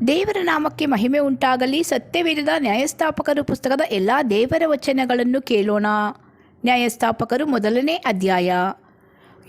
ದೇವರ ನಾಮಕ್ಕೆ ಮಹಿಮೆ ಉಂಟಾಗಲಿ. ಸತ್ಯವೇದದ ನ್ಯಾಯಸ್ಥಾಪಕರು ಪುಸ್ತಕದ ಎಲ್ಲ ದೇವರ ವಚನಗಳನ್ನು ಕೇಳೋಣ. ನ್ಯಾಯಸ್ಥಾಪಕರು 1ನೇ ಅಧ್ಯಾಯ.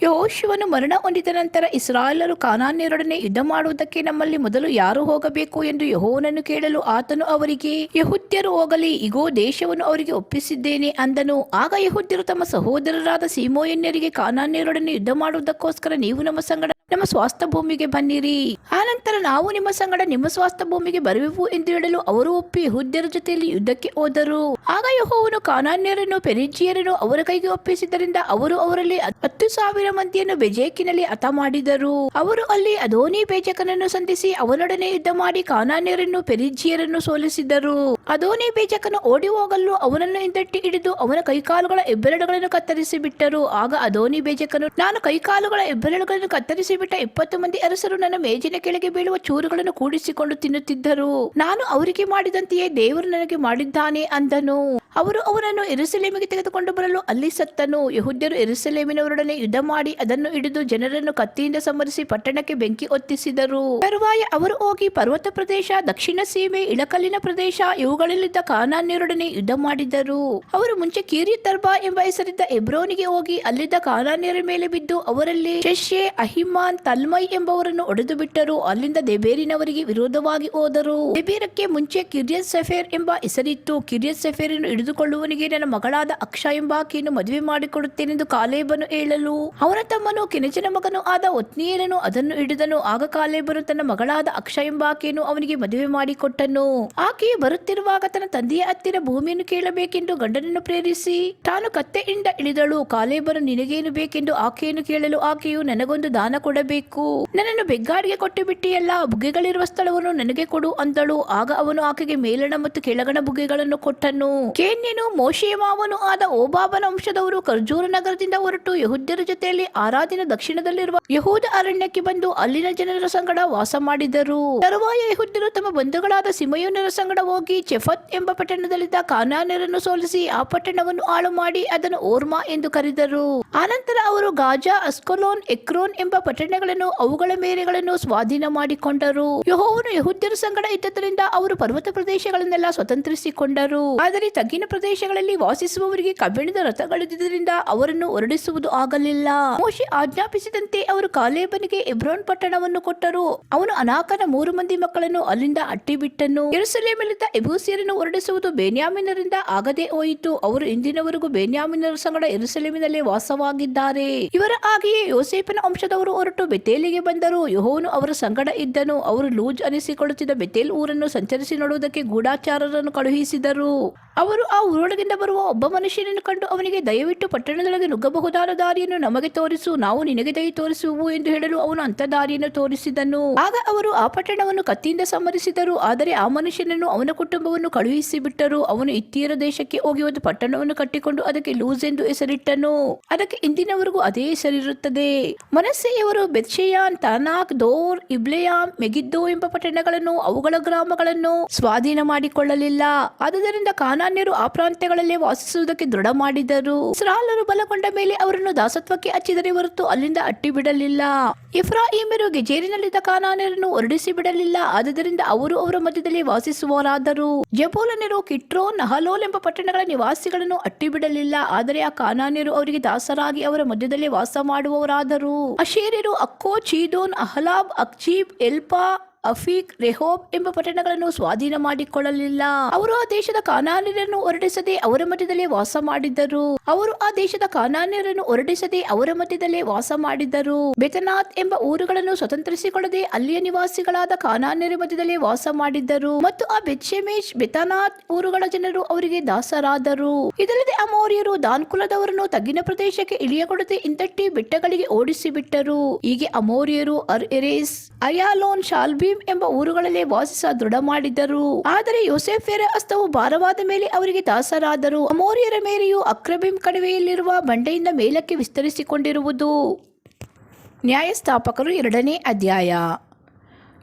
ಯೆಹೋಶುವನು ಮರಣ ಹೊಂದಿದ ನಂತರ ಇಸ್ರಾಯೇಲರು ಕಾನಾನ್ಯರೊಡನೆ ಯುದ್ಧ ಮಾಡುವುದಕ್ಕೆ ನಮ್ಮಲ್ಲಿ ಮೊದಲು ಯಾರು ಹೋಗಬೇಕು ಎಂದು ಯೆಹೋವನನ್ನು ಕೇಳಲು ಆತನು ಅವರಿಗೆ, ಯೆಹೂದ್ಯರು ಹೋಗಲಿ, ಇಗೋ ದೇಶವನ್ನು ಅವರಿಗೆ ಒಪ್ಪಿಸಿದ್ದೇನೆ ಅಂದನು. ಆಗ ಯೆಹೂದ್ಯರು ತಮ್ಮ ಸಹೋದರರಾದ ಸೀಮೋನ್ಯರಿಗೆ, ಕಾನಾನ್ಯರೊಡನೆ ಯುದ್ಧ ಮಾಡುವುದಕ್ಕೋಸ್ಕರ ನೀವು ನಮ್ಮ ಸಂಗಡ ನಮ್ಮ ಸ್ವಾಸ್ಥ್ಯ ಭೂಮಿಗೆ ಬನ್ನಿರಿ, ಆನಂತರ ನಾವು ನಿಮ್ಮ ಸಂಗಡ ನಿಮ್ಮ ಸ್ವಾಸ್ಥ್ಯ ಭೂಮಿಗೆ ಬರುವೆವು ಎಂದು ಹೇಳಲು ಅವರು ಒಪ್ಪಿ ಯೆಹೂದ್ಯರ ಜೊತೆಯಲ್ಲಿ ಯುದ್ಧಕ್ಕೆ ಹೋದರು. ಆಗ ಯೆಹೋವನು ಕಾನಾನ್ಯರನ್ನು ಪೆರಿಜ್ಜೀಯರನ್ನು ಅವರ ಕೈಗೆ ಒಪ್ಪಿಸಿದ್ದರಿಂದ ಅವರು ಅವರಲ್ಲಿ 10,000 ಮಂದಿಯನ್ನು ಬೆಜೆಕಿನಲ್ಲಿ ಹತ ಮಾಡಿದರು. ಅವರು ಅಲ್ಲಿ ಅದೋನಿ ಬೇಜಕನನ್ನು ಸಂಧಿಸಿ ಅವನೊಡನೆ ಯುದ್ಧ ಮಾಡಿ ಕಾನಾನ್ಯರನ್ನು ಪೆರಿಜ್ಜೀಯರನ್ನು ಸೋಲಿಸಿದರು. ಅದೋನಿ ಬೇಜಕನು ಓಡಿ ಹೋಗಲು ಅವನನ್ನು ಹಿಂದಟ್ಟಿ ಹಿಡಿದು ಅವನ ಕೈಕಾಲುಗಳ ಹೆಬ್ಬೆರಳುಗಳನ್ನು ಕತ್ತರಿಸಿ ಬಿಟ್ಟರು. ಆಗ ಅದೋನಿ ಬೇಜಕನು, ನಾನು ಕೈಕಾಲುಗಳ ಹೆಬ್ಬೆರಳುಗಳನ್ನು ಕತ್ತರಿಸಿ ಬಿಟ್ಟ 20 ಮಂದಿ ಅರಸರು ನನ್ನ ಮೇಜಿನ ಕೆಳಗೆ ಬೀಳುವ ಚೂರುಗಳನ್ನು ಕೂಡಿಸಿಕೊಂಡು ತಿನ್ನುತ್ತಿದ್ದರು. ನಾನು ಅವರಿಗೆ ಮಾಡಿದಂತೆಯೇ ದೇವರು ನನಗೆ ಮಾಡಿದ್ದಾನೆ ಅಂದನು. ಅವರು ಅವನನ್ನು ಯೆರೂಸಲೇಮಿಗೆ ತೆಗೆದುಕೊಂಡು ಬರಲು ಅಲ್ಲಿ ಸತ್ತನು. ಯೆಹೂದ್ಯರು ಯೆರೂಸಲೇಮಿನವರೊಡನೆ ಯುದ್ಧ ಮಾಡಿ ಅದನ್ನು ಹಿಡಿದು ಜನರನ್ನು ಕತ್ತಿಯಿಂದ ಸಂಹರಿಸಿ ಪಟ್ಟಣಕ್ಕೆ ಬೆಂಕಿ ಹೊತ್ತಿಸಿದರು. ತರುವಾಯ ಅವರು ಹೋಗಿ ಪರ್ವತ ಪ್ರದೇಶ, ದಕ್ಷಿಣ ಸೀಮೆ, ಇಳಕಲ್ಲಿನ ಪ್ರದೇಶ ಇವುಗಳಲ್ಲಿದ್ದ ಕಾನಾನ್ಯರೊಡನೆ ಯುದ್ಧ ಮಾಡಿದರು. ಅವರು ಮುಂಚೆ ಕಿರ್ಯತ್ ಅರ್ಬಾ ಎಂಬ ಹೆಸರಿದ್ದ ಹೆಬ್ರೋನಿಗೆ ಹೋಗಿ ಅಲ್ಲಿದ್ದ ಕಾನಾನ್ಯರ ಮೇಲೆ ಬಿದ್ದು ಅವರಲ್ಲಿ ಶೆಷ್ಯ, ಅಹಿಮಾನ್, ತಲ್ಮೈ ಎಂಬವರನ್ನು ಹೊಡೆದು ಬಿಟ್ಟರು. ಅಲ್ಲಿಂದ ದೆಬೇರಿನವರಿಗೆ ವಿರೋಧವಾಗಿ ಹೋದರು. ದೆಬೇರಕ್ಕೆ ಮುಂಚೆ ಕಿರ್ಯತ್ ಸೆಫೆರ್ ಎಂಬ ಹೆಸರಿತ್ತು. ಕಿರ್ಯತ್ ಸೆಫೆರನ್ನು ಹಿಡಿದುಕೊಳ್ಳುವವನಿಗೆ ನನ್ನ ಮಗಳಾದ ಅಕ್ಷಯ ಎಂಬಾಕೆಯನ್ನು ಮದುವೆ ಮಾಡಿಕೊಡುತ್ತೇನೆಂದು ಕಾಲೇಬನು ಹೇಳಲು, ಅವನ ತಮ್ಮನು ಕೆನಜನ ಮಗನು ಆದ ಒತ್ನಿಯೇಲನು ಅದನ್ನು ಹಿಡಿದನು. ಆಗ ಕಾಲೇಬನು ತನ್ನ ಮಗಳಾದ ಅಕ್ಷಯ ಎಂಬಾಕೆಯನ್ನು ಅವನಿಗೆ ಮದುವೆ ಮಾಡಿಕೊಟ್ಟನು. ಆಕೆಯು ಬರುತ್ತಿರುವಾಗ ತನ್ನ ತಂದೆಯ ಹತ್ತಿರ ಭೂಮಿಯನ್ನು ಕೇಳಬೇಕೆಂದು ಗಂಡನನ್ನು ಪ್ರೇರಿಸಿ ತಾನು ಕತ್ತೆಯಿಂದ ಇಳಿದಳು. ಕಾಲೇಬನು, ನಿನಗೇನು ಬೇಕೆಂದು ಆಕೆಯನ್ನು ಕೇಳಲು ಆಕೆಯು, ನನಗೊಂದು ದಾನ ಕೊಡಬೇಕು, ನನ್ನನ್ನು ಬೆಗ್ಗಾಡಿಗೆ ಕೊಟ್ಟು ಬಿಟ್ಟಿಯಲ್ಲ, ಬುಗ್ಗೆಗಳಿರುವ ಸ್ಥಳವನ್ನು ನನಗೆ ಕೊಡು ಅಂದಳು. ಆಗ ಅವನು ಆಕೆಗೆ ಮೇಲಣ ಮತ್ತು ಕೆಳಗಣ ಬುಗ್ಗೆಗಳನ್ನು ಕೊಟ್ಟನು. ಕೇನ್ಯನು ಮೋಶೆಯ ಮಾವನು ಆದ ಓಬಾಬನ ವಂಶದವರು ಖರ್ಜೂರ ನಗರದಿಂದ ಹೊರಟು ಯೆಹೂದ್ಯರ ಜೊತೆಯಲ್ಲಿ ಆರಾದಿನ ದಕ್ಷಿಣದಲ್ಲಿರುವ ಯೆಹೂದ ಅರಣ್ಯಕ್ಕೆ ಬಂದು ಅಲ್ಲಿನ ಜನರ ಸಂಗಡ ವಾಸ ಮಾಡಿದರು. ತರುವಾಯ ಯೆಹೂದ್ಯರು ತಮ್ಮ ಬಂಧುಗಳಾದ ಸಿಮೆಯೋನರ ಸಂಗಡ ಹೋಗಿ ಚೆಫತ್ ಎಂಬ ಪಟ್ಟಣದಲ್ಲಿದ್ದ ಕಾನಾನ್ಯರನ್ನು ಸೋಲಿಸಿ ಆ ಪಟ್ಟಣವನ್ನು ಹಾಳು ಮಾಡಿ ಅದನ್ನು ಓರ್ಮಾ ಎಂದು ಕರೆದರು. ಆನಂತರ ಅವರು ಗಾಜಾ, ಅಸ್ಕಲೋನ್, ಎಕ್ರೋನ್ ಎಂಬ ಪಟ್ಟಣಗಳನ್ನು ಅವುಗಳ ಮೇರೆಗಳನ್ನು ಸ್ವಾಧೀನ ಮಾಡಿಕೊಂಡರು. ಯೆಹೋವನು ಯೆಹೂದ್ಯರ ಸಂಗಡ ಇದ್ದದರಿಂದ ಅವರು ಪರ್ವತ ಪ್ರದೇಶಗಳನ್ನೆಲ್ಲ ಸ್ವತಂತ್ರಿಸಿಕೊಂಡರು. ಆದರೆ ತಗ್ಗಿನ ಪ್ರದೇಶಗಳಲ್ಲಿ ವಾಸಿಸುವವರಿಗೆ ಕಬ್ಬಿಣದ ರಥಗಳಿದ್ದುದರಿಂದ ಅವರನ್ನು ಹೊರಡಿಸುವುದು ಆಗಲಿಲ್ಲ. ಮೋಶೆ ಆಜ್ಞಾಪಿಸಿದಂತೆ ಅವರು ಕಾಲೇಬನಿಗೆ ಹೆಬ್ರೋನ್ ಪಟ್ಟಣವನ್ನು ಕೊಟ್ಟರು. ಅವನು ಅನಾಕನ 3 ಮಂದಿ ಮಕ್ಕಳನ್ನು ಅಲ್ಲಿಂದ ಅಟ್ಟಿಬಿಟ್ಟನು. ಯೆರೂಸಲೇಮಿನಿಂದ ಯೆಬೂಸಿಯರನ್ನು ಹೊರಡಿಸುವುದು ಬೆನ್ಯಾಮೀನರಿಂದ ಆಗದೆ ಹೋಯಿತು. ಅವರು ಇಂದಿನವರೆಗೂ ಬೆನ್ಯಾಮೀನರ ಸಂಗಡ ಯೆರೂಸಲೇಮಿನಲ್ಲಿ ವಾಸವಾಗಿದ್ದಾರೆ. ಇವರ ಹಾಗೆಯೇ ಯೋಸೇಫನ ವಂಶದವರು ಹೊರಟು ಬೆತೇಲಿಗೆ ಬಂದರು. ಯೆಹೋವನು ಅವರ ಸಂಗಡ ಇದ್ದನು. ಅವರು ಲೂಜ್ ಅನಿಸಿಕೊಳ್ಳುತ್ತಿದ್ದ ಬೆತೇಲ್ ಊರನ್ನು ಸಂಚರಿಸಿ ನೋಡುವುದಕ್ಕೆ ಗೂಢಚಾರರನ್ನು ಕಳುಹಿಸಿದರು. ಅವರು ಆ ಊರೊಳಗಿಂದ ಬರುವ ಒಬ್ಬ ಮನುಷ್ಯನನ್ನು ಕಂಡು ಅವನಿಗೆ, ದಯವಿಟ್ಟು ಪಟ್ಟಣದೊಳಗೆ ನುಗ್ಗಬಹುದಾದ ದಾರಿಯನ್ನು ನಮಗೆ ತೋರಿಸು, ನಾವು ನಿನಗೆ ದಯ ತೋರಿಸುವೆವು ಎಂದು ಹೇಳಲು ಅವನು ಅಂಥ ದಾರಿಯನ್ನು ತೋರಿಸಿದನು. ಆಗ ಅವರು ಆ ಪಟ್ಟಣವನ್ನು ಕತ್ತಿಯಿಂದ ಸಂಹರಿಸಿದರು. ಆದರೆ ಆ ಮನುಷ್ಯನನ್ನು ಅವನ ಕುಟುಂಬವನ್ನು ಕಳುಹಿಸಿ ಬಿಟ್ಟರು. ಅವನು ಹಿತ್ತಿಯರ ದೇಶಕ್ಕೆ ಹೋಗಿ ಒಂದು ಪಟ್ಟಣವನ್ನು ಕಟ್ಟಿಕೊಂಡು ಅದಕ್ಕೆ ಲೂಜ್ ಎಂದು ಹೆಸರಿಟ್ಟನು. ಅದಕ್ಕೆ ಇಂದಿನವರೆಗೂ ಅದೇ ಹೆಸರಿರುತ್ತದೆ. ಮನಸ್ಸೆಯವರು ಬೆತ್ಷೆಯಾನ್, ತಾನಾಕ್, ದೋರ್, ಇಬ್ಲೆಯಾಮ್, ಮೆಗಿದ್ದೋ ಎಂಬ ಪಟ್ಟಣಗಳನ್ನು ಅವುಗಳ ಗ್ರಾಮಗಳನ್ನು ಸ್ವಾಧೀನ ಮಾಡಿಕೊಳ್ಳಲಿಲ್ಲ. ಆದುದರಿಂದ ಕಾನಾನ್ಯರು ಆ ಪ್ರಾಂತ್ಯಗಳಲ್ಲೇ ವಾಸಿಸುವುದಕ್ಕೆ ದೃಢ ಮಾಡಿದರು. ಇಸ್ರಾಯೇಲರು ಬಲಗೊಂಡ ಮೇಲೆ ಅವರನ್ನು ದಾಸತ್ವಕ್ಕೆ ಹಚ್ಚಿದರೆ ಹೊರತು ಅಲ್ಲಿಂದ ಅಟ್ಟಿ ಬಿಡಲಿಲ್ಲ. ಎಫ್ರಾಯೀಮ್ಯರು ಗೆಜೇರಿನಲ್ಲಿದ್ದ ಕಾನಾನ್ಯರನ್ನು ಹೊರಡಿಸಿ ಬಿಡಲಿಲ್ಲ. ಆದುದರಿಂದ ಅವರು ಅವರ ಮಧ್ಯದಲ್ಲಿ ವಾಸಿಸುವವರಾದರು. ಜೆಬೂಲನರು ಕಿಟ್ರೋನ್, ನಹಲೋಲ್ ಎಂಬ ಪಟ್ಟಣಗಳ ನಿವಾಸಿಗಳನ್ನು ಅಟ್ಟಿ ಬಿಡಲಿಲ್ಲ. ಆದರೆ ಆ ಕಾನಾನ್ಯರು ಅವರಿಗೆ ದಾಸರಾಗಿ ಅವರ ಮಧ್ಯದಲ್ಲಿ ವಾಸ ಮಾಡುವವರಾದರು. ಅಶೇರ್ಯರು ಅಕ್ಕೋ, ಚೀದೋನ್, ಅಹಲಾಬ್, ಅಕ್ಜೀಬ್, ಎಲ್ಪಾ, ಅಫೀಕ್, ರೆಹೋಬ್ ಎಂಬ ಪಟ್ಟಣಗಳನ್ನು ಸ್ವಾಧೀನ ಮಾಡಿಕೊಳ್ಳಲಿಲ್ಲ. ಅವರು ಆ ದೇಶದ ಕಾನಾನ್ಯರನ್ನು ಹೊರಡಿಸದೆ ಅವರ ಮಧ್ಯದಲ್ಲೇ ವಾಸ ಮಾಡಿದ್ದರು. ಬೆತನಾತ್ ಎಂಬ ಊರುಗಳನ್ನು ಸ್ವತಂತ್ರಿಸಿಕೊಳ್ಳದೆ ಅಲ್ಲಿಯ ನಿವಾಸಿಗಳಾದ ಕಾನಾನ್ಯರ ಮಧ್ಯದಲ್ಲೇ ವಾಸ ಮಾಡಿದ್ದರು. ಮತ್ತು ಆ ಬೆತ್ಷೆಮೆಶ್, ಬೆತನಾತ್ ಊರುಗಳ ಜನರು ಅವರಿಗೆ ದಾಸರಾದರು. ಇದಲ್ಲದೆ ಅಮೋರಿಯರು ದಾನ್ ಕುಲದವರನ್ನು ತಗ್ಗಿನ ಪ್ರದೇಶಕ್ಕೆ ಇಳಿಯಕೊಡದೆ ಹಿಂದಟ್ಟಿ ಬೆಟ್ಟಗಳಿಗೆ ಓಡಿಸಿ ಬಿಟ್ಟರು. ಹೀಗೆ ಅಮೋರಿಯರು ಅರ್ ಎರೇಸ್, ಅಯಾಲೋನ್, ಶಾಲ್ಬೀಮ್ ಎಂಬ ಊರುಗಳಲ್ಲಿ ವಾಸಿಸ ದೃಢ ಮಾಡಿದರು. ಆದರೆ ಯೋಸೇಫರ ಹಸ್ತವು ಭಾರವಾದ ಮೇಲೆ ಅವರಿಗೆ ದಾಸರಾದರು. ಅಮೋರಿಯರ ಮೇರೆಯು ಅಕ್ರಬಿಮ್ ಕಣಿವೆಯಲ್ಲಿರುವ ಬಂಡೆಯಿಂದ ಮೇಲಕ್ಕೆ ವಿಸ್ತರಿಸಿಕೊಂಡಿರುವುದು. ನ್ಯಾಯಸ್ಥಾಪಕರು 2ನೇ ಅಧ್ಯಾಯ.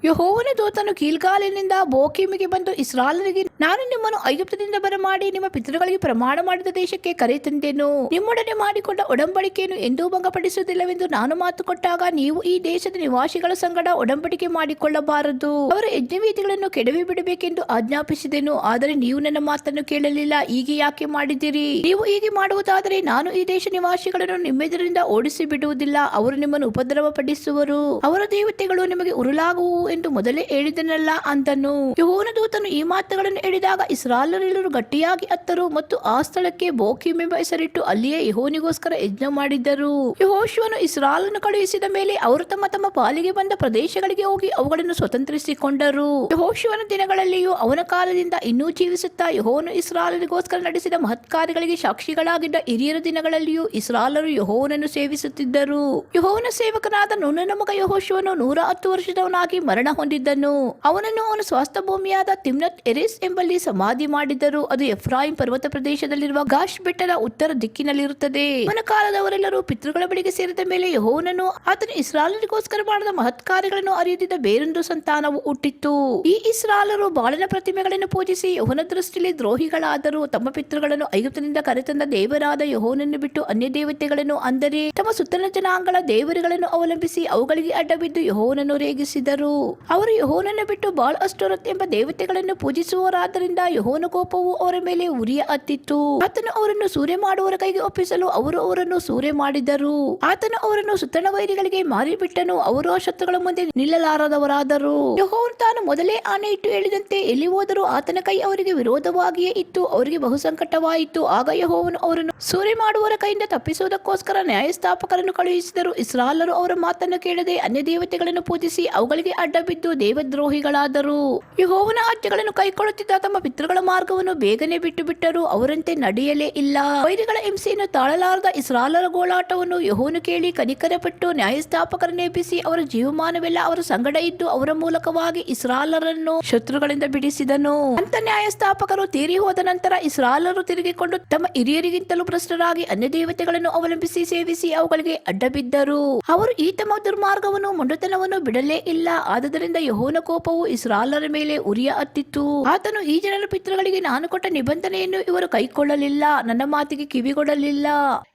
ಯೆಹೋವನ ದೂತನು ಗೀಲ್ಗಾಲಿನಿಂದ ಬೋಕೀಮಿಗೆ ಬಂದು ಇಸ್ರಾಯೇಲರಿಗೆ, ನಾನು ನಿಮ್ಮನ್ನು ಐಗುಪ್ತದಿಂದ ಬರಮಾಡಿ ನಿಮ್ಮ ಪಿತೃಗಳಿಗೆ ಪ್ರಮಾಣ ಮಾಡಿದ ದೇಶಕ್ಕೆ ಕರೆತಂದೆನು. ನಿಮ್ಮೊಡನೆ ಮಾಡಿಕೊಂಡ ಒಡಂಬಡಿಕೆಯನ್ನು ಎಂದೂ ಭಂಗಪಡಿಸುವುದಿಲ್ಲವೆಂದು ನಾನು ಮಾತು ಕೊಟ್ಟಾಗ ನೀವು ಈ ದೇಶದ ನಿವಾಸಿಗಳ ಸಂಗಡ ಒಡಂಬಡಿಕೆ ಮಾಡಿಕೊಳ್ಳಬಾರದು. ಅವರ ಯಜ್ಞವೇದಿಗಳನ್ನು ಕೆಡವಿ ಬಿಡಬೇಕೆಂದು ಆಜ್ಞಾಪಿಸಿದೆನು. ಆದರೆ ನೀವು ನನ್ನ ಮಾತನ್ನು ಕೇಳಲಿಲ್ಲ. ಹೀಗೆ ಯಾಕೆ ಮಾಡಿದಿರಿ? ನೀವು ಹೀಗೆ ಮಾಡುವುದಾದರೆ ನಾನು ಈ ದೇಶ ನಿವಾಸಿಗಳನ್ನು ನಿಮ್ಮೆದುರಿಂದ ಓಡಿಸಿ ಬಿಡುವುದಿಲ್ಲ. ಅವರು ನಿಮ್ಮನ್ನು ಉಪದ್ರವ ಪಡಿಸುವರು. ಅವರ ದೇವತೆಗಳು ನಿಮಗೆ ಉರುಳಾಗುವು ಎಂದು ಮೊದಲೇ ಹೇಳಿದನಲ್ಲ ಅಂದನು. ಯೆಹೋವನ ದೂತನು ಈ ಮಾತುಗಳನ್ನು ಹೇಳಿದಾಗ ಇಸ್ರಾಯೇಲರೆಲ್ಲರೂ ಗಟ್ಟಿಯಾಗಿ ಅತ್ತರು ಮತ್ತು ಆ ಸ್ಥಳಕ್ಕೆ ಬೋಕೀಮ್ ಎಂಬ ಹೆಸರಿಟ್ಟು ಅಲ್ಲಿಯೇ ಯೆಹೋವನಿಗೋಸ್ಕರ ಯಜ್ಞ ಮಾಡಿದ್ದರು. ಯೆಹೋಶುವನು ಇಸ್ರಾಯೇಲನ್ನು ಕಳುಹಿಸಿದ ಮೇಲೆ ಅವರು ತಮ್ಮ ತಮ್ಮ ಪಾಲಿಗೆ ಬಂದ ಪ್ರದೇಶಗಳಿಗೆ ಹೋಗಿ ಅವುಗಳನ್ನು ಸ್ವತಂತ್ರಿಸಿಕೊಂಡರು. ಯೆಹೋಶುವನ ದಿನಗಳಲ್ಲಿಯೂ ಅವನ ಕಾಲದಿಂದ ಇನ್ನೂ ಜೀವಿಸುತ್ತಾ ಯೆಹೋವನು ಇಸ್ರಾಯೇಲರಿಗೋಸ್ಕರ ನಡೆಸಿದ ಮಹತ್ಕಾರ್ಯಗಳಿಗೆ ಸಾಕ್ಷಿಗಳಾಗಿದ್ದ ಹಿರಿಯರ ದಿನಗಳಲ್ಲಿಯೂ ಇಸ್ರಾಯೇಲರು ಯೆಹೋವನನ್ನು ಸೇವಿಸುತ್ತಿದ್ದರು. ಯೆಹೋವನ ಸೇವಕನಾದ ನೂನನ ಮಗ ಯೆಹೋಶುವನು 110 ವರ್ಷದವನಾಗಿ ಮರಣ ಹೊಂದಿದ್ದನು. ಅವನನ್ನು ಅವನ ಸ್ವಾಸ್ಥ ಭೂಮಿಯಾದ ತಿಮ್ನತ್ ಎರೆಸ್ ಎಂಬಲ್ಲಿ ಸಮಾಧಿ ಮಾಡಿದ್ದರು. ಅದು ಎಫ್ರಾಯಿಂ ಪರ್ವತ ಪ್ರದೇಶದಲ್ಲಿರುವ ಗಾಷ್ ಬೆಟ್ಟದ ಉತ್ತರ ದಿಕ್ಕಿನಲ್ಲಿರುತ್ತದೆ. ಅವನ ಕಾಲದವರೆಲ್ಲರೂ ಪಿತೃಗಳ ಬಳಿಗೆ ಸೇರಿದ ಮೇಲೆ ಯೆಹೋವನನ್ನು ಆತನು ಇಸ್ರಾಯೇಲರಿಗೋಸ್ಕರ ಮಾಡಿದ ಮಹತ್ಕಾರ್ಯಗಳನ್ನು ಅರಿಯದಿದ್ದ ಬೇರೊಂದು ಸಂತಾನವು ಹುಟ್ಟಿತ್ತು. ಈ ಇಸ್ರಾಯೇಲರು ಬಾಳನ ಪ್ರತಿಮೆಗಳನ್ನು ಪೂಜಿಸಿ ಯೆಹೋವನ ದೃಷ್ಟಿಯಲ್ಲಿ ದ್ರೋಹಿಗಳಾದರು. ತಮ್ಮ ಪಿತೃಗಳನ್ನು ಐಗುಪ್ತದಿಂದ ಕರೆತಂದ ದೇವರಾದ ಯೆಹೋವನನ್ನು ಬಿಟ್ಟು ಅನ್ಯ ದೇವತೆಗಳನ್ನು, ಅಂದರೆ ತಮ್ಮ ಸುತ್ತಲಿನ ಜನಾಂಗಗಳ ದೇವರುಗಳನ್ನು ಅವಲಂಬಿಸಿ ಅವುಗಳಿಗೆ ಅಡ್ಡಬಿದ್ದು ಯೆಹೋವನನ್ನು ರೇಗಿಸಿದರು. ಅವರು ಯೆಹೋವನನ್ನು ಬಿಟ್ಟು ಬಾಳ್ ಅಷ್ಟೋರತ್ ಎಂಬ ದೇವತೆಗಳನ್ನು ಪೂಜಿಸುವವರಾದ್ದರಿಂದ ಯೆಹೋವನ ಕೋಪವು ಅವರ ಮೇಲೆ ಉರಿಯ ಹತ್ತಿತ್ತು. ಆತನು ಅವರನ್ನು ಸೂರೆ ಮಾಡುವವರ ಕೈಗೆ ಒಪ್ಪಿಸಲು ಅವರು ಅವರನ್ನು ಸೂರೆ ಮಾಡಿದರು. ಆತನು ಅವರನ್ನು ಸುತ್ತಣ ವೈರಿಗಳಿಗೆ ಮಾರಿಬಿಟ್ಟನು. ಅವರು ಆ ಶತ್ರುಗಳ ಮುಂದೆ ನಿಲ್ಲಲಾರದವರಾದರು. ಯೆಹೋವನು ತಾನು ಮೊದಲೇ ಆಣೆ ಇಟ್ಟು ಹೇಳಿದಂತೆ ಎಲ್ಲಿ ಹೋದರೂ ಆತನ ಕೈ ಅವರಿಗೆ ವಿರೋಧವಾಗಿಯೇ ಇತ್ತು. ಅವರಿಗೆ ಬಹು ಸಂಕಟವಾಯಿತು. ಆಗ ಯೆಹೋವನು ಅವರನ್ನು ಸೂರೆ ಮಾಡುವವರ ಕೈಯಿಂದ ತಪ್ಪಿಸುವುದಕ್ಕೋಸ್ಕರ ನ್ಯಾಯಸ್ಥಾಪಕರನ್ನು ಕಳುಹಿಸಿದರು. ಇಸ್ರಾಯೇಲರು ಅವರ ಮಾತನ್ನು ಕೇಳದೆ ಅನ್ಯ ದೇವತೆಗಳನ್ನು ಪೂಜಿಸಿ ಅವುಗಳಿಗೆ ಅಡ್ಡಬಿದ್ದು ದೇವದ್ರೋಹಿಗಳಾದರು. ಯೆಹೋವನ ಆಜ್ಞೆಗಳನ್ನು ಕೈಕೊಳ್ಳುತ್ತಿದ್ದ ತಮ್ಮ ಪಿತೃಗಳ ಮಾರ್ಗವನ್ನು ಬೇಗನೆ ಬಿಟ್ಟು ಬಿಟ್ಟರು. ಅವರಂತೆ ನಡೆಯಲೇ ಇಲ್ಲ. ವೈರಿಗಳ ಹಿಂಸೆಯನ್ನು ತಾಳಲಾರದ ಇಸ್ರಾಯೇಲರ ಗೋಳಾಟವನ್ನು ಯೆಹೋವನು ಕೇಳಿ ಕನಿಕರಪಟ್ಟು ನ್ಯಾಯಸ್ಥಾಪಕರನ್ನೆಬ್ಬಿಸಿ ಅವರ ಜೀವಮಾನವೆಲ್ಲ ಅವರ ಸಂಗಡ ಇದ್ದು ಅವರ ಮೂಲಕವಾಗಿ ಇಸ್ರಾಯೇಲರನ್ನು ಶತ್ರುಗಳಿಂದ ಬಿಡಿಸಿದನು. ಅಂತ ನ್ಯಾಯಸ್ಥಾಪಕರು ತೀರಿ ಹೋದ ನಂತರ ಇಸ್ರಾಯೇಲರು ತಿರುಗಿಕೊಂಡು ತಮ್ಮ ಹಿರಿಯರಿಗಿಂತಲೂ ಭ್ರಷ್ಟರಾಗಿ ಅನ್ಯ ದೇವತೆಗಳನ್ನು ಅವಲಂಬಿಸಿ ಸೇವಿಸಿ ಅವುಗಳಿಗೆ ಅಡ್ಡಬಿದ್ದರು. ಅವರು ಈ ತಮ್ಮ ದುರ್ಮಾರ್ಗವನ್ನು ಮೊಂಡುತನವನ್ನು ಬಿಡಲೇ ಇಲ್ಲ. ಆದುದರಿಂದ ಯೆಹೋವನ ಕೋಪವು ಇಸ್ರಾಯೇಲರ ಮೇಲೆ ಉರಿಯ ಹತ್ತಿತ್ತು. ಆತನು ಈ ಜನರ ಪಿತೃಗಳಿಗೆ ನಾನು ಕೊಟ್ಟ ನಿಬಂಧನೆಯನ್ನು ಇವರು ಕೈಕೊಳ್ಳಲಿಲ್ಲ, ನನ್ನ ಮಾತಿಗೆ ಕಿವಿಗೊಡಲಿಲ್ಲ.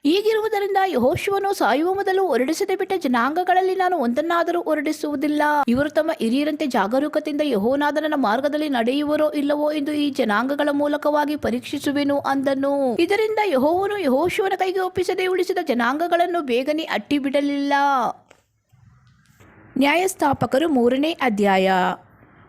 ಹೀಗಿರುವುದರಿಂದ ಯೆಹೋಶುವನು ಸಾಯುವ ಮೊದಲು ಹೊರಡಿಸದೆ ಬಿಟ್ಟ ಜನಾಂಗಗಳಲ್ಲಿ ನಾನು ಒಂದನ್ನಾದರೂ ಹೊರಡಿಸುವುದಿಲ್ಲ. ಇವರು ತಮ್ಮ ಹಿರಿಯರಂತೆ ಜಾಗರೂಕತೆಯಿಂದ ಯೆಹೋವನಾದ ನನ್ನ ಮಾರ್ಗದಲ್ಲಿ ನಡೆಯುವರೋ ಇಲ್ಲವೋ ಎಂದು ಈ ಜನಾಂಗಗಳ ಮೂಲಕವಾಗಿ ಪರೀಕ್ಷಿಸುವೆನು ಅಂದನು. ಇದರಿಂದ ಯೆಹೋವನು ಯೆಹೋಶುವನ ಕೈಗೆ ಒಪ್ಪಿಸದೆ ಉಳಿಸಿದ ಜನಾಂಗಗಳನ್ನು ಬೇಗನೆ ಅಟ್ಟಿ ಬಿಡಲಿಲ್ಲ. ನ್ಯಾಯಸ್ಥಾಪಕರು 3ನೇ ಅಧ್ಯಾಯ.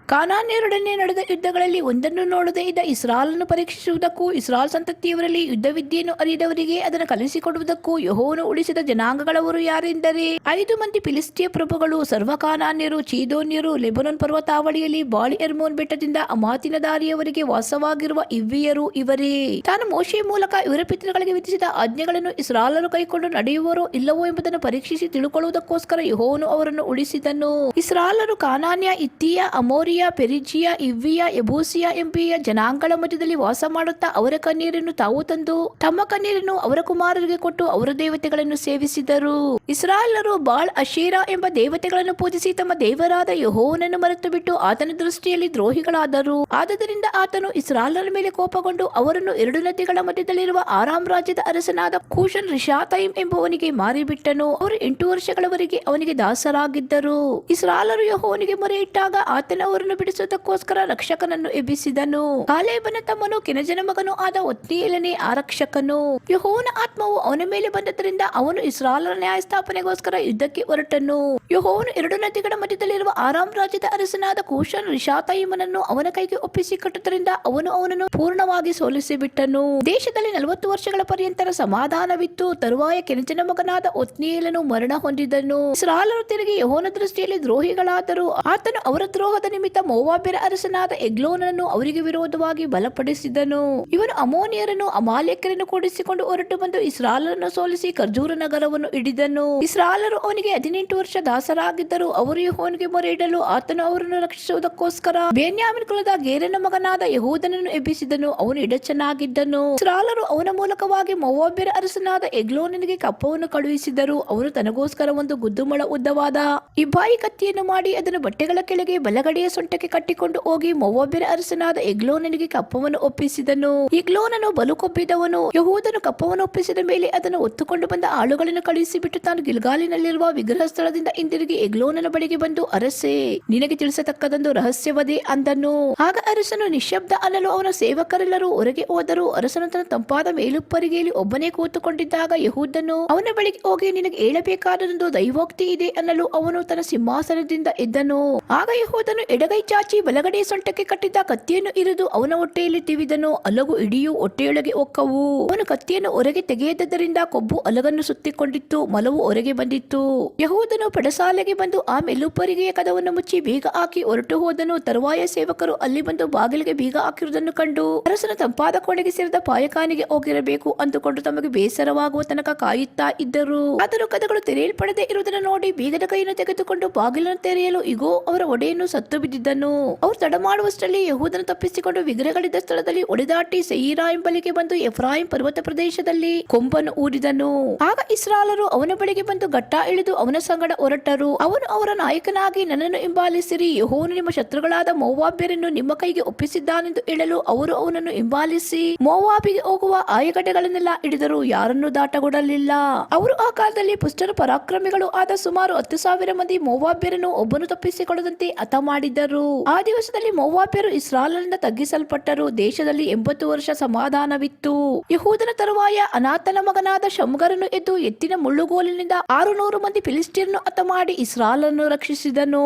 ಕಾನಾನ್ಯರೊಡನೆ ನಡೆದ ಯುದ್ಧಗಳಲ್ಲಿ ಒಂದನ್ನು ನೋಡದೇ ಇದ್ದ ಇಸ್ರಾಯೇಲನ್ನು ಪರೀಕ್ಷಿಸುವುದಕ್ಕೂ ಇಸ್ರಾಯೇಲ್ ಸಂತತಿಯವರಲ್ಲಿ ಯುದ್ಧವಿದ್ಯೆಯನ್ನು ಅರಿಯದವರಿಗೆ ಅದನ್ನು ಕಲಿಸಿಕೊಡುವುದಕ್ಕೂ ಯೆಹೋವನು ಉಳಿಸಿದ ಜನಾಂಗಗಳವರು ಯಾರೆಂದರೆ 5 ಮಂದಿ ಫಿಲಿಸ್ಟಿಯ ಪ್ರಭುಗಳು, ಸರ್ವ ಕಾನಾನ್ಯರು, ಚೀದೋನ್ಯರು, ಲೆಬನೋನ್ ಪರ್ವತಾವಳಿಯಲ್ಲಿ ಬಾಳ್ ಹೆರ್ಮೋನ್ ಬೆಟ್ಟದಿಂದ ಹಮಾತಿನ ದಾರಿಯವರೆಗೆ ವಾಸವಾಗಿರುವ ಹಿವ್ವಿಯರು ಇವರೇ. ತಾನು ಮೋಶೆಯ ಮೂಲಕ ಇವರ ಪಿತೃಗಳಿಗೆ ವಿಧಿಸಿದ ಆಜ್ಞೆಗಳನ್ನು ಇಸ್ರಾಯೇಲರು ಕೈಕೊಂಡು ನಡೆಯುವರೋ ಇಲ್ಲವೋ ಎಂಬುದನ್ನು ಪರೀಕ್ಷಿಸಿ ತಿಳುಕೊಳ್ಳುವುದಕ್ಕೋಸ್ಕರ ಯೆಹೋವನು ಅವರನ್ನು ಉಳಿಸಿದನು. ಇಸ್ರಾಯೇಲರು ಕಾನಾನ್ಯ, ಹಿತ್ತಿಯ, ಅಮೋರಿಯ, ಪೆರಿಜಿಯ, ಹಿವ್ವಿಯ, ಯೆಬೂಸಿಯ ಎಂಬೀಯ ಜನಾಂಗಗಳ ಮಧ್ಯದಲ್ಲಿ ವಾಸ ಮಾಡುತ್ತಾ ಅವರ ಕನ್ಯರನ್ನು ತಾವು ತಂದು ತಮ್ಮ ಕನ್ಯರನ್ನು ಅವರ ಕುಮಾರರಿಗೆ ಕೊಟ್ಟು ಅವರ ದೇವತೆಗಳನ್ನು ಸೇವಿಸಿದರು. ಇಸ್ರಾಯೇಲರು ಬಾಳ್ ಅಶೇರಾ ಎಂಬ ದೇವತೆಗಳನ್ನು ಪೂಜಿಸಿ ತಮ್ಮ ದೇವರಾದ ಯೆಹೋವನನ್ನು ಮರೆತು ಬಿಟ್ಟು ಆತನ ದೃಷ್ಟಿಯಲ್ಲಿ ದ್ರೋಹಿಗಳಾದರು. ಆದುದರಿಂದ ಆತನು ಇಸ್ರಾಯೇಲರ ಮೇಲೆ ಕೋಪಗೊಂಡು ಅವರನ್ನು 2 ನದಿಗಳ ಮಧ್ಯದಲ್ಲಿರುವ ಆರಾಮ್ ರಾಜ್ಯದ ಅರಸನಾದ ಕೂಷನ್ ರಿಷಾತಯಿಮ್ ಎಂಬುವನಿಗೆ ಮಾರಿಬಿಟ್ಟನು. ಅವರು 8 ವರ್ಷಗಳವರೆಗೆ ಅವನಿಗೆ ದಾಸರಾಗಿದ್ದರು. ಇಸ್ರಾಯೇಲರು ಯೆಹೋವನಿಗೆ ಮೊರೆ ಇಟ್ಟಾಗ ಆತನು ಅವರನ್ನು ಬಿಡಿಸುವುದಕ್ಕೋಸ್ಕರ ರಕ್ಷಕನನ್ನು ಎಬ್ಬಿಸಿದನು. ಕಾಲೇಬನ ತಮ್ಮನು ಕೆನಜನ ಮಗನೂ ಆದ ಒತ್ನೀಯೇಲನೇ ಆ ರಕ್ಷಕನು. ಯೆಹೋವನ ಆತ್ಮವು ಅವನ ಮೇಲೆ ಬಂದದ್ದರಿಂದ ಅವನು ಇಸ್ರಾಯೇಲರ ನ್ಯಾಯಸ್ಥಾಪನೆಗೋಸ್ಕರ ಯುದ್ಧಕ್ಕೆ ಹೊರಟನು. ಯೆಹೋವನು 2 ನದಿಗಳ ಮಧ್ಯದಲ್ಲಿರುವ ಆರಾಮ್ ರಾಜ್ಯದ ಅರಸನಾದ ಕೂಷನ್ ರಿಷಾತಯಿಮನನ್ನು ಅವನ ಕೈಗೆ ಒಪ್ಪಿಸಿ ಕಟ್ಟುವುದರಿಂದ ಅವನು ಅವನನ್ನು ಪೂರ್ಣವಾಗಿ ಸೋಲಿಸಿಬಿಟ್ಟನು. ದೇಶದಲ್ಲಿ 40 ವರ್ಷಗಳ ಪರ್ಯಂತರ ಸಮಾಧಾನವಿತ್ತು. ತರುವಾಯ ಕೆನಜನ ಮಗನಾದ ಒತ್ನೀಯೇಲನು ಮರಣ ಹೊಂದಿದನು. ಇಸ್ರಾಯೇಲರು ತಿರುಗಿ ಯೆಹೋವನ ದೃಷ್ಟಿಯಲ್ಲಿ ದ್ರೋಹಿಗಳಾದರು. ಆತನು ಅವರ ದ್ರೋಹದ ನಿಮಿತ್ತ ದೇಶದಲ್ಲಿದ್ದ ಮೋವಾಬ್ಯರ ಅರಸನಾದ ಎಗ್ಲೋನನ್ನು ಅವರಿಗೆ ವಿರೋಧವಾಗಿ ಬಲಪಡಿಸಿದನು. ಇವನು ಅಮೋನಿಯರನ್ನು ಅಮಾಲೇಕ್ಯರನ್ನು ಕೂಡಿಸಿಕೊಂಡು ಹೊರಟು ಬಂದು ಇಸ್ರಾಯೇಲರನ್ನು ಸೋಲಿಸಿ ಖರ್ಜೂರ ನಗರವನ್ನು ಹಿಡಿದನು. ಇಸ್ರಾಯೇಲರು ಅವನಿಗೆ 18 ವರ್ಷ ದಾಸರಾಗಿದ್ದರು. ಅವರು ಯೆಹೋವನಿಗೆ ಮೊರೆ ಇಡಲು ಆತನು ಅವರನ್ನು ರಕ್ಷಿಸುವುದಕ್ಕೋಸ್ಕರ ಬೆನ್ಯಾಮೀನ್ ಕುಲದ ಗೇರನ ಮಗನಾದ ಯೆಹೂದನನ್ನು ಎಬ್ಬಿಸಿದನು. ಅವನು ಇಡಚನಾಗಿದ್ದನು. ಇಸ್ರಾಯೇಲರು ಅವನ ಮೂಲಕವಾಗಿ ಮೋವಾಬ್ಯರ ಅರಸನಾದ ಎಗ್ಲೋನನಿಗೆ ಕಪ್ಪವನ್ನು ಕಳುಹಿಸಿದರು. ಅವನು ತನಗೋಸ್ಕರ ಒಂದು ಗುದ್ದುಮಳ ಉದ್ದವಾದ ಇಬ್ಬಾಯಿ ಕತ್ತಿಯನ್ನು ಮಾಡಿ ಅದನ್ನು ಬಟ್ಟೆಗಳ ಕೆಳಗೆ ಬಲಗಡೆಯ ಸೊಂಟಕ್ಕೆ ಕಟ್ಟಿಕೊಂಡು ಹೋಗಿ ಮೋವಾಬ್ಯರ ಅರಸನಾದ ಎಗ್ಲೋನನಿಗೆ ಕಪ್ಪವನ್ನು ಒಪ್ಪಿಸಿದನು. ಎಗ್ಲೋನನು ಬಲು ಕೊಬ್ಬಿದವನು. ಯೆಹೂದನು ಕಪ್ಪವನ್ನು ಒಪ್ಪಿಸಿದ ಮೇಲೆ ಅದನ್ನು ಹೊತ್ತುಕೊಂಡು ಬಂದ ಆಳುಗಳನ್ನು ಕಳುಹಿಸಿಬಿಟ್ಟು ತಾನು ಗಿಲ್ಗಾಲಿನಲ್ಲಿರುವ ವಿಗ್ರಹ ಸ್ಥಳದಿಂದ ಹಿಂದಿರುಗಿ ಎಗ್ಲೋನನ ಬಳಿಗೆ ಬಂದು, ಅರಸೇ, ನಿನಗೆ ತಿಳಿಸತಕ್ಕದೊಂದು ರಹಸ್ಯವದೇ ಅಂದನು. ಆಗ ಅರಸನು ನಿಶ್ಶಬ್ದ ಅನ್ನಲು ಅವನ ಸೇವಕರೆಲ್ಲರೂ ಹೊರಗೆ ಹೋದರು. ಅರಸನು ತನ್ನ ತಂಪಾದ ಮೇಲುಪ್ಪರಿಗೆಯಲ್ಲಿ ಒಬ್ಬನೇ ಕೂತುಕೊಂಡಿದ್ದಾಗ ಯೆಹೂದನು ಅವನ ಬಳಿಗೆ ಹೋಗಿ, ನಿನಗೆ ಹೇಳಬೇಕಾದದೊಂದು ದೈವೋಕ್ತಿ ಇದೆ ಅನ್ನಲು ಅವನು ತನ್ನ ಸಿಂಹಾಸನದಿಂದ ಎದ್ದನು. ಆಗ ಯೆಹೂದನು ಎಡಗೈ ಚಾಚಿ ಬಲಗಡೆ ಸೊಂಟಕ್ಕೆ ಕಟ್ಟಿದ್ದ ಕತ್ತಿಯನ್ನು ಇರಿದು ಅವನ ಹೊಟ್ಟೆಯಲ್ಲಿ ತಿವಿದನು. ಅಲಗು ಇಡಿಯು ಹೊಟ್ಟೆಯೊಳಗೆ ಹೊಕ್ಕವು. ಅವನು ಕತ್ತಿಯನ್ನು ಹೊರಗೆ ತೆಗೆಯದ್ದರಿಂದ ಕೊಬ್ಬು ಅಲಗನ್ನು ಸುತ್ತಿಕೊಂಡಿತ್ತು. ಮಲವು ಹೊರಗೆ ಬಂದಿತ್ತು. ಯೆಹೂದನು ಪಡಸಾಲೆಗೆ ಬಂದು ಆ ಮೇಲುಪ್ಪರಿಗೆಯ ಕದವನ್ನು ಮುಚ್ಚಿ ಬೀಗ ಹಾಕಿ ಹೊರಟು ಹೋದನು. ತರುವಾಯ ಸೇವಕರು ಅಲ್ಲಿ ಬಂದು ಬಾಗಿಲಿಗೆ ಬೀಗ ಹಾಕಿರುವುದನ್ನು ಕಂಡು ಅರಸನ ತಂಪಾದ ಕೋಣೆಗೆ ಸೇರಿದ ಪಾಯಖಾನೆಗೆ ಹೋಗಿರಬೇಕು ಅಂದುಕೊಂಡು ತಮಗೆ ಬೇಸರವಾಗುವ ತನಕ ಕಾಯುತ್ತಾ ಇದ್ದರು. ಆದರೂ ಕದಗಳು ತೆರೆಯಲ್ಪಡದೆ ಇರುವುದನ್ನು ನೋಡಿ ಬೀಗದ ಕೈಯನ್ನು ತೆಗೆದುಕೊಂಡು ಬಾಗಿಲನ್ನು ತೆರೆಯಲು ಇಗೋ, ಅವರ ಒಡೆಯನ್ನು ಸತ್ತು ಬಿದ್ದಿದ್ದನು. ಅವರು ತಡ ಮಾಡುವಷ್ಟರಲ್ಲಿ ಯೆಹೂದನು ತಪ್ಪಿಸಿಕೊಂಡು ವಿಗ್ರಹಗಳಿದ್ದ ಸ್ಥಳದಲ್ಲಿ ಒಡೆದಾಟಿ ಸೆಯೀರಾ ಎಂಬಲ್ಲಿಗೆ ಬಂದು ಎಫ್ರಾಯಿಂ ಪರ್ವತ ಪ್ರದೇಶದಲ್ಲಿ ಕೊಂಬನ್ನು ಊರಿದನು. ಆಗ ಇಸ್ರಾಯೇಲರು ಅವನ ಬಳಿಗೆ ಬಂದು ಗಟ್ಟ ಇಳಿದು ಅವನ ಸಂಗಡ ಹೊರಟರು. ಅವನು ಅವರ ನಾಯಕನಾಗಿ, ನನ್ನನ್ನು ಹಿಂಬಾಲಿಸಿರಿ, ಯೆಹೋವನು ನಿಮ್ಮ ಶತ್ರುಗಳಾದ ಮೋವಾಬ್ಯರನ್ನು ನಿಮ್ಮ ಕೈಗೆ ಒಪ್ಪಿಸಿದ್ದಾನೆಂದು ಹೇಳಲು ಅವರು ಅವನನ್ನು ಹಿಂಬಾಲಿಸಿ ಮೋವಾಬಿಗೆ ಹೋಗುವ ಆಯಗಡ್ಡೆಗಳನ್ನೆಲ್ಲ ಹಿಡಿದರು. ಯಾರನ್ನು ದಾಟಗೊಡಲಿಲ್ಲ. ಅವರು ಆ ಕಾಲದಲ್ಲಿ ಪುಷ್ಟರು ಪರಾಕ್ರಮಿಗಳು ಆದ ಸುಮಾರು 10,000 ಮಂದಿ ಮೋವಾಬ್ಯರನ್ನು ಒಬ್ಬನು ತಪ್ಪಿಸಿಕೊಳ್ಳದಂತೆ ಹತ ಮಾಡಿದ್ದರು. ಆ ದಿವಸದಲ್ಲಿ ಮೋವಾಬ್ಯರು ಇಸ್ರಾಯೇಲಿನಿಂದ ತಗ್ಗಿಸಲ್ಪಟ್ಟರು. ದೇಶದಲ್ಲಿ 80 ವರ್ಷ ಸಮಾಧಾನವಿತ್ತು. ಯೆಹೂದನ ತರುವಾಯ ಅನಾತನ ಮಗನಾದ ಶಮ್ಗರನು ಎದ್ದು ಎತ್ತಿನ ಮುಳ್ಳುಗೋಲಿನಿಂದ 600 ಮಂದಿ ಫಿಲಿಸ್ಟಿಯರನ್ನು ಹತ ಮಾಡಿ ಇಸ್ರಾಯೇಲನ್ನು ರಕ್ಷಿಸಿದನು.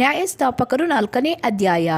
ನ್ಯಾಯಸ್ಥಾಪಕರು 4ನೇ ಅಧ್ಯಾಯ.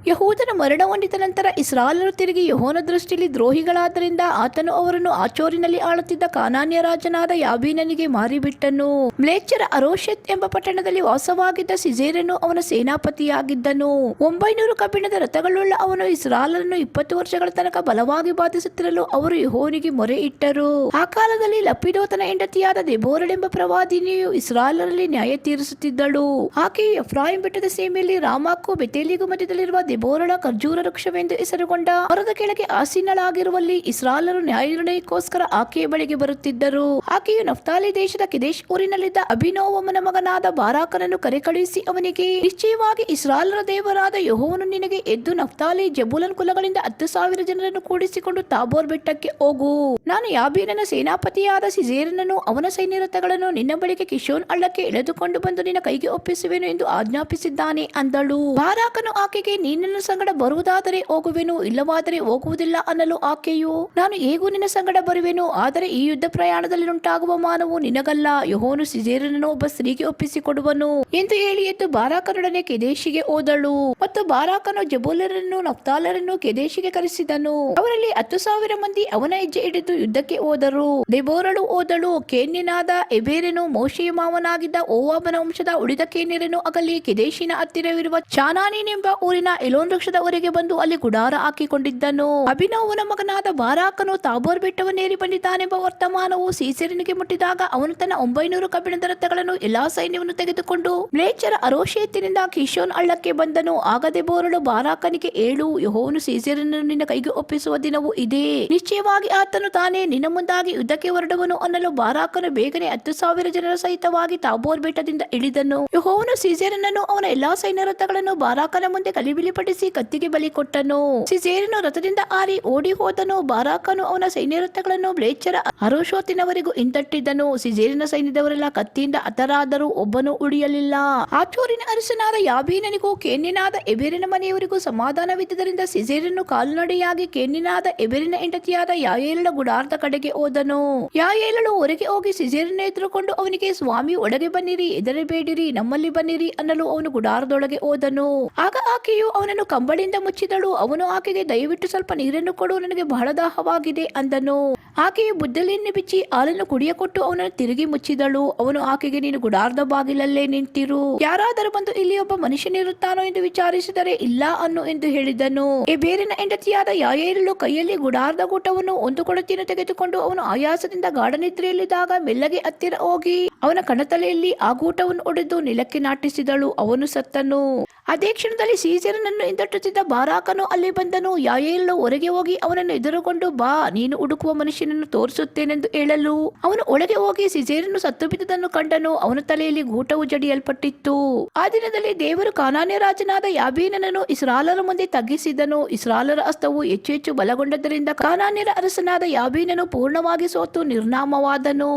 ಯೆಹೂದನ ಮರಣ ಹೊಂದಿದ ನಂತರ ಇಸ್ರಾಯೇಲರು ತಿರುಗಿ ಯೆಹೋವನ ದೃಷ್ಟಿಯಲ್ಲಿ ದ್ರೋಹಿಗಳಾದ್ದರಿಂದ ಆತನು ಅವರನ್ನು ಆಚೋರಿನಲ್ಲಿ ಆಳುತ್ತಿದ್ದ ಕಾನಾನ್ಯ ರಾಜನಾದ ಯಾಬೀನನಿಗೆ ಮಾರಿಬಿಟ್ಟನು. ಮ್ಲೇಚ್ಛರ ಅರೋಷೆತ್ ಎಂಬ ಪಟ್ಟಣದಲ್ಲಿ ವಾಸವಾಗಿದ್ದ ಸಿಸೇರನು ಅವನ ಸೇನಾಪತಿಯಾಗಿದ್ದನು. 900 ಕಬ್ಬಿಣದ ರಥಗಳುಳ್ಳ ಅವನು ಇಸ್ರಾಯೇಲರನ್ನು 20 ವರ್ಷಗಳ ತನಕ ಬಲವಾಗಿ ಬಾಧಿಸುತ್ತಿರಲು ಅವರು ಯೆಹೋವನಿಗೆ ಮೊರೆ ಇಟ್ಟರು. ಆ ಕಾಲದಲ್ಲಿ ಲಪಿದೋತನ ಹೆಂಡತಿಯಾದ ದೆಬೋರಳೆಂಬ ಪ್ರವಾದಿನಿಯು ಇಸ್ರಾಯೇಲರಲ್ಲಿ ನ್ಯಾಯ ತೀರಿಸುತ್ತಿದ್ದಳು. ಆಕೆಯು ಎಫ್ರಾಯಿಂ ಬೆಟ್ಟದ ಸೀಮೆಯಲ್ಲಿ ರಾಮಕ್ಕೂ ಬೆತೇಲಿಗೂ ಮಧ್ಯದಲ್ಲಿರುವ ದೆಬೋರಳ ಖರ್ಜೂರ ವೃಕ್ಷವೆಂದು ಹೆಸರುಗೊಂಡ ಮರದ ಕೆಳಗೆ ಆಸೀನಳಾಗಿರುವಲ್ಲಿ ಇಸ್ರಾಯೇಲರು ನ್ಯಾಯ ನಿರ್ಣಯಕ್ಕೋಸ್ಕರ ಆಕೆಯ ಬಳಿಗೆ ಬರುತ್ತಿದ್ದರು. ಆಕೆಯು ನಫ್ತಾಲಿ ದೇಶದ ಕೆದೇಶ್ ಊರಿನಲ್ಲಿದ್ದ ಅಭಿನೋವಮನ ಮಗನಾದ ಬಾರಾಕನನ್ನು ಕರೆ ಕಳುಹಿಸಿ ಅವನಿಗೆ, ನಿಶ್ಚಯವಾಗಿ ಇಸ್ರಾಯೇಲರ ದೇವರಾದ ಯೆಹೋವನು ನಿನಗೆ, ಎದ್ದು ನಫ್ತಾಲಿ ಜೆಬುಲನ್ ಕುಲಗಳಿಂದ 10,000 ಜನರನ್ನು ಕೂಡಿಸಿಕೊಂಡು ತಾಬೋರ್ ಬೆಟ್ಟಕ್ಕೆ ಹೋಗು. ನಾನು ಯಾಬೀನನ ಸೇನಾಪತಿಯಾದ ಸಿಸೇರನನ್ನು ಅವನ ಸೈನ್ಯ ರಥಗಳನ್ನು ನಿನ್ನ ಬಳಿಗೆ ಕಿಶೋನ್ ಹಳ್ಳಕ್ಕೆ ಎಳೆದುಕೊಂಡು ಬಂದು ನಿನ್ನ ಕೈಗೆ ಒಪ್ಪಿಸುವೆನು ಎಂದು ಆಜ್ಞಾಪಿಸಿದ್ದಾನೆ ಅಂದಳು. ಬಾರಾಕನು ಆಕೆಗೆ, ನಿನ್ನ ಸಂಗಡ ಬರುವುದಾದರೆ ಹೋಗುವೆನು, ಇಲ್ಲವಾದರೆ ಹೋಗುವುದಿಲ್ಲ ಅನ್ನಲು ಆಕೆಯು, ನಾನು ಹೇಗೂ ನಿನ್ನ ಸಂಗಡ ಬರುವೆನು, ಆದರೆ ಈ ಯುದ್ಧ ಪ್ರಯಾಣದಲ್ಲಿ ಉಂಟಾಗುವ ಮಾನವು ನಿನಗಲ್ಲ, ಯೆಹೋವನು ಸಿಸೇರನನ್ನು ಒಬ್ಬ ಸ್ತ್ರೀಗೆ ಒಪ್ಪಿಸಿಕೊಡುವನು ಎಂದು ಹೇಳಿ ಎದ್ದು ಬಾರಾಕನೊಡನೆ ಕೆದೇಶಿಗೆ ಹೋದಳು. ಮತ್ತು ಬಾರಾಕನು ಜೆಬುಲರನ್ನು ನಫ್ತಾಲರನ್ನು ಕೆದೇಶಿಗೆ ಕರೆಸಿದನು. ಅವರಲ್ಲಿ 10,000 ಮಂದಿ ಅವನ ಹೆಜ್ಜೆ ಹಿಡಿದು ಯುದ್ಧಕ್ಕೆ ಹೋದರು. ದೆಬೋರಳು ಹೋದಳು. ಕೇನ್ಯನಾದ ಎಬೇರನು ಮೋಶೆಯ ಮಾವನಾಗಿದ್ದ ಓವಾಬನ ವಂಶದ ಉಳಿದ ಕೇನ್ಯರನ್ನು ಅಗಲಿ ಕೆದೇಶಿನ ಹತ್ತಿರವಿರುವ ಚಾನಾನಿನೆಂಬ ಊರಿನ ಎಲೋನ್ ವೃಕ್ಷದವರೆಗೆ ಬಂದು ಅಲ್ಲಿ ಗುಡಾರ ಹಾಕಿಕೊಂಡಿದ್ದನು. ಅಭಿನವನ ಮಗನಾದ ಬಾರಾಕನು ತಾಬೋರ್ ಬೆಟ್ಟವನ್ನೇರಿ ಬಂದಿದ್ದಾನೆಂಬ ವರ್ತಮಾನವು ಸೀಸೆರನಿಗೆ ಮುಟ್ಟಿದಾಗ ಅವನು ತನ್ನ 900 ಕಬ್ಬಿಣದ ರಥಗಳನ್ನು ಎಲ್ಲಾ ಸೈನ್ಯವನ್ನು ತೆಗೆದುಕೊಂಡು ಮ್ಲೇಚ್ಛರ ಅರೋಷೇತಿನಿಂದ ಕಿಶೋನ್ ಹಳ್ಳಕ್ಕೆ ಬಂದನು. ಆಗ ದೆಬೋರಳು ಬಾರಾಕನಿಗೆ, ಏಳು, ಯೆಹೋವನು ಸೀಸೆರನನ್ನು ನಿನ್ನ ಕೈಗೆ ಒಪ್ಪಿಸುವ ದಿನವು ಇದೆ, ನಿಶ್ಚಯವಾಗಿ ಆತನು ತಾನೇ ನಿನ್ನ ಮುಂದಾಗಿ ಯುದ್ಧಕ್ಕೆ ಹೊರಡುವನು ಅನ್ನಲು ಬಾರಾಕನು ಬೇಗನೆ 10,000 ಜನರ ಸಹಿತವಾಗಿ ತಾಬೋರ್ ಬೆಟ್ಟದಿಂದ ಇಳಿದನು. ಯೆಹೋವನು ಸೀಸೆರನನ್ನು ಅವನ ಎಲ್ಲಾ ಸೈನ್ಯ ರಥಗಳನ್ನು ಬಾರಾಕನ ಮುಂದೆ ಕಲಿಬಿಲಿಪಡಿಸಿ ಕತ್ತಿಗೆ ಬಲಿ ಕೊಟ್ಟನು. ಸಿಸೇರನು ರಥದಿಂದ ಹಾರಿ ಓಡಿ ಹೋದನು. ಬಾರಾಕನು ಅವನ ಸೈನ್ಯ ರಥಗಳನ್ನು ಮ್ಲೇಚ್ಛರ ಅರೋಷೋತಿನವರೆಗೂ ಹಿಂದಟ್ಟಿದ್ದನು. ಸಿಸೇರನ ಸೈನ್ಯದವರೆಲ್ಲ ಕತ್ತಿಯಿಂದ ಹತರಾದರೂ ಒಬ್ಬನು ಉಳಿಯಲಿಲ್ಲ. ಆಚೋರಿನ ಅರಸನಾದ ಯಾಬೀನನಿಗೂ ಕೇನ್ಯನಾದ ಎಬೆರಿನ ಮನೆಯವರಿಗೂ ಸಮಾಧಾನವಿದ್ದರಿಂದ ಸಿಸೇರನು ಕಾಲುನಡೆಯಾಗಿ ಕೇನ್ಯನಾದ ಎಬೆರಿನ ಹೆಂಡತಿಯಾದ ಯಾಯೇಲಳ ಗುಡಾರದ ಕಡೆಗೆ ಹೋದನು. ಯಾಯೇಲಳು ಹೊರಗೆ ಹೋಗಿ ಸಿಸೇರನ ಎದುರುಕೊಂಡು ಅವನಿಗೆ, ಸ್ವಾಮಿ, ಒಳಗೆ ಬನ್ನಿರಿ, ಹೆದರಬೇಡಿರಿ, ನಮ್ಮಲ್ಲಿ ಬನ್ನಿರಿ ಅನ್ನಲು ಅವನು ಗುಡಾರದೊಳಗೆ ಹೋದನು. ಆಗ ಆಕೆಯು ಅವನ ಅವನನ್ನು ಕಂಬಳಿಯಿಂದ ಮುಚ್ಚಿದಳು. ಅವನು ಆಕೆಗೆ, ದಯವಿಟ್ಟು ಸ್ವಲ್ಪ ನೀರನ್ನು ಕೊಡು, ನನಗೆ ಬಹಳ ದಾಹವಾಗಿದೆ ಅಂದನು. ಆಕೆಯು ಬುದ್ದಲಿಯನ್ನು ಬಿಚ್ಚಿ ಹಾಲನ್ನು ಕುಡಿಯಕೊಟ್ಟು ಅವನನ್ನು ತಿರುಗಿ ಮುಚ್ಚಿದಳು. ಅವನು ಆಕೆಗೆ, ನೀನು ಗುಡಾರದ ಬಾಗಿಲಲ್ಲೇ ನಿಂತಿರು, ಯಾರಾದರೂ ಬಂದು ಇಲ್ಲಿ ಒಬ್ಬ ಮನುಷ್ಯನಿರುತ್ತಾನೋ ಎಂದು ವಿಚಾರಿಸಿದರೆ ಇಲ್ಲ ಅನ್ನು ಎಂದು ಹೇಳಿದನು. ಎಬೇರನ ಹೆಂಡತಿಯಾದ ಯಾಯೇಲಳು ಕೈಯಲ್ಲಿ ಗುಡಾರದ ಗೂಟವನ್ನು ಒಂದು ಕೊಡತಿಯನ್ನು ತೆಗೆದುಕೊಂಡು ಅವನು ಆಯಾಸದಿಂದ ಗಾಢನಿದ್ರೆಯಲ್ಲಿದ್ದಾಗ ಮೆಲ್ಲಗೆ ಹತ್ತಿರ ಹೋಗಿ ಅವನ ಕಣತಲೆಯಲ್ಲಿ ಆ ಗೂಟವನ್ನು ಒಡೆದು ನೆಲಕ್ಕೆ ನಾಟಿಸಿದಳು. ಅವನು ಸತ್ತನು. ಅದೇ ಕ್ಷಣದಲ್ಲಿ ಸೀಸೆರನನ್ನು ಹಿಂದಟ್ಟುತ್ತಿದ್ದ ಬಾರಾಕನು ಅಲ್ಲಿ ಬಂದನು. ಯಾಯೇಲಳು ಹೊರಗೆ ಹೋಗಿ ಅವನನ್ನು ಎದುರುಗೊಂಡು, ಬಾ, ನೀನು ಹುಡುಕುವ ಮನುಷ್ಯನನ್ನು ತೋರಿಸುತ್ತೇನೆಂದು ಹೇಳಲು ಅವನು ಒಳಗೆ ಹೋಗಿ ಸಿಸೇರನು ಸತ್ತು ಬಿದ್ದುದನ್ನು ಕಂಡನು. ಅವನ ತಲೆಯಲ್ಲಿ ಗೂಟವು ಜಡಿಯಲ್ಪಟ್ಟಿತ್ತು. ಆ ದಿನದಲ್ಲಿ ದೇವರು ಕಾನಾನ್ಯ ರಾಜನಾದ ಯಾಬೀನನನ್ನು ಇಸ್ರಾಲರ ಮುಂದೆ ತಗ್ಗಿಸಿದನು. ಇಸ್ರಾಲರ ಹಸ್ತವು ಹೆಚ್ಚು ಹೆಚ್ಚು ಬಲಗೊಂಡದ್ದರಿಂದ ಕಾನಾನ್ಯರ ಅರಸನಾದ ಯಾಬೀನನು ಪೂರ್ಣವಾಗಿ ಸೋತು ನಿರ್ನಾಮವಾದನು.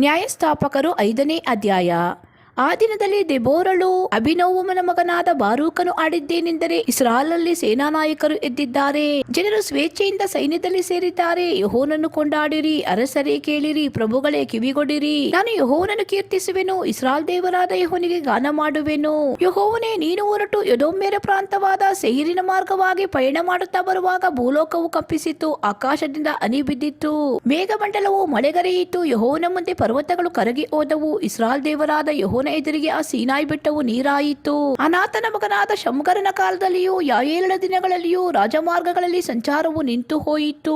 ನ್ಯಾಯಸ್ಥಾಪಕರು 5ನೇ ಅಧ್ಯಾಯ. ಆ ದಿನದಲ್ಲಿ ದೆಬೋರಳು ಅಭಿನೋವಮನ ಮಗನಾದ ಬಾರೂಕನು ಆಡಿದ್ದೇನೆಂದರೆ, ಇಸ್ರಾಲಲ್ಲಿ ಸೇನಾನಾಯಕರು ಎದ್ದಿದ್ದಾರೆ, ಜನರು ಸ್ವೇಚ್ಛೆಯಿಂದ ಸೈನ್ಯದಲ್ಲಿ ಸೇರಿದ್ದಾರೆ. ಯೆಹೋವನನ್ನು ಕೊಂಡಾಡಿರಿ, ಅರಸರೇ ಕೇಳಿರಿ, ಪ್ರಭುಗಳೇ ಕಿವಿಗೊಡಿರಿ. ನಾನು ಯೆಹೋವನನ್ನು ಕೀರ್ತಿಸುವೆನು, ಇಸ್ರಾಲ್ ದೇವರಾದ ಯೆಹೋವನಿಗೆ ಗಾನ ಮಾಡುವೆನು. ಯೆಹೋವನೇ, ನೀನು ಹೊರಟು ಎದೋಮ್ಯರ ಪ್ರಾಂತವಾದ ಸೇಯೀರಿನ ಮಾರ್ಗವಾಗಿ ಪಯಣ ಮಾಡುತ್ತಾ ಬರುವಾಗ ಭೂಲೋಕವು ಕಂಪಿಸಿತು, ಆಕಾಶದಿಂದ ಹನಿ ಬಿದ್ದಿತ್ತು, ಮೇಘಮಂಡಲವು ಮಳೆಗರೆಯಿತು. ಯೆಹೋವನ ಮುಂದೆ ಪರ್ವತಗಳು ಕರಗಿ ಹೋದವು. ಇಸ್ರಾಲ್ ದೇವರಾದ ಯೆಹೋವನ ಎದುರಿಗೆ ಆ ಸೀನಾಯಿ ಬೆಟ್ಟವು ನೀರಾಯಿತು. ಅನಾಥನ ಮಗನಾದ ಶಮ್ಗರನ ಕಾಲದಲ್ಲಿಯೂ ಯಾಯೇಲಳ ದಿನಗಳಲ್ಲಿಯೂ ರಾಜಮಾರ್ಗಗಳಲ್ಲಿ ಸಂಚಾರವು ನಿಂತು ಹೋಯಿತು.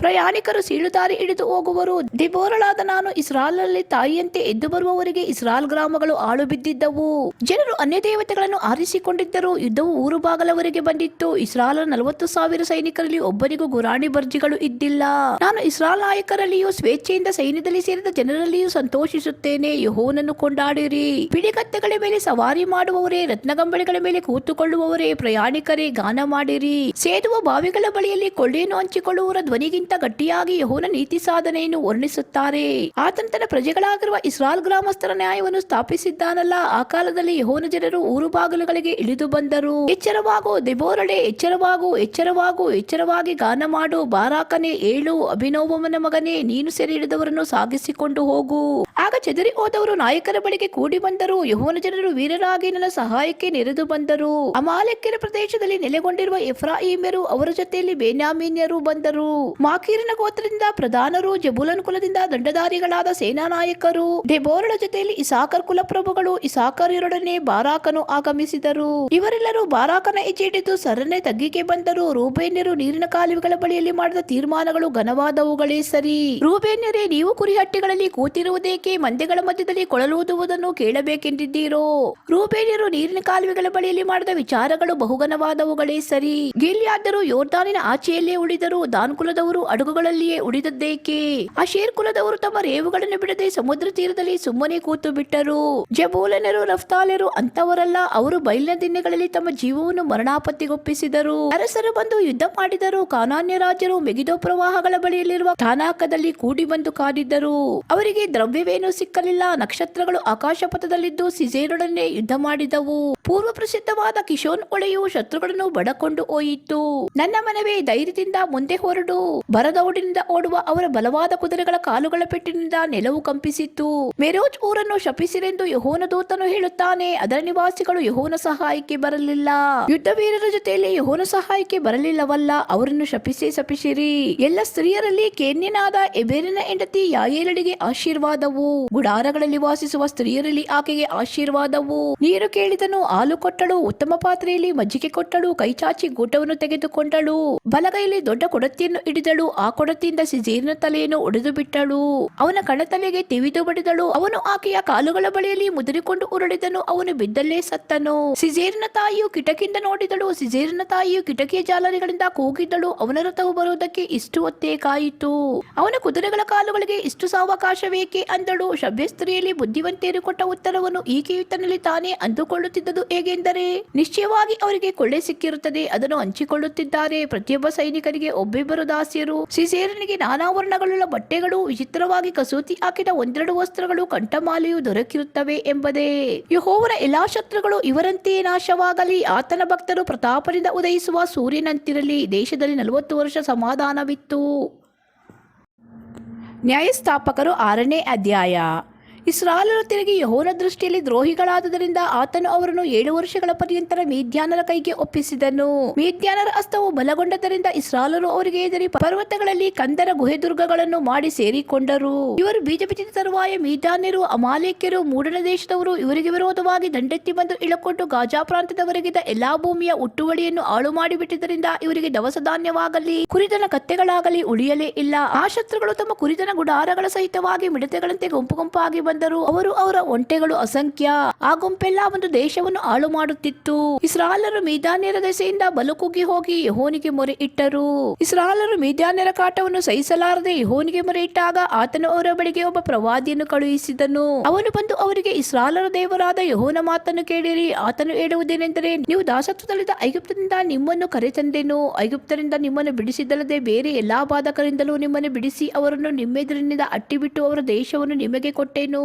ಪ್ರಯಾಣಿಕರು ಸೀಳುದಾರಿ ಹಿಡಿದು ಹೋಗುವರು. ದೆಬೋರಳಾದ ನಾನು ಇಸ್ರಾಲಲ್ಲಿ ತಾಯಿಯಂತೆ ಎದ್ದು ಬರುವವರೆಗೆ ಇಸ್ರಾಲ್ ಗ್ರಾಮಗಳು ಆಳು ಬಿದ್ದಿದ್ದವು. ಜನರು ಅನ್ಯ ದೇವತೆಗಳನ್ನು ಆರಿಸಿಕೊಂಡಿದ್ದರು. ಯುದ್ಧವು ಊರು ಬಾಗಲವರೆಗೆ ಬಂದಿತ್ತು. ಇಸ್ರಾಲರ 40,000 ಸೈನಿಕರಲ್ಲಿ ಒಬ್ಬರಿಗೂ ಗುರಾಣಿ ಬರ್ಜಿಗಳು ಇದ್ದಿಲ್ಲ. ನಾನು ಇಸ್ರಾಲ್ ನಾಯಕರಲ್ಲಿಯೂ ಸ್ವೇಚ್ಛೆಯಿಂದ ಸೈನ್ಯದಲ್ಲಿ ಸೇರಿದ ಜನರಲ್ಲಿಯೂ ಸಂತೋಷಿಸುತ್ತೇನೆ. ಯೆಹೋವನನ್ನು ಕೊಂಡಾಡಿರಿ. ಬಿಡಿಗತ್ತೆಗಳ ಮೇಲೆ ಸವಾರಿ ಮಾಡುವವರೇ, ರತ್ನಗಂಬಳಿಗಳ ಮೇಲೆ ಕೂತುಕೊಳ್ಳುವವರೇ, ಪ್ರಯಾಣಿಕರೇ, ಗಾನ ಮಾಡಿರಿ. ಸೇದುವ ಬಾವಿಗಳ ಬಳಿಯಲ್ಲಿ ಕೊಳ್ಳೆಯನ್ನು ಹಂಚಿಕೊಳ್ಳುವವರ ಧ್ವನಿಗಿಂತ ಗಟ್ಟಿಯಾಗಿ ಯೆಹೋವನ ನೀತಿ ಸಾಧನೆಯನ್ನು ವರ್ಣಿಸುತ್ತಾರೆ. ಆತನು ತನ್ನ ಪ್ರಜೆಗಳಾಗಿರುವ ಇಸ್ರಾಲ್ ಗ್ರಾಮಸ್ಥರ ನ್ಯಾಯವನ್ನು ಸ್ಥಾಪಿಸಿದ್ದಾನಲ್ಲ. ಆ ಕಾಲದಲ್ಲಿ ಯೆಹೋವನ ಜನರು ಊರು ಬಾಗಿಲುಗಳಿಗೆ ಇಳಿದು ಬಂದರು. ಎಚ್ಚರವಾಗು ದೆಬೋರಳೇ, ಎಚ್ಚರವಾಗು, ಎಚ್ಚರವಾಗು, ಎಚ್ಚರವಾಗಿ ಗಾನ ಮಾಡು. ಬಾರಾಕನೇ ಏಳು, ಅಭಿನೋವಮನ ಮಗನೇ, ನೀನು ಸೆರೆ ಹಿಡಿದವರನ್ನು ಸಾಗಿಸಿಕೊಂಡು ಹೋಗು. ಆಗ ಚೆದರಿ ಹೋದವರು ನಾಯಕರ ಬಳಿಗೆ ಕೂಡಿ ಬಂದರು. ಯೆಹೋವನ ಜನರು ವೀರರಾಗಿ ನನ್ನ ಸಹಾಯಕ್ಕೆ ನೆರೆದು ಬಂದರು. ಅಮಾಲೇಕ್ಯರ ಪ್ರದೇಶದಲ್ಲಿ ನೆಲೆಗೊಂಡಿರುವ ಎಫ್ರಾಯಿಮ್ಯರು, ಅವರ ಜೊತೆಯಲ್ಲಿ ಬೆನ್ಯಾಮೀನ್ಯರು ಬಂದರು. ಮಾಕೀರನ ಗೋತ್ರದಿಂದ ಪ್ರಧಾನರು, ಜೆಬುಲನ್ ಕುಲದಿಂದ ದಂಡಧಾರಿಗಳಾದ ಸೇನಾ ನಾಯಕರು, ದೆಬೋರಳ ಜೊತೆಯಲ್ಲಿ ಇಸಾಕರ್ ಕುಲಪ್ರಭುಗಳು, ಇಸಾಕರ್ಯರೊಡನೆ ಬಾರಾಕನು ಆಗಮಿಸಿದರು. ಇವರೆಲ್ಲರೂ ಬಾರಾಕನ ಹೆಜ್ಜೆ ಹಿಡಿದು ಸರನೆ ತಗ್ಗಿಗೆ ಬಂದರು. ರೂಬೇನ್ಯರು ನೀರಿನ ಕಾಲುವೆಗಳ ಬಳಿಯಲ್ಲಿ ಮಾಡಿದ ತೀರ್ಮಾನಗಳು ಘನವಾದವುಗಳೇ ಸರಿ. ರೂಬೇನ್ಯರೇ, ನೀವು ಕುರಿಹಟ್ಟಿಗಳಲ್ಲಿ ಕೂತಿರುವುದೇಕೆ? ಮಂದೆಗಳ ಮಧ್ಯದಲ್ಲಿ ಕೊಳಲೂದುವುದನ್ನು ಕೇಳಬೇಕೆಂದಿದ್ದೀರೋ? ರೂಬೇನ್ಯರು ನೀರಿನ ಕಾಲುವೆಗಳ ಬಳಿಯಲ್ಲಿ ಮಾಡಿದ ವಿಚಾರಗಳು ಬಹುಘನವಾದವುಗಳೇ ಸರಿ. ಗಿಲ್ಯಾದ್ಯರು ಯೋರ್ದಾನಿನ ಆಚೆಯಲ್ಲೇ ಉಳಿದರು. ದಾನ್ ಕುಲದವರು ಹಡಗುಗಳಲ್ಲಿಯೇ ಉಳಿದದ್ದೇಕೆ? ಆಶೇರ್ ಕುಲದವರು ತಮ್ಮ ರೇವುಗಳನ್ನು ಬಿಡದೆ ಸಮುದ್ರ ತೀರದಲ್ಲಿ ಸುಮ್ಮನೆ ಕೂತು ಬಿಟ್ಟರು. ಜಬೂಲನರು, ನಫ್ತಾಲ್ಯರು ಅಂತವರಲ್ಲ. ಅವರು ಬಯಲಿನ ದಿನಗಳಲ್ಲಿ ತಮ್ಮ ಜೀವವನ್ನು ಮರಣಾಪತ್ತಿಗೊಪ್ಪಿಸಿದರು. ಅರಸರು ಬಂದು ಯುದ್ಧ ಮಾಡಿದರು. ಕಾನಾನ್ಯ ರಾಜರು ಮೆಗಿದೋ ಪ್ರವಾಹಗಳ ಬಳಿಯಲ್ಲಿರುವ ತಾನಾಕದಲ್ಲಿ ಕೂಡಿ ಬಂದು ಕಾದಿದ್ದರು. ಅವರಿಗೆ ದ್ರವ್ಯವೇನೂ ಸಿಕ್ಕಲಿಲ್ಲ. ನಕ್ಷತ್ರಗಳು ಆಕಾಶ ಪಥದಲ್ಲಿದ್ದು ಸಿಸೇರೊಡನೆ ಯುದ್ಧ ಮಾಡಿದವು. ಪೂರ್ವ ಪ್ರಸಿದ್ಧವಾದ ಕಿಶೋನ್ ಹೊಳೆಯು ಶತ್ರುಗಳನ್ನು ಬಡಕೊಂಡು ಹೋಯಿತು. ನನ್ನ ಮನವೇ, ಧೈರ್ಯದಿಂದ ಮುಂದೆ ಹೊರಡು. ಬರದೌಡಿನಿಂದ ಓಡುವ ಅವರ ಬಲವಾದ ಕುದುರೆಗಳ ಕಾಲುಗಳ ಪೆಟ್ಟಿನಿಂದ ನೆಲವು ಕಂಪಿಸಿತು. ಮೆರೋಜ್ ಊರನ್ನು ಶಪಿಸಿರೆಂದು ಯೆಹೋವನ ದೂತನು ಹೇಳುತ್ತಾನೆ. ಅದರ ನಿವಾಸಿಗಳು ಯೆಹೋವನ ಸಹಾಯಕ್ಕೆ ಬರಲಿಲ್ಲ. ಯುದ್ಧ ವೀರರ ಜೊತೆಯಲ್ಲಿ ಯೆಹೋವನ ಸಹಾಯಕ್ಕೆ ಬರಲಿಲ್ಲವಲ್ಲ. ಅವರನ್ನು ಶಪಿಸಿರಿ. ಎಲ್ಲ ಸ್ತ್ರೀಯರಲ್ಲಿ ಕೇನ್ಯನಾದ ಎಬೇರನ ಹೆಂಡತಿ ಯಾಯೇಲಳಿಗೆ ಆಶೀರ್ವಾದವು. ಗುಡಾರಗಳಲ್ಲಿ ವಾಸಿಸುವ ಸ್ತ್ರೀಯರಲ್ಲಿ ಆಕೆಗೆ ಆಶೀರ್ವಾದವು. ನೀರು ಕೇಳಿದನು, ಹಾಲು ಕೊಟ್ಟಳು. ಉತ್ತಮ ಪಾತ್ರೆಯಲ್ಲಿ ಮಜ್ಜಿಗೆ ಕೊಟ್ಟಳು. ಕೈಚಾಚಿ ಗೂಟವನ್ನು ತೆಗೆದುಕೊಂಡಳು. ಬಲಗೈಯಲ್ಲಿ ದೊಡ್ಡ ಕೊಡತಿಯನ್ನು ಹಿಡಿದಳು. ಆ ಕೊಡತಿಯಿಂದ ಸಿಸೇರನ ತಲೆಯನ್ನು ಒಡೆದು ಬಿಟ್ಟಳು. ಅವನ ಕಣತಲೆಗೆ ತಿವಿದು ಬಡಿದಳು. ಅವನು ಆಕೆಯ ಕಾಲುಗಳ ಬಳಿಯಲ್ಲಿ ಮುದುರಿಕೊಂಡು ಉರುಳಿದನು. ಅವನು ಬಿದ್ದಲ್ಲೇ ಸತ್ತನು. ಸಿಸೇರನ ತಾಯಿಯು ಕಿಟಕಿಯಿಂದ ನೋಡಿದಳು. ಸಿಸೇರನ ತಾಯಿಯು ಕಿಟಕಿಯ ಜಾಲರಿಗಳಿಂದ ಕೂಗಿದ್ದಳು. ಅವನ ರಥವು ಬರುವುದಕ್ಕೆ ಇಷ್ಟು ಹೊತ್ತೇ ಕಾಯಿತು. ಅವನ ಕುದುರೆಗಳ ಕಾಲುಗಳಿಗೆ ಇಷ್ಟು ಸಾವಕಾಶವೇಕೆ ಅಂದಳು. ಸಭ್ಯ ಸ್ತ್ರೀಯಲ್ಲಿ ಬುದ್ಧಿವಂತೆಯರು ಕೊಟ್ಟ ಉತ್ತರವನ್ನು ಈಕೆಯು ತನ್ನಲ್ಲಿ ತಾನೇ ಅಂದುಕೊಳ್ಳುತ್ತಿದ್ದುದು ಹೇಗೆಂದರೆ, ನಿಶ್ಚಯವಾಗಿ ಅವರಿಗೆ ಕೊಳ್ಳೆ ಸಿಕ್ಕಿರುತ್ತದೆ, ಅದನ್ನು ಹಂಚಿಕೊಳ್ಳುತ್ತಿದ್ದಾರೆ. ಪ್ರತಿಯೊಬ್ಬ ಸೈನಿಕರಿಗೆ ಒಬ್ಬೊಬ್ಬರು ದಾಸಿಯರು. ಸಿಸೇರನಿಗೆ ನಾನಾ ವರ್ಣಗಳುಳ್ಳ ಬಟ್ಟೆಗಳು, ವಿಚಿತ್ರವಾಗಿ ಕಸೂತಿ ಹಾಕಿದ ಒಂದೆರಡು ವಸ್ತ್ರಗಳು, ಕಂಠಮಾಲೆಯು ದೊರಕಿರುತ್ತವೆ ಎಂಬುದೇ. ಯೆಹೋವನ ಎಲ್ಲಾ ಶತ್ರುಗಳು ಇವರಂತೆಯೇ ನಾಶವಾಗಲಿ. ಆತನ ಭಕ್ತರು ಪ್ರತಾಪದಿಂದ ಉದಯಿಸುವ ಸೂರ್ಯನಂತಿರಲಿ. ದೇಶದಲ್ಲಿ 40 ವರ್ಷ ಸಮಾಧಾನವಿತ್ತು. ನ್ಯಾಯಸ್ಥಾಪಕರು 6ನೇ ಅಧ್ಯಾಯ. ಇಸ್ರಾಯೇಲರು ತಿರುಗಿ ಯೆಹೋವನ ದೃಷ್ಟಿಯಲ್ಲಿ ದ್ರೋಹಿಗಳಾದುದರಿಂದ ಆತನು ಅವರನ್ನು 7 ವರ್ಷಗಳ ಪರ್ಯಂತರ ಮಿದ್ಯಾನರ ಕೈಗೆ ಒಪ್ಪಿಸಿದನು. ಮಿದ್ಯಾನರ ಹಸ್ತವು ಬಲಗೊಂಡದರಿಂದ ಇಸ್ರಾಯೇಲರು ಅವರಿಗೆ ಎದುರಿ ಪರ್ವತಗಳಲ್ಲಿ ಕಂದರ ಗುಹೆದುರ್ಗಗಳನ್ನು ಮಾಡಿ ಸೇರಿಕೊಂಡರು. ಇವರು ಬೀಜ ಬಿತ್ತಿದ ತರುವಾಯ ಮಿದ್ಯಾನ್ಯರು, ಅಮಾಲೇಕ್ಯರು, ಮೂಡಣ ದೇಶದವರು ಇವರಿಗೆ ವಿರೋಧವಾಗಿ ದಂಡೆತ್ತಿ ಬಂದು ಇಳಕೊಂಡು ಗಾಜಾ ಪ್ರಾಂತ್ಯದವರೆಗಿದ್ದ ಎಲ್ಲಾ ಭೂಮಿಯ ಹುಟ್ಟುವಳಿಯನ್ನು ಹಾಳು ಮಾಡಿಬಿಟ್ಟಿದ್ದರಿಂದ ಇವರಿಗೆ ದವಸ ಧಾನ್ಯವಾಗಲಿ ಕುರಿದನ ಕತ್ತೆಗಳಾಗಲಿ ಉಳಿಯಲೇ ಇಲ್ಲ. ಆ ಶತ್ರುಗಳು ತಮ್ಮ ಕುರಿದನ ಗುಡಾರಗಳ ಸಹಿತವಾಗಿ ಮಿಡತೆಗಳಂತೆ ಗುಂಪು ಗುಂಪಾಗಿ ಬಂದರು. ಅವರು ಅವರ ಒಂಟೆಗಳು ಅಸಂಖ್ಯ. ಆ ಗುಂಪೆಲ್ಲ ಒಂದು ದೇಶವನ್ನು ಹಾಳು ಮಾಡುತ್ತಿತ್ತು. ಇಸ್ರಾಯೇಲರು ಮಿದ್ಯಾನ್ಯರ ದೆಸೆಯಿಂದ ಬಲು ಕುಗ್ಗಿ ಹೋಗಿ ಯೆಹೋವನಿಗೆ ಮೊರೆ ಇಟ್ಟರು. ಇಸ್ರಾಯೇಲರು ಮಿದ್ಯಾನ್ಯರ ಕಾಟವನ್ನು ಸಹಿಸಲಾರದೆ ಯೆಹೋವನಿಗೆ ಮೊರೆ ಇಟ್ಟಾಗ ಆತನು ಅವರ ಬಳಿಗೆ ಒಬ್ಬ ಪ್ರವಾದಿಯನ್ನು ಕಳುಹಿಸಿದನು. ಅವನು ಬಂದು ಅವರಿಗೆ, ಇಸ್ರಾಯೇಲರ ದೇವರಾದ ಯೆಹೋವನ ಮಾತನ್ನು ಕೇಳಿರಿ. ಆತನು ಹೇಳುವುದೇನೆಂದರೆ, ನೀವು ದಾಸತ್ವದಲ್ಲಿದ್ದ ಐಗುಪ್ತದಿಂದ ನಿಮ್ಮನ್ನು ಕರೆತಂದೆನು. ಐಗುಪ್ತರಿಂದ ನಿಮ್ಮನ್ನು ಬಿಡಿಸಿದ್ದಲ್ಲದೆ ಬೇರೆ ಎಲ್ಲಾ ಬಾಧಕರಿಂದಲೂ ನಿಮ್ಮನ್ನು ಬಿಡಿಸಿ ಅವರನ್ನು ನಿಮ್ಮೆದುರಿನಿಂದ ಅಟ್ಟಿಬಿಟ್ಟು ಅವರ ದೇಶವನ್ನು ನಿಮಗೆ ಕೊಟ್ಟೆನು.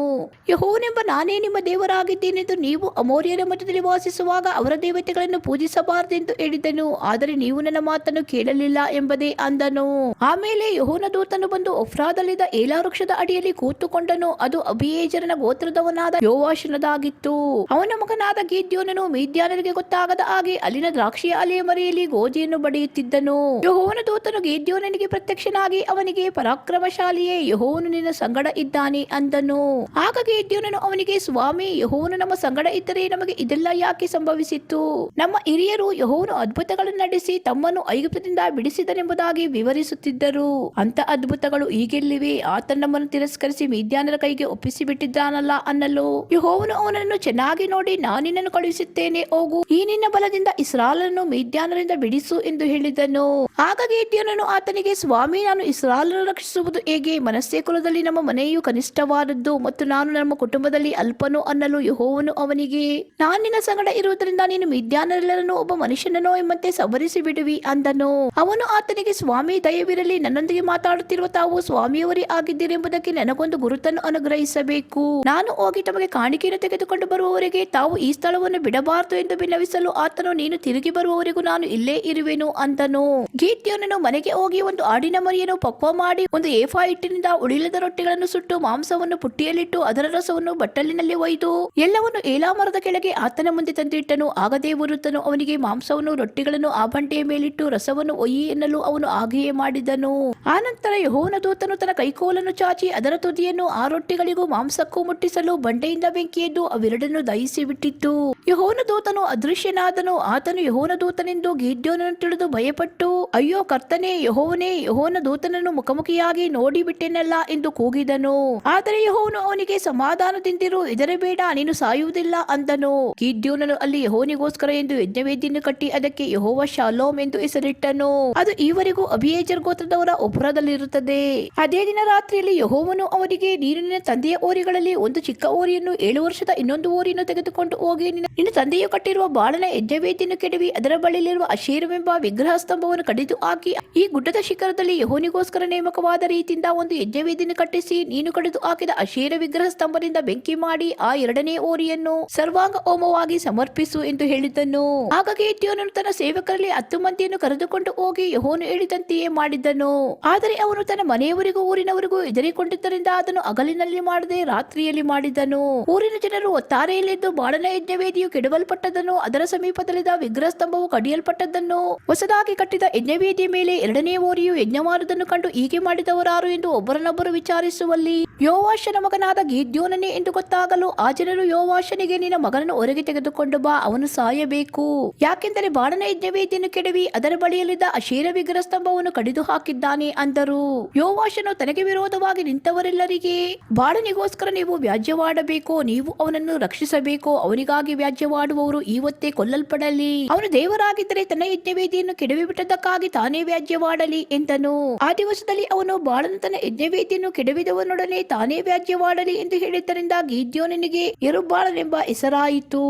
ಯೆಹೋವನೆಂಬ ನಾನೇ ನಿಮ್ಮ ದೇವರಾಗಿದ್ದೇನೆಂದು ನೀವು ಅಮೋರಿಯರ ಮಧ್ಯದಲ್ಲಿ ವಾಸಿಸುವಾಗ ಅವರ ದೇವತೆಗಳನ್ನು ಪೂಜಿಸಬಾರದೆಂದು ಹೇಳಿದನು. ಆದರೆ ನೀವು ನನ್ನ ಮಾತನ್ನು ಕೇಳಲಿಲ್ಲ ಎಂಬುದೇ ಅಂದನು. ಆಮೇಲೆ ಯೆಹೋವನ ದೂತನು ಬಂದು ಒಫ್ರಾದಲ್ಲಿದ್ದ ಏಲಾ ವೃಕ್ಷದ ಅಡಿಯಲ್ಲಿ ಕೂತುಕೊಂಡನು. ಅದು ಅಬೀಯೆಜೆರನ ಗೋತ್ರದವನಾದ ಯೋವಾಷನದಾಗಿತ್ತು. ಅವನ ಮಗನಾದ ಗಿದ್ಯೋನನು ಮಿದ್ಯಾನರಿಗೆ ಗೊತ್ತಾಗದ ಹಾಗೆ ಅಲ್ಲಿನ ದ್ರಾಕ್ಷಿಯ ಅಲೆಯ ಮರೆಯಲ್ಲಿ ಗೋಧಿಯನ್ನು ಬಡಿಯುತ್ತಿದ್ದನು. ಯೆಹೋವನ ದೂತನು ಗಿದ್ಯೋನನಿಗೆ ಪ್ರತ್ಯಕ್ಷನಾಗಿ ಅವನಿಗೆ, ಪರಾಕ್ರಮಶಾಲಿಯೇ, ಯೆಹೋವನು ನಿನ್ನ ಸಂಗಡ ಇದ್ದಾನೆ ಅಂದನು. ಆಗ ಗಿದ್ಯೋನನು ಅವನಿಗೆ, ಸ್ವಾಮಿ, ಯೆಹೋವನು ನಮ್ಮ ಸಂಗಡ ಇದ್ದರೆ ನಮಗೆ ಇದೆಲ್ಲ ಯಾಕೆ ಸಂಭವಿಸಿತ್ತು? ನಮ್ಮ ಹಿರಿಯರು ಯೆಹೋವನು ಅದ್ಭುತಗಳನ್ನು ನಡೆಸಿ ತಮ್ಮನ್ನು ಐಗುಪ್ತದಿಂದ ಬಿಡಿಸಿದನೆಂಬುದಾಗಿ ವಿವರಿಸುತ್ತಿದ್ದರು. ಅಂತ ಅದ್ಭುತಗಳು ಈಗೆಲ್ಲಿವೆ? ಆತ ನಮ್ಮನ್ನು ತಿರಸ್ಕರಿಸಿ ಮಿದ್ಯಾನರ ಕೈಗೆ ಒಪ್ಪಿಸಿ ಬಿಟ್ಟಿದ್ದಾನಲ್ಲ ಅನ್ನಲು ಯೆಹೋವನು ಅವನನ್ನು ಚೆನ್ನಾಗಿ ನೋಡಿ, ನಾನು ನಿನ್ನನ್ನು ಕಳುಹಿಸುತ್ತೇನೆ, ಹೋಗು, ಈ ನಿನ್ನ ಬಲದಿಂದ ಇಸ್ರಾಯೇಲನ್ನು ಮಿದ್ಯಾನರಿಂದ ಬಿಡಿಸು ಎಂದು ಹೇಳಿದನು. ಆಗ ಗಿದ್ಯೋನನು ಆತನಿಗೆ, ಸ್ವಾಮಿ, ನಾನು ಇಸ್ರಾಯೇಲನ್ನು ರಕ್ಷಿಸುವುದು ಹೇಗೆ? ಮನಸ್ಸೆ ಕುಲದಲ್ಲಿ ನಮ್ಮ ಮನೆಯು ಕನಿಷ್ಠವಾದದ್ದು ಮತ್ತು ನಾನು ನಮ್ಮ ಕುಟುಂಬದಲ್ಲಿ ಅಲ್ಪನು ಅನ್ನಲು ಯೆಹೋವನು ಅವನಿಗೆ, ನಾನು ನಿನ್ನ ಸಂಗಡ ಇರುವುದರಿಂದ ನೀನು ಮಿದ್ಯಾನರೆಲ್ಲರನ್ನು ಒಬ್ಬ ಮನುಷ್ಯನನೋ ಎಂಬಂತೆ ಸಂಹರಿಸಿ ಬಿಡುವಿ ಅಂದನು. ಅವನು ಆತನಿಗೆ, ಸ್ವಾಮಿ, ದಯವಿರಲಿ, ನನ್ನೊಂದಿಗೆ ಮಾತಾಡುತ್ತಿರುವ ತಾವು ಸ್ವಾಮಿಯವರೇ ಆಗಿದ್ದೀರೆಂಬುದಕ್ಕೆ ನನಗೊಂದು ಗುರುತನ್ನು ಅನುಗ್ರಹಿಸಬೇಕು. ನಾನು ಹೋಗಿ ತಮಗೆ ಕಾಣಿಕೆಯನ್ನು ತೆಗೆದುಕೊಂಡು ಬರುವವರೆಗೆ ತಾವು ಈ ಸ್ಥಳವನ್ನು ಬಿಡಬಾರದು ಎಂದು ವಿನ್ನವಿಸಲು ಆತನು, ನೀನು ತಿರುಗಿ ಬರುವವರೆಗೂ ನಾನು ಇಲ್ಲೇ ಇರುವೆನು ಅಂದನು. ಗಿದ್ಯೋನನು ಮನೆಗೆ ಹೋಗಿ ಒಂದು ಆಡಿನ ಮರಿಯನ್ನು ಪಕ್ವ ಮಾಡಿ ಒಂದು ಏಫಾ ಹಿಟ್ಟಿನಿಂದ ಉಳಿಲದ ರೊಟ್ಟಿಗಳನ್ನು ಸುಟ್ಟು ಮಾಂಸವನ್ನು ಪುಟ್ಟಿಯಲ್ಲಿಟ್ಟು ಅದರ ರಸವನ್ನು ಬಟ್ಟಲಿನಲ್ಲಿ ಒಯ್ದು ಎಲ್ಲವನ್ನು ಏಲಾ ಮರದ ಕೆಳಗೆ ಆತನ ಮುಂದೆ ತಂದಿಟ್ಟನು. ಆಗ ದೇವದೂತನು ಅವನಿಗೆ ಮಾಂಸವನ್ನು ರೊಟ್ಟಿಗಳನ್ನು ಆ ಬಂಡೆಯ ಮೇಲಿಟ್ಟು ರಸವನ್ನು ಒಯ್ಯಿ ಎನ್ನಲು ಅವನು ಹಾಗೆಯೇ ಮಾಡಿದನು. ಆನಂತರ ಯೆಹೋವನ ದೂತನು ತನ್ನ ಕೈಕೋಲನ್ನು ಚಾಚಿ ಅದರ ತುದಿಯನ್ನು ಆ ರೊಟ್ಟಿಗಳಿಗೂ ಮಾಂಸಕ್ಕೂ ಮುಟ್ಟಿಸಲು ಬಂಡೆಯಿಂದ ಬೆಂಕಿ ಎದ್ದು ಅವೆರಡನ್ನು ದಹಿಸಿ ಬಿಟ್ಟಿತ್ತು. ಯೆಹೋವನ ದೂತನು ಅದೃಶ್ಯನಾದನು. ಆತನು ಯೆಹೋವನ ದೂತನೆಂದು ಗಿದ್ಯೋನನ್ನು ತಿಳಿದು ಭಯಪಟ್ಟು, ಅಯ್ಯೋ ಕರ್ತನೇ, ಯೆಹೋವನೇ, ಯೆಹೋವನ ದೂತನನ್ನು ಮುಖಾಮುಖಿಯಾಗಿ ನೋಡಿ ಬಿಟ್ಟೆನಲ್ಲ ಎಂದು ಕೂಗಿದನು. ಆದರೆ ಯೆಹೋವನು ಅವನಿಗೆ, ಸಮಾಧಾನದಿಂದಿರು, ಹೆದರಬೇಡ, ನೀನು ಸಾಯುವುದಿಲ್ಲ ಅಂದನು. ಗಿದ್ಯೋನನು ಅಲ್ಲಿ ಯೆಹೋವನಿಗೋಸ್ಕರ ಎಂದು ಯಜ್ಞವೇದಿಯನ್ನು ಕಟ್ಟಿ ಅದಕ್ಕೆ ಯೆಹೋವ ಶಾಲೋಮ್ ಎಂದು ಹೆಸರಿಟ್ಟನು. ಅದು ಈವರೆಗೂ ಅಬೀಯೆಜೆರ್ ಗೋತ್ರದವರ ಒಫ್ರದಲ್ಲಿರುತ್ತದೆ. ಅದೇ ದಿನ ರಾತ್ರಿಯಲ್ಲಿ ಯೆಹೋವನು ಅವನಿಗೆ, ನೀನು ನಿನ್ನ ತಂದೆಯ ಓರಿಗಳಲ್ಲಿ ಒಂದು ಚಿಕ್ಕ ಓರಿಯನ್ನು 7 ವರ್ಷದ ಇನ್ನೊಂದು ಓರಿಯನ್ನು ತೆಗೆದುಕೊಂಡು ಹೋಗಿ ನಿನ್ನ ತಂದೆಯು ಕಟ್ಟಿರುವ ಬಾಳನ ಯಜ್ಞವೇದಿಯನ್ನು ಕೆಡವಿ ಅದರ ಬಳಿಯಲ್ಲಿರುವ ಅಶೇರವೆಂಬ ವಿಗ್ರಹ ಸ್ತಂಭವನ್ನು ಕಡಿದು ಹಾಕಿ ಈ ಗುಡ್ಡದ ಶಿಖರದಲ್ಲಿ ಯೆಹೋವನಿಗೋಸ್ಕರ ನೇಮಕವಾದ ರೀತಿಯಿಂದ ಒಂದು ಯಜ್ಞವೇದಿಯನ್ನು ಕಟ್ಟಿಸಿ ನೀನು ಕಡಿದು ಹಾಕಿದ ಅಶೇರ ವಿಗ್ರಹ ಸ್ತಂಭದಿಂದ ಬೆಂಕಿ ಮಾಡಿ ಆ 2ನೇ ಓರಿಯನ್ನು ಸರ್ವಾಂಗ ಹೋಮವಾಗಿ ಸಮರ್ಪಿಸು ಎಂದು ಹೇಳಿದನು. ಆಗ ಗಿದ್ಯೋನನು ತನ್ನ ಸೇವಕರಲ್ಲಿ 10 ಮಂದಿಯನ್ನು ಕರೆದುಕೊಂಡು ಹೋಗಿ ಯೆಹೋವನು ಹೇಳಿದಂತೆಯೇ ಮಾಡಿದನು. ಆದರೆ ಅವನು ತನ್ನ ಮನೆಯವರಿಗೂ ಊರಿನವರಿಗೂ ಹೆದರಿಕೊಂಡಿದ್ದರಿಂದ ಅದನ್ನು ಹಗಲಿನಲ್ಲಿ ಮಾಡದೆ ರಾತ್ರಿಯಲ್ಲಿ ಮಾಡಿದನು. ಊರಿನ ಜನರು ಒತ್ತಾರೆಯಲ್ಲಿದ್ದು ಬಾಳನ ಯಜ್ಞವೇದಿಯು ಕೆಡವಲ್ಪಟ್ಟದನ್ನು, ಅದರ ಸಮೀಪದಲ್ಲಿದ್ದ ವಿಗ್ರಹ ಸ್ತಂಭವು ಕಡಿಯಲ್ಪಟ್ಟದ್ದನ್ನು, ಹೊಸದಾಗಿ ಕಟ್ಟಿದ ಯಜ್ಞವೇದಿಯ ಮೇಲೆ 2ನೇ ಓರಿಯು ಯಜ್ಞ ಮಾಡುವುದನ್ನು ಕಂಡು ಹೀಗೆ ಮಾಡಿದವರಾರು ಎಂದು ಒಬ್ಬರನ್ನೊಬ್ಬರು ವಿಚಾರಿಸುವಲ್ಲಿ ಯೋವಾಷನ ಮಗನಾದ ಗಿದ್ಯೋನನೇ ಎಂದು ಗೊತ್ತಾಗಲು ಆ ಜನರು ಯೋವಾಷನಿಗೆ, ನಿನ್ನ ಮಗನನ್ನು ಹೊರಗೆ ತೆಗೆದುಕೊಂಡು ಬಾ, ಅವನು ಸಾಯಬೇಕು. ಯಾಕೆಂದರೆ ಬಾಳನ ಯಜ್ಞವೇದಿಯನ್ನು ಕೆಡವಿ ಅದರ ಬಳಿಯಲ್ಲಿದ್ದ ಅಶೇರ ವಿಗ್ರಹ ಸ್ತಂಭವನ್ನು ಕಡಿದು ಹಾಕಿದ್ದಾನೆ ಅಂದರು. ಯೋವಾಷನು ತನಗೆ ವಿರೋಧವಾಗಿ ನಿಂತವರೆಲ್ಲರಿಗೆ, ಬಾಳನಿಗೋಸ್ಕರ ನೀವು ವ್ಯಾಜ್ಯವಾಡಬೇಕು, ನೀವು ಅವನನ್ನು ರಕ್ಷಿಸಬೇಕು. ಅವನಿಗಾಗಿ ವ್ಯಾಜ್ಯವಾಡುವವರು ಇವತ್ತೇ ಕೊಲ್ಲಲ್ಪಡಲಿ. ಅವನು ದೇವರಾಗಿದ್ದರೆ ತನ್ನ ಯಜ್ಞವೇದಿಯನ್ನು ಕೆಡವಿ ಬಿಟ್ಟದ್ದಕ್ಕಾಗಿ ತಾನೇ ವ್ಯಾಜ್ಯವಾಡಲಿ ಎಂದನು. ಆ ದಿವಸದಲ್ಲಿ ಅವನು ಬಾಳನು ತನ್ನ ಯಜ್ಞವೇದಿಯನ್ನು ಕೆಡವಿದವನೊಡನೆ ತಾನೇ ವ್ಯಾಜ್ಯವಾಡಲಿ ಎಂದು ಹೇಳಿದ್ದರಿಂದ ಗಿದ್ಯೋನನಿಗೆ ಯೆರುಬ್ಬಾಳನೆಂಬ ಹೆಸರಾಯಿತು.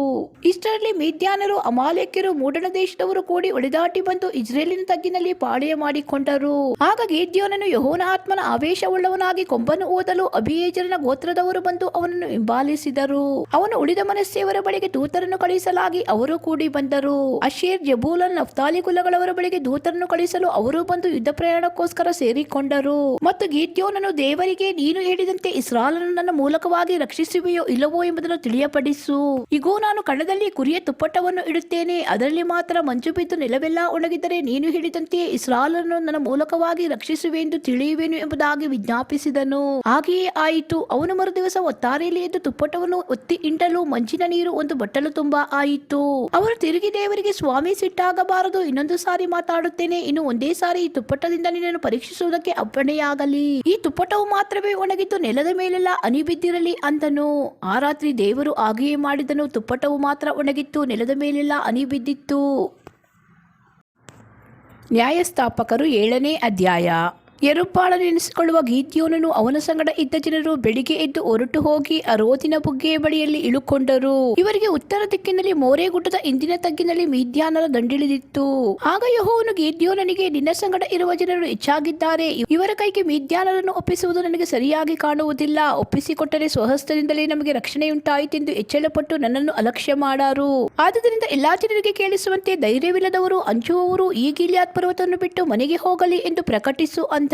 ಇಷ್ಟರಲ್ಲಿ ಮಿದ್ಯಾನರು, ಅಮಾಲೇಕ್ಯರು, ಮೂಡಣ ದೇಶದವರು ಕೂಡಿ ಒಡೆದಾಟಿ ಬಂದು ಇಸ್ರೇಲಿನ ತಗ್ಗಿನಲ್ಲಿ ಪಾಳೆಯ ಮಾಡಿಕೊಂಡರು. ಆಗ ಗಿದ್ಯೋನನು ಯೆಹೋವನ ಆತ್ಮನ ಆವೇಶವುಳ್ಳವನಾಗಿ ಕೊಂಬನ್ನು ಓದಲು ಅಬೀಯೆಜೆರನ ಗೋತ್ರದವರು ಬಂದು ಅವನನ್ನು ಹಿಂಬಾಲಿಸಿದರು. ಅವನು ಉಳಿದ ಮನಸ್ಸೆಯವರ ಬಳಿಗೆ ದೂತರನ್ನು ಕಳುಹಿಸಲಾಗಿ ಅವರು ಕೂಡಿ ಬಂದರು. ಅಶೇರ್, ಜಬೂಲನ್, ನಫ್ತಾಲಿ ಕುಲಗಳವರ ಬಳಿಗೆ ದೂತರನ್ನು ಕಳುಹಿಸಲು ಅವರು ಬಂದು ಯುದ್ಧ ಪ್ರಯಾಣಕ್ಕೋಸ್ಕರ ಸೇರಿಕೊಂಡರು. ಮತ್ತು ಗಿದ್ಯೋನನು ದೇವರಿಗೆ, ನೀನು ಹೇಳಿದಂತೆ ಇಸ್ರಾಯೇಲನ್ನು ನನ್ನ ಮೂಲಕವಾಗಿ ರಕ್ಷಿಸುವೆಯೋ ಇಲ್ಲವೋ ಎಂಬುದನ್ನು ತಿಳಿಯಪಡಿಸು. ಇಗೋ, ನಾನು ಕಣದಲ್ಲಿ ಕುರಿಯ ತುಪ್ಪಟವನ್ನು ಇಡುತ್ತೇನೆ, ಅದರಲ್ಲಿ ಮಾತ್ರ ಮಂಜು ಬಿದ್ದು ನೆಲವೆಲ್ಲ ಒಣಗಿದರೆ ನೀನು ಹೇಳಿದಂತೆಯೇ ಇಸ್ರಾಯೇಲನ್ನು ನನ್ನ ಮೂಲಕವಾಗಿ ರಕ್ಷಿಸುವೆ ಎಂದು ತಿಳಿಯುವೆನು ಎಂಬುದಾಗಿ ವಿಜ್ಞಾಪಿಸಿದನು. ಹಾಗೆಯೇ ಆಯಿತು. ಅವನು ಮರುದಿವಸ ಒತ್ತಾರೆಯಲ್ಲಿ ಎದ್ದು ತುಪ್ಪಟವನ್ನು ಒತ್ತಿ ಇಂಡಲು ಮಂಜಿನ ನೀರು ಒಂದು ಬಟ್ಟಲು ತುಂಬಾ ಆಯಿತು. ಅವರು ತಿರುಗಿ ದೇವರಿಗೆ, ಸ್ವಾಮಿ, ಸಿಟ್ಟಾಗಬಾರದು, ಇನ್ನೊಂದು ಸಾರಿ ಮಾತಾಡುತ್ತೇನೆ, ಇನ್ನು ಒಂದೇ ಸಾರಿ ಈ ತುಪ್ಪಟದಿಂದ ನಿನ್ನನ್ನು ಪರೀಕ್ಷಿಸುವುದಕ್ಕೆ ಅಪ್ಪಣೆಯಾಗಲಿ. ಈ ತುಪ್ಪಟವು ಮಾತ್ರವೇ ಒಣಗಿದ್ದು ನೆಲದ ಮೇಲೆಲ್ಲ ಹನಿ ಬಿದ್ದಿರಲಿ ಅಂದನು. ಆ ರಾತ್ರಿ ದೇವರು ಹಾಗೆಯೇ ಮಾಡಿದನು. ತುಪ್ಪಟವು ಮಾತ್ರ ಒಣಗಿತ್ತು, ನೆಲದ ಮೇಲೆಲ್ಲ ಹನಿ ಬಿದ್ದಿತ್ತು. ನ್ಯಾಯಸ್ಥಾಪಕರು 7ನೇ ಅಧ್ಯಾಯ. ಯೆರುಬ್ಬಾಳನೆನಿಸಿಕೊಳ್ಳುವ ಗಿದ್ಯೋನನು ಅವನ ಸಂಗಡ ಇದ್ದ ಜನರು ಬೆಳಿಗ್ಗೆ ಎದ್ದು ಹೊರಟು ಹೋಗಿ ಅರೋದಿನ ಬುಗ್ಗೆಯ ಬಳಿಯಲ್ಲಿ ಇಳುಕೊಂಡರು. ಇವರಿಗೆ ಉತ್ತರ ದಿಕ್ಕಿನಲ್ಲಿ ಮೋರೆ ಗುಡ್ಡದ ಹಿಂದಿನ ತಗ್ಗಿನಲ್ಲಿ ಮಿದ್ಯಾನರ ದಂಡಿಳಿದಿತ್ತು. ಆಗ ಯೆಹೋವನು ಗಿದ್ಯೋನನಿಗೆ, ನಿನ್ನ ಸಂಗಡ ಇರುವ ಜನರು ಹೆಚ್ಚಾಗಿದ್ದಾರೆ, ಇವರ ಕೈಗೆ ಮಿದ್ಯಾನರನ್ನು ಒಪ್ಪಿಸುವುದು ನನಗೆ ಸರಿಯಾಗಿ ಕಾಣುವುದಿಲ್ಲ. ಒಪ್ಪಿಸಿಕೊಟ್ಟರೆ ಸ್ವಹಸ್ತದಿಂದಲೇ ನಮಗೆ ರಕ್ಷಣೆಯುಂಟಾಯಿತೆಂದು ಎಚ್ಚರಪಟ್ಟು ನನ್ನನ್ನು ಅಲಕ್ಷ್ಯ ಮಾಡಾರು. ಆದುದರಿಂದ ಎಲ್ಲಾ ಜನರಿಗೆ ಕೇಳಿಸುವಂತೆ ಧೈರ್ಯವಿಲ್ಲದವರು, ಅಂಜುವವರು ಈ ಗಿಲ್ಯಾದ್ ಪರ್ವತವನ್ನು ಬಿಟ್ಟು ಮನೆಗೆ ಹೋಗಲಿ ಎಂದು ಪ್ರಕಟಿಸು ಅಂದನು.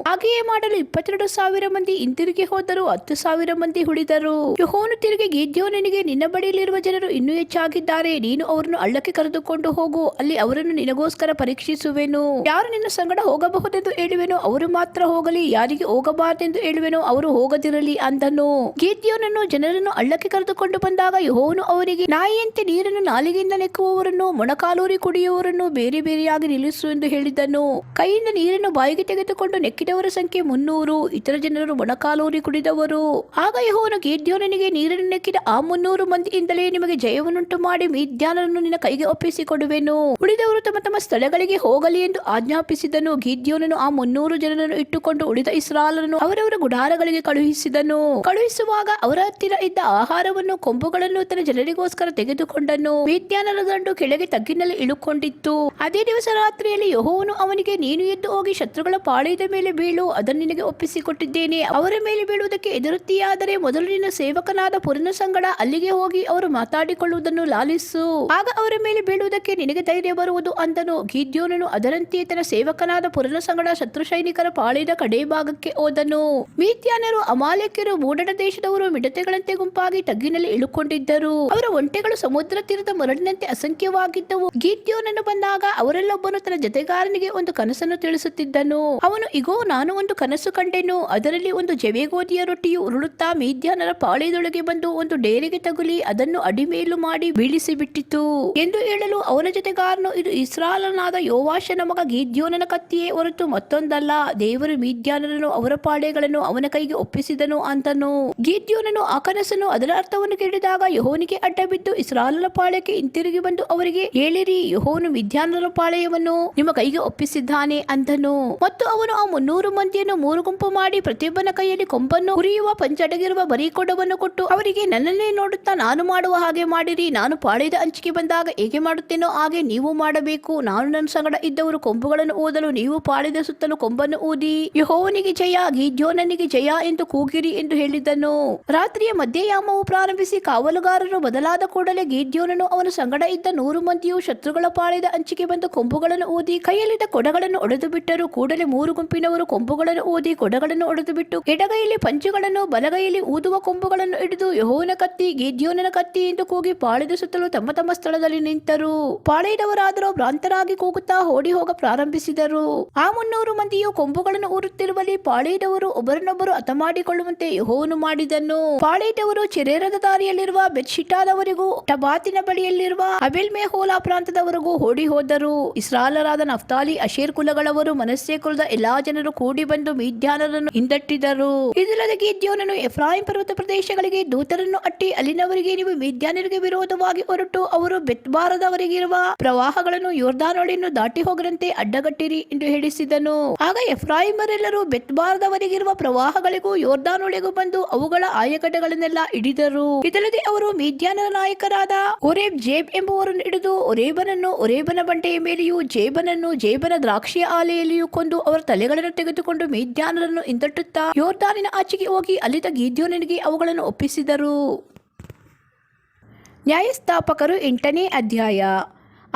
ಹಾಗೆಯೇ ಮಾಡಲು 22,000 ಮಂದಿ ಹಿಂತಿರುಗಿ ಹೋದರು, 10,000 ಮಂದಿ ಉಳಿದರು. ಯೆಹೋವನು ತಿರುಗಿ ಗಿದ್ಯೋನನಿಗೆ, ನಿನ್ನ ಬಳಿಯಲ್ಲಿರುವ ಜನರು ಇನ್ನೂ ಹೆಚ್ಚಾಗಿದ್ದಾರೆ, ನೀನು ಅವರನ್ನು ಹಳ್ಳಕ್ಕೆ ಕರೆದುಕೊಂಡು ಹೋಗು, ಅಲ್ಲಿ ಅವರನ್ನು ನಿನಗೋಸ್ಕರ ಪರೀಕ್ಷಿಸುವೆನು. ಯಾರು ನಿನ್ನ ಸಂಗಡ ಹೋಗಬಹುದೆಂದು ಹೇಳುವೆನೋ ಅವರು ಮಾತ್ರ ಹೋಗಲಿ, ಯಾರಿಗೆ ಹೋಗಬಾರದೆಂದು ಹೇಳುವೆನೋ ಅವರು ಹೋಗದಿರಲಿ ಅಂದನು. ಗಿದ್ಯೋನನು ಜನರನ್ನು ಹಳ್ಳಕ್ಕೆ ಕರೆದುಕೊಂಡು ಬಂದಾಗ ಯೆಹೋವನು ಅವನಿಗೆ, ನಾಯಿಯಂತೆ ನೀರನ್ನು ನಾಲಿಗೆಯಿಂದ ನೆಕ್ಕುವವರನ್ನು, ಮೊಣಕಾಲೂರಿ ಕುಡಿಯುವವರನ್ನು ಬೇರೆ ಬೇರೆಯಾಗಿ ನಿಲ್ಲಿಸು ಎಂದು ಹೇಳಿದ್ದನು. ಕೈಯಿಂದ ನೀರನ್ನು ಬಾಯಿಗೆ ತೆಗೆದುಕೊಂಡು ನೆಕ್ಕಿದವರ ಸಂಖ್ಯೆ 300, ಇತರ ಜನರು ಮೊಣಕಾಲೂರಿ ಕುಡಿದವರು. ಆಗ ಯೆಹೋವನು ಗಿದ್ಯೋನನಿಗೆ, ನೀರನ್ನು ನೆಕ್ಕಿದ ಆ 300 ಮಂದಿಯಿಂದಲೇ ನಿಮಗೆ ಜಯವನ್ನುಂಟು ಮಾಡಿ ಮಿದ್ಯಾನರನ್ನು ನಿನ್ನ ಕೈಗೆ ಒಪ್ಪಿಸಿಕೊಡುವೆನು, ಉಳಿದವರು ತಮ್ಮ ತಮ್ಮ ಸ್ಥಳಗಳಿಗೆ ಹೋಗಲಿ ಎಂದು ಆಜ್ಞಾಪಿಸಿದನು. ಗಿದ್ಯೋನನು ಆ 300 ಜನರನ್ನು ಇಟ್ಟುಕೊಂಡು ಉಳಿದ ಇಸ್ರಾಯೇಲರನ್ನು ಅವರವರ ಗುಡಾರಗಳಿಗೆ ಕಳುಹಿಸಿದನು. ಕಳುಹಿಸುವಾಗ ಅವರ ಹತ್ತಿರ ಇದ್ದ ಆಹಾರವನ್ನು, ಕೊಂಬುಗಳನ್ನು ತನ್ನ ಜನರಿಗೋಸ್ಕರ ತೆಗೆದುಕೊಂಡನು. ಮಿದ್ಯಾನರ ದಂಡು ಕೆಳಗೆ ತಗ್ಗಿನಲ್ಲಿ ಇಳುಕೊಂಡಿತ್ತು. ಅದೇ ದಿವಸ ರಾತ್ರಿಯಲ್ಲಿ ಯೆಹೋವನು ಅವನಿಗೆ, ನೀನು ಎದ್ದು ಹೋಗಿ ಶತ್ರುಗಳ ಪಾಳೆಯದ ಮೇಲೆ ಬೀಳು, ಅದನ್ನು ನಿನಗೆ ಒಪ್ಪಿಸಿಕೊಟ್ಟಿದ್ದೇನೆ. ಅವರ ಮೇಲೆ ಬೀಳುವುದಕ್ಕೆ ಎದುರುತ್ತೀಯಾದರೆ ಮೊದಲು ನಿನ್ನ ಸೇವಕನಾದ ಪುರನ ಸಂಗಡ ಅಲ್ಲಿಗೆ ಹೋಗಿ ಅವರು ಮಾತಾಡಿಕೊಳ್ಳುವುದನ್ನು ಲಾಲಿಸು, ಆಗ ಅವರ ಮೇಲೆ ಬೀಳುವುದಕ್ಕೆ ನಿನಗೆ ಧೈರ್ಯ ಬರುವುದು ಅಂದನು. ಗಿದ್ಯೋನನು ಅದರಂತೆಯೇ ತನ್ನ ಸೇವಕನಾದ ಪುರನ ಸಂಗಡ ಶತ್ರು ಸೈನಿಕರ ಪಾಳೆಯದ ಕಡೆ ಭಾಗಕ್ಕೆ ಹೋದನು. ಮಿದ್ಯಾನರು, ಅಮಾಲೇಕ್ಯರು, ಮೂಡಣ ದೇಶದವರು ಮಿಡತೆಗಳಂತೆ ಗುಂಪಾಗಿ ತಗ್ಗಿನಲ್ಲಿ ಇಳುಕೊಂಡಿದ್ದರು. ಅವರ ಒಂಟೆಗಳು ಸಮುದ್ರ ತೀರದ ಮರಳಿನಂತೆ ಅಸಂಖ್ಯವಾಗಿದ್ದವು. ಗಿದ್ಯೋನನು ಬಂದಾಗ ಅವರೆಲ್ಲೊಬ್ಬನು ತನ್ನ ಜತೆಗಾರನಿಗೆ ಒಂದು ಕನಸನ್ನು ತಿಳಿಸುತ್ತಿದ್ದನು. ಅವನು, ಇಗೋ, ನಾನು ಒಂದು ಕನಸು ಕಂಡೆನು, ಅದರಲ್ಲಿ ಒಂದು ಜವೆಗೋದಿಯ ರೊಟ್ಟಿಯು ಉರುಳುತ್ತಾ ಮಿದ್ಯಾನರ ಪಾಳೆಯದೊಳಗೆ ಬಂದು ಒಂದು ಡೇರೆಗೆ ತಗುಲಿ ಅದನ್ನು ಅಡಿಮೇಲು ಮಾಡಿ ಬೀಳಿಸಿ ಬಿಟ್ಟಿತು ಎಂದು ಹೇಳಲು, ಅವನ ಜತೆಗಾರನು, ಇದು ಇಸ್ರಾಯೇಲನಾದ ಯೋವಾಷನ ಮಗ ಗಿದ್ಯೋನನ ಕತ್ತಿಯೇ ಹೊರತು ಮತ್ತೊಂದಲ್ಲ, ದೇವರು ಮಿದ್ಯಾನರನ್ನು ಅವರ ಪಾಳೆಗಳನ್ನು ಅವನ ಕೈಗೆ ಒಪ್ಪಿಸಿದನು ಅಂತನು. ಗಿದ್ಯೋನನು ಆ ಕನಸನ್ನು ಅದರ ಅರ್ಥವನ್ನು ಕೇಳಿದಾಗ ಯೆಹೋವನಿಗೆ ಅಡ್ಡ ಬಿದ್ದು ಇಸ್ರಾಯೇಲನ ಪಾಳೆಯಕ್ಕೆ ಹಿಂತಿರುಗಿ ಬಂದು ಅವರಿಗೆ, ಹೇಳಿರಿ, ಯೆಹೋವನು ಮಿದ್ಯಾನರ ಪಾಳೆಯವನ್ನು ನಿಮ್ಮ ಕೈಗೆ ಒಪ್ಪಿಸಿದ್ದಾನೆ ಅಂದನು. ಮತ್ತು ಅವನು ಆ 300 ಮಂದಿಯನ್ನು 3 ಗುಂಪು ಮಾಡಿ ಪ್ರತಿಯೊಬ್ಬನ ಕೈಯಲ್ಲಿ ಕೊಂಬನ್ನು ಹುರಿಯುವ ಪಂಚಡಗಿರುವ ಬರಿಕೊಡವನ್ನು ಕೊಟ್ಟು ಅವರಿಗೆ, ನನ್ನನ್ನೇ ನೋಡುತ್ತಾ ನಾನು ಮಾಡುವ ಹಾಗೆ ಮಾಡಿರಿ, ನಾನು ಪಾಳೆಯದ ಅಂಚಿಗೆ ಬಂದಾಗ ಹೇಗೆ ಮಾಡುತ್ತೇನೋ ಹಾಗೆ ನೀವು ಮಾಡಬೇಕು. ನಾನು ನನ್ನ ಸಂಗಡ ಇದ್ದವರು ಕೊಂಬುಗಳನ್ನು ಊದಲು, ನೀವು ಪಾಳೆಯದ ಸುತ್ತಲೂ ಕೊಂಬನ್ನು ಊದಿ, ಯೆಹೋವನಿಗೆ ಜಯ, ಗಿದ್ಯೋನನಿಗೆ ಜಯ ಎಂದು ಕೂಗಿರಿ ಎಂದು ಹೇಳಿದ್ದನು. ರಾತ್ರಿಯ ಮಧ್ಯಯಾಮವು ಪ್ರಾರಂಭಿಸಿ ಕಾವಲುಗಾರರು ಬದಲಾದ ಕೂಡಲೇ ಗಿದ್ಯೋನನು ಅವನ ಸಂಗಡ ಇದ್ದ 100 ಮಂದಿಯು ಶತ್ರುಗಳ ಪಾಳೆಯದ ಅಂಚಿಗೆ ಬಂದು ಕೊಂಬುಗಳನ್ನು ಊದಿ ಕೈಯಲ್ಲಿದ್ದ ಕೊಡಗಳನ್ನು ಒಡೆದು ಬಿಟ್ಟರು. ಕೂಡಲೇ 3 ಗುಂಪಿನವರು ಕೊಂಬುಗಳನ್ನು ಊದಿ ಕೊಡಗಳನ್ನು ಒಡೆದು ಬಿಟ್ಟು ಎಡಗೈಯಲ್ಲಿ ಪಂಚುಗಳನ್ನು ಬಲಗೈಯಲ್ಲಿ ಊದುವ ಕೊಂಬುಗಳನ್ನು ಹಿಡಿದು, ಯೆಹೋವನ ಕತ್ತಿ, ಗಿದ್ಯೋನನ ಕತ್ತಿ ಎಂದು ಕೂಗಿ ಪಾಳೆಯದ ಸುತ್ತಲೂ ತಮ್ಮ ತಮ್ಮ ಸ್ಥಳದಲ್ಲಿ ನಿಂತರು. ಪಾಳೆಯದವರಾದರೂ ಭ್ರಾಂತರಾಗಿ ಕೂಗುತ್ತಾ ಓಡಿ ಹೋಗ ಪ್ರಾರಂಭಿಸಿದರು. ಆ 300 ಮಂದಿಯು ಕೊಂಬುಗಳನ್ನು ಊರುತ್ತಿರುವಲ್ಲಿ ಪಾಳೆಯದವರು ಒಬ್ಬರನ್ನೊಬ್ಬರು ಹತಮಾಡಿಕೊಳ್ಳುವಂತೆ ಯೆಹೋವನು ಮಾಡಿದನು. ಪಾಳೆಯದವರು ಚೆರೇರದ ದಾರಿಯಲ್ಲಿರುವ ಬೆತ್‌ಶಿಟ್ಟಾದವರೆಗೂ ಟಬಾತಿನ ಬಳಿಯಲ್ಲಿರುವ ಅಬೆಲ್ ಮೆಹೋಲಾ ಪ್ರಾಂತದವರೆಗೂ ಓಡಿ ಹೋದರು. ಇಸ್ರಾಯೇಲರಾದ ನಫ್ತಾಲಿ, ಅಶೇರ್ ಕುಲಗಳವರು, ಮನಸ್ಸೆ ಕುಲದ ಎಲ್ಲಾ ಜನರು ಕೂಡಿ ಬಂದು ಮಿದ್ಯಾನರನ್ನು ಹಿಂದಟ್ಟಿದರು. ಇದಲ್ಲದೆ ಗಿದ್ಯೋನನು ಎಫ್ರಾಯಿಂ ಪರ್ವತ ಪ್ರದೇಶಗಳಿಗೆ ದೂತರನ್ನು ಅಟ್ಟಿ, ಅಲ್ಲಿನವರಿಗೆ, ನೀವು ಮಿದ್ಯಾನರಿಗೆ ವಿರೋಧವಾಗಿ ಹೊರಟು ಅವರು ಬೆತ್‌ಬಾರದವರೆಗಿರುವ ಪ್ರವಾಹಗಳನ್ನು, ಯೊರ್ದಾನೊಳೆಯನ್ನು ದಾಟಿ ಹೋಗದಂತೆ ಅಡ್ಡಗಟ್ಟಿರಿ ಎಂದು ಹೇಳಿಸಿದನು. ಆಗ ಎಫ್ರಾಯಿಮರೆಲ್ಲರೂ ಬೆತ್‌ಬಾರದವರೆಗಿರುವ ಪ್ರವಾಹಗಳಿಗೂ ಯೊರ್ದಾನೊಳೆಗೂ ಬಂದು ಅವುಗಳ ಆಯಕಟ್ಟುಗಳನ್ನೆಲ್ಲ ಹಿಡಿದರು. ಇದಲ್ಲದೆ ಅವರು ಮಿದ್ಯಾನರ ನಾಯಕರಾದ ಓರೇಬ್ ಜೇಬ್ ಎಂಬುವರನ್ನು ಹಿಡಿದು, ಓರೇಬನನ್ನು ಓರೇಬನ ಬಂಡೆಯ ಮೇಲೆಯೂ, ಜೇಬನನ್ನು ಜೇಬನ ದ್ರಾಕ್ಷಿಯ ಆಲೆಯಲ್ಲಿಯೂ ಕೊಂದು ಅವರ ತಲೆಗಳನ್ನು ತೆಗೆದುಕೊಂಡು ಮಿದ್ಯಾನರನ್ನು ಹಿಂದಟ್ಟುತ್ತಾ ಯೊರ್ದಾನಿನ ಆಚೆಗೆ ಹೋಗಿ ಅಲ್ಲಿದ್ದ ಗಿದ್ಯೋನನಿಗೆ ಅವುಗಳನ್ನು ಒಪ್ಪಿಸಿದರು. ನ್ಯಾಯಸ್ಥಾಪಕರು 8ನೇ ಅಧ್ಯಾಯ.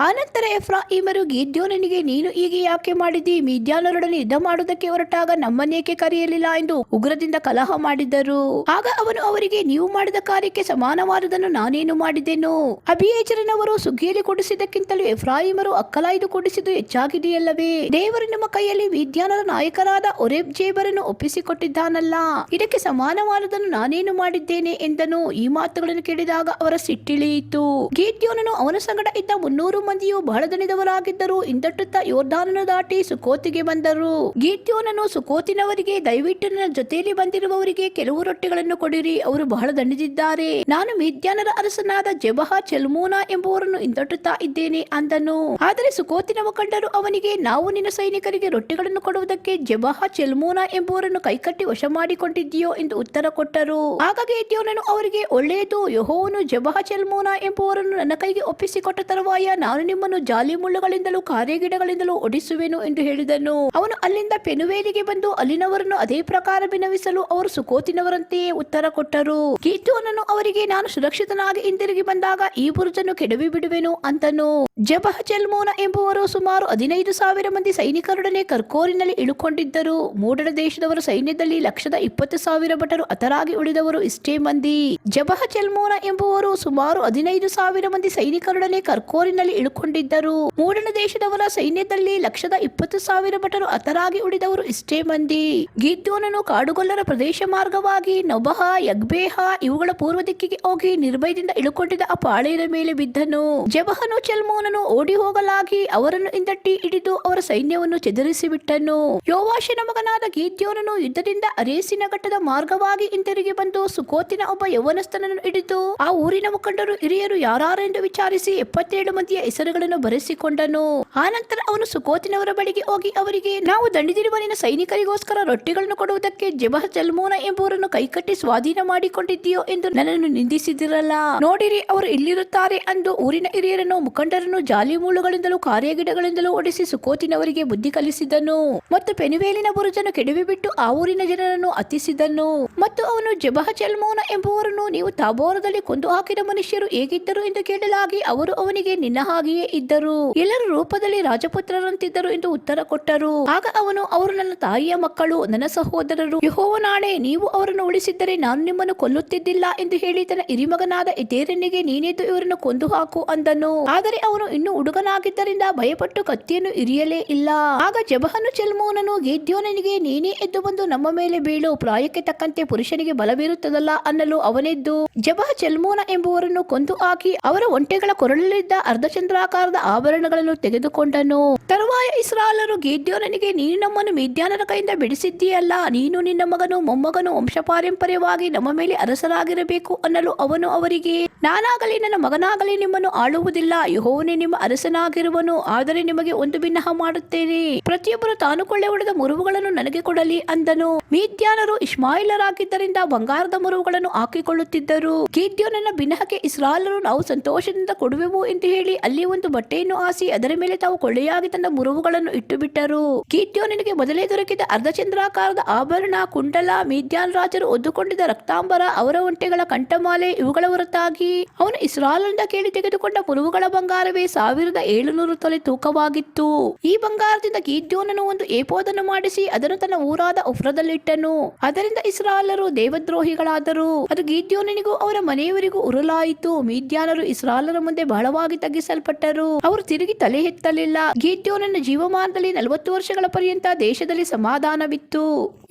ಆನಂತರ ಎಫ್ರಾಯಿಮರು ಗಿದ್ಯೋನನಿಗೆ, ನೀನು ಹೀಗೆ ಯಾಕೆ ಮಾಡಿದಿ? ಮಿದ್ಯಾನರೊಡನೆ ಯುದ್ಧ ಮಾಡುವುದಕ್ಕೆ ಹೊರಟಾಗ ನಮ್ಮನ್ನೇಕೆ ಕರೆಯಲಿಲ್ಲ ಎಂದು ಉಗ್ರದಿಂದ ಕಲಹ ಮಾಡಿದರು. ಆಗ ಅವನು ಅವರಿಗೆ, ನೀವು ಮಾಡಿದ ಕಾರ್ಯಕ್ಕೆ ಸಮಾನವಾದುದನ್ನು ನಾನೇನು ಮಾಡಿದೆನು? ಅಬೀಯೆಜೆರನವರು ಸುಗ್ಗಿಯಲ್ಲಿ ಕೊಡಿಸಿದ್ದಕ್ಕಿಂತಲೂ ಎಫ್ರಾಯಿಮರು ಅಕ್ಕಲಾಯ್ದು ಕೊಡಿಸಿದ್ದು ಹೆಚ್ಚಾಗಿದೆಯಲ್ಲವೇ? ದೇವರು ನಿಮ್ಮ ಕೈಯಲ್ಲಿ ಮಿದ್ಯಾನರ ನಾಯಕರಾದ ಓರೇಬ್ ಜೇಬರನ್ನು ಒಪ್ಪಿಸಿಕೊಟ್ಟಿದ್ದಾನಲ್ಲ, ಇದಕ್ಕೆ ಸಮಾನವಾದುದನ್ನು ನಾನೇನು ಮಾಡಿದ್ದೇನೆ ಎಂದನು. ಈ ಮಾತುಗಳನ್ನು ಕೇಳಿದಾಗ ಅವರ ಸಿಟ್ಟಿಳಿಯಿತು. ಗಿದ್ಯೋನನು ಅವನ ಸಂಗಡ ಇದ್ದ 300 ಮಂದಿಯು ಬಹಳ ದಣಿದವರಾಗಿದ್ದರು. ಹಿಂದಟ್ಟುತ್ತಾ ಯೋರ್ದಾನನ್ನು ದಾಟಿ ಸುಕೋತಿಗೆ ಬಂದರು. ಗಿದ್ಯೋನನು ಸುಕೋತಿನವರಿಗೆ, ದಯವಿಟ್ಟು ನನ್ನ ಜೊತೆಯಲ್ಲಿ ಬಂದಿರುವವರಿಗೆ ಕೆಲವು ರೊಟ್ಟಿಗಳನ್ನು ಕೊಡಿರಿ, ಅವರು ಬಹಳ ದಣಿದಿದ್ದಾರೆ. ನಾನು ಮಿದ್ಯಾನರ ಅರಸನಾದ ಜೆಬಹ ಚಲ್ಮೂನಾ ಎಂಬುವರನ್ನು ಹಿಂದಟ್ಟುತ್ತಾ ಇದ್ದೇನೆ ಅಂದನು. ಆದರೆ ಸುಕೋತಿನ ಮುಖಂಡರು ಅವನಿಗೆ, ನಾವು ನಿನ್ನ ಸೈನಿಕರಿಗೆ ರೊಟ್ಟಿಗಳನ್ನು ಕೊಡುವುದಕ್ಕೆ ಜೆಬಹ ಚಲ್ಮೂನಾ ಎಂಬುವರನ್ನು ಕೈಕಟ್ಟಿ ವಶ ಮಾಡಿಕೊಂಡಿದ್ದೀಯೋ ಎಂದು ಉತ್ತರ ಕೊಟ್ಟರು. ಆಗ ಗಿದ್ಯೋನನು ಅವರಿಗೆ, ಒಳ್ಳೆಯದು, ಯೆಹೋವನು ಜೆಬಹ ಚಲ್ಮೂನಾ ಎಂಬುವರನ್ನು ನನ್ನ ಕೈಗೆ ಒಪ್ಪಿಸಿಕೊಟ್ಟ ತರುವಾಯ ನಾನು ನಿಮ್ಮನ್ನು ಜಾಲಿ ಮುಳ್ಳುಗಳಿಂದಲೂ ಕಾರ್ಯಗಿಡಗಳಿಂದಲೂ ಓಡಿಸುವೆನು ಎಂದು ಹೇಳಿದನು. ಅವನು ಅಲ್ಲಿಂದ ಪೆನುವೇಲಿಗೆ ಬಂದು ಅಲ್ಲಿನವರನ್ನು ಅದೇ ಪ್ರಕಾರ ಬಿನ್ನವಿಸಲು ಅವರು ಸುಕೋತಿನವರಂತೆಯೇ ಉತ್ತರ ಕೊಟ್ಟರು. ಗಿದ್ಯೋನನು ಅವರಿಗೆ, ನಾನು ಸುರಕ್ಷಿತನಾಗಿ ಹಿಂದಿರುಗಿ ಬಂದಾಗ ಈ ಬುರುಜನ್ನು ಕೆಡವಿ ಬಿಡುವೆನು ಅಂತನು. ಜೆಬಹ ಚಲ್ಮೂನಾ ಎಂಬುವರು ಸುಮಾರು 15,000 ಮಂದಿ ಸೈನಿಕರೊಡನೆ ಕರ್ಕೋರಿನಲ್ಲಿ ಇಳುಕೊಂಡಿದ್ದರು. ಮೂಡಣ ದೇಶದವರ ಸೈನ್ಯದಲ್ಲಿ 120,000 ಭಟರು ಹತರಾಗಿ ಉಳಿದವರು ಇಷ್ಟೇ ಮಂದಿ. ಜೆಬಹ ಚಲ್ಮೂನಾ ಎಂಬುವರು ಸುಮಾರು 15,000 ಮಂದಿ ಸೈನಿಕರೊಡನೆ ಕರ್ಕೋರಿನಲ್ಲಿ ಇಳುಕೊಂಡಿದ್ದರು. ಮೂಡಣ ದೇಶದವರ ಸೈನ್ಯದಲ್ಲಿ 120,000 ಭಟರು ಹತರಾಗಿ ಉಳಿದವರು ಇಷ್ಟೇ ಮಂದಿ. ಗಿದ್ಯೋನನು ಕಾಡುಗೊಲ್ಲರ ಪ್ರದೇಶ ಮಾರ್ಗವಾಗಿ ನೊಬಹ, ಯಗ್ಬೇಹ ಇವುಗಳ ಪೂರ್ವ ದಿಕ್ಕಿಗೆ ಹೋಗಿ ನಿರ್ಭಯದಿಂದ ಇಳುಕೊಂಡಿದ್ದ ಆ ಪಾಳೆಯದ ಮೇಲೆ ಬಿದ್ದನು. ಜೆಬಹನು ಚಲ್ಮೂನನು ಓಡಿ ಹೋಗಲಾಗಿ ಅವರನ್ನು ಹಿಂದಟ್ಟಿ ಹಿಡಿದು ಅವರ ಸೈನ್ಯವನ್ನು ಚದುರಿಸಿ ಬಿಟ್ಟನು. ಯೋವಾಷನ ಮಗನಾದ ಗಿದ್ಯೋನನು ಯುದ್ಧದಿಂದ ಅರೇಸಿನ ಘಟ್ಟದ ಮಾರ್ಗವಾಗಿ ಹಿಂತಿರುಗಿ ಬಂದು ಸುಕೋತಿನ ಒಬ್ಬ ಯೌವನಸ್ಥನನ್ನು ಹಿಡಿದು ಆ ಊರಿನ ಮುಖಂಡರು ಹಿರಿಯರು ಯಾರೆಂದು ವಿಚಾರಿಸಿ 77 ಮಂದಿಯ ಹೆಸರುಗಳನ್ನು ಬರೆಸಿಕೊಂಡನು. ಆನಂತರ ಅವನು ಸುಕೋತಿನವರ ಬಳಿಗೆ ಹೋಗಿ ಅವರಿಗೆ, ನಾವು ದಣಿದಿರುವ ನಿನ್ನ ಸೈನಿಕರಿಗೋಸ್ಕರ ರೊಟ್ಟಿಗಳನ್ನು ಕೊಡುವುದಕ್ಕೆ ಜೆಬಹ ಚಲ್ಮೂನಾ ಎಂಬುವರನ್ನು ಕೈಕಟ್ಟಿ ಸ್ವಾಧೀನ ಮಾಡಿಕೊಂಡಿದ್ದೀಯೋ ಎಂದು ನನ್ನನ್ನು ನಿಂದಿಸಿದಿರಲ್ಲ. ನೋಡಿರಿ, ಅವರು ಇಲ್ಲಿರುತ್ತಾರೆ ಅಂದು ಊರಿನ ಹಿರಿಯರನ್ನು ಮುಖಂಡರನ್ನು ಜಾಲಿ ಮುಳ್ಳುಗಳಿಂದಲೂ ಕಾರ್ಯಗಿಡಗಳಿಂದಲೂ ಓಡಿಸಿ ಸುಕೋತಿನವರಿಗೆ ಬುದ್ಧಿ ಕಲಿಸಿದನು ಮತ್ತು ಪೆನುವೇಲಿನ ಬುರುಜನ್ನು ಕೆಡವಿಬಿಟ್ಟು ಆ ಊರಿನ ಜನರನ್ನು ಹತಿಸಿದನು. ಮತ್ತು ಅವನು ಜೆಬಹ ಚಲ್ಮೂನಾ ಎಂಬುವರನ್ನು, ನೀವು ತಾಬೋರದಲ್ಲಿ ಕೊಂದು ಹಾಕಿದ ಮನುಷ್ಯರು ಹೇಗಿದ್ದರು ಎಂದು ಕೇಳಲಾಗಿ ಅವರು ಅವನಿಗೆ, ನಿನ್ನ ಹಾಗೆಯೇ ಇದ್ದರು, ಎಲ್ಲರ ರೂಪದಲ್ಲಿ ರಾಜಪುತ್ರರಂತಿದ್ದರು ಎಂದು ಉತ್ತರ ಕೊಟ್ಟರು. ಆಗ ಅವನು, ಅವರು ನನ್ನ ತಾಯಿಯ ಮಕ್ಕಳು, ನನ್ನ ಸಹೋದರರು, ಯೆಹೋವನಾಣೆ, ನೀವು ಅವರನ್ನು ಉಳಿಸಿದ್ದರೆ ನಾನು ನಿಮ್ಮನ್ನು ಕೊಲ್ಲುತ್ತಿದ್ದಿಲ್ಲ ಎಂದು ಹೇಳಿ ತನ್ನ ಹಿರಿಮಗನಾದ ಎತೇರನಿಗೆ, ನೀನೆದ್ದು ಇವರನ್ನು ಕೊಂದು ಹಾಕು ಅಂದನು. ಆದರೆ ಅವನು ಇನ್ನೂ ಹುಡುಗನಾಗಿದ್ದರಿಂದ ಭಯಪಟ್ಟು ಕತ್ತಿಯನ್ನು ಇರಿಯಲೇ ಇಲ್ಲ. ಆಗ ಜೆಬಹನು ಚಲ್ಮೂನನು ಗಿದ್ಯೋನನಿಗೆ, ನೀನೇ ಎದ್ದು ಬಂದು ನಮ್ಮ ಮೇಲೆ ಬೀಳು, ಪ್ರಾಯಕ್ಕೆ ತಕ್ಕಂತೆ ಪುರುಷನಿಗೆ ಬಲವಿರುತ್ತದಲ್ಲ ಅನ್ನಲು ಅವನೆದ್ದು ಜೆಬಹ ಚಲ್ಮೂನಾ ಎಂಬುವರನ್ನು ಕೊಂದು ಹಾಕಿ ಅವರ ಒಂಟೆಗಳ ಕೊರಳಲ್ಲಿದ್ದ ಅರ್ಧಚಂದ್ರಾಕಾರದ ಆಭರಣಗಳನ್ನು ತೆಗೆದುಕೊಂಡನು. ತರುವಾಯ ಇಸ್ರಾಯೇಲರು ಗಿದ್ಯೋನನಿಗೆ, ನೀನು ನಮ್ಮನ್ನು ಮಿದ್ಯಾನರ ಕೈಯಿಂದ ಬಿಡಿಸಿದ್ದೀಯಲ್ಲ, ನೀನು ನಿನ್ನ ಮಗನು ಮೊಮ್ಮಗನು ವಂಶಪಾರಂಪರ್ಯವಾಗಿ ನಮ್ಮ ಮೇಲೆ ಅರಸರಾಗಿರಬೇಕು ಅನ್ನಲು ಅವನು ಅವರಿಗೆ, ನಾನಾಗಲಿ ನನ್ನ ಮಗನಾಗಲಿ ನಿಮ್ಮನ್ನು ಆಳುವುದಿಲ್ಲ, ಯೆಹೋವನೇ ನಿಮ್ಮ ಅರಸನಾಗಿರುವನು. ಆದರೆ ನಿಮಗೆ ಒಂದು ಬಿನ್ನಹ ಮಾಡುತ್ತೇನೆ, ಪ್ರತಿಯೊಬ್ಬರು ತಾನು ಕೊಳ್ಳೆ ಹೊಡೆದ ಮುರುವುಗಳನ್ನು ನನಗೆ ಕೊಡಲಿ ಅಂದನು. ಮಿದ್ಯಾನರು ಇಷ್ಮಾಯೇಲರಾಗಿದ್ದರಿಂದ ಬಂಗಾರದ ಮುರುವುಗಳನ್ನು ಹಾಕಿಕೊಳ್ಳುತ್ತಿದ್ದರು. ಗಿದ್ಯೋನನ ಬಿನ್ನಹಕ್ಕೆ ಇಸ್ರಾಯೇಲರು, ನಾವು ಸಂತೋಷದಿಂದ ಕೊಡುವೆವು ಎಂದು ಹೇಳಿ ಅಲ್ಲಿ ಒಂದು ಬಟ್ಟೆಯನ್ನು ಹಾಸಿ ಅದರ ಮೇಲೆ ತಾವು ಕೊಳ್ಳೆಯಾಗಿ ತಂದ ಮುರುವುಗಳನ್ನು ಇಟ್ಟು ಬಿಟ್ಟರು. ಗಿದ್ಯೋನನಿಗೆ ಮೊದಲೇ ದೊರಕಿದ ಅರ್ಧಚಂದ್ರಾಕಾರದ ಆಭರಣ, ಕುಂಡಲ, ಮಿದ್ಯಾನ್ ರಾಜರು ಹೊದ್ದುಕೊಂಡಿದ್ದ ರಕ್ತಾಂಬರ, ಅವರ ಒಂಟೆಗಳ ಕಂಠಮಾಲೆ ಇವುಗಳ ಹೊರತಾಗಿ ಅವನು ಇಸ್ರಾಯೇಲರಿಂದ ಕೇಳಿ ತೆಗೆದುಕೊಂಡ ಮುರುವುಗಳ ಬಂಗಾರವೇ 1,700 ತೊಲೆ ತೂಕವಾಗಿತ್ತು. ಈ ಬಂಗಾರದಿಂದ ಗಿದ್ಯೋನನು ಒಂದು ಏಫೋದನ್ನು ಮಾಡಿಸಿ ಅದನ್ನು ತನ್ನ ಊರಾದ ಒಫ್ರದಲ್ಲಿಟ್ಟನು. ಅದರಿಂದ ಇಸ್ರಾಯೇಲರು ದೇವದ್ರೋಹಿಗಳಾದರು. ಅದು ಗಿದ್ಯೋನನಿಗೂ ಅವರ ಮನೆಯವರಿಗೂ ಉರುಲಾಯಿತು. ಮಿದ್ಯಾನರು ಇಸ್ರಾಯೇಲರ ಮುಂದೆ ಬಹಳವಾಗಿ ತಗ್ಗಿಸಲ್ಪಟ್ಟರು, ಅವರು ತಿರುಗಿ ತಲೆ ಎತ್ತಲಿಲ್ಲ. ಗಿದ್ಯೋನನ ಜೀವಮಾನದಲ್ಲಿ 40 ವರ್ಷಗಳ ಪರ್ಯಂತ ದೇಶದಲ್ಲಿ ಸಮಾಧಾನವಿತ್ತು.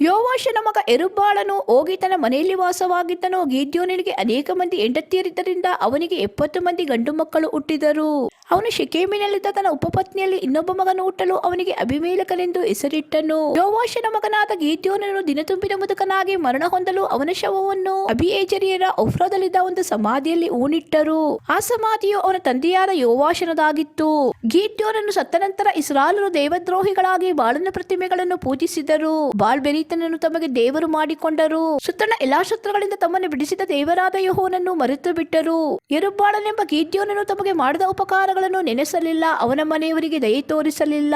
ಯೋವಾಷನ ಮಗ ಯೆರುಬ್ಬಾಳನು ಹೋಗಿ ತನ್ನ ಮನೆಯಲ್ಲಿ ವಾಸವಾಗಿದ್ದನು. ಗಿದ್ಯೋನನಿಗೆ ಅನೇಕ ಮಂದಿ ಹೆಂಡತಿಯರಿದ್ದರಿಂದ ಅವನಿಗೆ 70 ಮಂದಿ ಗಂಡು ಮಕ್ಕಳು ಹುಟ್ಟಿದರು. ಅವನು ಶೆಕೆಮಿನಲ್ಲಿದ್ದ ತನ್ನ ಉಪಪತ್ನಿಯಲ್ಲಿ ಇನ್ನೊಬ್ಬ ಮಗನು ಹುಟ್ಟಲು ಅವನಿಗೆ ಅಬೀಮೆಲೆಕನೆಂದು ಹೆಸರಿಟ್ಟನು. ಯೋವಾಷನ ಮಗನಾದ ಗಿದ್ಯೋನನು ದಿನತುಂಬಿದ ಮುದುಕನಾಗಿ ಮರಣ ಹೊಂದಲು ಅವನ ಶವವನ್ನು ಅಬೀಯೆಜೆರಿಯರ ಒಫ್ರದಲ್ಲಿದ್ದ ಒಂದು ಸಮಾಧಿಯಲ್ಲಿ ಹೂಣಿಟ್ಟರು. ಆ ಸಮಾಧಿಯು ಅವನ ತಂದೆಯಾದ ಯೋವಾಷನದಾಗಿತ್ತು. ಗಿದ್ಯೋನನು ಸತ್ತ ನಂತರ ಇಸ್ರಾಯೇಲರು ದೇವದ್ರೋಹಿಗಳಾಗಿ ಬಾಳನ ಪ್ರತಿಮೆಗಳನ್ನು ಪೂಜಿಸಿದರು. ಬಾಳ್ ಬೆರೀತನನ್ನು ತಮಗೆ ದೇವರು ಮಾಡಿಕೊಂಡರು. ಸುತ್ತಣ ಎಲ್ಲಾ ಶತ್ರುಗಳಿಂದ ತಮ್ಮನ್ನು ಬಿಡಿಸಿದ ದೇವರಾದ ಯೆಹೋವನನ್ನು ಮರೆತು ಬಿಟ್ಟರು. ಯೆರುಬ್ಬಾಳನೆಂಬ ಗಿದ್ಯೋನನು ತಮಗೆ ಮಾಡಿದ ಉಪಕಾರಗಳನ್ನು ನೆನೆಸಲಿಲ್ಲ, ಅವನ ಮನೆಯವರಿಗೆ ದಯೆ ತೋರಿಸಲಿಲ್ಲ.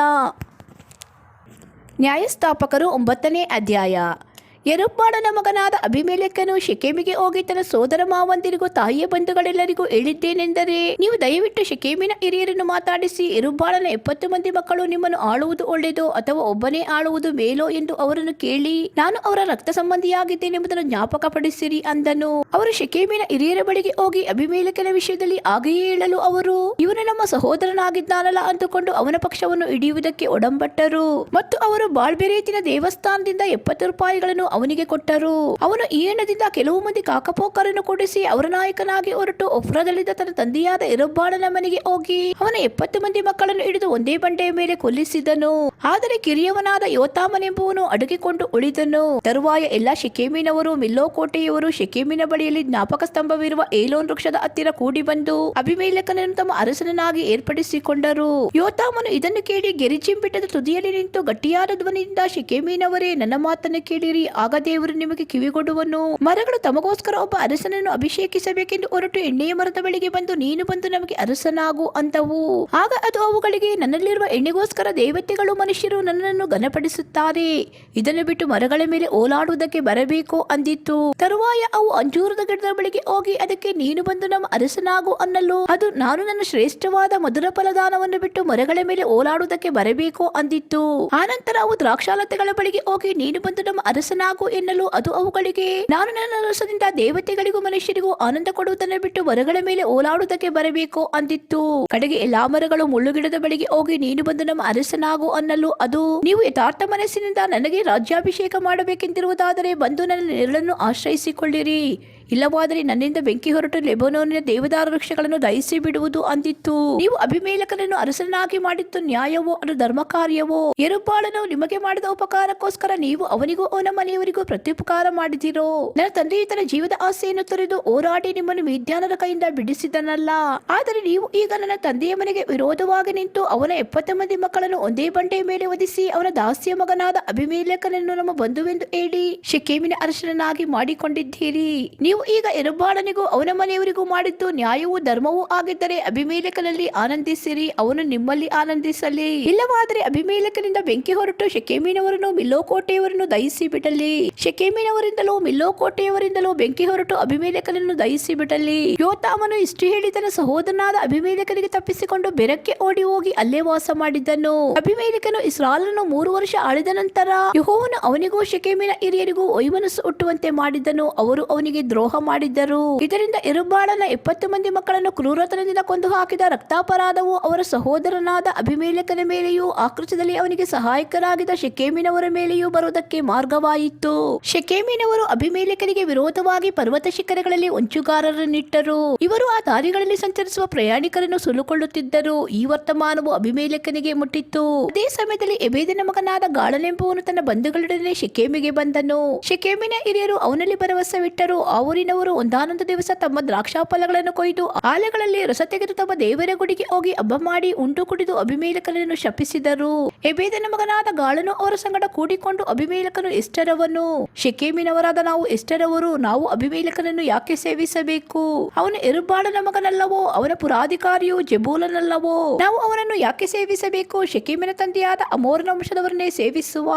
ನ್ಯಾಯಸ್ಥಾಪಕರು 9ನೇ ಅಧ್ಯಾಯ. ಯೆರುಬ್ಬಾಳನ ಮಗನಾದ ಅಬೀಮೆಲೆಕನು ಶೆಕೆಮಿಗೆ ಹೋಗಿ ತನ್ನ ಸೋದರ ಮಾವಂದಿರಿಗೂ ತಾಯಿಯ ಬಂಧುಗಳೆಲ್ಲರಿಗೂ ಹೇಳಿದ್ದೇನೆಂದರೆ, ನೀವು ದಯವಿಟ್ಟು ಶೆಕೆಮಿನ ಹಿರಿಯರನ್ನು ಮಾತಾಡಿಸಿ, ಯೆರುಬ್ಬಾಳನ 70 ಮಂದಿ ಮಕ್ಕಳು ನಿಮ್ಮನ್ನು ಆಳುವುದು ಒಳ್ಳೆಯದೋ ಅಥವಾ ಒಬ್ಬನೇ ಆಳುವುದು ಮೇಲೋ ಎಂದು ಅವರನ್ನು ಕೇಳಿ, ನಾನು ಅವರ ರಕ್ತ ಸಂಬಂಧಿಯಾಗಿದ್ದೇನೆಂಬುದನ್ನು ಜ್ಞಾಪಕಪಡಿಸಿರಿ ಅಂದನು. ಅವರು ಶೆಕೆಮಿನ ಹಿರಿಯರ ಬಳಿಗೆ ಹೋಗಿ ಅಬೀಮೆಲೆಕನ ವಿಷಯದಲ್ಲಿ ಹಾಗೆಯೇ ಹೇಳಲು ಅವರು, ಇವನು ನಮ್ಮ ಸಹೋದರನಾಗಿದ್ದಾನಲ್ಲ ಅಂದುಕೊಂಡು ಅವನ ಪಕ್ಷವನ್ನು ಹಿಡಿಯುವುದಕ್ಕೆ ಒಡಂಬಟ್ಟರು. ಮತ್ತು ಅವರು ಬಾಳ್ಬೆರೇತಿನ ದೇವಸ್ಥಾನದಿಂದ 70 ರೂಪಾಯಿಗಳನ್ನು ಅವನಿಗೆ ಕೊಟ್ಟರು. ಅವನು ಈ ಹಣದಿಂದ ಕೆಲವು ಮಂದಿ ಕಾಕಪೋಕರನ್ನು ಕೊಡಿಸಿ ಅವರ ನಾಯಕನಾಗಿ ಹೊರಟು ಒಫ್ರದಲ್ಲಿದ್ದ ತನ್ನ ತಂದೆಯಾದ ಯೆರುಬ್ಬಾಳನ ಮನೆಗೆ ಹೋಗಿ ಅವನ 70 ಮಂದಿ ಮಕ್ಕಳನ್ನು ಹಿಡಿದು ಒಂದೇ ಬಂಡೆಯ ಮೇಲೆ ಕೊಲ್ಲಿಸಿದನು. ಆದರೆ ಕಿರಿಯವನಾದ ಯೋತಾಮನೆಂಬುವನು ಅಡಗಿಕೊಂಡು ಉಳಿದನು. ತರುವಾಯ ಎಲ್ಲಾ ಶೆಕೆಮಿನವರು, ಮಿಲ್ಲೋ ಕೋಟೆಯವರು ಶೆಕೆಮಿನ ಬಳಿಯಲ್ಲಿ ಜ್ಞಾಪಕ ಸ್ತಂಭವಿರುವ ಏಲೋನ್ ವೃಕ್ಷದ ಹತ್ತಿರ ಕೂಡಿ ಬಂದು ಅಬೀಮೆಲೆಕನನ್ನು ತಮ್ಮ ಅರಸನಾಗಿ ಏರ್ಪಡಿಸಿಕೊಂಡರು. ಯೋತಾಮನು ಇದನ್ನು ಕೇಳಿ ಗೆರಿಜಿಮ್ ಬೆಟ್ಟದ ತುದಿಯಲ್ಲಿ ನಿಂತು ಗಟ್ಟಿಯಾದ ಧ್ವನಿಯಿಂದ, ಶೆಕೆಮಿನವರೇ, ನನ್ನ ಮಾತನ್ನು ಕೇಳಿರಿ, ಆಗ ದೇವರು ನಿಮಗೆ ಕಿವಿಗೊಡುವನು. ಮರಗಳು ತಮಗೋಸ್ಕರ ಒಬ್ಬ ಅರಸನನ್ನು ಅಭಿಷೇಕಿಸಬೇಕೆಂದು ಹೊರಟು ಎಣ್ಣೆಯ ಮರದ ಬಳಿಗೆ ಬಂದು, ನೀನು ಬಂದು ನಮಗೆ ಅರಸನಾಗು ಅಂತವು. ಆಗ ಅದು ಅವುಗಳಿಗೆ, ನನ್ನಲ್ಲಿರುವ ಎಣ್ಣೆಗೋಸ್ಕರ ದೇವತೆಗಳು ಮನುಷ್ಯರು ನನ್ನನ್ನು ಘನಪಡಿಸುತ್ತಾರೆ, ಇದನ್ನು ಬಿಟ್ಟು ಮರಗಳ ಮೇಲೆ ಓಲಾಡುವುದಕ್ಕೆ ಬರಬೇಕು ಅಂದಿತ್ತು. ತರುವಾಯ ಅವು ಅಂಜೂರದ ಗಿಡದ ಬಳಿಗೆ ಹೋಗಿ ಅದಕ್ಕೆ, ನೀನು ಬಂದು ನಮ್ಮ ಅರಸನಾಗು ಅನ್ನಲು ಅದು, ನಾನು ನನ್ನ ಶ್ರೇಷ್ಠವಾದ ಮಧುರ ಫಲದಾನವನ್ನು ಬಿಟ್ಟು ಮರಗಳ ಮೇಲೆ ಓಲಾಡುವುದಕ್ಕೆ ಬರಬೇಕು ಅಂದಿತ್ತು. ಆನಂತರ ಅವು ದ್ರಾಕ್ಷಾಲತೆಗಳ ಬಳಿಗೆ ಹೋಗಿ, ನೀನು ಬಂದು ನಮ್ಮ ಅರಸನಾಗು ಎನ್ನಲು ಅದು ಅವುಗಳಿಗೆ, ನಾನು ನನ್ನ ರಸದಿಂದ ದೇವತೆಗಳಿಗೂ ಮನುಷ್ಯರಿಗೂ ಆನಂದ ಕೊಡುವುದನ್ನು ಬಿಟ್ಟು ಮರಗಳ ಮೇಲೆ ಓಲಾಡುವುದಕ್ಕೆ ಬರಬೇಕು ಅಂದಿತ್ತು. ಕಡೆಗೆ ಎಲ್ಲಾ ಮರಗಳು ಮುಳ್ಳುಗಿಡದ ಬಳಿಗೆ ಹೋಗಿ, ನೀನು ಬಂದು ನಮ್ಮ ಅರಸನಾಗು ಅನ್ನಲು ಅದು, ನೀವು ಯಥಾರ್ಥ ಮನಸ್ಸಿನಿಂದ ನನಗೆ ರಾಜ್ಯಾಭಿಷೇಕ ಮಾಡಬೇಕೆಂದಿರುವುದಾದರೆ ಬಂದು ನನ್ನ ನೆರಳನ್ನು ಆಶ್ರಯಿಸಿಕೊಳ್ಳಿರಿ, ಇಲ್ಲವಾದರೆ ನನ್ನಿಂದ ಬೆಂಕಿ ಹೊರಟು ಲೆಬನೋನಿನ ದೇವದಾರ ವೃಕ್ಷಗಳನ್ನು ದಹಿಸಿ ಬಿಡುವುದು ಅಂದಿತ್ತು. ನೀವು ಅಬೀಮೆಲೆಕನನ್ನು ಅರಸನಾಗಿ ಮಾಡಿದ್ದು ನ್ಯಾಯವೋ ಅದು ಧರ್ಮ ಕಾರ್ಯವೋ? ಯೆರುಬ್ಬಾಳನು ನಿಮಗೆ ಮಾಡಿದ ಉಪಕಾರಕ್ಕೋಸ್ಕರ ನೀವು ಅವನಿಗೂ ಅವನ ಮನೆಯವರಿಗೂ ಪ್ರತ್ಯುಪಕಾರ ಮಾಡಿದಿರೋ? ನನ್ನ ತಂದೆಯು ತನ್ನ ಜೀವದ ಆಸೆಯನ್ನು ತೊರೆದು ಹೋರಾಡಿ ನಿಮ್ಮನ್ನು ಮಿದ್ಯಾನರ ಕೈಯಿಂದ ಬಿಡಿಸಿದನಲ್ಲ. ಆದರೆ ನೀವು ಈಗ ನನ್ನ ತಂದೆಯ ಮನೆಗೆ ವಿರೋಧವಾಗಿ ನಿಂತು ಅವನ 70 ಮಂದಿ ಮಕ್ಕಳನ್ನು ಒಂದೇ ಬಂಡೆಯ ಮೇಲೆ ವಧಿಸಿ ಅವನ ದಾಸಿಯ ಮಗನಾದ ಅಬೀಮೆಲೆಕನನ್ನು ನಮ್ಮ ಬಂಧುವೆಂದು ಹೇಳಿ ಶೆಕೆಮಿನ ಅರಸನನ್ನಾಗಿ ಮಾಡಿಕೊಂಡಿದ್ದೀರಿ. ನೀವು ಈಗ ಯೆರುಬ್ಬಾಳನಿಗೂ ಅವನ ಮನೆಯವರಿಗೂ ಮಾಡಿದ್ದು ನ್ಯಾಯವೂ ಧರ್ಮವೂ ಆಗಿದ್ದರೆ ಅಬೀಮೆಲೆಕನಲ್ಲಿ ಆನಂದಿಸಿರಿ, ಅವನು ನಿಮ್ಮಲ್ಲಿ ಆನಂದಿಸಲಿ. ಇಲ್ಲವಾದರೆ ಅಬೀಮೆಲೆಕನಿಂದ ಬೆಂಕಿ ಹೊರಟು ಶೆಕೆಮಿನವರನ್ನು ಮಿಲ್ಲೋ ಕೋಟೆಯವರನ್ನು ದಹಿಸಿ ಬಿಡಲಿ. ಶೆಕೆಮಿನವರಿಂದಲೂ ಮಿಲ್ಲೋ ಕೋಟೆಯವರಿಂದಲೂ ಬೆಂಕಿ ಹೊರಟು ಅಬೀಮೆಲೆಕನನ್ನು ದಹಿಸಿ ಬಿಡಲಿ. ಯೋತಾಮನು ಇಷ್ಟು ಹೇಳಿ ತನ್ನ ಸಹೋದರನಾದ ಅಬೀಮೆಲೆಕನಿಗೆ ತಪ್ಪಿಸಿಕೊಂಡು ಬೆರಕ್ಕೆ ಓಡಿ ಹೋಗಿ ಅಲ್ಲೇ ವಾಸ ಮಾಡಿದ್ದನು. ಅಬೀಮೆಲೆಕನು ಇಸ್ರಾಯೇಲನ್ನು 3 ವರ್ಷ ಆಳಿದ ನಂತರ ಯೆಹೋವನು ಅವನಿಗೂ ಶೆಕೆಮಿನ ಹಿರಿಯರಿಗೂ ವೈಮನಸ್ಸು ಹುಟ್ಟುವಂತೆ ಮಾಡಿದ್ದನು. ಅವರು ಅವನಿಗೆ ದ್ರೋಹ ಮಾಡಿದ್ದರು. ಇದರಿಂದ ಯೆರುಬ್ಬಾಳನ 70 ಮಂದಿ ಮಕ್ಕಳನ್ನು ಕ್ರೂರತನದಿಂದ ಕೊಂದು ಹಾಕಿದ ರಕ್ತಾಪರಾಧವು ಅವರ ಸಹೋದರನಾದ ಅಬೀಮೆಲೆಕನ ಮೇಲೆಯೂ ಆಕೃತದಲ್ಲಿ ಅವನಿಗೆ ಸಹಾಯಕರಾಗಿದ್ದ ಶೆಕೆಮಿನವರ ಮೇಲೆಯೂ ಬರುವುದಕ್ಕೆ ಮಾರ್ಗವಾಯಿತು. ಶೆಕೆಮಿನವರು ಅಬೀಮೆಲೆಕನಿಗೆ ವಿರೋಧವಾಗಿ ಪರ್ವತ ಶಿಖರಗಳಲ್ಲಿ ಹೊಂಚುಗಾರರನ್ನಿಟ್ಟರು. ಇವರು ಆ ದಾರಿಗಳಲ್ಲಿ ಸಂಚರಿಸುವ ಪ್ರಯಾಣಿಕರನ್ನು ಸುಲುಕೊಳ್ಳುತ್ತಿದ್ದರು. ಈ ವರ್ತಮಾನವು ಅಬೀಮೆಲೆಕನಿಗೆ ಮುಟ್ಟಿತ್ತು. ಅದೇ ಸಮಯದಲ್ಲಿ ಎಬೇದನ ಮಗನಾದ ಗಾಳನೆಂಬುವನು ತನ್ನ ಬಂಧುಗಳೊಡನೆ ಶೆಕೆಮಿಗೆ ಬಂದನು. ಶೆಕೆಮಿನ ಹಿರಿಯರು ಅವನಲ್ಲಿ ಭರವಸವಿಟ್ಟರು. ಆ ಊರಿನವರು ಒಂದಾನೊಂದು ದಿವಸ ತಮ್ಮ ದ್ರಾಕ್ಷಾಫಲಗಳನ್ನು ಕೊಯ್ದು ಆಲೆಗಳಲ್ಲಿ ರಸ ತೆಗೆದು ತಮ್ಮ ದೇವರ ಗುಡಿಗೆ ಹೋಗಿ ಹಬ್ಬ ಮಾಡಿ ಉಂಡು ಕುಡಿದು ಅಬೀಮೆಲೆಕನನ್ನು ಶಪಿಸಿದರು. ಎಬೇದನ ಮಗನಾದ ಗಾಳನು ಅವರ ಸಂಗಡ ಕೂಡಿಕೊಂಡು ಅಬೀಮೆಲೆಕನು ಎಷ್ಟರವನು, ಶೆಕೆಮಿನವರಾದ ನಾವು ಎಷ್ಟರವರು, ನಾವು ಅಬೀಮೆಲೆಕನನ್ನು ಯಾಕೆ ಸೇವಿಸಬೇಕು? ಅವನು ಯೆರುಬ್ಬಾಳನ ಮಗನಲ್ಲವೋ? ಅವನ ಪುರಾಧಿಕಾರಿಯು ಜೆಬೂಲನಲ್ಲವೋ? ನಾವು ಅವನನ್ನು ಯಾಕೆ ಸೇವಿಸಬೇಕು? ಶೆಕೆಮಿನ ತಂದೆಯಾದ ಹಮೋರನ ವಂಶದವರನ್ನೇ ಸೇವಿಸುವ.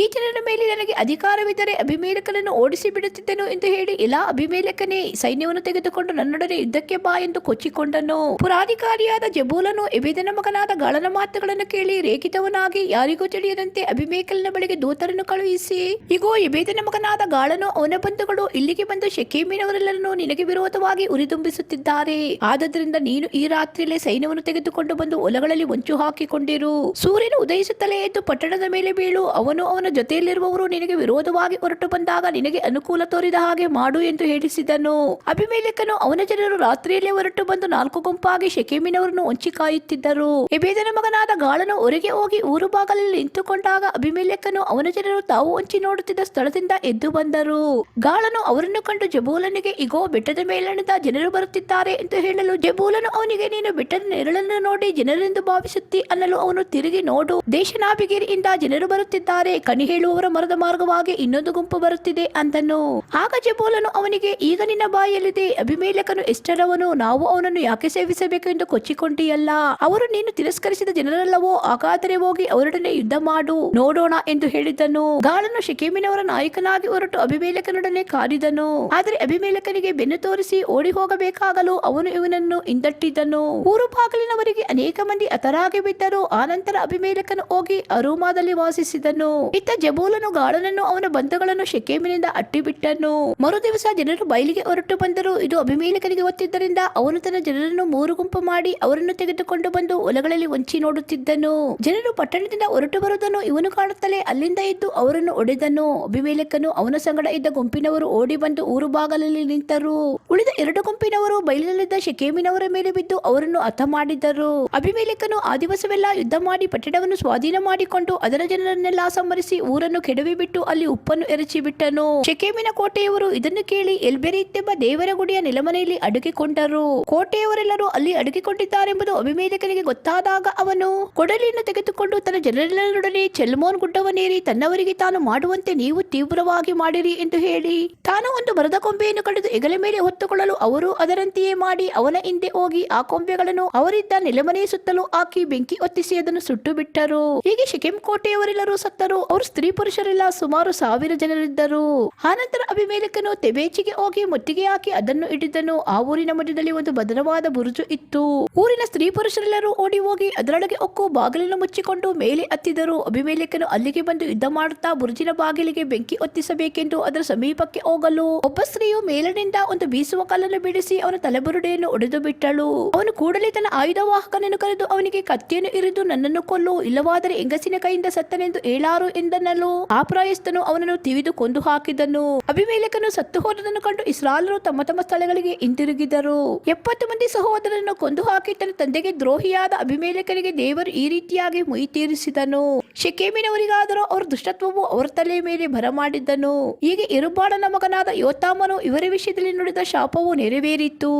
ಈ ಜನರ ಮೇಲೆ ನನಗೆ ಅಧಿಕಾರವಿದ್ದರೆ ಅಬೀಮೆಲೆಕನನ್ನು ಓಡಿಸಿ ಬಿಡುತ್ತಿದ್ದೆನು ಎಂದು ಹೇಳಿ, ಎಲ್ಲಾ ಅಬೀಮೆಲೆಕನೇ, ಸೈನ್ಯವನ್ನು ತೆಗೆದುಕೊಂಡು ನನ್ನೊಡನೆ ಯುದ್ಧಕ್ಕೆ ಬಾ ಎಂದು ಕೊಚ್ಚಿಕೊಂಡನು. ಪುರಾಧಿಕಾರಿಯಾದ ಜೆಬೂಲನು ಎಬೇದನ ಮಗನಾದ ಗಾಳನ ಮಾತುಗಳನ್ನು ಕೇಳಿ ರೇಖಿತವನಾಗಿ ಯಾರಿಗೂ ತಿಳಿಯದಂತೆ ಅಬೀಮೆಲೆಕನ ಬಳಿಗೆ ದೂತರನ್ನು ಕಳುಹಿಸಿ, ಇಗೋ, ಎಬೇದನ ಮಗನಾದ ಗಾಳನು ಅವನ ಬಂಧುಗಳು ಇಲ್ಲಿಗೆ ಬಂದು ಶೆಕೆಮಿನವರೆಲ್ಲರನ್ನು ನಿನಗೆ ವಿರೋಧವಾಗಿ ಉರಿದುಂಬಿಸುತ್ತಿದ್ದಾರೆ. ಆದದರಿಂದ ನೀನು ಈ ರಾತ್ರಿಯಲ್ಲೇ ಸೈನ್ಯವನ್ನು ತೆಗೆದುಕೊಂಡು ಬಂದು ಹೊಲಗಳಲ್ಲಿ ಹೊಂಚು ಹಾಕಿಕೊಂಡಿರು. ಸೂರ್ಯನು ಉದಯಿಸುತ್ತಲೇ ಎದ್ದು ಪಟ್ಟಣದ ಮೇಲೆ ಬೀಳು. ಅವನು ಅವನ ಜೊತೆಯಲ್ಲಿರುವವರು ನಿನಗೆ ವಿರೋಧವಾಗಿ ಹೊರಟು ಬಂದಾಗ ನಿನಗೆ ಅನುಕೂಲ ತೋರಿದ ಹಾಗೆ ಮಾಡು ಎಂದು ಹೇಳಿಸಿದನು. ಅಬೀಮೆಲೆಕನು ಅವನ ಜನರು ರಾತ್ರಿಯಲ್ಲೇ ಹೊರಟು ಬಂದು 4 ಗುಂಪಾಗಿ ಶೆಕೆಮಿನವರನ್ನು ಹೊಂಚಿ ಕಾಯುತ್ತಿದ್ದರು. ಎಬೇದನ ಮಗನಾದ ಗಾಳನು ಹೊರಗೆ ಹೋಗಿ ಊರು ಬಾಗಲಲ್ಲಿ ನಿಂತುಕೊಂಡಾಗ ಅಬೀಮೆಲೆಕನು ಅವನ ಜನರು ತಾವು ಹೊಂಚಿ ನೋಡುತ್ತಿದ್ದ ಸ್ಥಳದಿಂದ ಎದ್ದು ಬಂದರು. ಗಾಳನು ಅವರನ್ನು ಕಂಡು ಜೆಬೂಲನಿಗೆ, ಇಗೋ, ಬೆಟ್ಟದ ಮೇಲಣಿದ ಜನರು ಬರುತ್ತಿದ್ದಾರೆ ಎಂದು ಹೇಳಲು ಜೆಬೂಲನು ಅವನಿಗೆ, ನೀನು ಬೆಟ್ಟದ ನೆರಳನ್ನು ನೋಡಿ ಜನರೆಂದು ಭಾವಿಸುತ್ತಿ ಅನ್ನಲು ಅವನು ತಿರುಗಿ, ನೋಡು, ದೇಶನಾಭಿಗಿರಿಯಿಂದ ಜನರು ಬರುತ್ತಿದ್ದಾರೆ, ಕಣಿ ಹೇಳುವವರ ಮರದ ಮಾರ್ಗವಾಗಿ ಇನ್ನೊಂದು ಗುಂಪು ಬರುತ್ತಿದೆ ಅಂದನು. ಆಗ ಜೆಬೂಲನು ಅವನಿಗೆ, ಅವನಿಗೆ, ಈಗ ನಿನ್ನ ಬಾಯಲ್ಲಿದೆ, ಅಭಿಮೇಲೆಕನು ಎಷ್ಟರವನು, ನಾವು ಅವನನ್ನು ಯಾಕೆ ಸೇವಿಸಬೇಕು ಎಂದು ಕೊಚ್ಚಿಕೊಂಡಿಯಲ್ಲ. ಅವರು ನೀನು ತಿರಸ್ಕರಿಸಿದ ಜನರಲ್ಲವೋ, ಹಾಗಾದರೆ ಹೋಗಿ ಅವರೊಡನೆ ಯುದ್ಧ ಮಾಡು ನೋಡೋಣ ಎಂದು ಹೇಳಿದನು. ಗಾಳನು ಶೆಕೆಮಿನವರ ನಾಯಕನಾಗಿ ಹೊರಟು ಅಭಿಮೇಲೆಕನೊಡನೆ ಕಾದಿದನು. ಆದರೆ ಅಭಿಮೇಲೆಕನಿಗೆ ಬೆನ್ನು ತೋರಿಸಿ ಓಡಿ ಹೋಗಬೇಕಾಗಲು ಅವನು ಇವನನ್ನು ಹಿಂದಟ್ಟಿದನು. ಊರು ಬಾಗಿಲಿನವರಿಗೆ ಅನೇಕ ಮಂದಿ ಹತರಾಗಿ ಬಿದ್ದರು. ಆನಂತರ ಅಭಿಮೇಲೆಕನು ಹೋಗಿ ಅರುಮಾದಲ್ಲಿ ವಾಸಿಸಿದನು. ಇತ್ತ ಜಬೂಲನು ಗಾಳನನ್ನು ಅವನ ಬಂಧುಗಳನ್ನು ಶೆಕೆಮಿನಿಂದ ಅಟ್ಟಿಬಿಟ್ಟನು. ಮರುದಿವಸ ಜನರು ಬಯಲಿಗೆ ಹೊರಟು ಬಂದರು. ಇದು ಅಭಿಮೇಲೆಕನಿಗೆ ಗೊತ್ತಿದ್ದರಿಂದ ಅವನು ತನ್ನ ಜನರನ್ನು 3 ಗುಂಪು ಮಾಡಿ ಅವರನ್ನು ತೆಗೆದುಕೊಂಡು ಬಂದು ಹೊಲಗಳಲ್ಲಿ ಹೊಂಚಿ ನೋಡುತ್ತಿದ್ದನು. ಜನರು ಪಟ್ಟಣದಿಂದ ಹೊರಟು ಬರುವುದನ್ನು ಇವನು ಕಾಣುತ್ತಲೇ ಅಲ್ಲಿಂದ ಇದ್ದು ಅವರನ್ನು ಹೊಡೆದನು. ಅಭಿಮೇಲೆಕನು ಅವನ ಸಂಗಡ ಇದ್ದ ಗುಂಪಿನವರು ಓಡಿ ಬಂದು ಊರು ಬಾಗಲಲ್ಲಿ ನಿಂತರು. ಉಳಿದ 2 ಗುಂಪಿನವರು ಬಯಲಿನಲ್ಲಿದ್ದ ಶೆಕೆಮಿನವರ ಮೇಲೆ ಬಿದ್ದು ಅವರನ್ನು ಹತ ಮಾಡಿದರು. ಅಭಿಮೇಲೆಕನು ಆ ದಿವಸವೆಲ್ಲ ಯುದ್ಧ ಮಾಡಿ ಪಟ್ಟಣವನ್ನು ಸ್ವಾಧೀನ ಮಾಡಿಕೊಂಡು ಅದರ ಜನರನ್ನೆಲ್ಲ ಸಂಹರಿಸಿ ಊರನ್ನು ಕೆಡವಿ ಬಿಟ್ಟು ಅಲ್ಲಿ ಉಪ್ಪನ್ನು ಎರಚಿ ಬಿಟ್ಟನು. ಶೆಕೆಮಿನ ಕೋಟೆಯವರು ಇದನ್ನು ಕೇಳಿ ಎಲ್ಬೆರೀತ್ ಎಂಬ ದೇವರ ಗುಡಿಯ ನೆಲಮನೆಯಲ್ಲಿ ಅಡಗಿಕೊಂಡರು. ಕೋಟೆಯವರೆಲ್ಲರೂ ಅಲ್ಲಿ ಅಡಗಿಕೊಂಡಿದ್ದಾರೆಂಬುದು ಅಭಿಮೇಲೆಕನಿಗೆ ಗೊತ್ತಾದಾಗ ಅವನು ಕೊಡಲಿಯನ್ನು ತೆಗೆದುಕೊಂಡು ತನ್ನ ಜನರೆಲ್ಲರೊಡನೆ ಚೆಲ್ಮೋನ್ ಗುಡ್ಡವನ್ನೇರಿ ತನ್ನವರಿಗೆ ತಾನು ಮಾಡುವಂತೆ ನೀವು ತೀವ್ರವಾಗಿ ಮಾಡಿರಿ ಎಂದು ಹೇಳಿ ತಾನು ಒಂದು ಮರದ ಕೊಂಬೆಯನ್ನು ಕಡಿದು ಹೆಗಲ ಮೇಲೆ ಹೊತ್ತುಕೊಳ್ಳಲು ಅವರು ಅದರಂತೆಯೇ ಮಾಡಿ ಅವನ ಹಿಂದೆ ಹೋಗಿ ಆ ಕೊಂಬೆಗಳನ್ನು ಅವರಿದ್ದ ನೆಲಮನೆಯ ಸುತ್ತಲೂ ಹಾಕಿ ಬೆಂಕಿ ಹೊತ್ತಿಸಿ ಅದನ್ನು ಸುಟ್ಟು ಬಿಟ್ಟರು. ಹೀಗೆ ಶೆಕೆಂ ಕೋಟೆಯವರೆಲ್ಲರೂ ಸತ್ತರು. ಅವರು ಸ್ತ್ರೀ ಪುರುಷರೆಲ್ಲ ಸುಮಾರು 1000 ಜನರಿದ್ದರು. ಆನಂತರ ಅಭಿಮೇಲೆಕನು ತೆಬೇಚಿಗೆ ಹೋಗಿ ಮುತ್ತಿಗೆ ಹಾಕಿ ಅದನ್ನು ಹಿಡಿದನು. ಆ ಊರಿನ ಮಧ್ಯದಲ್ಲಿ ಒಂದು ಭದ್ರವಾದ ಬುರುಜು ಇತ್ತು. ಊರಿನ ಸ್ತ್ರೀ ಪುರುಷರೆಲ್ಲರೂ ಓಡಿ ಹೋಗಿ ಅದರೊಳಗೆ ಹೊಕ್ಕು ಬಾಗಿಲನ್ನು ಮುಚ್ಚಿಕೊಂಡು ಮೇಲೆ ಹತ್ತಿದರು. ಅಭಿಮೇಲೆಕನು ಅಲ್ಲಿಗೆ ಬಂದು ಯುದ್ಧ ಮಾಡುತ್ತಾ ಬುರುಜಿನ ಬಾಗಿಲಿಗೆ ಬೆಂಕಿ ಹೊತ್ತಿಸಬೇಕೆಂದು ಅದರ ಸಮೀಪಕ್ಕೆ ಹೋಗಲು ಒಬ್ಬ ಸ್ತ್ರೀಯು ಮೇಲನಿಂದ ಒಂದು ಬೀಸುವ ಕಲ್ಲನ್ನು ಬಿಡಿಸಿ ಅವನ ತಲೆಬುರುಡೆಯನ್ನು ಒಡೆದು ಬಿಟ್ಟಳು. ಅವನು ಕೂಡಲೇ ತನ್ನ ಆಯುಧವಾಹಕನನ್ನು ಕರೆದು ಅವನಿಗೆ, ಕತ್ತಿಯನ್ನು ಇರಿದು ನನ್ನನ್ನು ಕೊಲ್ಲು, ಇಲ್ಲವಾದರೆ ಹೆಂಗಸಿನ ಕೈಯಿಂದ ಸತ್ತನೆಂದು ಹೇಳಾರು ಎಂದನಲು. ಆ ಪ್ರಾಯಸ್ಥನು ಅವನನ್ನು ತಿವಿದು ಕೊಂದು ಹಾಕಿದನು. ಅಭಿಮೇಲೆಕನು ಸತ್ತು ಹೋದದನ್ನು ಕಂಡು ಇಸ್ರಾಯೇಲರು ತಮ್ಮ ತಮ್ಮ ಸ್ಥಳಗಳಿಗೆ ಹಿಂತಿರುಗಿದರು. 70 ಮಂದಿ ಸಹೋದರರನ್ನು ಕೊಂದು ಹಾಕಿ ತನ್ನ ತಂದೆಗೆ ದ್ರೋಹಿಯಾದ ಅಭಿಮೇಲೆಕನಿಗೆ ದೇವರು ಈ ರೀತಿಯಾಗಿ ಮುಯಿ ತೀರಿಸಿದನು. ಶೆಕೆಮಿನವರಿಗಾದರೂ ಅವರ ದುಷ್ಟತ್ವವು ಅವರ ತಲೆಯ ಮೇಲೆ ಬರಮಾಡಿದ್ದನು. ಹೀಗೆ ಯೆರುಬ್ಬಾಳನ ಮಗನಾದ ಯೋತಾಮನು ಇವರ ವಿಷಯದಲ್ಲಿ ನುಡಿದ ಶಾಪವು ನೆರವೇರಿತು.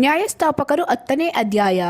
ನ್ಯಾಯಸ್ಥಾಪಕರು 10ನೇ ಅಧ್ಯಾಯ.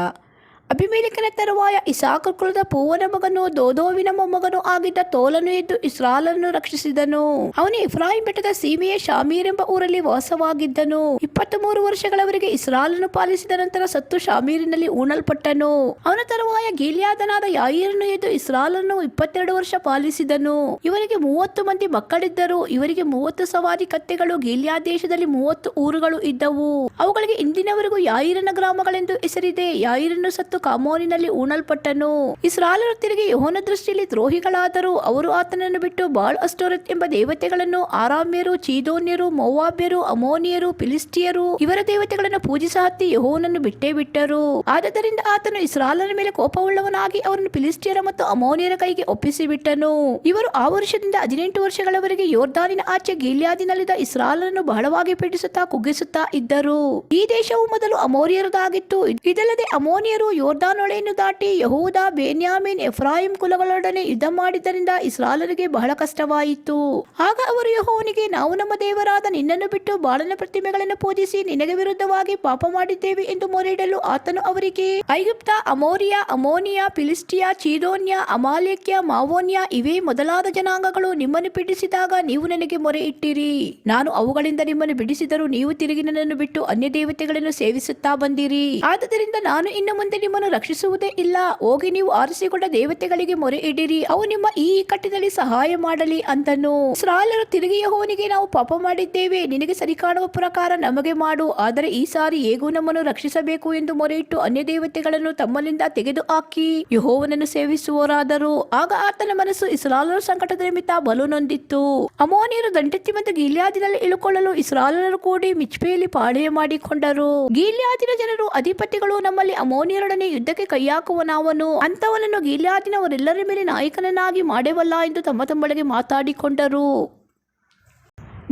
ಅಭಿಮೇಲೆಕನ ತರುವಾಯ ಇಸಾಕರ್ ಕುಲದ ಪೂವನ ಮಗನು ದೋದೋವಿನ ಮೊಮ್ಮಗನೂ ಆಗಿದ್ದ ತೋಲನು ಎದ್ದು ಇಸ್ರಾಯೇಲನ್ನು ರಕ್ಷಿಸಿದನು. ಅವನು ಎಫ್ರಾಯಿಂ ಬೆಟ್ಟದ ಸೀಮೆಯ ಶಾಮೀರ್ ಎಂಬ ಊರಲ್ಲಿ ವಾಸವಾಗಿದ್ದನು. 23 ವರ್ಷಗಳವರೆಗೆ ಇಸ್ರಾಯೇಲನ್ನು ಪಾಲಿಸಿದ ನಂತರ ಸತ್ತು ಶಾಮೀರಿನಲ್ಲಿ ಹೂಣಲ್ಪಟ್ಟನು. ಅವನ ತರುವಾಯ ಗೀಲ್ಯಾದನಾದ ಯಾಯೀರನು ಎದ್ದು ಇಸ್ರಾಯೇಲನ್ನು 22 ವರ್ಷ ಪಾಲಿಸಿದನು. ಇವನಿಗೆ 30 ಮಂದಿ ಮಕ್ಕಳಿದ್ದರು. ಇವರಿಗೆ 30 ಸವಾರಿ ಕತ್ತೆಗಳು, ಗೀಲ್ಯಾದ್ ದೇಶದಲ್ಲಿ 30 ಊರುಗಳು ಇದ್ದವು. ಅವುಗಳಿಗೆ ಇಂದಿನವರೆಗೂ ಯಾಯೀರನ ಗ್ರಾಮಗಳೆಂದು ಹೆಸರಿದೆ. ಯಾಯೀರನು ಸತ್ತು ಕಾಮೋನಿನಲ್ಲಿ ಹೂಣಲ್ಪಟ್ಟನು. ಇಸ್ರಾಯೇಲರು ತಿರುಗಿ ಯೆಹೋವನ ದೃಷ್ಟಿಯಲ್ಲಿ ದ್ರೋಹಿಗಳಾದರು. ಅವರು ಆತನನ್ನು ಬಿಟ್ಟು ಬಾಳ್ ಅಷ್ಟೋರೆತ್ ಎಂಬ ದೇವತೆಗಳನ್ನು, ಆರಾಮ್ಯರು, ಚೀದೋನ್ಯರು, ಮೋವಾಬ್ಯರು, ಅಮೋನಿಯರು, ಫಿಲಿಸ್ಟಿಯರು ಇವರ ದೇವತೆಗಳನ್ನು ಪೂಜಿಸ ಹತ್ತಿ ಯೆಹೋವನನ್ನು ಬಿಟ್ಟೇ ಬಿಟ್ಟರು. ಆದ್ದರಿಂದ ಆತನು ಇಸ್ರಾಯೇಲರ ಮೇಲೆ ಕೋಪವುಳ್ಳವನಾಗಿ ಅವರನ್ನು ಫಿಲಿಸ್ಟಿಯರ ಮತ್ತು ಅಮೋನಿಯರ ಕೈಗೆ ಒಪ್ಪಿಸಿಬಿಟ್ಟನು. ಇವರು ಆ ವರ್ಷದಿಂದ 18 ವರ್ಷಗಳವರೆಗೆ ಯೋರ್ದಾನಿನ ಆಚೆ ಗೀಲ್ಯಾದಿನಲ್ಲಿದ್ದ ಇಸ್ರಾಯೇಲರನ್ನು ಬಹಳವಾಗಿ ಪೀಡಿಸುತ್ತಾ ಕುಗ್ಗಿಸುತ್ತಾ ಇದ್ದರು. ಈ ದೇಶವು ಮೊದಲು ಅಮೋರಿಯರದಾಗಿತ್ತು. ಇದಲ್ಲದೆ ಅಮೋನಿಯರು ಯೋರ್ದಾನೊಳೆಯನ್ನು ದಾಟಿ ಯಹೂದ, ಬೆನ್ಯಾಮೀನ್, ಎಫ್ರಾಯಿಂ ಕುಲಗಳೊಡನೆ ಯುದ್ಧ ಮಾಡಿದ್ದರಿಂದ ಇಸ್ರಾಯೇಲರಿಗೆ ಬಹಳ ಕಷ್ಟವಾಯಿತು. ಆಗ ಅವರು ಯೆಹೋವನಿಗೆ, ನಾವು ನಮ್ಮ ದೇವರಾದ ನಿನ್ನನ್ನು ಬಿಟ್ಟು ಬಾಳನ ಪ್ರತಿಮೆಗಳನ್ನು ಪೂಜಿಸಿ ನಿನಗೆ ವಿರುದ್ಧವಾಗಿ ಪಾಪ ಮಾಡಿದ್ದೇವೆ ಎಂದು ಮೊರೆಯಿಡಲು ಆತನು ಅವರಿಗೆ, ಐಗುಪ್ತ, ಅಮೋರಿಯ, ಅಮೋನಿಯ, ಫಿಲಿಸ್ಟಿಯ, ಚೀದೋನ್ಯ, ಅಮಾಲೇಕ್ಯ, ಮಾವೋನ್ಯ ಇವೇ ಮೊದಲಾದ ಜನಾಂಗಗಳು ನಿಮ್ಮನ್ನು ಪೀಡಿಸಿದಾಗ ನೀವು ನನಗೆ ಮೊರೆ ಇಟ್ಟಿರಿ. ನಾನು ಅವುಗಳಿಂದ ನಿಮ್ಮನ್ನು ಬಿಡಿಸಿದರೂ ನೀವು ತಿರುಗಿ ನನ್ನನ್ನು ಬಿಟ್ಟು ಅನ್ಯ ದೇವತೆಗಳನ್ನು ಸೇವಿಸುತ್ತಾ ಬಂದಿರಿ. ಆದ್ದರಿಂದ ನಾನು ಇನ್ನು ಮುಂದೆ ನಿಮ್ಮನ್ನು ರಕ್ಷಿಸುವುದೇ ಇಲ್ಲ. ಹೋಗಿ ನೀವು ಆರಿಸಿಕೊಂಡ ದೇವತೆಗಳಿಗೆ ಮೊರೆ ಇಡಿರಿ, ಅವು ನಿಮ್ಮ ಈ ಇಕ್ಕಟ್ಟಿನಲ್ಲಿ ಸಹಾಯ ಮಾಡಲಿ ಅಂದನು. ಇಸ್ರಾಯೇಲರು ತಿರುಗಿ ಯೆಹೋವನಿಗೆ, ನಾವು ಪಾಪ ಮಾಡಿದ್ದೇವೆ, ನಿನಗೆ ಸರಿ ಕಾಣುವ ಪ್ರಕಾರ ನಮಗೆ ಮಾಡು. ಆದರೆ ಈ ಸಾರಿ ಹೇಗೂ ನಮ್ಮನ್ನು ರಕ್ಷಿಸಬೇಕು ಎಂದು ಮೊರೆಯಿಟ್ಟು ಅನ್ಯ ದೇವತೆಗಳನ್ನು ತಮ್ಮಲ್ಲಿಂದ ತೆಗೆದು ಹಾಕಿ ಯೆಹೋವನನ್ನು ಸೇವಿಸುವರಾದರು. ಆಗ ಆತನ ಮನಸ್ಸು ಇಸ್ರಾಯೇಲರ ಸಂಕಟದ ನಿಮಿತ್ತ ಬಲು ನೊಂದಿತ್ತು. ಅಮೋನಿಯರು ದಂಡೆತ್ತಿ ಮತ್ತು ಗೀಲ್ಯಾದಿನಲ್ಲಿ ಇಳುಕೊಳ್ಳಲು ಇಸ್ರಾಯೇಲರು ಕೂಡಿ ಮಿಚ್ಪೆಯಲ್ಲಿ ಪಾಳೆಯ ಮಾಡಿಕೊಂಡರು. ಗೀಲ್ಯಾದಿನ ಜನರು, ಅಧಿಪತಿಗಳು, ನಮ್ಮಲ್ಲಿ ಅಮೋನಿಯರೊಡನೆ ಯುದ್ಧಕ್ಕೆ ಕೈಹಾಕುವನಾವನು, ಅಂತವನನ್ನು ಗೀಲ್ಯಾದಿನವರೆಲ್ಲರ ಮೇಲೆ ನಾಯಕನನ್ನಾಗಿ ಮಾಡೇವಲ್ಲ ಎಂದು ತಮ್ಮ ತಮ್ಮೊಳಗೆ ಮಾತಾಡಿಕೊಂಡರು.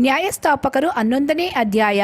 ನ್ಯಾಯಸ್ಥಾಪಕರು 11ನೇ ಅಧ್ಯಾಯ.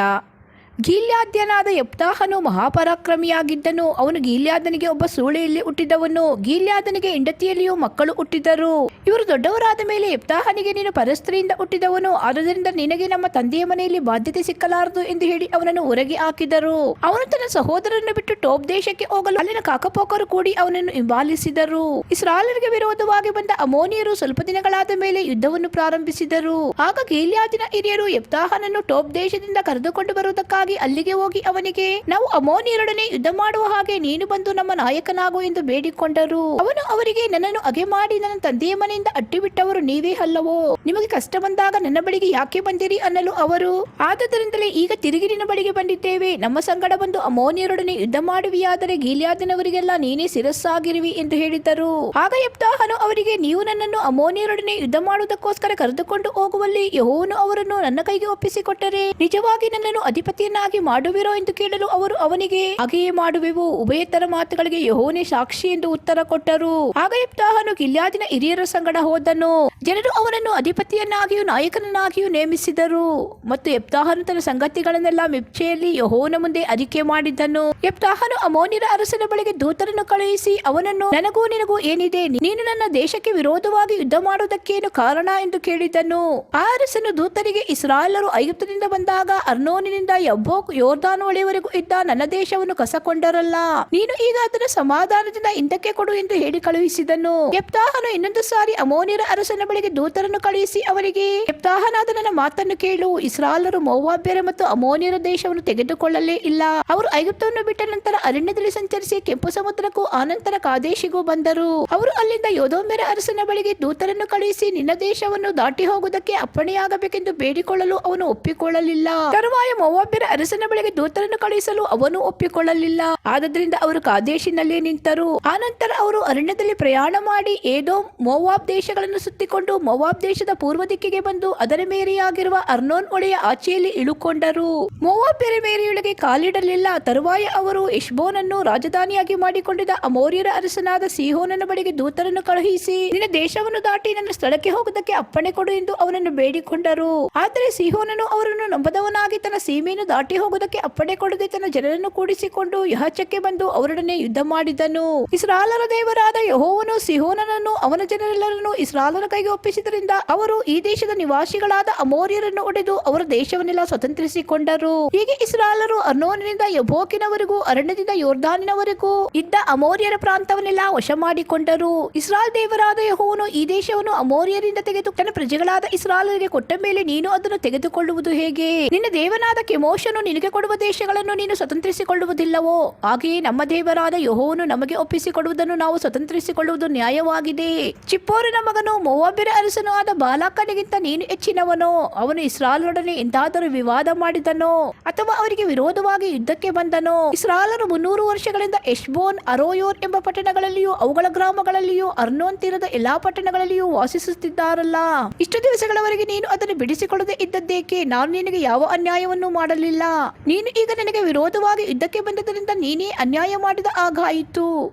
ಗೀಲ್ಯಾದ್ಯನಾದ ಯೆಪ್ತಾಹನು ಮಹಾಪರಾಕ್ರಮಿಯಾಗಿದ್ದನು. ಅವನು ಗೀಲ್ಯಾದನಿಗೆ ಒಬ್ಬ ಸೂಳೆಯಲ್ಲಿ ಹುಟ್ಟಿದವನು. ಗೀಲ್ಯಾದನಿಗೆ ಹೆಂಡತಿಯಲ್ಲಿಯೂ ಮಕ್ಕಳು ಹುಟ್ಟಿದರು. ಇವರು ದೊಡ್ಡವರಾದ ಮೇಲೆ ಯೆಪ್ತಾಹನಿಗೆ, ನೀನು ಪರಸ್ತ್ರೀಯಿಂದ ಹುಟ್ಟಿದವನು, ಆದುದರಿಂದ ನಿನಗೆ ನಮ್ಮ ತಂದೆಯ ಮನೆಯಲ್ಲಿ ಬಾಧ್ಯತೆ ಸಿಕ್ಕಲಾರದು ಎಂದು ಹೇಳಿ ಅವನನ್ನು ಹೊರಗೆ ಹಾಕಿದರು. ಅವನು ತನ್ನ ಸಹೋದರನ್ನು ಬಿಟ್ಟು ಟೋಬ್ ದೇಶಕ್ಕೆ ಹೋಗಲು ಅಲ್ಲಿನ ಕಾಕಪೋಕರು ಕೂಡಿ ಅವನನ್ನು ಹಿಂಬಾಲಿಸಿದರು. ಇಸ್ರಾಯೇಲರಿಗೆ ವಿರೋಧವಾಗಿ ಬಂದ ಅಮೋನಿಯರು ಸ್ವಲ್ಪ ದಿನಗಳಾದ ಮೇಲೆ ಯುದ್ಧವನ್ನು ಪ್ರಾರಂಭಿಸಿದರು. ಆಗ ಗೀಲ್ಯಾದಿನ ಹಿರಿಯರು ಯೆಪ್ತಾಹನನ್ನು ಟೋಬ್ ದೇಶದಿಂದ ಕರೆದುಕೊಂಡು ಬರುವುದಕ್ಕಾಗಿ ಅಲ್ಲಿಗೆ ಹೋಗಿ ಅವನಿಗೆ, ನಾವು ಅಮೋನಿಯರೊಡನೆ ಯುದ್ಧ ಮಾಡುವ ಹಾಗೆ ನೀನು ಬಂದು ನಮ್ಮ ನಾಯಕನಾಗು ಎಂದು ಬೇಡಿಕೊಂಡರು. ಅವನು ಅವರಿಗೆ, ನನ್ನನ್ನು ಅಗೆ ಮಾಡಿ ನನ್ನ ತಂದೆಯ ಮನೆಯಿಂದ ಅಟ್ಟಿಬಿಟ್ಟವರು ನೀವೇ ಅಲ್ಲವೋ? ನಿಮಗೆ ಕಷ್ಟ ಬಂದಾಗ ನನ್ನ ಬಳಿಗೆ ಯಾಕೆ ಬಂದಿರಿ ಅನ್ನಲು ಅವರು, ಆದ್ದರಿಂದಲೇ ಈಗ ತಿರುಗಿ ನಿನ್ನ ಬಳಿಗೆ ಬಂದಿದ್ದೇವೆ. ನಮ್ಮ ಸಂಗಡ ಬಂದು ಅಮೋನಿಯರೊಡನೆ ಯುದ್ಧ ಮಾಡುವಿಯಾದರೆ ಗೀಲ್ಯಾದಿನವರಿಗೆಲ್ಲ ನೀನೇ ಶಿರಸ್ಸಾಗಿರುವಿ ಎಂದು ಹೇಳಿದರು. ಆಗ ಯೆಪ್ತಾಹನು ಅವರಿಗೆ, ನೀವು ನನ್ನನ್ನು ಅಮೋನಿಯರೊಡನೆ ಯುದ್ಧ ಮಾಡುವುದಕ್ಕೋಸ್ಕರ ಕರೆದುಕೊಂಡು ಹೋಗುವಲ್ಲಿ ಯೆಹೋವನು ಅವರನ್ನು ನನ್ನ ಕೈಗೆ ಒಪ್ಪಿಸಿಕೊಟ್ಟರೆ ನಿಜವಾಗಿ ನನ್ನನ್ನು ಅಧಿಪತಿಯನ್ನಾಗಿ ಮಾಡುವಿರೋ ಎಂದು ಕೇಳಲು ಅವರು ಅವನಿಗೆ, ಹಾಗೆಯೇ ಮಾಡುವೆವು, ಉಭಯತರ ಮಾತುಗಳಿಗೆ ಯೆಹೋವನೇ ಸಾಕ್ಷಿ ಎಂದು ಉತ್ತರ ಕೊಟ್ಟರು. ಆಗ ಯೆಪ್ತಾಹನು ಗಿಲ್ಯಾದಿನ ಹಿರಿಯರ ಸಂಗಡ ಹೋದನು. ಜನರು ಅವನನ್ನು ಅಧಿಪತಿಯನ್ನಾಗಿಯೂ ನಾಯಕನನ್ನಾಗಿಯೂ ನೇಮಿಸಿದರು. ಮತ್ತು ಯೆಪ್ತಾಹನು ತನ್ನ ಸಂಗತಿಗಳನ್ನೆಲ್ಲ ಮಿಪ್ಚೆಯಲ್ಲಿ ಯೆಹೋವನ ಮುಂದೆ ಅರಿಕೆ ಮಾಡಿದ್ದನು. ಯೆಪ್ತಾಹನು ಅಮೋನಿಯರ ಅರಸನ ಬಳಿಗೆ ದೂತರನ್ನು ಕಳುಹಿಸಿ ಅವನನ್ನು, ನನಗೂ ನಿನಗೂ ಏನಿದೆ? ನೀನು ನನ್ನ ದೇಶಕ್ಕೆ ವಿರೋಧವಾಗಿ ಯುದ್ಧ ಮಾಡುವುದಕ್ಕೇನು ಕಾರಣ ಎಂದು ಕೇಳಿದನು. ಆ ಅರಸನು ದೂತರಿಗೆ, ಇಸ್ರಾಯೇಲರು ಐಗುಪ್ತದಿಂದ ಬಂದಾಗ ಅರ್ನೋನಿನಿಂದ ಯಬ್ಬೋಕ್ ಯೋರ್ದಾನ್ ಹೊಳೆಯವರೆಗೂ ಇದ್ದ ನನ್ನ ದೇಶವನ್ನು ಕಸಕೊಂಡರಲ್ಲ, ನೀನು ಈಗ ಅದನ್ನು ಸಮಾಧಾನದಿಂದ ಹಿಂದಕ್ಕೆ ಕೊಡು ಎಂದು ಹೇಳಿ ಕಳುಹಿಸಿದನು. ಯೆಪ್ತಾಹನು ಇನ್ನೊಂದು ಸಾರಿ ಅಮೋನಿಯರ ಅರಸನ ಬಳಿಗೆ ದೂತರನ್ನು ಕಳುಹಿಸಿ ಅವರಿಗೆ, ಯೆಪ್ತಾಹನಾದ ನನ್ನ ಮಾತನ್ನು ಕೇಳು, ಇಸ್ರಾಯೇಲರು ಮೋವಾಬ್ಯರ ಮತ್ತು ಅಮೋನಿಯರ ದೇಶವನ್ನು ತೆಗೆದುಕೊಳ್ಳಲೇ ಇಲ್ಲ. ಅವರು ಐಗುಪ್ತವನ್ನು ಬಿಟ್ಟ ನಂತರ ಅರಣ್ಯದಲ್ಲಿ ಸಂಚರಿಸಿ ಕೆಂಪು ಸಮುದ್ರಕ್ಕೂ ಆನಂತರ ಕಾದೇಶಿಗೂ ಬಂದರು. ಅವರು ಅಲ್ಲಿಂದ ಯೋದೋಮ್ಯರ ಅರಸನ ಬಳಿಗೆ ದೂತರನ್ನು ಕಳುಹಿಸಿ ನಿನ್ನ ದೇಶವನ್ನು ದಾಟಿ ಹೋಗುವುದಕ್ಕೆ ಅಪ್ಪಣೆಯಾಗಬೇಕೆಂದು ಬೇಡಿಕೊಳ್ಳಲು ಅವನು ಒಪ್ಪಿಕೊಳ್ಳಲಿಲ್ಲ. ತರುವಾಯ ಮೋವಾಬ್ಯರ ಅರಸನ ಬಳಿಗೆ ದೂತರನ್ನು ಕಳುಹಿಸಲು ಅವನು ಒಪ್ಪಿಕೊಳ್ಳಲಿಲ್ಲ. ಆದ್ದರಿಂದ ಅವರು ಕಾದೇಶಿನಲ್ಲಿ ನಿಂತರು. ಆನಂತರ ಅವರು ಅರಣ್ಯದಲ್ಲಿ ಪ್ರಯಾಣ ಮಾಡಿ ಏದೋಮ್ ಮೋವಾಬ್ ದೇಶಗಳನ್ನು ಸುತ್ತಿಕೊಂಡು ಮೋವಾಬ್ ದೇಶದ ಪೂರ್ವ ದಿಕ್ಕಿಗೆ ಬಂದು ಅದರ ಮೇರೆಯಾಗಿರುವ ಅರ್ನೋನ್ ಹೊಳೆಯ ಆಚೆಯಲ್ಲಿ ಇಳುಕೊಂಡರು. ಮೋವಾಬ್ಯರ ಮೇರೆಯೊಳಗೆ ಕಾಲಿಡಲಿಲ್ಲ. ತರುವಾಯ ಅವರು ಎಷ್ಬೋನನ್ನು ರಾಜಧಾನಿಯಾಗಿ ಮಾಡಿಕೊಂಡಿದ್ದ ಅಮೋರಿಯರ ಅರಸನಾದ ಸೀಹೋನನ ಬಳಿಗೆ ದೂತರನ್ನು ಕಳುಹಿಸಿ, ನಿನ್ನ ದೇಶವನ್ನು ದಾಟಿ ನನ್ನ ಸ್ಥಳಕ್ಕೆ ಹೋಗುವುದಕ್ಕೆ ಅಪ್ಪಣೆ ಕೊಡು ಎಂದು ಅವನನ್ನು ಬೇಡಿಕೊಂಡರು. ಆದರೆ ಸೀಹೋನನು ಅವರನ್ನು ನಂಬದವನಾಗಿ ತನ್ನ ಸೀಮೆಯನ್ನು ದಾಟಿ ಹೋಗುವುದಕ್ಕೆ ಅಪ್ಪಣೆ ಕೊಡದೆ ತನ್ನ ಜನರನ್ನು ಕೂಡಿಸಿಕೊಂಡು ಯಹಚಕ್ಕೆ ಬಂದು ಅವರೊಡನೆ ಯುದ್ಧ ಮಾಡಿದನು. ಇಸ್ರಾಯೇಲರ ದೇವರಾದ ಯೆಹೋವನು ಸೀಹೋನನನ್ನು ಅವನ ಜನರೆಲ್ಲರನ್ನು ಇಸ್ರಾಯೇಲರ ಕೈಗೆ ಒಪ್ಪಿಸಿದ್ದರಿಂದ ಅವರು ಈ ದೇಶದ ನಿವಾಸಿಗಳಾದ ಅಮೋರಿಯರನ್ನು ಹೊಡೆದು ಅವರ ದೇಶವನ್ನೆಲ್ಲ ಸ್ವತಂತ್ರಿಸಿಕೊಂಡರು. ಹೀಗೆ ಇಸ್ರಾಯೇಲರು ಅರ್ನೋನಿನಿಂದ ಯಬ್ಬೋಕಿನವರೆಗೂ ಅರಣ್ಯದಿಂದ ಯೋರ್ದಾನಿನವರೆಗೂ ಇದ್ದ ಅಮೋರಿಯರ ಪ್ರಾಂತವನ್ನೆಲ್ಲ ವಶ ಮಾಡಿಕೊಂಡರು. ಇಸ್ರಾಯೇಲ್ ದೇವರಾದ ಯೆಹೋವನು ಈ ದೇಶವನ್ನು ಅಮೋರಿಯರಿಂದ ತೆಗೆದು ತನ್ನ ಪ್ರಜೆಗಳಾದ ಇಸ್ರಾಯೇಲರಿಗೆ ಕೊಟ್ಟ ಮೇಲೆ ನೀನು ಅದನ್ನು ತೆಗೆದುಕೊಳ್ಳುವುದು ಹೇಗೆ? ನಿನ್ನ ದೇವನಾದ ಕೆಮೋಷನು ನಿನಗೆ ಕೊಡುವ ದೇಶಗಳನ್ನು ನೀನು ಸ್ವತಂತ್ರಿಸಿಕೊಳ್ಳುವುದಿಲ್ಲವೋ? ಹಾಗೆಯೇ ನಮ್ಮ ದೇವರಾದ ಯೆಹೋವನು ನಮಗೆ ಒಪ್ಪಿಸಿಕೊಡುವುದನ್ನು ನಾವು ಸ್ವತಂತ್ರಿಸಿಕೊಳ್ಳುವುದು ನ್ಯಾಯವಾಗಿದೆ. ಚಿಪ್ಪೋರನ ಮಗನು ಮೋವಾಬ್ಯರ ಅರಸನು ಆದ ಬಾಲಾಕನಿಗಿಂತ ನೀನು ಹೆಚ್ಚಿನವನೋ? ಅವನು ಇಸ್ರಾಯೇಲರೊಡನೆ ಎಂದಾದರೂ ವಿವಾದ ಮಾಡಿದನೋ ಅಥವಾ ಅವರಿಗೆ ವಿರೋಧವಾಗಿ ಯುದ್ಧಕ್ಕೆ ಬಂದನೋ? ಇಸ್ರಾಯೇಲರು 300 ವರ್ಷಗಳಿಂದ ಎಷ್ಬೋನ್, ಅರೋಯೋರ್ ಎಂಬ ಪಟ್ಟಣಗಳಲ್ಲಿಯೂ ಅವುಗಳ ಗ್ರಾಮಗಳಲ್ಲಿಯೂ ಅರ್ನೋನ್ ತೀರದ ಎಲ್ಲಾ ಪಟ್ಟಣಗಳಲ್ಲಿಯೂ ವಾಸಿಸುತ್ತಿದ್ದಾರಲ್ಲ. ಇಷ್ಟು ದಿವಸಗಳವರೆಗೆ ನೀನು ಅದನ್ನು ಬಿಡಿಸಿಕೊಳ್ಳದೆ ಇದ್ದದ್ದೇಕೆ? ನಾನು ನಿನಗೆ ಯಾವ ಅನ್ಯಾಯವನ್ನು ಮಾಡಲಿಲ್ಲ. ನೀನು ಈಗ ನನಗೆ ವಿರೋಧವಾಗಿ ಯುದ್ಧಕ್ಕೆ ಬಂದದರಿಂದ ನೀನೇ ಅನ್ಯಾಯ ಮಾಡಿದ ಹಾಗಾಯಿತು.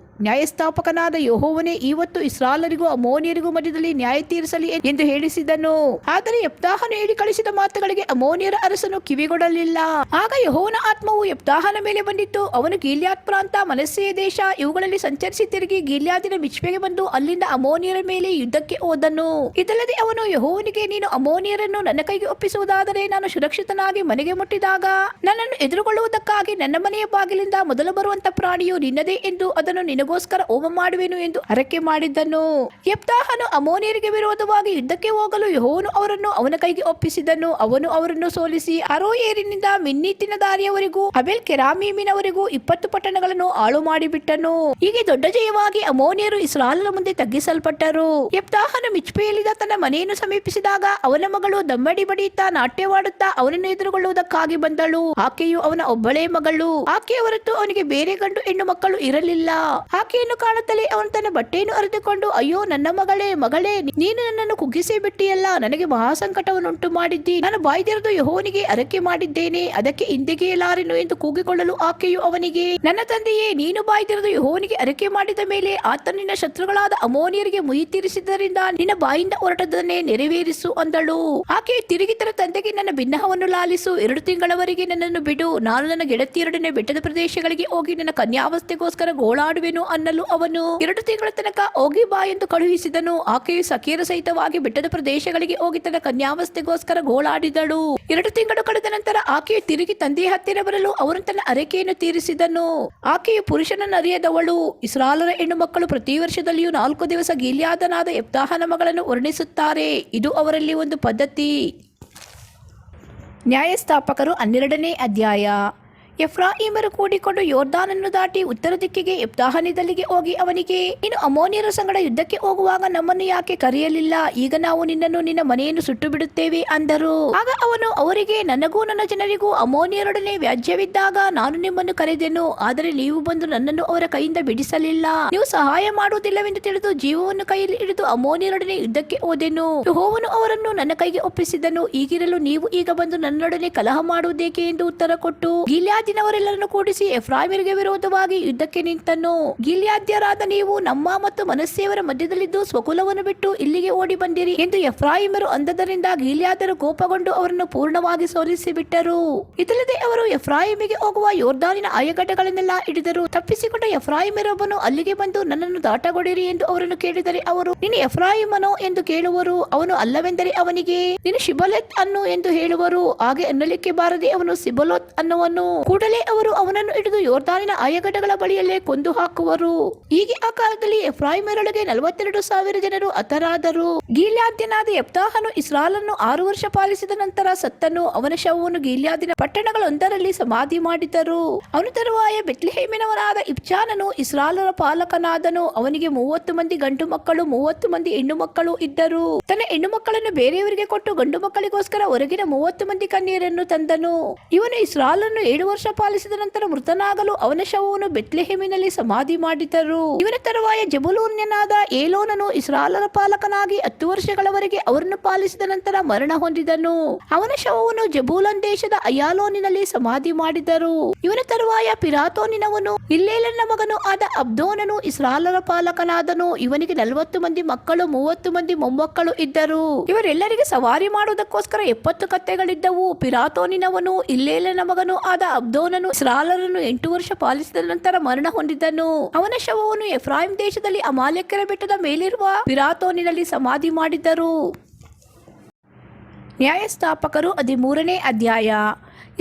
ನ್ಯಾಯಸ್ಥಾಪಕನಾದ ಯೆಹೋವನೇ ಇವತ್ತು ಇಸ್ರಾಯೇಲರಿಗೂ ಅಮೋನಿಯರಿಗೂ ಮಧ್ಯದಲ್ಲಿ ನ್ಯಾಯ ತೀರಿಸಲಿ ಎಂದು ಹೇಳಿಸಿದನು. ಆದರೆ ಯೆಪ್ತಾಹನು ಹೇಳಿ ಕಳಿಸಿದ ಮಾತುಗಳಿಗೆ ಅಮೋನಿಯರ ಅರಸನು ಕಿವಿಗೊಡಲಿಲ್ಲ. ಆಗ ಯೆಹೋವನ ಆತ್ಮವು ಯೆಪ್ತಾಹನ ಮೇಲೆ ಬಂದಿತ್ತು. ಅವನು ಗೀಲ್ಯಾದ್ ಪ್ರಾಂತ, ಮನಸ್ಸೆಯ ದೇಶ ಇವುಗಳಲ್ಲಿ ಸಂಚರಿಸಿ ತಿರುಗಿ ಗೀಲ್ಯಾದಿನ ಮಿಚ್ಪೆಗೆ ಬಂದು ಅಲ್ಲಿಂದ ಅಮೋನಿಯರ ಮೇಲೆ ಯುದ್ಧಕ್ಕೆ ಹೋದನು. ಇದಲ್ಲದೆ ಅವನು ಯೆಹೋವನಿಗೆ, ನೀನು ಅಮೋನಿಯರನ್ನು ನನ್ನ ಕೈಗೆ ಒಪ್ಪಿಸುವುದಾದರೆ ನಾನು ಸುರಕ್ಷಿತನಾಗಿ ಮನೆಗೆ ಮುಟ್ಟಿದಾಗ ನನ್ನನ್ನು ಎದುರುಗೊಳ್ಳುವುದಕ್ಕಾಗಿ ನನ್ನ ಮನೆಯ ಬಾಗಿಲಿಂದ ಮೊದಲು ಬರುವಂತ ಪ್ರಾಣಿಯು ನಿನ್ನದೇ ಎಂದು ಅದನ್ನು ನಿನಗೋಸ್ಕರ ಹೋಮ ಮಾಡುವೆನು ಎಂದು ಹರಕೆ ಮಾಡಿದ್ದನು. ಯೆಪ್ತಾಹನು ಅಮೋನಿಯರಿಗೆ ವಿರೋಧವಾಗಿ ಯುದ್ಧಕ್ಕೆ ಹೋಗಲು ಯೆಹೋವನು ಅವರನ್ನು ಅವನ ಕೈಗೆ ಒಪ್ಪಿಸಿದನು. ಅವನು ಅವರನ್ನು ಸೋಲಿಸಿ ಅರೋಯೇರಿನಿಂದ ಮಿನ್ನೀತಿನ ದಾರಿಯವರೆಗೂ ಅಬೆಲ್ ಕೆರಾಮೀಮಿನವರೆಗೂ 20 ಪಟ್ಟಣಗಳನ್ನು ಹಾಳು ಮಾಡಿಬಿಟ್ಟನು. ಹೀಗೆ ದೊಡ್ಡ ಜಯವಾಗಿ ಅಮೋನಿಯರು ಇಸ್ರಾಯೇಲರ ಮುಂದೆ ತಗ್ಗಿಸಲ್ಪಟ್ಟರು. ಯೆಪ್ತಾಹನು ಮಿಚ್ಪೆಯಲ್ಲಿದ್ದ ತನ್ನ ಮನೆಯನ್ನು ಸಮೀಪಿಸಿದಾಗ ಅವನ ಮಗಳು ದಮ್ಮಡಿ ಬಡಿಯುತ್ತಾ ನಾಟ್ಯವಾಡುತ್ತಾ ಅವನನ್ನು ಎದುರುಗೊಳ್ಳುವುದಕ್ಕಾಗಿ ಬಂದಳು. ಆಕೆಯು ಅವನ ಒಬ್ಬಳೇ ಮಗಳು. ಆಕೆಯ ಹೊರತು ಅವನಿಗೆ ಬೇರೆ ಗಂಡು ಹೆಣ್ಣು ಮಕ್ಕಳು ಇರಲಿಲ್ಲ. ಆಕೆಯನ್ನು ಕಾಣುತ್ತಲೇ ಅವನು ತನ್ನ ಬಟ್ಟೆಯನ್ನು ಅರಿದುಕೊಂಡು, ಅಯ್ಯೋ ನನ್ನ ಮಗಳೇ, ನೀನು ನನ್ನನ್ನು ಕುಗ್ಗಿಸಿ ಬಿಟ್ಟಿಯಲ್ಲ, ನನಗೆ ಮಹಾಸಂಕಟವನ್ನುಂಟು ಮಾಡಿದ್ದಿ. ನಾನು ಬಾಯ್ದೆರೆದು ಯೆಹೋವನಿಗೆ ಹರಕೆ ಮಾಡಿದ್ದೇನೆ, ಅದಕ್ಕೆ ಹಿಂದೆಗೆಯಲಾರೆನು ಎಂದು ಕೂಗಿಕೊಳ್ಳಲು ಆಕೆಯು ಅವನಿಗೆ, ನನ್ನ ತಂದೆಯೇ, ನೀನು ಬಾಯ್ದೆರೆದು ಯೆಹೋವನಿಗೆ ಹರಕೆ ಮಾಡಿದ ಮೇಲೆ ಆತ ನಿನ್ನ ಶತ್ರುಗಳಾದ ಅಮೋನಿಯರಿಗೆ ಮುಯಿ ತೀರಿಸಿದ್ದರಿಂದ ನಿನ್ನ ಬಾಯಿಂದ ಹೊರಟದನ್ನೇ ನೆರವೇರಿಸು ಅಂದಳು. ಆಕೆಯು ತಿರುಗಿ ತನ್ನ ತಂದೆಗೆ, ನನ್ನ ಬಿನ್ನಹವನ್ನು ಲಾಲಿಸು, 2 ತಿಂಗಳವರೆಗೆ ಅವರಿಗೆ, ನನ್ನನ್ನು ಬಿಡು, ನಾನು ನನ್ನ ಗೆಳತಿಯರೊಡನೆ ಬೆಟ್ಟದ ಪ್ರದೇಶಗಳಿಗೆ ಹೋಗಿ ನನ್ನ ಕನ್ಯಾವಸ್ಥೆಗೋಸ್ಕರ ಗೋಳಾಡುವೆನು ಅನ್ನಲು ಅವನು 2 ತಿಂಗಳ ತನಕ ಹೋಗಿ ಬಾ ಎಂದು ಕಳುಹಿಸಿದನು. ಆಕೆಯು ಸಖಿಯರ ಸಹಿತವಾಗಿ ಬೆಟ್ಟದ ಪ್ರದೇಶಗಳಿಗೆ ಹೋಗಿ ತನ್ನ ಕನ್ಯಾವಸ್ಥೆಗೋಸ್ಕರ ಗೋಳಾಡಿದಳು. 2 ತಿಂಗಳು ಕಳೆದ ನಂತರ ಆಕೆಯು ತಿರುಗಿ ತಂದೆಯ ಹತ್ತಿರ ಬರಲು ಅವನು ತನ್ನ ಅರಕೆಯನ್ನು ತೀರಿಸಿದನು. ಆಕೆಯು ಪುರುಷನನ್ನು ಅರಿಯದವಳು. ಇಸ್ರಾಯೇಲರ ಹೆಣ್ಣು ಮಕ್ಕಳು ಪ್ರತಿ ವರ್ಷದಲ್ಲಿಯೂ 4 ದಿವಸ ಗಿಲ್ಯಾದನಾದ ಯೆಫ್ತಾಹನ ಮಗಳನ್ನು ವರ್ಣಿಸುತ್ತಾರೆ. ಇದು ಅವರಲ್ಲಿ ಒಂದು ಪದ್ಧತಿ. ನ್ಯಾಯಸ್ಥಾಪಕರು 12ನೇ ಅಧ್ಯಾಯ. ಎಫ್ರಾಯಿಮರು ಕೂಡಿಕೊಂಡು ಯೋರ್ದಾನನ್ನು ದಾಟಿ ಉತ್ತರ ದಿಕ್ಕಿಗೆ ಯೆಫ್ತಾಹನಿದಲ್ಲಿಗೆ ಹೋಗಿ ಅವನಿಗೆ, ನೀನು ಅಮ್ಮೋನಿಯರ ಸಂಗಡ ಯುದ್ಧಕ್ಕೆ ಹೋಗುವಾಗ ನಮ್ಮನ್ನು ಯಾಕೆ ಕರೆಯಲಿಲ್ಲ? ಈಗ ನಾವು ನಿನ್ನನ್ನು ನಿನ್ನ ಮನೆಯನ್ನು ಸುಟ್ಟು ಬಿಡುತ್ತೇವೆ ಅಂದರು. ಆಗ ಅವನು ಅವರಿಗೆ, ನನಗೂ ನನ್ನ ಜನರಿಗೂ ಅಮ್ಮೋನಿಯರೊಡನೆ ವ್ಯಾಜ್ಯವಿದ್ದಾಗ ನಾನು ನಿಮ್ಮನ್ನು ಕರೆದೆನು, ಆದರೆ ನೀವು ಬಂದು ನನ್ನನ್ನು ಅವರ ಕೈಯಿಂದ ಬಿಡಿಸಲಿಲ್ಲ. ನೀವು ಸಹಾಯ ಮಾಡುವುದಿಲ್ಲವೆಂದು ತಿಳಿದು ಜೀವವನ್ನು ಕೈಯಲ್ಲಿ ಹಿಡಿದು ಅಮ್ಮೋನಿಯರೊಡನೆ ಯುದ್ಧಕ್ಕೆ ಹೋದೆನು. ಯೆಹೋವನು ಅವರನ್ನು ನನ್ನ ಕೈಗೆ ಒಪ್ಪಿಸಿದನು. ಈಗಿರಲು ನೀವು ಈಗ ಬಂದು ನನ್ನೊಡನೆ ಕಲಹ ಮಾಡುವುದೇಕೆ ಎಂದು ಉತ್ತರ ಕೊಟ್ಟು ಗಿಲ್ಯಾದಿನವರೆಲ್ಲರನ್ನು ಕೂಡಿಸಿ ಎಫ್ರಾಯಿಮರಿಗೆ ವಿರೋಧವಾಗಿ ಯುದ್ಧಕ್ಕೆ ನಿಂತನು. ಗಿಲ್ಯಾದ್ಯರಾದ ನೀವು ನಮ್ಮ ಮತ್ತು ಮನಸ್ಸೆಯವರ ಮಧ್ಯದಲ್ಲಿದ್ದು ಸ್ವಕುಲವನ್ನು ಬಿಟ್ಟು ಇಲ್ಲಿಗೆ ಓಡಿ ಬಂದಿರಿ ಎಂದು ಎಫ್ರಾಯಿಮರು ಅಂದದರಿಂದ ಗಿಲ್ಯಾದ್ಯರು ಕೋಪಗೊಂಡು ಅವರನ್ನು ಪೂರ್ಣವಾಗಿ ಸೋಲಿಸಿ ಬಿಟ್ಟರು. ಇದಲ್ಲದೆ ಅವರು ಎಫ್ರಾಯಿಮಿಗೆ ಹೋಗುವ ಯೋರ್ದಾನಿನ ಆಯಗಡ್ಡೆಗಳನ್ನೆಲ್ಲ ಹಿಡಿದರು. ತಪ್ಪಿಸಿಕೊಂಡ ಎಫ್ರಾಯಿಮರೊಬ್ಬನು ಅಲ್ಲಿಗೆ ಬಂದು ನನ್ನನ್ನು ದಾಟಗೊಡಿರಿ ಎಂದು ಅವರನ್ನು ಕೇಳಿದರೆ ಅವರು, ನೀನು ಎಫ್ರಾಯಿಮನೋ ಎಂದು ಕೇಳುವರು. ಅವನು ಅಲ್ಲವೆಂದರೆ ಅವನಿಗೆ, ನೀನು ಶಿಬಲೆತ್ ಅನ್ನು ಎಂದು ಹೇಳುವರು. ಹಾಗೆ ಅನ್ನಲಿಕ್ಕೆ ಬಾರದೆ ಅವನು ಸಿಬಲೋತ್ ಅನ್ನುವನು. ಕೂಡಲೇ ಅವರು ಅವನನ್ನು ಹಿಡಿದು ಯೋರ್ದಾನಿನ ಆಯಗಡ್ಡೆಗಳ ಬಳಿಯಲ್ಲೇ ಕೊಂದು ಹಾಕುವರು. ಹೀಗೆ ಆ ಕಾಲದಲ್ಲಿ ಎಫ್ರಾಯಿಮರೊಳಗೆ 42,000 ಜನರು ಹತರಾದರು. ಗಿಲ್ಯಾದ್ಯನಾದ ಯೆಫ್ತಾಹನು ಇಸ್ರಾಯೇಲನ್ನು 6 ವರ್ಷ ಪಾಲಿಸಿದ ನಂತರ ಸತ್ತನು. ಅವನ ಶವವನ್ನು ಗಿಲ್ಯಾದಿನ ಪಟ್ಟಣಗಳೊಂದರಲ್ಲಿ ಸಮಾಧಿ ಮಾಡಿದರು. ಅವನ ತರುವಾಯ ಬೆತ್ಲೆಹೇಮಿನವನಾದ ಇಬ್ಚಾನನು ಇಸ್ರಾಯೇಲರ ಪಾಲಕನಾದನು. ಅವನಿಗೆ 30 ಮಂದಿ ಗಂಡು ಮಕ್ಕಳು 30 ಮಂದಿ ಹೆಣ್ಣು ಮಕ್ಕಳು ಇದ್ದರು. ತನ್ನ ಹೆಣ್ಣು ಮಕ್ಕಳನ್ನು ಬೇರೆಯವರಿಗೆ ಕೊಟ್ಟು ಗಂಡು ಮಕ್ಕಳಿಗೋಸ್ಕರ ಹೊರಗಿನ 30 ಮಂದಿ ಕನ್ಯೆಯರನ್ನು ತಂದನು. ಇವನು ಇಸ್ರಾಯೇಲನ್ನು 7 ವರ್ಷ ಪಾಲಿಸಿದ ನಂತರ ಮೃತನಾಗಲು ಅವನ ಶವವನ್ನು ಬೆತ್ಲೆಹೇಮಿನಲ್ಲಿ ಸಮಾಧಿ ಮಾಡಿದರು. ಇವನ ತರುವಾಯ ಜೆಬುಲೂನ್ಯನಾದ ಏಲೋನನು ಇಸ್ರಾಯೇಲರ ಪಾಲಕನಾಗಿ 10 ವರ್ಷಗಳವರೆಗೆ ಅವರನ್ನು ಪಾಲಿಸಿದ ನಂತರ ಮರಣ ಹೊಂದಿದನು. ಅವನ ಶವವನ್ನು ಜೆಬೂಲನ್ ದೇಶದ ಅಯಾಲೋನಿನಲ್ಲಿ ಸಮಾಧಿ ಮಾಡಿದರು. ಇವನ ತರುವಾಯ ಪಿರಾತೋನಿನವನು ಹಿಲ್ಲೇಲನ ಮಗನು ಆದ ಅಬ್ದೋನನು ಇಸ್ರಾಯೇಲರ ಪಾಲಕನಾದನು. ಇವನಿಗೆ 40 ಮಂದಿ ಮಕ್ಕಳು 30 ಮಂದಿ ಮೊಮ್ಮಕ್ಕಳು ಇದ್ದರು. ಇವರೆಲ್ಲರಿಗೆ ಸವಾರಿ ಮಾಡುವುದಕ್ಕೋಸ್ಕರ 70 ಕತ್ತೆಗಳಿದ್ದವು. ಪಿರಾತೋನಿನವನು ಹಿಲ್ಲೇಲನ ಮಗನು ಆದ ಅಬ್ದೋನನು ಇಸ್ರಾಯೇಲರನ್ನು 8 ವರ್ಷ ಪಾಲಿಸಿದ ನಂತರ ಮರಣ ಹೊಂದಿದನು. ಅವನ ಶವವನ್ನು ಎಫ್ರಾಯಿಮ್ ದೇಶದಲ್ಲಿ ಅಮಾಲೇಕ್ಯರ ಬೆಟ್ಟದ ಮೇಲಿರುವ ಪಿರಾತೋನಿನಲ್ಲಿ ಸಮಾಧಿ ಮಾಡಿದರು. ನ್ಯಾಯಸ್ಥಾಪಕರು 13ನೇ ಅಧ್ಯಾಯ.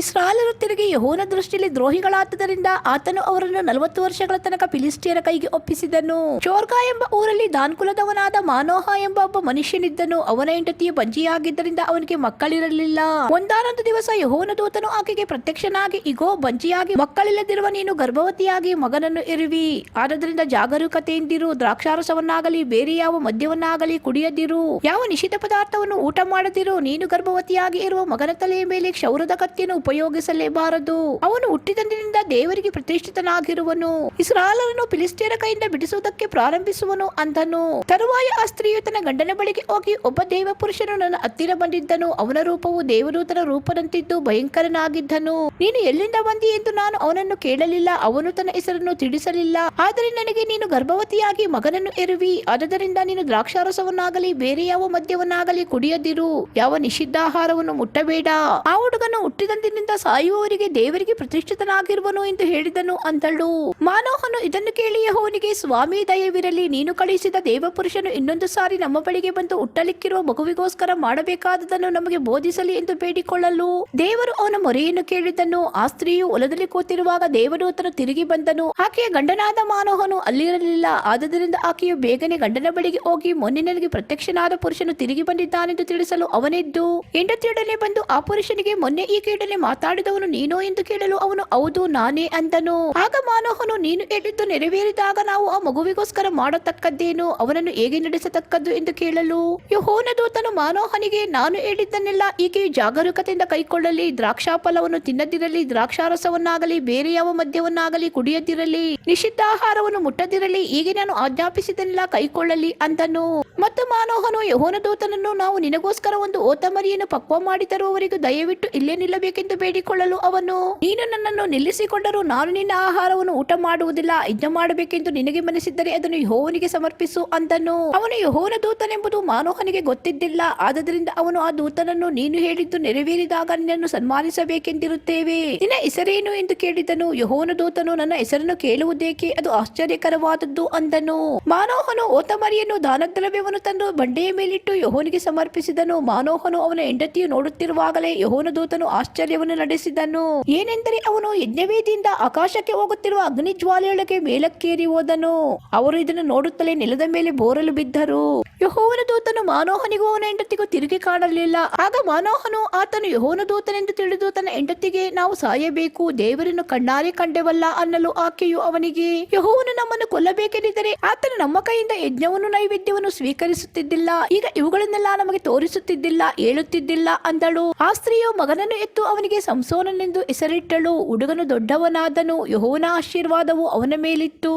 ಇಸ್ರಾಯೇಲರು ತಿರುಗಿ ಯೆಹೋವನ ದೃಷ್ಟಿಯಲ್ಲಿ ದ್ರೋಹಿಗಳಾದ್ದರಿಂದ ಆತನು ಅವರನ್ನು 40 ವರ್ಷಗಳ ತನಕ ಫಿಲಿಸ್ಟಿಯರ ಕೈಗೆ ಒಪ್ಪಿಸಿದನು. ಚೋರ್ಗಾ ಎಂಬ ಊರಲ್ಲಿ ದಾನ್ ಕುಲದವನಾದ ಮಾನೋಹ ಎಂಬ ಒಬ್ಬ ಮನುಷ್ಯನಿದ್ದನು. ಅವನ ಹೆಂಡತಿಯು ಬಂಜಿಯಾಗಿದ್ದರಿಂದ ಅವನಿಗೆ ಮಕ್ಕಳಿರಲಿಲ್ಲ. ಒಂದಾನೊಂದು ದಿವಸ ಯೆಹೋವನ ದೂತನು ಆಕೆಗೆ ಪ್ರತ್ಯಕ್ಷನಾಗಿ, ಇಗೋ, ಬಂಜಿಯಾಗಿ ಮಕ್ಕಳಿಲ್ಲದಿರುವ ನೀನು ಗರ್ಭವತಿಯಾಗಿ ಮಗನನ್ನು ಹೆರುವಿ. ಆದ್ದರಿಂದ ಜಾಗರೂಕತೆಯಿಂದಿರು. ದ್ರಾಕ್ಷಾರಸವನ್ನಾಗಲಿ ಬೇರೆ ಯಾವ ಮದ್ಯವನ್ನಾಗಲಿ ಕುಡಿಯದಿರು. ಯಾವ ನಿಷಿದ್ಧ ಪದಾರ್ಥವನ್ನು ಊಟ ಮಾಡದಿರು. ನೀನು ಗರ್ಭವತಿಯಾಗಿ ಇರುವ ಮಗನ ತಲೆಯ ಮೇಲೆ ಕ್ಷೌರದ ಕತ್ತಿಯನ್ನು ಉಪಯೋಗಿಸಲೇಬಾರದು. ಅವನು ಹುಟ್ಟಿದಂದಿನಿಂದ ದೇವರಿಗೆ ಪ್ರತಿಷ್ಠಿತನಾಗಿರುವನು. ಇಸ್ರಾಯೇಲರನ್ನು ಫಿಲಿಸ್ಟಿಯರ ಕೈಯಿಂದ ಬಿಡಿಸುವುದಕ್ಕೆ ಪ್ರಾರಂಭಿಸುವನು ಅಂದನು. ತರುವಾಯ ಆ ಸ್ತ್ರೀಯು ತನ್ನ ಗಂಡನ ಬಳಿಗೆ ಹೋಗಿ, ಒಬ್ಬ ದೇವ ಪುರುಷನು ನನ್ನ ಹತ್ತಿರ ಬಂದಿದ್ದನು. ಅವನ ರೂಪವು ದೇವದೂತನ ರೂಪದಂತಿದ್ದು ಭಯಂಕರನಾಗಿದ್ದನು. ನೀನು ಎಲ್ಲಿಂದ ಬಂದಿ ಎಂದು ನಾನು ಅವನನ್ನು ಕೇಳಲಿಲ್ಲ. ಅವನು ತನ್ನ ಹೆಸರನ್ನು ತಿಳಿಸಲಿಲ್ಲ. ಆದರೆ ನನಗೆ, ನೀನು ಗರ್ಭವತಿಯಾಗಿ ಮಗನನ್ನು ಹೆರುವಿ. ಆದ್ದರಿಂದ ನೀನು ದ್ರಾಕ್ಷಾರಸವನ್ನಾಗಲಿ ಬೇರೆ ಯಾವ ಮದ್ಯವನ್ನಾಗಲಿ ಕುಡಿಯದಿರು. ಯಾವ ನಿಷಿದ್ಧಾಹಾರವನ್ನು ಮುಟ್ಟಬೇಡ. ಆ ಹುಡುಗನು ಹುಟ್ಟಿದಂದಿನಿಂದ ಸಾಯುವವರಿಗೆ ದೇವರಿಗೆ ಪ್ರತಿಷ್ಠಿತನಾಗಿರುವನು ಎಂದು ಹೇಳಿದನು ಅಂದಳು. ಮಾನೋಹನು ಇದನ್ನು ಕೇಳಿ ಯೆಹೋವನಿಗೆ, ಸ್ವಾಮಿ ದಯವಿರಲಿ. ನೀನು ಕಳುಹಿಸಿದ ದೇವಪುರುಷನು ಇನ್ನೊಂದು ಸಾರಿ ನಮ್ಮ ಬಳಿಗೆ ಬಂದು ಹುಟ್ಟಲಿಕ್ಕಿರುವ ಮಗುವಿಗೋಸ್ಕರ ಮಾಡಬೇಕಾದದನ್ನು ನಮಗೆ ಬೋಧಿಸಲಿ ಎಂದು ಬೇಡಿಕೊಳ್ಳಲು ದೇವರು ಅವನ ಮೊರೆಯನ್ನು ಕೇಳಿದನು. ಆ ಸ್ತ್ರೀಯು ಹೊಲದಲ್ಲಿ ಕೂತಿರುವಾಗ ದೇವದೂತನು ತಿರುಗಿ ಬಂದನು. ಆಕೆಯ ಗಂಡನಾದ ಮಾನೋಹನು ಅಲ್ಲಿರಲಿಲ್ಲ. ಆದ್ದರಿಂದ ಆಕೆಯು ಬೇಗನೆ ಗಂಡನ ಬಳಿಗೆ ಹೋಗಿ, ಮೊನ್ನೆ ನನಗೆ ಪ್ರತ್ಯಕ್ಷನಾದ ಪುರುಷನು ತಿರುಗಿ ಬಂದಿದ್ದಾನೆಂದು ತಿಳಿಸಲು ಅವನೆದ್ದು ಹೆಂಡತಿಯೊಡನೆ ಬಂದು ಆ ಪುರುಷನಿಗೆ, ಮೊನ್ನೆ ಈ ಕೇಡನೆ ಮಾತಾಡಿದವನು ನೀನೋ ಎಂದು ಕೇಳಲು ಅವನು, ಹೌದು, ನಾನೇ ಅಂದನು. ಆಗ ಮಾನೋಹನು, ನೀನು ಹೇಳಿದ್ದು ನೆರವೇರಿದಾಗ ನಾವು ಆ ಮಗುವಿಗೋಸ್ಕರ ಮಾಡತಕ್ಕದ್ದೇನು? ಅವನನ್ನು ಹೇಗೆ ನಡೆಸತಕ್ಕದ್ದು ಎಂದು ಕೇಳಲು ಯೆಹೋವನ ದೂತನು ಮಾನೋಹನಿಗೆ, ನಾನು ಹೇಳಿದ್ದನ್ನೆಲ್ಲ ಈಕೆಯು ಜಾಗರೂಕತೆಯಿಂದ ಕೈಕೊಳ್ಳಲಿ. ದ್ರಾಕ್ಷಾಫಲವನ್ನು ತಿನ್ನದಿರಲಿ. ದ್ರಾಕ್ಷಾರಸವನ್ನಾಗಲಿ ಬೇರೆ ಯಾವ ಮದ್ಯವನ್ನಾಗಲಿ ಕುಡಿಯದಿರಲಿ. ನಿಷಿದ್ಧಾಹಾರವನ್ನು ಮುಟ್ಟದಿರಲಿ. ಹೀಗೆ ನಾನು ಆಜ್ಞಾಪಿಸಿದನ್ನೆಲ್ಲ ಕೈಕೊಳ್ಳಲಿ ಅಂದನು. ಮತ್ತು ಮಾನೋಹನು ಯೆಹೋವನ ದೂತನನ್ನು, ನಾವು ನಿನಗೋಸ್ಕರ ಒಂದು ಓತಮರಿಯನ್ನು ಪಕ್ವ ಮಾಡಿ ತರುವವರೆಗೂ ದಯವಿಟ್ಟು ಇಲ್ಲೇ ನಿಲ್ಲಬೇಕೆಂದು ಎಂದು ಬೇಡಿಕೊಳ್ಳಲು ಅವನು, ನೀನು ನನ್ನನ್ನು ನಿಲ್ಲಿಸಿಕೊಂಡರೂ ನಾನು ನಿನ್ನ ಆಹಾರವನ್ನು ಊಟ ಮಾಡುವುದಿಲ್ಲ. ಯಜ್ಞ ಮಾಡಬೇಕೆಂದು ನಿನಗೆ ಮನಸ್ಸಿದ್ದರೆ ಅದನ್ನು ಯೆಹೋವನಿಗೆ ಸಮರ್ಪಿಸು ಅಂದನು. ಅವನು ಯೆಹೋವನ ದೂತನೆಂಬುದು ಮಾನೋಹನಿಗೆ ಗೊತ್ತಿದ್ದಿಲ್ಲ. ಆದದರಿಂದ ಅವನು ಆ ದೂತನನ್ನು, ನೀನು ಹೇಳಿದ್ದು ನೆರವೇರಿದಾಗ ನಿನ್ನನ್ನು ಸನ್ಮಾನಿಸಬೇಕೆಂದಿರುತ್ತೇವೆ. ನಿನ್ನ ಹೆಸರೇನು ಎಂದು ಕೇಳಿದನು. ಯೆಹೋವನ ದೂತನು, ನನ್ನ ಹೆಸರನ್ನು ಕೇಳುವುದೇಕೆ? ಅದು ಆಶ್ಚರ್ಯಕರವಾದದ್ದು ಅಂದನು. ಮಾನೋಹನು ಹೋತಮರಿಯನ್ನು ದಾನದ್ರವ್ಯವನ್ನು ತಂದು ಬಂಡೆಯ ಮೇಲಿಟ್ಟು ಯೆಹೋವನಿಗೆ ಸಮರ್ಪಿಸಿದನು. ಮಾನೋಹನು ಅವನ ಹೆಂಡತಿಯು ನೋಡುತ್ತಿರುವಾಗಲೇ ಯೆಹೋವನ ದೂತನು ಆಶ್ಚರ್ಯವನ್ನು ನಡೆಸಿದನು. ಏನೆಂದರೆ ಅವನು ಯಜ್ಞವೇದಿಯಿಂದ ಆಕಾಶಕ್ಕೆ ಹೋಗುತ್ತಿರುವ ಅಗ್ನಿಜ್ವಾಲೆಯೊಳಗೆ ಮೇಲಕ್ಕೇರಿ ಹೋದನು. ಅವರು ಇದನ್ನು ನೋಡುತ್ತಲೇ ನೆಲದ ಮೇಲೆ ಬೋರಲು ಬಿದ್ದರು. ಯೆಹೋವನ ದೂತನು ಮಾನೋಹನಿಗೂ ಅವನ ಹೆಂಡತಿಗೂ ತಿರುಗಿ ಕಾಣಲಿಲ್ಲ. ಆಗ ಮಾನೋಹನು ಆತನು ಯೆಹೋವನ ದೂತನೆಂದು ತಿಳಿದು ತನ್ನ ಹೆಂಡತಿಗೆ, ನಾವು ಸಾಯಬೇಕು, ದೇವರನ್ನು ಕಣ್ಣಾರೆ ಕಂಡೆವಲ್ಲ ಅನ್ನಲು ಆಕೆಯು ಅವನಿಗೆ, ಯೆಹೋವನು ನಮ್ಮನ್ನು ಕೊಲ್ಲಬೇಕೆಂದಿದ್ದರೆ ಆತನು ನಮ್ಮ ಕೈಯಿಂದ ಯಜ್ಞವನ್ನು ನೈವೇದ್ಯವನ್ನು ಸ್ವೀಕರಿಸುತ್ತಿದ್ದಿಲ್ಲ. ಈಗ ಇವುಗಳನ್ನೆಲ್ಲ ನಮಗೆ ತೋರಿಸುತ್ತಿದ್ದಿಲ್ಲ, ಹೇಳುತ್ತಿದ್ದಿಲ್ಲ ಅಂದಳು. ಆ ಸ್ತ್ರೀಯು ಮಗನನ್ನು ಎತ್ತು ಅವನಿಗೆ ಸಂಸೋನನೆಂದು ಹೆಸರಿಟ್ಟಳು. ಹುಡುಗನು ದೊಡ್ಡವನಾದನು. ಯೆಹೋವನ ಆಶೀರ್ವಾದವು ಅವನ ಮೇಲಿತ್ತು.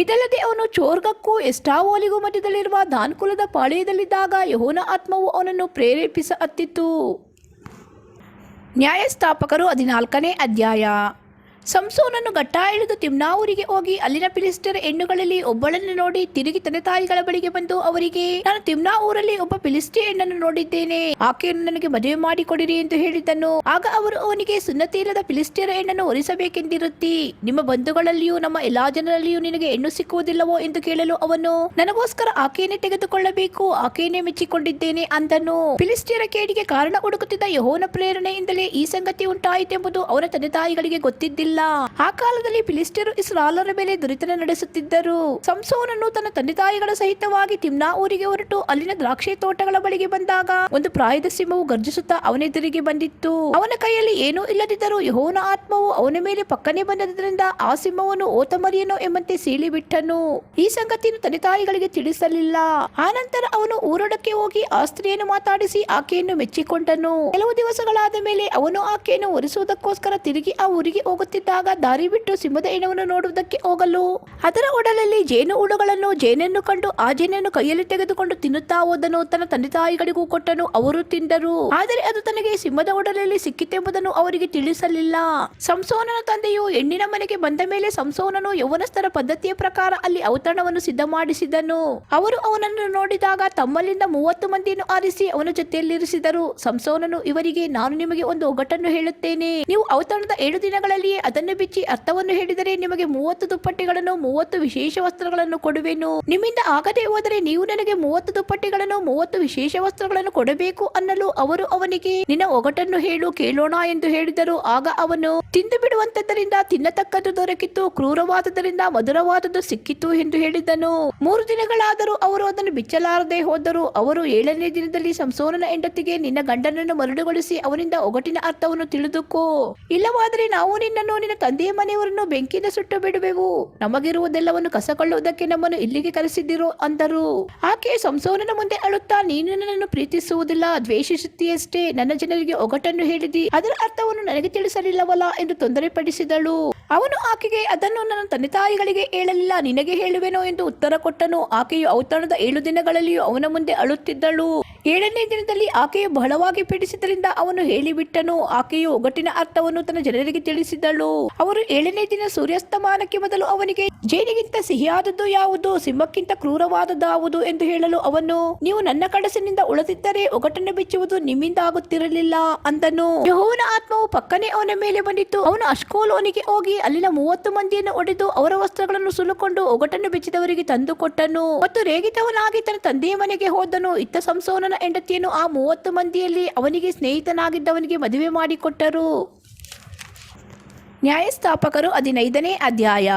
ಇದಲ್ಲದೆ ಅವನು ಚೋರ್ಗಕ್ಕೂ ಎಸ್ಟಾವೋಲಿಗೂ ಮಧ್ಯದಲ್ಲಿರುವ ದಾನ್ ಕುಲದ ಪಾಳೆಯದಲ್ಲಿದ್ದಾಗ ಯೆಹೋವನ ಆತ್ಮವು ಅವನನ್ನು ಪ್ರೇರೇಪಿಸ ಹತ್ತಿತು. ನ್ಯಾಯಸ್ಥಾಪಕರು 14ನೇ ಅಧ್ಯಾಯ. ಸಂಸೋನನು ಗಟ್ಟಾ ಇಳಿದು ತಿಮ್ನಾ ಊರಿಗೆ ಹೋಗಿ ಅಲ್ಲಿನ ಫಿಲಿಸ್ಟಿಯರ ಹೆಣ್ಣುಗಳಲ್ಲಿ ಒಬ್ಬಳನ್ನು ನೋಡಿ ತಿರುಗಿ ತಂದೆ ತಾಯಿಗಳ ಬಳಿಗೆ ಬಂದು ಅವರಿಗೆ, ನಾನು ತಿಮ್ನಾ ಊರಲ್ಲಿ ಒಬ್ಬ ಫಿಲಿಸ್ಟಿಯ ಹೆಣ್ಣನ್ನು ನೋಡಿದ್ದೇನೆ, ಆಕೆಯನ್ನು ನನಗೆ ಮದುವೆ ಮಾಡಿಕೊಡಿರಿ ಎಂದು ಹೇಳಿದನು. ಆಗ ಅವರು ಅವನಿಗೆ, ಸುನ್ನತಿ ಇಲ್ಲದ ಫಿಲಿಸ್ಟಿಯರ ಹೆಣ್ಣನ್ನು ಹೊರಿಸಬೇಕೆಂದಿರುತ್ತಿ, ನಿಮ್ಮ ಬಂಧುಗಳಲ್ಲಿಯೂ ನಮ್ಮ ಎಲ್ಲಾ ಜನರಲ್ಲಿಯೂ ನಿನಗೆ ಹೆಣ್ಣು ಸಿಕ್ಕುವುದಿಲ್ಲವೋ ಎಂದು ಕೇಳಲು ಅವನು, ನನಗೋಸ್ಕರ ಆಕೆಯನ್ನೇ ತೆಗೆದುಕೊಳ್ಳಬೇಕು, ಆಕೆಯನ್ನೇ ಮೆಚ್ಚಿಕೊಂಡಿದ್ದೇನೆ ಅಂದನು. ಫಿಲಿಸ್ಟಿಯರ ಕೇಡಿಗೆ ಕಾರಣ ಹುಡುಕುತ್ತಿದ್ದ ಯೆಹೋವನ ಪ್ರೇರಣೆಯಿಂದಲೇ ಈ ಸಂಗತಿ ಉಂಟಾಯಿತೆಂಬುದು ಅವನ ತಂದೆ ತಾಯಿಗಳಿಗೆ ಗೊತ್ತಿದ್ದಿಲ್ಲ. ಆ ಕಾಲದಲ್ಲಿ ಫಿಲಿಸ್ಟಿಯರು ಇಸ್ರಾಯೇಲರ ಮೇಲೆ ದುರಿತನ ನಡೆಸುತ್ತಿದ್ದರು. ಸಂಸೋನನು ತನ್ನ ತಂದೆ ತಾಯಿಗಳ ಸಹಿತವಾಗಿ ತಿಮ್ನಾ ಊರಿಗೆ ಹೊರಟು ಅಲ್ಲಿನ ದ್ರಾಕ್ಷಿ ತೋಟಗಳ ಬಳಿಗೆ ಬಂದಾಗ ಒಂದು ಪ್ರಾಯದ ಸಿಂಹವು ಗರ್ಜಿಸುತ್ತಾ ಅವನೆದುರಿಗೆ ಬಂದಿತ್ತು. ಅವನ ಕೈಯಲ್ಲಿ ಏನೂ ಇಲ್ಲದಿದ್ದರೂ ಯೆಹೋವನ ಆತ್ಮವು ಅವನ ಮೇಲೆ ಪಕ್ಕನೆ ಬಂದದ್ದರಿಂದ ಆ ಸಿಂಹವನ್ನು ಹೋತಮರಿಯನೋ ಎಂಬಂತೆ ಸೀಳಿ ಬಿಟ್ಟನು. ಈ ಸಂಗತಿಯನ್ನು ತಂದೆ ತಾಯಿಗಳಿಗೆ ತಿಳಿಸಲಿಲ್ಲ. ಆನಂತರ ಅವನು ಊರೊಳಕ್ಕೆ ಹೋಗಿ ಆ ಸ್ತ್ರೀಯನ್ನು ಮಾತಾಡಿಸಿ ಆಕೆಯನ್ನು ಮೆಚ್ಚಿಕೊಂಡನು. ಕೆಲವು ದಿವಸಗಳಾದ ಮೇಲೆ ಅವನು ಆಕೆಯನ್ನು ಹೊರಿಸುವುದಕ್ಕೋಸ್ಕರ ತಿರುಗಿ ಆ ಊರಿಗೆ ಹೋಗುತ್ತಿದ್ದಾಗ ದಾರಿ ಬಿಟ್ಟು ಸಿಂಹದ ಹೆಣವನ್ನು ನೋಡುವುದಕ್ಕೆ ಹೋಗಲು ಅದರ ಒಡಲಲ್ಲಿ ಜೇನು ಹುಳುಗಳನ್ನು ಜೇನನ್ನು ಕಂಡು ಆ ಜೇನನ್ನು ಕೈಯಲ್ಲಿ ತೆಗೆದುಕೊಂಡು ತಿನ್ನುತ್ತಾ ಹೋದನು. ತನ್ನ ತಂದೆ ತಾಯಿಗಳಿಗೂ ಕೊಟ್ಟನು, ಅವರು ತಿಂದರು. ಆದರೆ ಅದು ತನಗೆ ಸಿಂಹದ ಒಡಲಲ್ಲಿ ಸಿಕ್ಕಿತೆಂಬುದನ್ನು ಅವರಿಗೆ ತಿಳಿಸಲಿಲ್ಲ. ಸಂಸೋನನ ತಂದೆಯು ಹೆಣ್ಣಿನ ಮನೆಗೆ ಬಂದ ಮೇಲೆ ಸಂಸೋನನು ಯೌವನಸ್ಥರ ಪದ್ಧತಿಯ ಪ್ರಕಾರ ಅಲ್ಲಿ ಔತಣವನ್ನು ಸಿದ್ಧ ಮಾಡಿಸಿದನು. ಅವರು ಅವನನ್ನು ನೋಡಿದಾಗ ತಮ್ಮಲ್ಲಿಂದ 30 ಮಂದಿಯನ್ನು ಆರಿಸಿ ಅವನ ಜೊತೆಯಲ್ಲಿರಿಸಿದರು. ಸಂಸೋನನು ಇವರಿಗೆ, ನಾನು ನಿಮಗೆ ಒಂದು ಒಗಟನ್ನು ಹೇಳುತ್ತೇನೆ. ನೀವು ಔತಣದ 7 ದಿನಗಳಲ್ಲಿಯೇ ಅದನ್ನು ಬಿಚ್ಚಿ ಅರ್ಥವನ್ನು ಹೇಳಿದರೆ ನಿಮಗೆ 30 ದುಪ್ಪಟ್ಟಿಗಳನ್ನು 30 ವಿಶೇಷ ವಸ್ತ್ರಗಳನ್ನು ಕೊಡುವೆನು. ನಿಮ್ಮಿಂದ ಆಗದೆ ಹೋದರೆ ನೀವು ನನಗೆ 30 ದುಪ್ಪಟ್ಟಿಗಳನ್ನು 30 ವಿಶೇಷ ವಸ್ತ್ರಗಳನ್ನು ಕೊಡಬೇಕು ಅನ್ನಲು ಅವರು ಅವನಿಗೆ, ನಿನ್ನ ಒಗಟನ್ನು ಹೇಳು, ಕೇಳೋಣ ಎಂದು ಹೇಳಿದರು. ಆಗ ಅವನು, ತಿಂದು ಬಿಡುವಂತದ್ದರಿಂದ ತಿನ್ನತಕ್ಕದ್ದು ದೊರಕಿತು, ಕ್ರೂರವಾದದರಿಂದ ಮಧುರವಾದದ್ದು ಸಿಕ್ಕಿತು ಎಂದು ಹೇಳಿದನು. 3 ದಿನಗಳಾದರೂ ಅವರು ಅದನ್ನು ಬಿಚ್ಚಲಾರದೆ ಹೋದರು. ಅವರು 7ನೇ ದಿನದಲ್ಲಿ ಸಂಸೋನನ ಹೆಂಡತಿಗೆ, ನಿನ್ನ ಗಂಡನನ್ನು ಮರಳುಗೊಳಿಸಿ ಅವನಿಂದ ಒಗಟಿನ ಅರ್ಥವನ್ನು ತಿಳಿದುಕೋ, ಇಲ್ಲವಾದರೆ ನಾವು ನಿನ್ನನ್ನು ನಿನ್ನ ತಂದೆಯ ಮನೆಯವರನ್ನು ಬೆಂಕಿಯಿಂದ ಸುಟ್ಟು ಬಿಡುವೆವು. ನಮಗಿರುವುದೆಲ್ಲವನ್ನು ಕಸಕೊಳ್ಳುವುದಕ್ಕೆ ನಮ್ಮನ್ನು ಇಲ್ಲಿಗೆ ಕರೆಸಿದ್ದಿರೋ ಅಂದರು. ಆಕೆ ಸಂಸೋನನ ಮುಂದೆ ಅಳುತ್ತಾ, ನೀನು ನನ್ನನ್ನು ಪ್ರೀತಿಸುವುದಿಲ್ಲ, ದ್ವೇಷಿಸುತ್ತೀಯಷ್ಟೇ. ನನ್ನ ಜನರಿಗೆ ಒಗಟನ್ನು ಹೇಳಿದಿ, ಅದರ ಅರ್ಥವನ್ನು ನನಗೆ ತಿಳಿಸಲಿಲ್ಲವಲ್ಲ ಎಂದು ತೊಂದರೆ ಪಡಿಸಿದಳು. ಅವನು ಆಕೆಗೆ, ಅದನ್ನು ನನ್ನ ತಂದೆ ತಾಯಿಗಳಿಗೆ ಹೇಳಲಿಲ್ಲ, ನಿನಗೆ ಹೇಳುವೆನೋ ಎಂದು ಉತ್ತರ ಕೊಟ್ಟನು. ಆಕೆಯು ಔತಣದ 7 ದಿನಗಳಲ್ಲಿಯೂ ಅವನ ಮುಂದೆ ಅಳುತ್ತಿದ್ದಳು. 7ನೇ ದಿನದಲ್ಲಿ ಆಕೆಯು ಬಹಳವಾಗಿ ಪೀಡಿಸಿದ್ದರಿಂದ ಅವನು ಹೇಳಿಬಿಟ್ಟನು. ಆಕೆಯು ಒಗಟಿನ ಅರ್ಥವನ್ನು ತನ್ನ ಜನರಿಗೆ ತಿಳಿಸಿದಳು. ಅವರು 7ನೇ ದಿನ ಸೂರ್ಯಾಸ್ತಮಾನಕ್ಕೆ ಮೊದಲು ಅವನಿಗೆ, ಜೇನಿಗಿಂತ ಸಿಹಿಯಾದದ್ದು ಯಾವುದು, ಸಿಂಹಕ್ಕಿಂತ ಕ್ರೂರವಾದದ್ದಾವುದು ಎಂದು ಹೇಳಲು ಅವನು, ನೀವು ನನ್ನ ಕಡಸಿನಿಂದ ಉಳಿದಿದ್ದರೆ ಒಗಟನ್ನು ಬಿಚ್ಚುವುದು ನಿಮ್ಮಿಂದ ಆಗುತ್ತಿರಲಿಲ್ಲ ಅಂದನು. ಯೆಹೋವನ ಆತ್ಮವು ಪಕ್ಕನೆ ಅವನ ಮೇಲೆ ಬಂದಿತ್ತು. ಅವನು ಅಷ್ಕೋಲೋನಿಗೆ ಹೋಗಿ ಅಲ್ಲಿನ 30 ಮಂದಿಯನ್ನು ಹೊಡೆದು ಅವರ ವಸ್ತ್ರಗಳನ್ನು ಸುಲುಕೊಂಡು ಒಗಟನ್ನು ಬಿಚ್ಚಿದವರಿಗೆ ತಂದು ಕೊಟ್ಟನು ಮತ್ತು ರೇಗಿತವನಾಗಿ ತನ್ನ ತಂದೆಯ ಮನೆಗೆ ಹೋದನು. ಇತ್ತ ಸಂಸೋನನ ಹೆಂಡತಿಯನ್ನು ಆ 30 ಮಂದಿಯಲ್ಲಿ ಅವನಿಗೆ ಸ್ನೇಹಿತನಾಗಿದ್ದವನಿಗೆ ಮದುವೆ ಮಾಡಿಕೊಟ್ಟರು. ನ್ಯಾಯಸ್ಥಾಪಕರು 15ನೇ ಅಧ್ಯಾಯ.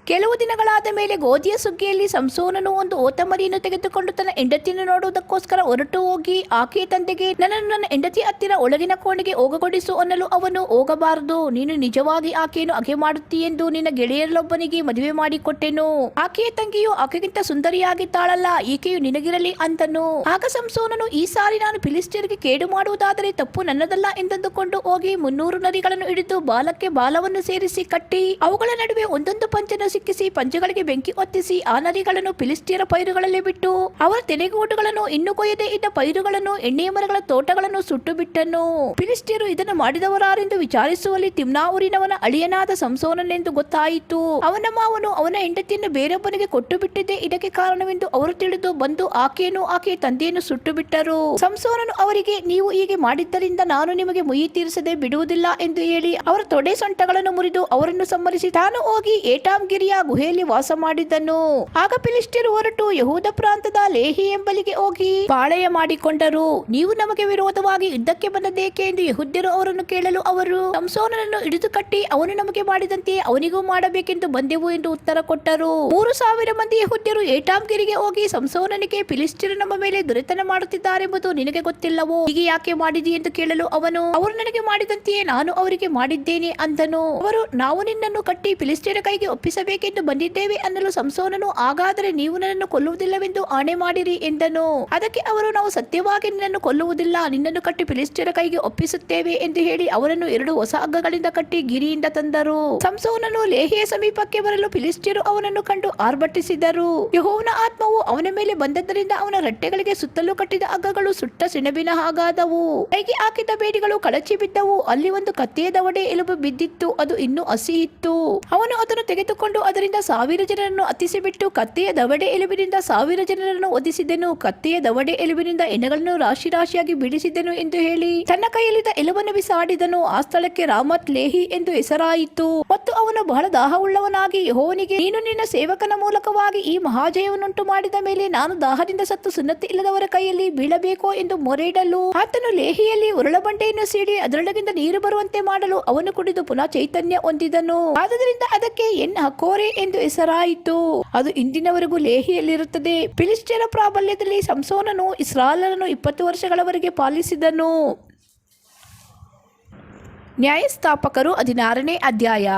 ಕೆಲವು ದಿನಗಳಾದ ಮೇಲೆ ಗೋಧಿಯ ಸುಗ್ಗಿಯಲ್ಲಿ ಸಂಸೋನನು ಒಂದು ಹೋತಮರಿಯನ್ನು ತೆಗೆದುಕೊಂಡು ತನ್ನ ಹೆಂಡತಿಯನ್ನು ನೋಡುವುದಕ್ಕೋಸ್ಕರ ಹೊರಟು ಹೋಗಿ ಆಕೆಯ ತಂದೆಗೆ, ನನ್ನನ್ನು ನನ್ನ ಹೆಂಡತಿ ಹತ್ತಿರ ಒಳಗಿನ ಕೋಣೆಗೆ ಹೋಗಗೊಡಿಸು ಅನ್ನಲು ಅವನು, ಹೋಗಬಾರದು, ನೀನು ನಿಜವಾಗಿ ಆಕೆಯನ್ನು ಹಗೆ ಮಾಡುತ್ತೀಯೆಂದು ನಿನ್ನ ಗೆಳೆಯರಲ್ಲೊಬ್ಬನಿಗೆ ಮದುವೆ ಮಾಡಿಕೊಟ್ಟೆನು. ಆಕೆಯ ತಂಗಿಯು ಆಕೆಗಿಂತ ಸುಂದರಿಯಾಗಿದ್ದಾಳಲ್ಲ, ಈಕೆಯು ನಿನಗಿರಲಿ ಅಂದನು. ಆಗ ಸಂಸೋನನು, ಈ ಸಾರಿ ನಾನು ಫಿಲಿಸ್ಟಿಯರಿಗೆ ಕೇಡು ಮಾಡುವುದಾದರೆ ತಪ್ಪು ನನ್ನದಲ್ಲ ಎಂದಂದುಕೊಂಡು ಹೋಗಿ 300 ನರಿಗಳನ್ನು ಹಿಡಿದು ಬಾಲಕ್ಕೆ ಬಾಲವನ್ನು ಸೇರಿಸಿ ಕಟ್ಟಿ ಅವುಗಳ ನಡುವೆ ಒಂದೊಂದು ಪಂಚನ್ನು ಸಿಕ್ಕಿಸಿ ಪಂಜಗಳಿಗೆ ಬೆಂಕಿ ಹೊತ್ತಿಸಿ ಆ ನರಿಗಳನ್ನು ಫಿಲಿಸ್ಟಿಯರ ಪೈರುಗಳಲ್ಲಿ ಬಿಟ್ಟು ಅವರ ತೆನೆಗೂಡುಗಳನ್ನು ಇನ್ನು ಕೊಯ್ಯದೆ ಇದ್ದ ಪೈರುಗಳನ್ನು ಎಣ್ಣೆಯ ಮರಗಳ ತೋಟಗಳನ್ನು ಸುಟ್ಟು ಬಿಟ್ಟನು. ಫಿಲಿಸ್ಟಿಯರು ಇದನ್ನು ಮಾಡಿದವರಾರೆಂದು ವಿಚಾರಿಸುವಲ್ಲಿ ತಿಮ್ನಾ ಊರಿನವನ ಅಳಿಯನಾದ ಸಂಸೋನನೆಂದು ಗೊತ್ತಾಯಿತು. ಅವನ ಮಾವನು ಅವನ ಹೆಂಡತಿಯನ್ನು ಬೇರೊಬ್ಬನಿಗೆ ಕೊಟ್ಟು ಬಿಟ್ಟಿದ್ದೇ ಇದಕ್ಕೆ ಕಾರಣವೆಂದು ಅವರು ತಿಳಿದು ಬಂದು ಆಕೆಯನ್ನು ಆಕೆಯ ತಂದೆಯನ್ನು ಸುಟ್ಟು ಬಿಟ್ಟರು. ಸಂಸೋನನು ಅವರಿಗೆ, ನೀವು ಹೀಗೆ ಮಾಡಿದ್ದರಿಂದ ನಾನು ನಿಮಗೆ ಮುಯಿ ತೀರಿಸದೆ ಬಿಡುವುದಿಲ್ಲ ಎಂದು ಹೇಳಿ ಅವರ ತೊಡೆ ಸೊಂಟಗಳನ್ನು ಮುರಿದು ಅವರನ್ನು ಸಂಹರಿಸಿ ತಾನು ಹೋಗಿ ಏಟಾಮ್ ಗಿರಿಯ ಗುಹೆಯಲ್ಲಿ ವಾಸ ಮಾಡಿದ್ದನು. ಆಗ ಫಿಲಿಸ್ಟಿಯರು ಹೊರಟು ಯಹೂದ ಪ್ರಾಂತದ ಲೇಹಿ ಎಂಬಲಿಗೆ ಹೋಗಿ ಪಾಳೆಯ ಮಾಡಿಕೊಂಡರು. ನೀವು ನಮಗೆ ವಿರೋಧವಾಗಿ ಯುದ್ಧಕ್ಕೆ ಬಂದದ್ದೇಕೆ ಎಂದು ಯಹೂದ್ಯರು ಅವರನ್ನು ಕೇಳಲು ಅವರು, ಸಂಸೋನನನ್ನು ಹಿಡಿದು ಕಟ್ಟಿ ಅವನು ನಮಗೆ ಮಾಡಿದಂತೆ ಅವನಿಗೂ ಮಾಡಬೇಕೆಂದು ಬಂದೆವು ಎಂದು ಉತ್ತರ ಕೊಟ್ಟರು. 3,000 ಮಂದಿ ಯಹೂದ್ಯರು ಏಟಾಮ್ ಗಿರಿಗೆ ಹೋಗಿ ಸಂಸೋನನಿಗೆ, ಫಿಲಿಸ್ಟಿಯರು ನಮ್ಮ ಮೇಲೆ ದೊರೆತನ ಮಾಡುತ್ತಿದ್ದಾರೆಂಬುದು ನಿನಗೆ ಗೊತ್ತಿಲ್ಲವೋ? ಹೀಗೆ ಯಾಕೆ ಮಾಡಿದಿ ಎಂದು ಕೇಳಲು ಅವನು, ಅವರು ನನಗೆ ಮಾಡಿದಂತೆಯೇ ನಾನು ಅವರಿಗೆ ಮಾಡಿದ್ದೇನೆ ಅಂದನು. ಅವರು, ನಾವು ನಿನ್ನನ್ನು ಕಟ್ಟಿ ಫಿಲಿಸ್ಟಿಯರ ಕೈಗೆ ಒಪ್ಪಿಸಬೇಕೆಂದು ಬಂದಿದ್ದೇವೆ ಅನ್ನಲು ಸಂಸೋನನು, ಹಾಗಾದರೆ ನೀವು ನನ್ನನ್ನು ಕೊಲ್ಲುವುದಿಲ್ಲವೆಂದು ಆಣೆ ಮಾಡಿರಿ ಎಂದನು. ಅದಕ್ಕೆ ಅವರು, ನಾವು ಸತ್ಯವಾಗಿ ನಿನ್ನನ್ನು ಕೊಲ್ಲುವುದಿಲ್ಲ, ನಿನ್ನನ್ನು ಕಟ್ಟಿ ಫಿಲಿಸ್ಟಿಯರ ಕೈಗೆ ಒಪ್ಪಿಸುತ್ತೇವೆ ಎಂದು ಹೇಳಿ ಅವರನ್ನು 2 ಹೊಸ ಹಗ್ಗಗಳಿಂದ ಕಟ್ಟಿ ಗಿರಿಯಿಂದ ತಂದರು. ಸಂಸೋನನು ಲೇಹಿಯ ಸಮೀಪಕ್ಕೆ ಬರಲು ಫಿಲಿಸ್ಟಿಯರು ಅವನನ್ನು ಕಂಡು ಆರ್ಭಟಿಸಿದರು. ಯೆಹೋವನ ಆತ್ಮವು ಅವನ ಮೇಲೆ ಬಂದದ್ದರಿಂದ ಅವನ ರಟ್ಟೆಗಳಿಗೆ ಸುತ್ತಲೂ ಕಟ್ಟಿದ ಹಗ್ಗಗಳು ಸುಟ್ಟ ಸೆಣಬಿನ ಹಾಗಾದವು. ಕೈಗೆ ಹಾಕಿದ ಬೇಡಿಗಳು ಕಳಚಿ ಬಿದ್ದವು. ಅಲ್ಲಿ ಒಂದು ಕತ್ತೆಯ ದವಡೆ ಎಲುಬು ಬಿದ್ದಿತ್ತು, ಅದು ಇನ್ನೂ ಹಸಿ ಇತ್ತು. ಅವನು ಅದನ್ನು ತೆಗೆದುಕೊಂಡು ಅದರಿಂದ 1,000 ಜನರನ್ನು ಹತ್ತಿಸಿಬಿಟ್ಟು ಕತ್ತೆಯ ದವಡೆ ಎಲುಬಿನಿಂದ 1,000 ಜನರನ್ನು ವಧಿಸಿದೆನು. ಕತ್ತೆಯ ದವಡೆ ಎಲುಬಿನಿಂದ ಹೆಣಗಳನ್ನು ರಾಶಿ ರಾಶಿಯಾಗಿ ಬಿಡಿಸಿದೆನು ಎಂದು ಹೇಳಿ ತನ್ನ ಕೈಯಲ್ಲಿದ್ದ ಎಲುಬನ್ನು ಬಿಸಾಡಿದನು. ಆ ಸ್ಥಳಕ್ಕೆ ರಾಮತ್ ಲೇಹಿ ಎಂದು ಹೆಸರಾಯಿತು. ಮತ್ತು ಅವನು ಬಹಳ ದಾಹವುಳ್ಳವನಾಗಿ ಯೆಹೋವನಿಗೆ, ನೀನು ನಿನ್ನ ಸೇವಕನ ಮೂಲಕವಾಗಿ ಈ ಮಹಾಜಯವನ್ನುಂಟು ಮಾಡಿದ ಮೇಲೆ ನಾನು ದಾಹದಿಂದ ಸತ್ತು ಸುನ್ನತಿ ಇಲ್ಲದವರ ಕೈಯಲ್ಲಿ ಬೀಳಬೇಕೋ ಎಂದು ಮೊರೆಯಿಡಲು ಆತನು ಲೇಹಿಯಲ್ಲಿ ಉರುಳಬಂಡೆಯನ್ನು ಸೀಡಿ ಅದರೊಳಗಿಂದ ನೀರು ಬರುವಂತೆ ಮಾಡಲು ಅವನು ಕುಡಿದು ಪುನಃ ಚೈತನ್ಯ ಹೊಂದಿದನು. ಆದುದರಿಂದ ಅದಕ್ಕೆ ಎನ್ ಹಕೋರೆ ಎಂದು ಹೆಸರಾಯಿತು. ಅದು ಇಂದಿನವರೆಗೂ ಲೇಹಿಯಲ್ಲಿರುತ್ತದೆ. ಫಿಲಿಸ್ಟಿಯರ ಪ್ರಾಬಲ್ಯದಲ್ಲಿ ಸಂಸೋನನು ಇಸ್ರಾಯೇಲರನ್ನು 20 ವರ್ಷಗಳವರೆಗೆ ಪಾಲಿಸಿದನು. ನ್ಯಾಯಸ್ಥಾಪಕರು 16ನೇ ಅಧ್ಯಾಯ.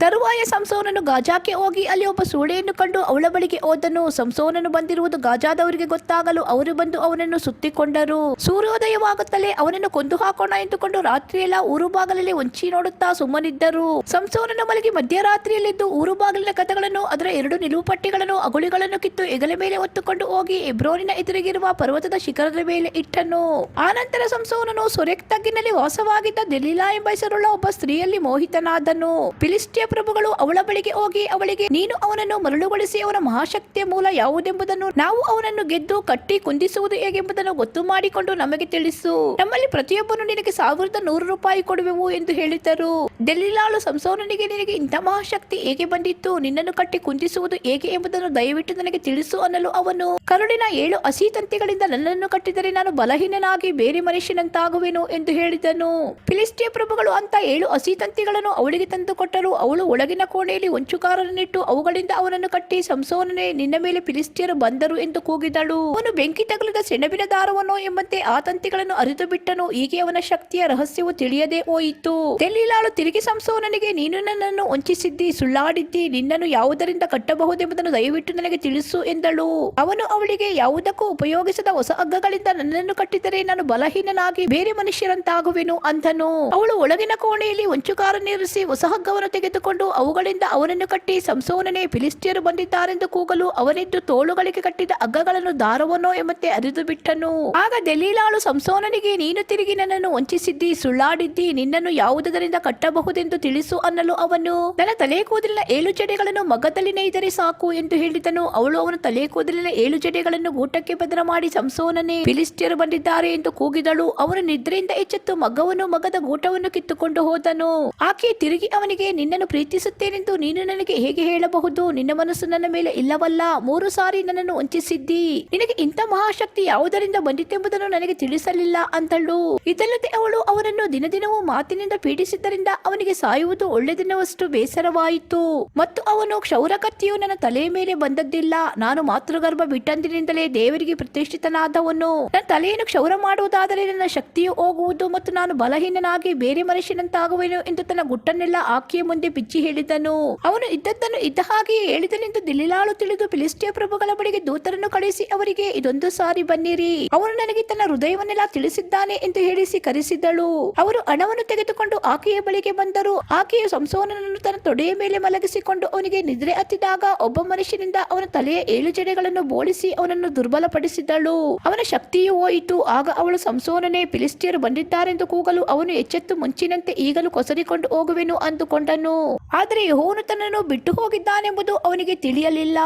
ತರುವಾಯ ಸಂಸೋನನು ಗಾಜಾಕ್ಕೆ ಹೋಗಿ ಅಲ್ಲಿ ಒಬ್ಬ ಸೂಳೆಯನ್ನು ಕಂಡು ಅವಳ ಬಳಿಗೆ ಹೋದನು. ಸಂಸೋನನು ಬಂದಿರುವುದು ಗಾಜಾದವರಿಗೆ ಗೊತ್ತಾಗಲು ಅವರು ಬಂದು ಅವನನ್ನು ಸುತ್ತಿಕೊಂಡರು. ಸೂರ್ಯೋದಯವಾಗುತ್ತಲೇ ಅವನನ್ನು ಕೊಂದು ಹಾಕೋಣ ಎಂದುಕೊಂಡು ರಾತ್ರಿಯೆಲ್ಲ ಊರು ಬಾಗಿಲಲ್ಲಿ ಹೊಂಚಿ ನೋಡುತ್ತಾ ಸುಮ್ಮನಿದ್ದರು. ಸಂಸೋನನು ಮಲಗಿ ಮಧ್ಯರಾತ್ರಿಯಲ್ಲಿದ್ದು ಊರು ಬಾಗಿಲಿನ ಕಥಗಳನ್ನು ಅದರ 2 ನಿಲುವು ಪಟ್ಟಿಗಳನ್ನು ಅಗುಳಿಗಳನ್ನು ಕಿತ್ತು ಹೆಗಲ ಮೇಲೆ ಹೊತ್ತುಕೊಂಡು ಹೋಗಿ ಹೆಬ್ರೋನಿನ ಎದುರಿಗಿರುವ ಪರ್ವತದ ಶಿಖರದ ಮೇಲೆ ಇಟ್ಟನು. ಆನಂತರ ಸಂಸೋನನು ಸೊರೆಕ್ ತಗ್ಗಿನಲ್ಲಿ ವಾಸವಾಗಿದ್ದ ದೆಲೀಲಾ ಎಂಬ ಹೆಸರುಳ್ಳ ಒಬ್ಬ ಸ್ತ್ರೀಯಲ್ಲಿ ಮೋಹಿತನಾದನು. ಫಿಲಿಸ್ಟಿಯ ಪ್ರಭುಗಳು ಅವಳ ಬಳಿಗೆ ಹೋಗಿ ಅವಳಿಗೆ, ನೀನು ಅವನನ್ನು ಮರಳುಗೊಳಿಸಿ ಅವನ ಮಹಾಶಕ್ತಿಯ ಮೂಲ ಯಾವುದೆಂಬುದನ್ನು, ನಾವು ಅವನನ್ನು ಗೆದ್ದು ಕಟ್ಟಿ ಕುಂದಿಸುವುದು ಹೇಗೆಂಬುದನ್ನು ಗೊತ್ತು ಮಾಡಿಕೊಂಡು ನಮಗೆ ತಿಳಿಸು. ನಮ್ಮಲ್ಲಿ ಪ್ರತಿಯೊಬ್ಬನು ನಿನಗೆ 1,100 ರೂಪಾಯಿ ಕೊಡುವೆವು ಎಂದು ಹೇಳಿದರು. ದೆಲೀಲಾಳು ಸಂಸೋನನಿಗೆ, ನಿನಗೆ ಇಂಥ ಮಹಾಶಕ್ತಿ ಹೇಗೆ ಬಂದಿತ್ತು? ನಿನ್ನನ್ನು ಕಟ್ಟಿ ಕುಂದಿಸುವುದು ಹೇಗೆ ಎಂಬುದನ್ನು ದಯವಿಟ್ಟು ನನಗೆ ತಿಳಿಸು ಅನ್ನಲು ಅವನು, ಕರುಳಿನ 7 ಹಸಿ ತಂತಿಗಳಿಂದ ನನ್ನನ್ನು ಕಟ್ಟಿದರೆ ನಾನು ಬಲಹೀನನಾಗಿ ಬೇರೆ ಮನುಷ್ಯನಂತಾಗುವೆನು ಎಂದು ಹೇಳಿದನು. ಫಿಲಿಸ್ಟಿಯ ಪ್ರಭುಗಳು ಅಂತ 7 ಹಸಿ ತಂತಿಗಳನ್ನು ಅವಳಿಗೆ ತಂದು ಕೊಟ್ಟರು. ಅವಳು ಒಳಗಿನ ಕೋಣೆಯಲ್ಲಿ ಹೊಂಚುಕಾರರನ್ನಿಟ್ಟು ಅವುಗಳಿಂದ ಅವನನ್ನು ಕಟ್ಟಿ, ಸಂಸೋನನೇ, ನಿನ್ನ ಮೇಲೆ ಫಿಲಿಸ್ಟಿಯರು ಬಂದರು ಎಂದು ಕೂಗಿದಳು. ಅವನು ಬೆಂಕಿ ತಗುಲಿದ ಸೆಣಬಿನ ದಾರವನ್ನೋ ಎಂಬಂತೆ ಆ ತಂತಿಗಳನ್ನು ಅರಿದು ಬಿಟ್ಟನು. ಹೀಗೆ ಅವನ ಶಕ್ತಿಯ ರಹಸ್ಯವು ತಿಳಿಯದೆ ಹೋಯಿತು. ದೆಲೀಲಾಳು ತಿರುಗಿ ಸಂಸೋನನಿಗೆ, ನೀನು ನನ್ನನ್ನು ವಂಚಿಸಿದ್ದಿ, ಸುಳ್ಳಾಡಿದ್ದಿ, ನಿನ್ನನ್ನು ಯಾವುದರಿಂದ ಕಟ್ಟಬಹುದೆಂಬುದನ್ನು ದಯವಿಟ್ಟು ನನಗೆ ತಿಳಿಸು ಎಂದಳು. ಅವನು ಅವಳಿಗೆ, ಯಾವುದಕ್ಕೂ ಉಪಯೋಗಿಸದ ಹೊಸ ಹಗ್ಗಗಳಿಂದ ನನ್ನನ್ನು ಕಟ್ಟಿದರೆ ನಾನು ಬಲಹೀನನಾಗಿ ಬೇರೆ ಮನುಷ್ಯರಂತಾಗುವೆನು ಅಂದನು. ಅವಳು ಒಳಗಿನ ಕೋಣೆಯಲ್ಲಿ ಹೊಂಚುಕಾರನ್ನಿರಿಸಿ ಹೊಸ ಹಗ್ಗವನ್ನು ತೆಗೆದುಕೊಂಡು ಅವುಗಳಿಂದ ಅವನನ್ನು ಕಟ್ಟಿ, ಸಂಸೋನನೇ, ಫಿಲಿಸ್ಟಿಯರು ಬಂದಿದ್ದಾರೆಂದು ಕೂಗಲು ಅವನೆದ್ದು ತೋಳುಗಳಿಗೆ ಕಟ್ಟಿದ ಹಗ್ಗಗಳನ್ನು ದಾರವನ್ನೋ ಎಂಬಂತೆ ಅರಿದು ಬಿಟ್ಟನು. ಆಗ ದೆಲೀಲಾಳು ಸಂಸೋನನಿಗೆ, ನೀನು ತಿರುಗಿ ನನ್ನನ್ನು ವಂಚಿಸಿದ್ದಿ, ಸುಳ್ಳಾಡಿದ್ದಿ, ನಿನ್ನನ್ನು ಯಾವುದರಿಂದ ಕಟ್ಟಬಹುದೆಂದು ತಿಳಿಸು ಅನ್ನಲು ಅವನು, ನನ್ನ ತಲೆ ಕೂದಲಿನ 7 ಜಡೆಗಳನ್ನು ಮಗ್ಗದಲ್ಲಿ ನೇಯ್ದರೆ ಸಾಕು ಎಂದು ಹೇಳಿದನು. ಅವಳು ಅವನ ತಲೆ ಕೂದಲಿನ 7 ಜಡೆಗಳನ್ನು ಗೂಟಕ್ಕೆ ಭದ್ರ ಮಾಡಿ, ಸಂಸೋನನೇ, ಫಿಲಿಸ್ಟಿಯರು ಬಂದಿದ್ದಾರೆ ಎಂದು ಕೂಗಿದಳು. ಅವನು ನಿದ್ರೆಯಿಂದ ಎಚ್ಚೆತ್ತು ಮಗ್ಗವನ್ನು ಮಗ್ಗದ ಗೂಟವನ್ನು ಕಿತ್ತುಕೊಂಡು ಹೋದನು. ಆಕೆ ತಿರುಗಿ ಅವನಿಗೆ, ನಿನ್ನನ್ನು ಪ್ರೀತಿಸುತ್ತೇನೆಂದು ನೀನು ನನಗೆ ಹೇಗೆ ಹೇಳಬಹುದು? ನಿನ್ನ ಮನಸ್ಸು ನನ್ನ ಮೇಲೆ ಇಲ್ಲವಲ್ಲ. 3 ಸಾರಿ ನನ್ನನ್ನು ವಂಚಿಸಿದ್ದಿ. ನಿನಗೆ ಇಂಥ ಮಹಾಶಕ್ತಿ ಯಾವುದರಿಂದ ಬಂದಿತ್ತೆಂಬುದನ್ನು ನನಗೆ ತಿಳಿಸಲಿಲ್ಲ ಅಂತಳು. ಇದಲ್ಲದೆ ಅವಳು ಅವನನ್ನು ದಿನದಿನವೂ ಮಾತಿನಿಂದ ಪೀಡಿಸಿದ್ದರಿಂದ ಅವನಿಗೆ ಸಾಯುವುದು ಒಳ್ಳೆದೆನ್ನುವಷ್ಟು ಬೇಸರವಾಯಿತು. ಮತ್ತು ಅವನು, ಕ್ಷೌರಕತ್ತಿಯು ನನ್ನ ತಲೆಯ ಮೇಲೆ ಬಂದದ್ದಿಲ್ಲ. ನಾನು ಮಾತೃಗರ್ಭ ಬಿಟ್ಟಂದಿನಿಂದಲೇ ದೇವರಿಗೆ ಪ್ರತಿಷ್ಠಿತನಾದವನು. ನನ್ನ ತಲೆಯನ್ನು ಕ್ಷೌರ ಮಾಡುವುದಾದರೆ ನನ್ನ ಶಕ್ತಿಯು ಹೋಗುವುದು ಮತ್ತು ನಾನು ಬಲಹೀನನಾಗಿ ಬೇರೆ ಮನುಷ್ಯನಂತಾಗುವೆನು ಎಂದು ತನ್ನ ಗುಟ್ಟನ್ನೆಲ್ಲ ಆಕೆಯ ಮುಂದೆ ಬಿಚ್ಚಿ ಹೇಳಿದನು. ಅವನು ಇದ್ದದ್ದನ್ನು ಇದ್ದ ಹಾಗೆಯೇ ಹೇಳಿದನೆಂದು ದೆಲೀಲಾಳು ತಿಳಿದು ಫಿಲಿಷ್ಟಿಯ ಪ್ರಭುಗಳ ಬಳಿಗೆ ದೂತರನ್ನು ಕಳಿಸಿ ಅವರಿಗೆ, ಇದೊಂದು ಸಾರಿ ಬನ್ನಿರಿ, ಅವನು ನನಗೆ ತನ್ನ ಹೃದಯವನ್ನೆಲ್ಲ ತಿಳಿಸಿದ್ದಾನೆ ಎಂದು ಹೇಳಿಸಿ ಕರೆಸಿದಳು. ಅವರು ಹಣವನ್ನು ತೆಗೆದುಕೊಂಡು ಆಕೆಯ ಬಳಿಗೆ ಬಂದರು. ಆಕೆಯು ಸಂಸೋನನನ್ನು ತನ್ನ ತೊಡೆಯ ಮೇಲೆ ಮಲಗಿಸಿಕೊಂಡು ಅವನಿಗೆ ನಿದ್ರೆ ಹತ್ತಿದಾಗ ಒಬ್ಬ ಮನುಷ್ಯನಿಂದ ಅವನ ತಲೆಯ 7 ಜಡೆಗಳನ್ನು ಬೋಳಿಸಿ ಅವನನ್ನು ದುರ್ಬಲಪಡಿಸಿದಳು. ಅವನ ಶಕ್ತಿಯು ಹೋಯಿತು. ಆಗ ಅವಳು, ಸಂಸೋನನೇ, ಫಿಲಿಷ್ಟಿಯರು ಬಂದಿದ್ದಾರೆಂದು ಕೂಗಲು ಅವನು ಎಚ್ಚೆತ್ತು ಮುಂಚಿನಂತೆ ಈಗಲೂ ಕೊಸರಿಕೊಂಡು ಹೋಗುವೆನು ಅಂದುಕೊಂಡನು. ಆದರೆ ಯೆಹೋವನು ತನ್ನನ್ನು ಬಿಟ್ಟು ಹೋಗಿದ್ದಾನೆಂಬುದು ಅವನಿಗೆ ತಿಳಿಯಲಿಲ್ಲ.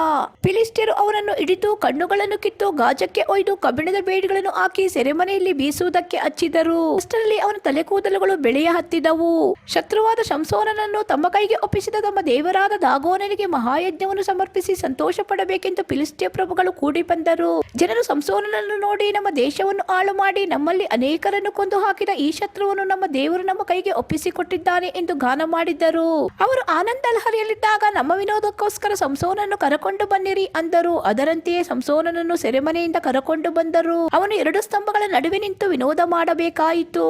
ಫಿಲಿಷ್ಟಿಯರು ಅವನನ್ನು ಹಿಡಿದು ಕಣ್ಣುಗಳನ್ನು ಕಿತ್ತು ಗಾಜಕ್ಕೆ ಒಯ್ದು ಕಬ್ಬಿಣದ ಬೇಡಿಗಳನ್ನು ಹಾಕಿ ಸೆರೆಮನೆಯಲ್ಲಿ ಬೀಸುವುದಕ್ಕೆ ಹಚ್ಚಿದರು. ಅಷ್ಟರಲ್ಲಿ ಅವನ ತಲೆ ಕೂದಲುಗಳು ಬೆಳೆಯ ಹತ್ತಿದವು. ಶತ್ರುವಾದ ಸಂಸೋನನನ್ನು ತಮ್ಮ ಕೈಗೆ ಒಪ್ಪಿಸಿದ ತಮ್ಮ ದೇವರಾದ ದಾಗೋನನಿಗೆ ಮಹಾಯಜ್ಞವನ್ನು ಸಮರ್ಪಿಸಿ ಸಂತೋಷ ಪಡಬೇಕೆಂದು ಫಿಲಿಷ್ಟಿಯ ಪ್ರಭುಗಳು ಕೂಡಿ ಬಂದರು. ಜನರು ಸಂಸೋನನನ್ನು ನೋಡಿ, ನಮ್ಮ ದೇಶವನ್ನು ಹಾಳು ಮಾಡಿ ನಮ್ಮಲ್ಲಿ ಅನೇಕರನ್ನು ಕೊಂದು ಹಾಕಿದ ಈ ಶತ್ರುವನ್ನು ನಮ್ಮ ದೇವರು ನಮ್ಮ ಕೈಗೆ ಒಪ್ಪಿಸಿಕೊಟ್ಟಿದ್ದಾನೆ ಎಂದು ಗಾನ ಮಾಡಿದ್ದರು. ಅವರು ಆನಂದ ಲಹರಿಯಲ್ಲಿದ್ದಾಗ, ನಮ್ಮ ವಿನೋದಕ್ಕೋಸ್ಕರ ಸಂಸೋನನ್ನು ಕರಕೊಂಡು ಬನ್ನಿರಿ ಅಂದರು. ಅದರಂತೆಯೇ ಸಂಸೋನನನ್ನು ಸೆರೆಮನೆಯಿಂದ ಕರಕೊಂಡು ಬಂದರು. ಅವನು 2 ಸ್ತಂಭಗಳ ನಡುವೆ ನಿಂತು ವಿನೋದ ಮಾಡಬೇಕಾಯಿತು.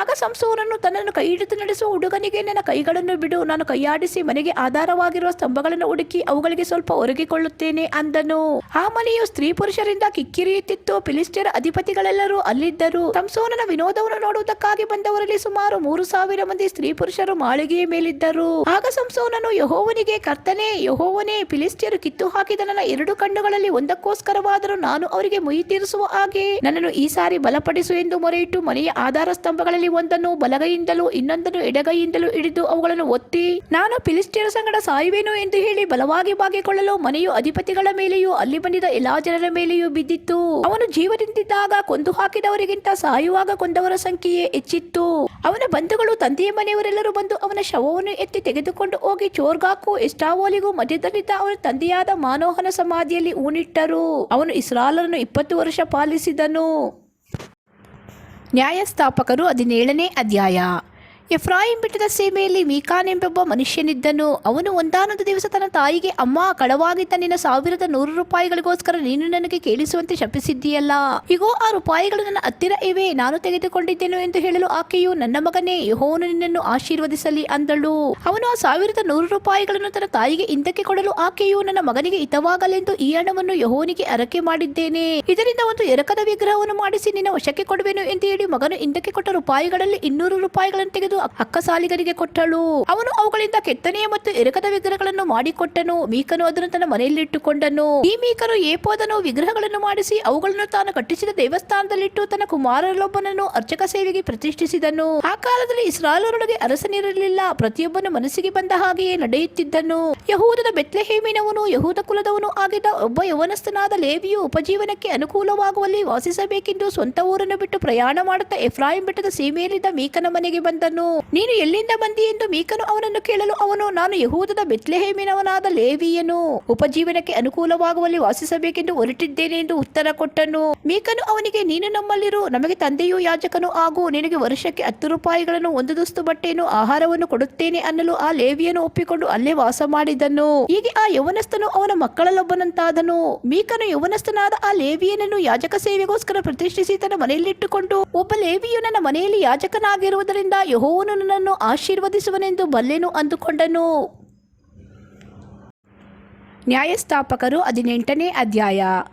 ಆಗ ಸಂಸೋನನು ತನ್ನನ್ನು ಕೈ ಹಿಡಿದು ನಡೆಸುವ ಹುಡುಗನಿಗೆ, ನನ್ನ ಕೈಗಳನ್ನು ಬಿಡು, ನಾನು ಕೈಯಾಡಿಸಿ ಮನೆಗೆ ಆಧಾರವಾಗಿರುವ ಸ್ತಂಭಗಳನ್ನು ಹುಡುಕಿ ಅವುಗಳಿಗೆ ಸ್ವಲ್ಪ ಒರಗಿಕೊಳ್ಳುತ್ತೇನೆ ಅಂದನು. ಆ ಮನೆಯು ಸ್ತ್ರೀ ಪುರುಷರಿಂದ ಕಿಕ್ಕಿರಿಯುತ್ತಿತ್ತು. ಫಿಲಿಷ್ಟಿಯರ ಅಧಿಪತಿಗಳೆಲ್ಲರೂ ಅಲ್ಲಿದ್ದರು. ಸಂಸೋನನ ವಿನೋದವನ್ನು ನೋಡುವುದಕ್ಕಾಗಿ ಬಂದವರಲ್ಲಿ ಸುಮಾರು 3,000 ಮಂದಿ ಸ್ತ್ರೀ ಪುರುಷರು ಮಾಳಿಗೆಯ ಮೇಲಿದ್ದರು. ಆಗ ಸಂಸೋನನು ಯೆಹೋವನಿಗೆ, ಕರ್ತನೇ, ಯೆಹೋವನೇ, ಫಿಲಿಷ್ಟಿಯರು ಕಿತ್ತು ಹಾಕಿದ ನನ್ನ 2 ಕಣ್ಣುಗಳಲ್ಲಿ ಒಂದಕ್ಕೋಸ್ಕರವಾದರೂ ನಾನು ಅವರಿಗೆ ಮುಯಿ ತೀರಿಸುವ ಹಾಗೆ ನನ್ನನ್ನು ಈ ಸಾರಿ ಬಲಪಡಿಸು ಎಂದು ಮೊರೆಯಿಟ್ಟು ಮನೆಯ ಆಧಾರ ಸ್ತಂಭಗಳಲ್ಲಿ ಒಂದನ್ನು ಬಲಗೈಯಿಂದಲೂ ಇನ್ನೊಂದನ್ನು ಎಡಗೈಯಿಂದಲೂ ಹಿಡಿದು ಅವುಗಳನ್ನು ಒತ್ತಿ, ನಾನು ಫಿಲಿಷ್ಟಿಯರ ಸಂಗಡ ಸಾಯುವೆನು ಎಂದು ಹೇಳಿ ಬಲವಾಗಿ ಬಾಗಿಕೊಳ್ಳಲು ಮನೆಯು ಅಧಿಪತಿಗಳ ಮೇಲೆಯೂ ಅಲ್ಲಿ ಬಂದಿದ್ದ ಎಲ್ಲಾ ಜನರ ಮೇಲೆಯೂ ಬಿದ್ದಿತ್ತು. ಅವನು ಜೀವದಿಂದಿದ್ದಾಗ ಕೊಂದು ಹಾಕಿದವರಿಗಿಂತ ಸಾಯುವಾಗ ಕೊಂದವರ ಸಂಖ್ಯೆಯೇ ಹೆಚ್ಚಿತ್ತು. ಅವನ ಬಂಧುಗಳು ತಂದೆಯ ಮನೆಯವರೆಲ್ಲರೂ ಬಂದು ಅವನ ಶವವನ್ನು ಎತ್ತಿ ತೆಗೆದುಕೊಂಡು ಹೋಗಿ ಚೋರ್ಗಾಕು ಎಸ್ಟಾವೋಲಿಗೂ ಮಧ್ಯದಲ್ಲಿದ್ದ ಅವನ ತಂದೆಯಾದ ಮಾನೋಹನ ಸಮಾಧಿಯಲ್ಲಿ ಹೂಣಿಟ್ಟರು. ಅವನು ಇಸ್ರಾಯೇಲರನ್ನು 20 ವರ್ಷ ಪಾಲಿಸಿದನು. ನ್ಯಾಯಸ್ಥಾಪಕರು 17ನೇ ಅಧ್ಯಾಯ. ಎಫ್ರಾಯಿಂ ಬೆಟ್ಟದ ಸೀಮೆಯಲ್ಲಿ ಮೀಕಾನೆಂಬೊಬ್ಬ ಮನುಷ್ಯನಿದ್ದನು. ಅವನು ಒಂದಾನೊಂದು ದಿವಸ ತನ್ನ ತಾಯಿಗೆ, ಅಮ್ಮ, ಕಳವಾಗಿದ್ದ ನಿನ್ನ 1,100 ರೂಪಾಯಿಗಳಿಗೋಸ್ಕರ ನೀನು ನನಗೆ ಕೇಳಿಸುವಂತೆ ಶಪಿಸಿದ್ದೀಯಲ್ಲ, ಇಗೋ ಆ ರೂಪಾಯಿಗಳು ನನ್ನ ಹತ್ತಿರ ಇವೆ, ನಾನು ತೆಗೆದುಕೊಂಡಿದ್ದೇನು ಎಂದು ಹೇಳಲು ಆಕೆಯು, ನನ್ನ ಮಗನೇ, ಯೆಹೋವನು ನಿನ್ನನ್ನು ಆಶೀರ್ವದಿಸಲಿ ಅಂದಳು. ಅವನು ಆ 1,100 ರೂಪಾಯಿಗಳನ್ನು ತನ್ನ ತಾಯಿಗೆ ಹಿಂದಕ್ಕೆ ಕೊಡಲು ಆಕೆಯು, ನನ್ನ ಮಗನಿಗೆ ಹಿತವಾಗಲೆಂದು ಈ ಹಣವನ್ನು ಯೆಹೋವನಿಗೆ ಹರಕೆ ಮಾಡಿದ್ದೇನೆ, ಇದರಿಂದ ಒಂದು ಎರಕದ ವಿಗ್ರಹವನ್ನು ಮಾಡಿಸಿ ನಿನ್ನ ವಶಕ್ಕೆ ಕೊಡುವೆನು ಎಂದು ಹೇಳಿ ಮಗನು ಹಿಂದಕ್ಕೆ ಕೊಟ್ಟ ರೂಪಾಯಿಗಳಲ್ಲಿ 200 ರೂಪಾಯಿಗಳನ್ನು ತೆಗೆದು ಅಕ್ಕಸಾಲಿಗರಿಗೆ ಕೊಟ್ಟಳು. ಅವನು ಅವುಗಳಿಂದ ಕೆತ್ತನೆಯ ಮತ್ತು ಎರಕದ ವಿಗ್ರಹಗಳನ್ನು ಮಾಡಿಕೊಟ್ಟನು. ಮೀಕನು ಅದನ್ನು ತನ್ನ ಮನೆಯಲ್ಲಿಟ್ಟುಕೊಂಡನು. ಈ ಮೀಕನು ಏಫೋದನ್ನು ವಿಗ್ರಹಗಳನ್ನು ಮಾಡಿಸಿ ಅವುಗಳನ್ನು ತಾನು ಕಟ್ಟಿಸಿದ ದೇವಸ್ಥಾನದಲ್ಲಿಟ್ಟು ತನ್ನ ಕುಮಾರರಲ್ಲೊಬ್ಬನನ್ನು ಅರ್ಚಕ ಸೇವೆಗೆ ಪ್ರತಿಷ್ಠಿಸಿದನು. ಆ ಕಾಲದಲ್ಲಿ ಇಸ್ರಾಯೇಲರೊಳಗೆ ಅರಸನಿರಲಿಲ್ಲ. ಪ್ರತಿಯೊಬ್ಬನು ಮನಸ್ಸಿಗೆ ಬಂದ ಹಾಗೆಯೇ ನಡೆಯುತ್ತಿದ್ದನು. ಯಹೂದದ ಬೆತ್ಲೆಹೇಮಿನವನು, ಯಹೂದ ಕುಲದವನು ಆಗಿದ್ದ ಒಬ್ಬ ಯೌವನಸ್ಥನಾದ ಲೇವಿಯು ಉಪಜೀವನಕ್ಕೆ ಅನುಕೂಲವಾಗುವಲ್ಲಿ ವಾಸಿಸಬೇಕೆಂದು ಸ್ವಂತ ಊರನ್ನು ಬಿಟ್ಟು ಪ್ರಯಾಣ ಮಾಡುತ್ತಾ ಎಫ್ರಾಯಿಂ ಬೆಟ್ಟದ ಸೀಮೆಯಲ್ಲಿದ್ದ ಮೀಕನ ಮನೆಗೆ ಬಂದನು. ನೀನು ಎಲ್ಲಿಂದ ಬಂದಿ ಎಂದು ಮೀಕನು ಅವನನ್ನು ಕೇಳಲು ಅವನು, ನಾನು ಯಹೂದದ ಬೆತ್ಲೆಹೇಮಿನವನಾದ ಲೇವಿಯನು, ಉಪಜೀವನಕ್ಕೆ ಅನುಕೂಲವಾಗುವಲ್ಲಿ ವಾಸಿಸಬೇಕೆಂದು ಹೊರಟಿದ್ದೇನೆ ಎಂದು ಉತ್ತರ ಕೊಟ್ಟನು. ಮೀಕನು ಅವನಿಗೆ, ನೀನು ನಮ್ಮಲ್ಲಿರು, ನಮಗೆ ತಂದೆಯೂ ಯಾಜಕನು ಆಗು, ನಿನಗೆ ವರ್ಷಕ್ಕೆ 10 ರೂಪಾಯಿಗಳನ್ನು, 1 ದುಸ್ತು ಬಟ್ಟೆಯನ್ನು, ಆಹಾರವನ್ನು ಕೊಡುತ್ತೇನೆ ಅನ್ನಲು ಆ ಲೇವಿಯನು ಒಪ್ಪಿಕೊಂಡು ಅಲ್ಲೇ ವಾಸ ಮಾಡಿದನು. ಹೀಗೆ ಆ ಯೌವನಸ್ಥನು ಅವನ ಮಕ್ಕಳಲ್ಲೊಬ್ಬನಂತಾದನು. ಮೀಕನು ಯೌವನಸ್ಥನಾದ ಆ ಲೇವಿಯನನ್ನು ಯಾಜಕ ಸೇವೆಗೋಸ್ಕರ ಪ್ರತಿಷ್ಠಿಸಿ ತನ್ನ ಮನೆಯಲ್ಲಿಟ್ಟುಕೊಂಡು, ಒಬ್ಬ ಲೇವಿಯು ನನ್ನ ಮನೆಯಲ್ಲಿ ಯಾಜಕನಾಗಿರುವುದರಿಂದ ಯೆಹೋವನು ನನ್ನನ್ನು ಆಶೀರ್ವದಿಸುವನೆಂದು ಬಲ್ಲೆನು ಅಂದುಕೊಂಡನು. ನ್ಯಾಯಸ್ಥಾಪಕರು 18ನೇ ಅಧ್ಯಾಯ.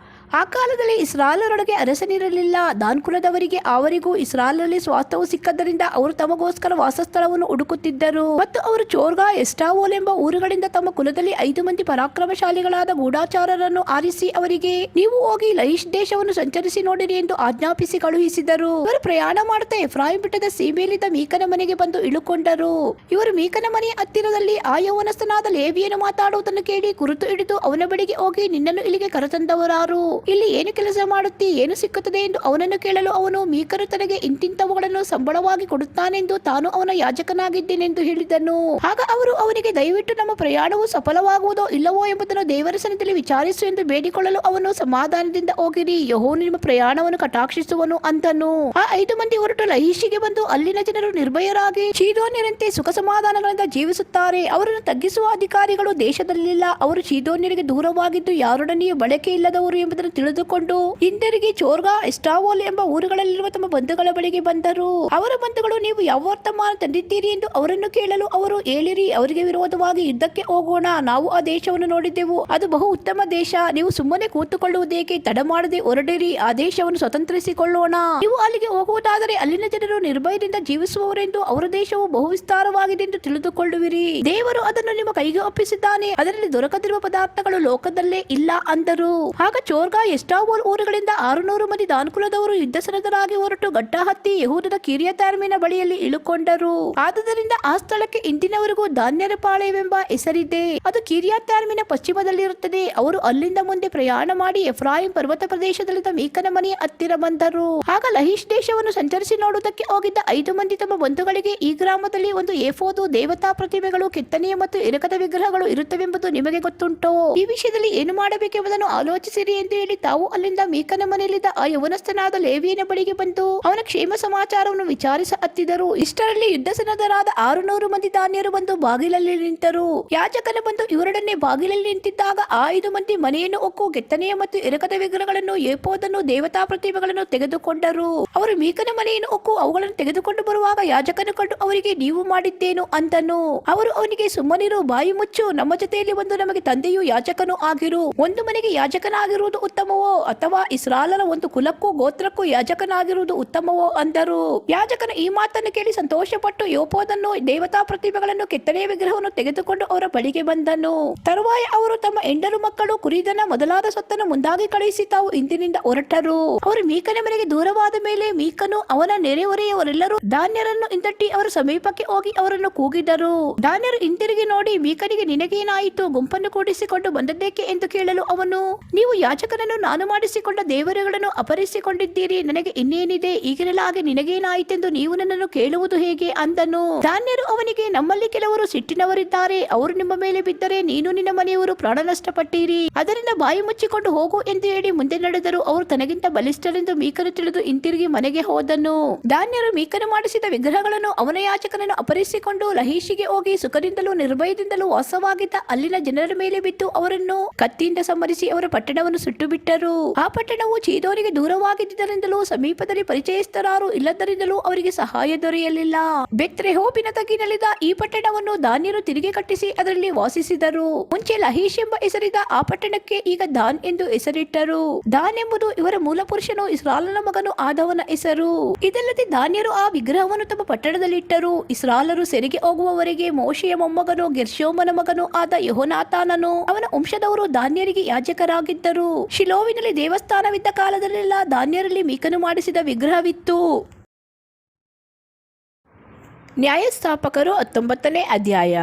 ಆ ಕಾಲದಲ್ಲಿ ಇಸ್ರಾಯೇಲರೊಳಗೆ ಅರಸನಿರಲಿಲ್ಲ. ದಾನ್ ಕುಲದವರಿಗೆ ಅವರಿಗೂ ಇಸ್ರಾಯೇಲರಲ್ಲಿ ಸ್ವಾಸ್ಥ್ಯವು ಸಿಕ್ಕದ್ದರಿಂದ ಅವರು ತಮಗೋಸ್ಕರ ವಾಸಸ್ಥಳವನ್ನು ಹುಡುಕುತ್ತಿದ್ದರು. ಮತ್ತು ಅವರು ಚೋರ್ಗಾ, ಎಸ್ಟಾವೋಲ್ ಎಂಬ ಊರುಗಳಿಂದ ತಮ್ಮ ಕುಲದಲ್ಲಿ 5 ಮಂದಿ ಪರಾಕ್ರಮಶಾಲಿಗಳಾದ ಗೂಢಚಾರರನ್ನು ಆರಿಸಿ ಅವರಿಗೆ, ನೀವು ಹೋಗಿ ಲಯಿಷ್ ದೇಶವನ್ನು ಸಂಚರಿಸಿ ನೋಡಿರಿ ಎಂದು ಆಜ್ಞಾಪಿಸಿ ಕಳುಹಿಸಿದರು. ಇವರು ಪ್ರಯಾಣ ಮಾಡುತ್ತಾ ಎಫ್ರಾಯಿಂ ಬೆಟ್ಟದ ಸೀಮೆಯಲ್ಲಿದ್ದ ಮೀಕನ ಮನೆಗೆ ಬಂದು ಇಳುಕೊಂಡರು. ಇವರು ಮೀಕನ ಮನೆಯ ಹತ್ತಿರದಲ್ಲಿ ಆ ಯೌವನಸ್ಥನಾದ ಲೇವಿಯನು ಮಾತಾಡುವುದನ್ನು ಕೇಳಿ ಕುರಿತು ಹಿಡಿದು ಅವನ ಬಳಿಗೆ ಹೋಗಿ, ನಿನ್ನನ್ನು ಇಲ್ಲಿಗೆ ಕರೆತಂದವರಾರು, ಇಲ್ಲಿ ಏನು ಕೆಲಸ ಮಾಡುತ್ತಿ, ಏನು ಸಿಕ್ಕುತ್ತದೆ ಎಂದು ಅವನನ್ನು ಕೇಳಲು ಅವನು, ಮೀಕನು ತನಗೆ ಇಂತಿಂತವುಗಳನ್ನು ಸಂಬಳವಾಗಿ ಕೊಡುತ್ತಾನೆಂದು ತಾನು ಅವನ ಯಾಜಕನಾಗಿದ್ದೇನೆಂದು ಹೇಳಿದನು. ಆಗ ಅವರು ಅವನಿಗೆ, ದಯವಿಟ್ಟು ನಮ್ಮ ಪ್ರಯಾಣವು ಸಫಲವಾಗುವುದೋ ಇಲ್ಲವೋ ಎಂಬುದನ್ನು ದೇವರ ಸನ್ನಿಧಿಯಲ್ಲಿ ವಿಚಾರಿಸು ಎಂದು ಬೇಡಿಕೊಳ್ಳಲು ಅವನು, ಸಮಾಧಾನದಿಂದ ಹೋಗಿರಿ, ಯೆಹೋವನು ನಿಮ್ಮ ಪ್ರಯಾಣವನ್ನು ಕಟಾಕ್ಷಿಸುವನು ಅಂತನು. ಆ 5 ಮಂದಿ ಹೊರಟು ಲಯಿಷಿಗೆ ಬಂದು ಅಲ್ಲಿನ ಜನರು ನಿರ್ಭಯರಾಗಿ ಚೀದೋನ್ಯರಂತೆ ಸುಖ ಸಮಾಧಾನಗಳಿಂದ ಜೀವಿಸುತ್ತಾರೆ. ಅವರನ್ನು ತಗ್ಗಿಸುವ ಅಧಿಕಾರಿಗಳು ದೇಶದಲ್ಲಿಲ್ಲ. ಅವರು ಚೀದೋನ್ಯರಿಗೆ ದೂರವಾಗಿದ್ದು ಯಾರೊಡನೆಯೂ ಬಳಕೆ ಇಲ್ಲದವರು ಎಂಬುದರ ಎಂಬುದನ್ನು ತಿಳಿದುಕೊಂಡು ಹಿಂದಿರುಗಿ ಚೋರ್ಗಾ ಎಸ್ಟಾವೋಲ್ ಎಂಬ ಊರುಗಳಲ್ಲಿರುವ ತಮ್ಮ ಬಂಧುಗಳ ಬಳಿಗೆ ಬಂದರು. ಅವರ ಬಂಧುಗಳು, ನೀವು ಯಾವ ವರ್ತಮಾನ ತಂದಿದ್ದೀರಿ ಎಂದು ಅವರನ್ನು ಕೇಳಲು ಅವರು, ಹೇಳಿರಿ, ಅವರಿಗೆ ವಿರೋಧವಾಗಿ ಯುದ್ಧಕ್ಕೆ ಹೋಗೋಣ. ನಾವು ಆ ದೇಶವನ್ನು ನೋಡಿದ್ದೆವು, ಅದು ಬಹು ಉತ್ತಮ ದೇಶ. ನೀವು ಸುಮ್ಮನೆ ಕೂತುಕೊಳ್ಳುವುದೇಕೆ? ತಡ ಮಾಡದೆ ಹೊರಡಿರಿ, ಆ ದೇಶವನ್ನು ಸ್ವತಂತ್ರಿಸಿಕೊಳ್ಳೋಣ. ನೀವು ಅಲ್ಲಿಗೆ ಹೋಗುವುದಾದರೆ ಅಲ್ಲಿನ ಜನರು ನಿರ್ಭಯದಿಂದ ಜೀವಿಸುವವರೆಂದು, ಅವರ ದೇಶವು ಬಹು ವಿಸ್ತಾರವಾಗಿದೆ ಎಂದು ತಿಳಿದುಕೊಳ್ಳುವಿರಿ. ದೇವರು ಅದನ್ನು ನಿಮ್ಮ ಕೈಗೆ ಒಪ್ಪಿಸಿದ್ದಾನೆ, ಅದರಲ್ಲಿ ದೊರಕದಿರುವ ಪದಾರ್ಥಗಳು ಲೋಕದಲ್ಲೇ ಇಲ್ಲ ಅಂದರು. ಆಗ ಚೋರ್ಗಾ ಎಸ್ಟಾವೋಲ್ ಊರುಗಳಿಂದ 600 ಮಂದಿ ದಾನ್ಕುಲದವರು ಯುದ್ಧ ಸನ್ನದ್ಧರಾಗಿ ಹೊರಟು ಗಡ್ಡ ಹತ್ತಿ ಯೆಹೂದದ ಕಿರ್ಯತಾರ್ಮಿನ ಬಳಿಯಲ್ಲಿ ಇಳುಕೊಂಡರು. ಆದುದರಿಂದ ಆ ಸ್ಥಳಕ್ಕೆ ಇಂದಿನವರೆಗೂ ಧಾನ್ಯರ ಪಾಳೆಯವೆಂಬ ಹೆಸರಿದೆ. ಅದು ಕಿರ್ಯತಾರ್ಮಿನ ಪಶ್ಚಿಮದಲ್ಲಿರುತ್ತದೆ. ಅವರು ಅಲ್ಲಿಂದ ಮುಂದೆ ಪ್ರಯಾಣ ಮಾಡಿ ಎಫ್ರಾಯಿಂ ಪರ್ವತ ಪ್ರದೇಶದಲ್ಲಿದ್ದ ಮೀಕನ ಮನೆಯ ಹತ್ತಿರ ಬಂದರು. ಆಗ ಲಹೀಶ್ ದೇಶವನ್ನು ಸಂಚರಿಸಿ ನೋಡುವುದಕ್ಕೆ ಹೋಗಿದ್ದ 5 ಮಂದಿ ತಮ್ಮ ಬಂಧುಗಳಿಗೆ, ಈ ಗ್ರಾಮದಲ್ಲಿ ಒಂದು ಏಫೋದು, ದೇವತಾ ಪ್ರತಿಮೆಗಳು, ಕೆತ್ತನೆಯ ಮತ್ತು ಎರಕದ ವಿಗ್ರಹಗಳು ಇರುತ್ತವೆಂಬುದು ನಿಮಗೆ ಗೊತ್ತುಂಟೋ? ಈ ವಿಷಯದಲ್ಲಿ ಏನು ಮಾಡಬೇಕೆಂಬುದನ್ನು ಆಲೋಚಿಸಿರಿ ಎಂದು ಹೇಳಿ ತಾವು ಅಲ್ಲಿಂದ ಮೀಕನ ಮನೆಯಲ್ಲಿದ್ದ ಆ ಯವನಸ್ಥನಾದ ಲೇವಿಯನ ಬಳಿಗೆ ಬಂದು ಅವನ ಕ್ಷೇಮ ಸಮಾಚಾರವನ್ನು ವಿಚಾರಿಸ ಹತ್ತಿದರು. ಇಷ್ಟರಲ್ಲಿ ಯುದ್ಧ ಸನ್ನದ್ಧರಾದ 600 ಮಂದಿ ದಾನ್ಯರು ಬಂದು ಬಾಗಿಲಲ್ಲಿ ನಿಂತರು. ಯಾಜಕನ ಬಂದು ಇವರೊಡನೆ ಬಾಗಿಲಲ್ಲಿ ನಿಂತಿದ್ದಾಗ ಆ 5 ಮಂದಿ ಮನೆಯನ್ನು ಹೊಕ್ಕು ಕೆತ್ತನೆಯ ಮತ್ತು ಎರಕದ ವಿಗ್ರಹಗಳನ್ನು, ಏಫೋದನ್ನು, ದೇವತಾ ಪ್ರತಿಮೆಗಳನ್ನು ತೆಗೆದುಕೊಂಡರು. ಅವರು ಮೀಕನ ಮನೆಯನ್ನು ಹೊಕ್ಕು ಅವುಗಳನ್ನು ತೆಗೆದುಕೊಂಡು ಬರುವಾಗ ಯಾಜಕನು ಕಂಡು ಅವರಿಗೆ, ನೀವು ಮಾಡಿದ್ದೇನು ಅಂದನು. ಅವರು ಅವನಿಗೆ, ಸುಮ್ಮನಿರು, ಬಾಯಿ ಮುಚ್ಚು, ನಮ್ಮ ಜೊತೆಯಲ್ಲಿ ಒಂದು ನಮಗೆ ತಂದೆಯೂ ಯಾಜಕನೂ ಆಗಿರು. ಒಂದು ಮನೆಗೆ ಯಾಜಕನಾಗಿರುವುದು ಉತ್ತಮವೋ, ಅಥವಾ ಇಸ್ರಾಯೇಲರ ಒಂದು ಕುಲಕ್ಕೂ ಗೋತ್ರಕ್ಕೂ ಯಾಜಕನಾಗಿರುವುದು ಉತ್ತಮವೋ ಅಂದರು. ಯಾಜಕನ ಈ ಮಾತನ್ನು ಕೇಳಿ ಸಂತೋಷಪಟ್ಟು ಏಫೋದನ್ನು, ದೇವತಾ ಪ್ರತಿಮೆಗಳನ್ನು, ಕೆತ್ತನೆಯ ವಿಗ್ರಹವನ್ನು ತೆಗೆದುಕೊಂಡು ಅವರ ಬಳಿಗೆ ಬಂದನು. ತರುವಾಯ ಅವರು ತಮ್ಮ ಹೆಂಡರು, ಮಕ್ಕಳು, ಕುರಿದನ ಮೊದಲಾದ ಸೊತ್ತನ್ನು ಮುಂದಾಗಿ ಕಳುಹಿಸಿ ತಾವು ಇಂದಿನಿಂದ ಹೊರಟರು. ಅವರು ಮೀಕನ ಮನೆಗೆ ದೂರವಾದ ಮೇಲೆ ಮೀಕನು ಅವನ ನೆರೆಹೊರೆಯವರೆಲ್ಲರೂ ದಾನ್ಯರನ್ನು ಹಿಂದಟ್ಟಿ ಅವರ ಸಮೀಪಕ್ಕೆ ಹೋಗಿ ಅವರನ್ನು ಕೂಗಿದರು. ದಾನ್ಯರು ಹಿಂತಿರುಗಿ ನೋಡಿ ಮೀಕನಿಗೆ, ನಿನಗೇನಾಯಿತು? ಗುಂಪನ್ನು ಕೂಡಿಸಿಕೊಂಡು ಬಂದದ್ದೇಕೆ ಎಂದು ಕೇಳಲು ಅವನು, ನೀವು ಯಾಜಕನನ್ನು ನಾನು ಮಾಡಿಸಿಕೊಂಡ ದೇವರುಗಳನ್ನು ಅಪಹರಿಸಿಕೊಂಡಿದ್ದೀರಿ. ನನಗೆ ಇನ್ನೇನಿದೆ? ಈಗಿರಲಾಗಿ ನಿನಗೇನಾಯಿತೆಂದು ನೀವು ನನ್ನನ್ನು ಕೇಳುವುದು ಹೇಗೆ ಅಂದನು. ದಾನ್ಯರು ಅವನಿಗೆ, ನಮ್ಮಲ್ಲಿ ಕೆಲವರು ಸಿಟ್ಟಿನವರಿದ್ದಾರೆ. ಅವರು ನಿಮ್ಮ ಮೇಲೆ ಬಿದ್ದರೆ ನೀನು ನಿನ್ನ ಮನೆಯವರು ಪ್ರಾಣ ನಷ್ಟಪಟ್ಟಿರಿ. ಅದರಿಂದ ಬಾಯಿ ಮುಚ್ಚಿಕೊಂಡು ಹೋಗು ಎಂದು ಹೇಳಿ ಮುಂದೆ ನಡೆದರು. ಅವರು ತನಗಿಂತ ಬಲಿಷ್ಠರೆಂದು ಮೀಕನು ತಿಳಿದು ಹಿಂತಿರುಗಿ ಮನೆಗೆ ಹೋದನು. ದಾನ್ಯರು ಮೀಕನು ಮಾಡಿಸಿದ ವಿಗ್ರಹಗಳನ್ನು, ಅವನ ಯಾಜಕನನ್ನು ಅಪಹರಿಸಿಕೊಂಡು ಲಹೀಶಿಗೆ ಹೋಗಿ ಸುಖದಿಂದಲೂ ನಿರ್ಭಯದಿಂದಲೂ ವಾಸವಾಗಿದ್ದ ಅಲ್ಲಿನ ಜನರ ಮೇಲೆ ಬಿದ್ದು ಅವರನ್ನು ಕತ್ತಿಯಿಂದ ಸಂಹರಿಸಿ ಅವರ ಪಟ್ಟಣವನ್ನು ಸುಟ್ಟು ಬಿಟ್ಟರು. ಆ ಪಟ್ಟಣವು ಚೀದೋನಿಗೆ ದೂರವಾಗಿದ್ದರಿಂದಲೂ ಸಮೀಪದಲ್ಲಿ ಪರಿಚಯಸ್ಥರಾರು ಇಲ್ಲದರಿಂದಲೂ ಅವರಿಗೆ ಸಹಾಯ ದೊರೆಯಲಿಲ್ಲ. ಬೆತ್ರೆಹೋಬಿನ ತಗ್ಗಿನಲ್ಲಿದ್ದ ಈ ಪಟ್ಟಣವನ್ನು ದಾನ್ಯರು ತಿರುಗಿ ಕಟ್ಟಿಸಿ ಅದರಲ್ಲಿ ವಾಸಿಸಿದರು. ಮುಂಚೆ ಲಹೀಶ್ ಎಂಬ ಹೆಸರಿದ್ದ ಆ ಪಟ್ಟಣಕ್ಕೆ ಈಗ ದಾನ್ ಎಂದು ಹೆಸರಿಟ್ಟರು. ದಾನ್ ಎಂಬುದು ಇವರ ಮೂಲ ಪುರುಷನು ಇಸ್ರಾಯೇಲನ ಮಗನು ಆದವನ ಹೆಸರು. ಇದಲ್ಲದೆ ದಾನ್ಯರು ಆ ವಿಗ್ರಹವನ್ನು ತಮ್ಮ ಪಟ್ಟಣದಲ್ಲಿಟ್ಟರು. ಇಸ್ರಾಯೇಲರು ಸೆರೆಗೆ ಹೋಗುವವರೆಗೆ ಮೋಶೆಯ ಮೊಮ್ಮಗನು ಗೆರ್ಷೋಮನ ಮಗನು ಆದ ಯೆಹೋನಾಥಾನನು ಅವನ ವಂಶದವರು ದಾನ್ಯರಿಗೆ ಯಾಜಕರಾಗಿದ್ದರು. ಶಿಲೋವಿನಲ್ಲಿ ದೇವಸ್ಥಾನವಿದ್ದ ಕಾಲದಲ್ಲೆಲ್ಲ ದಾನ್ಯರಲ್ಲಿ ಮೀಕನು ಮಾಡಿಸಿದ ವಿಗ್ರಹವಿತ್ತು. ನ್ಯಾಯಸ್ಥಾಪಕರು 19ನೇ ಅಧ್ಯಾಯ.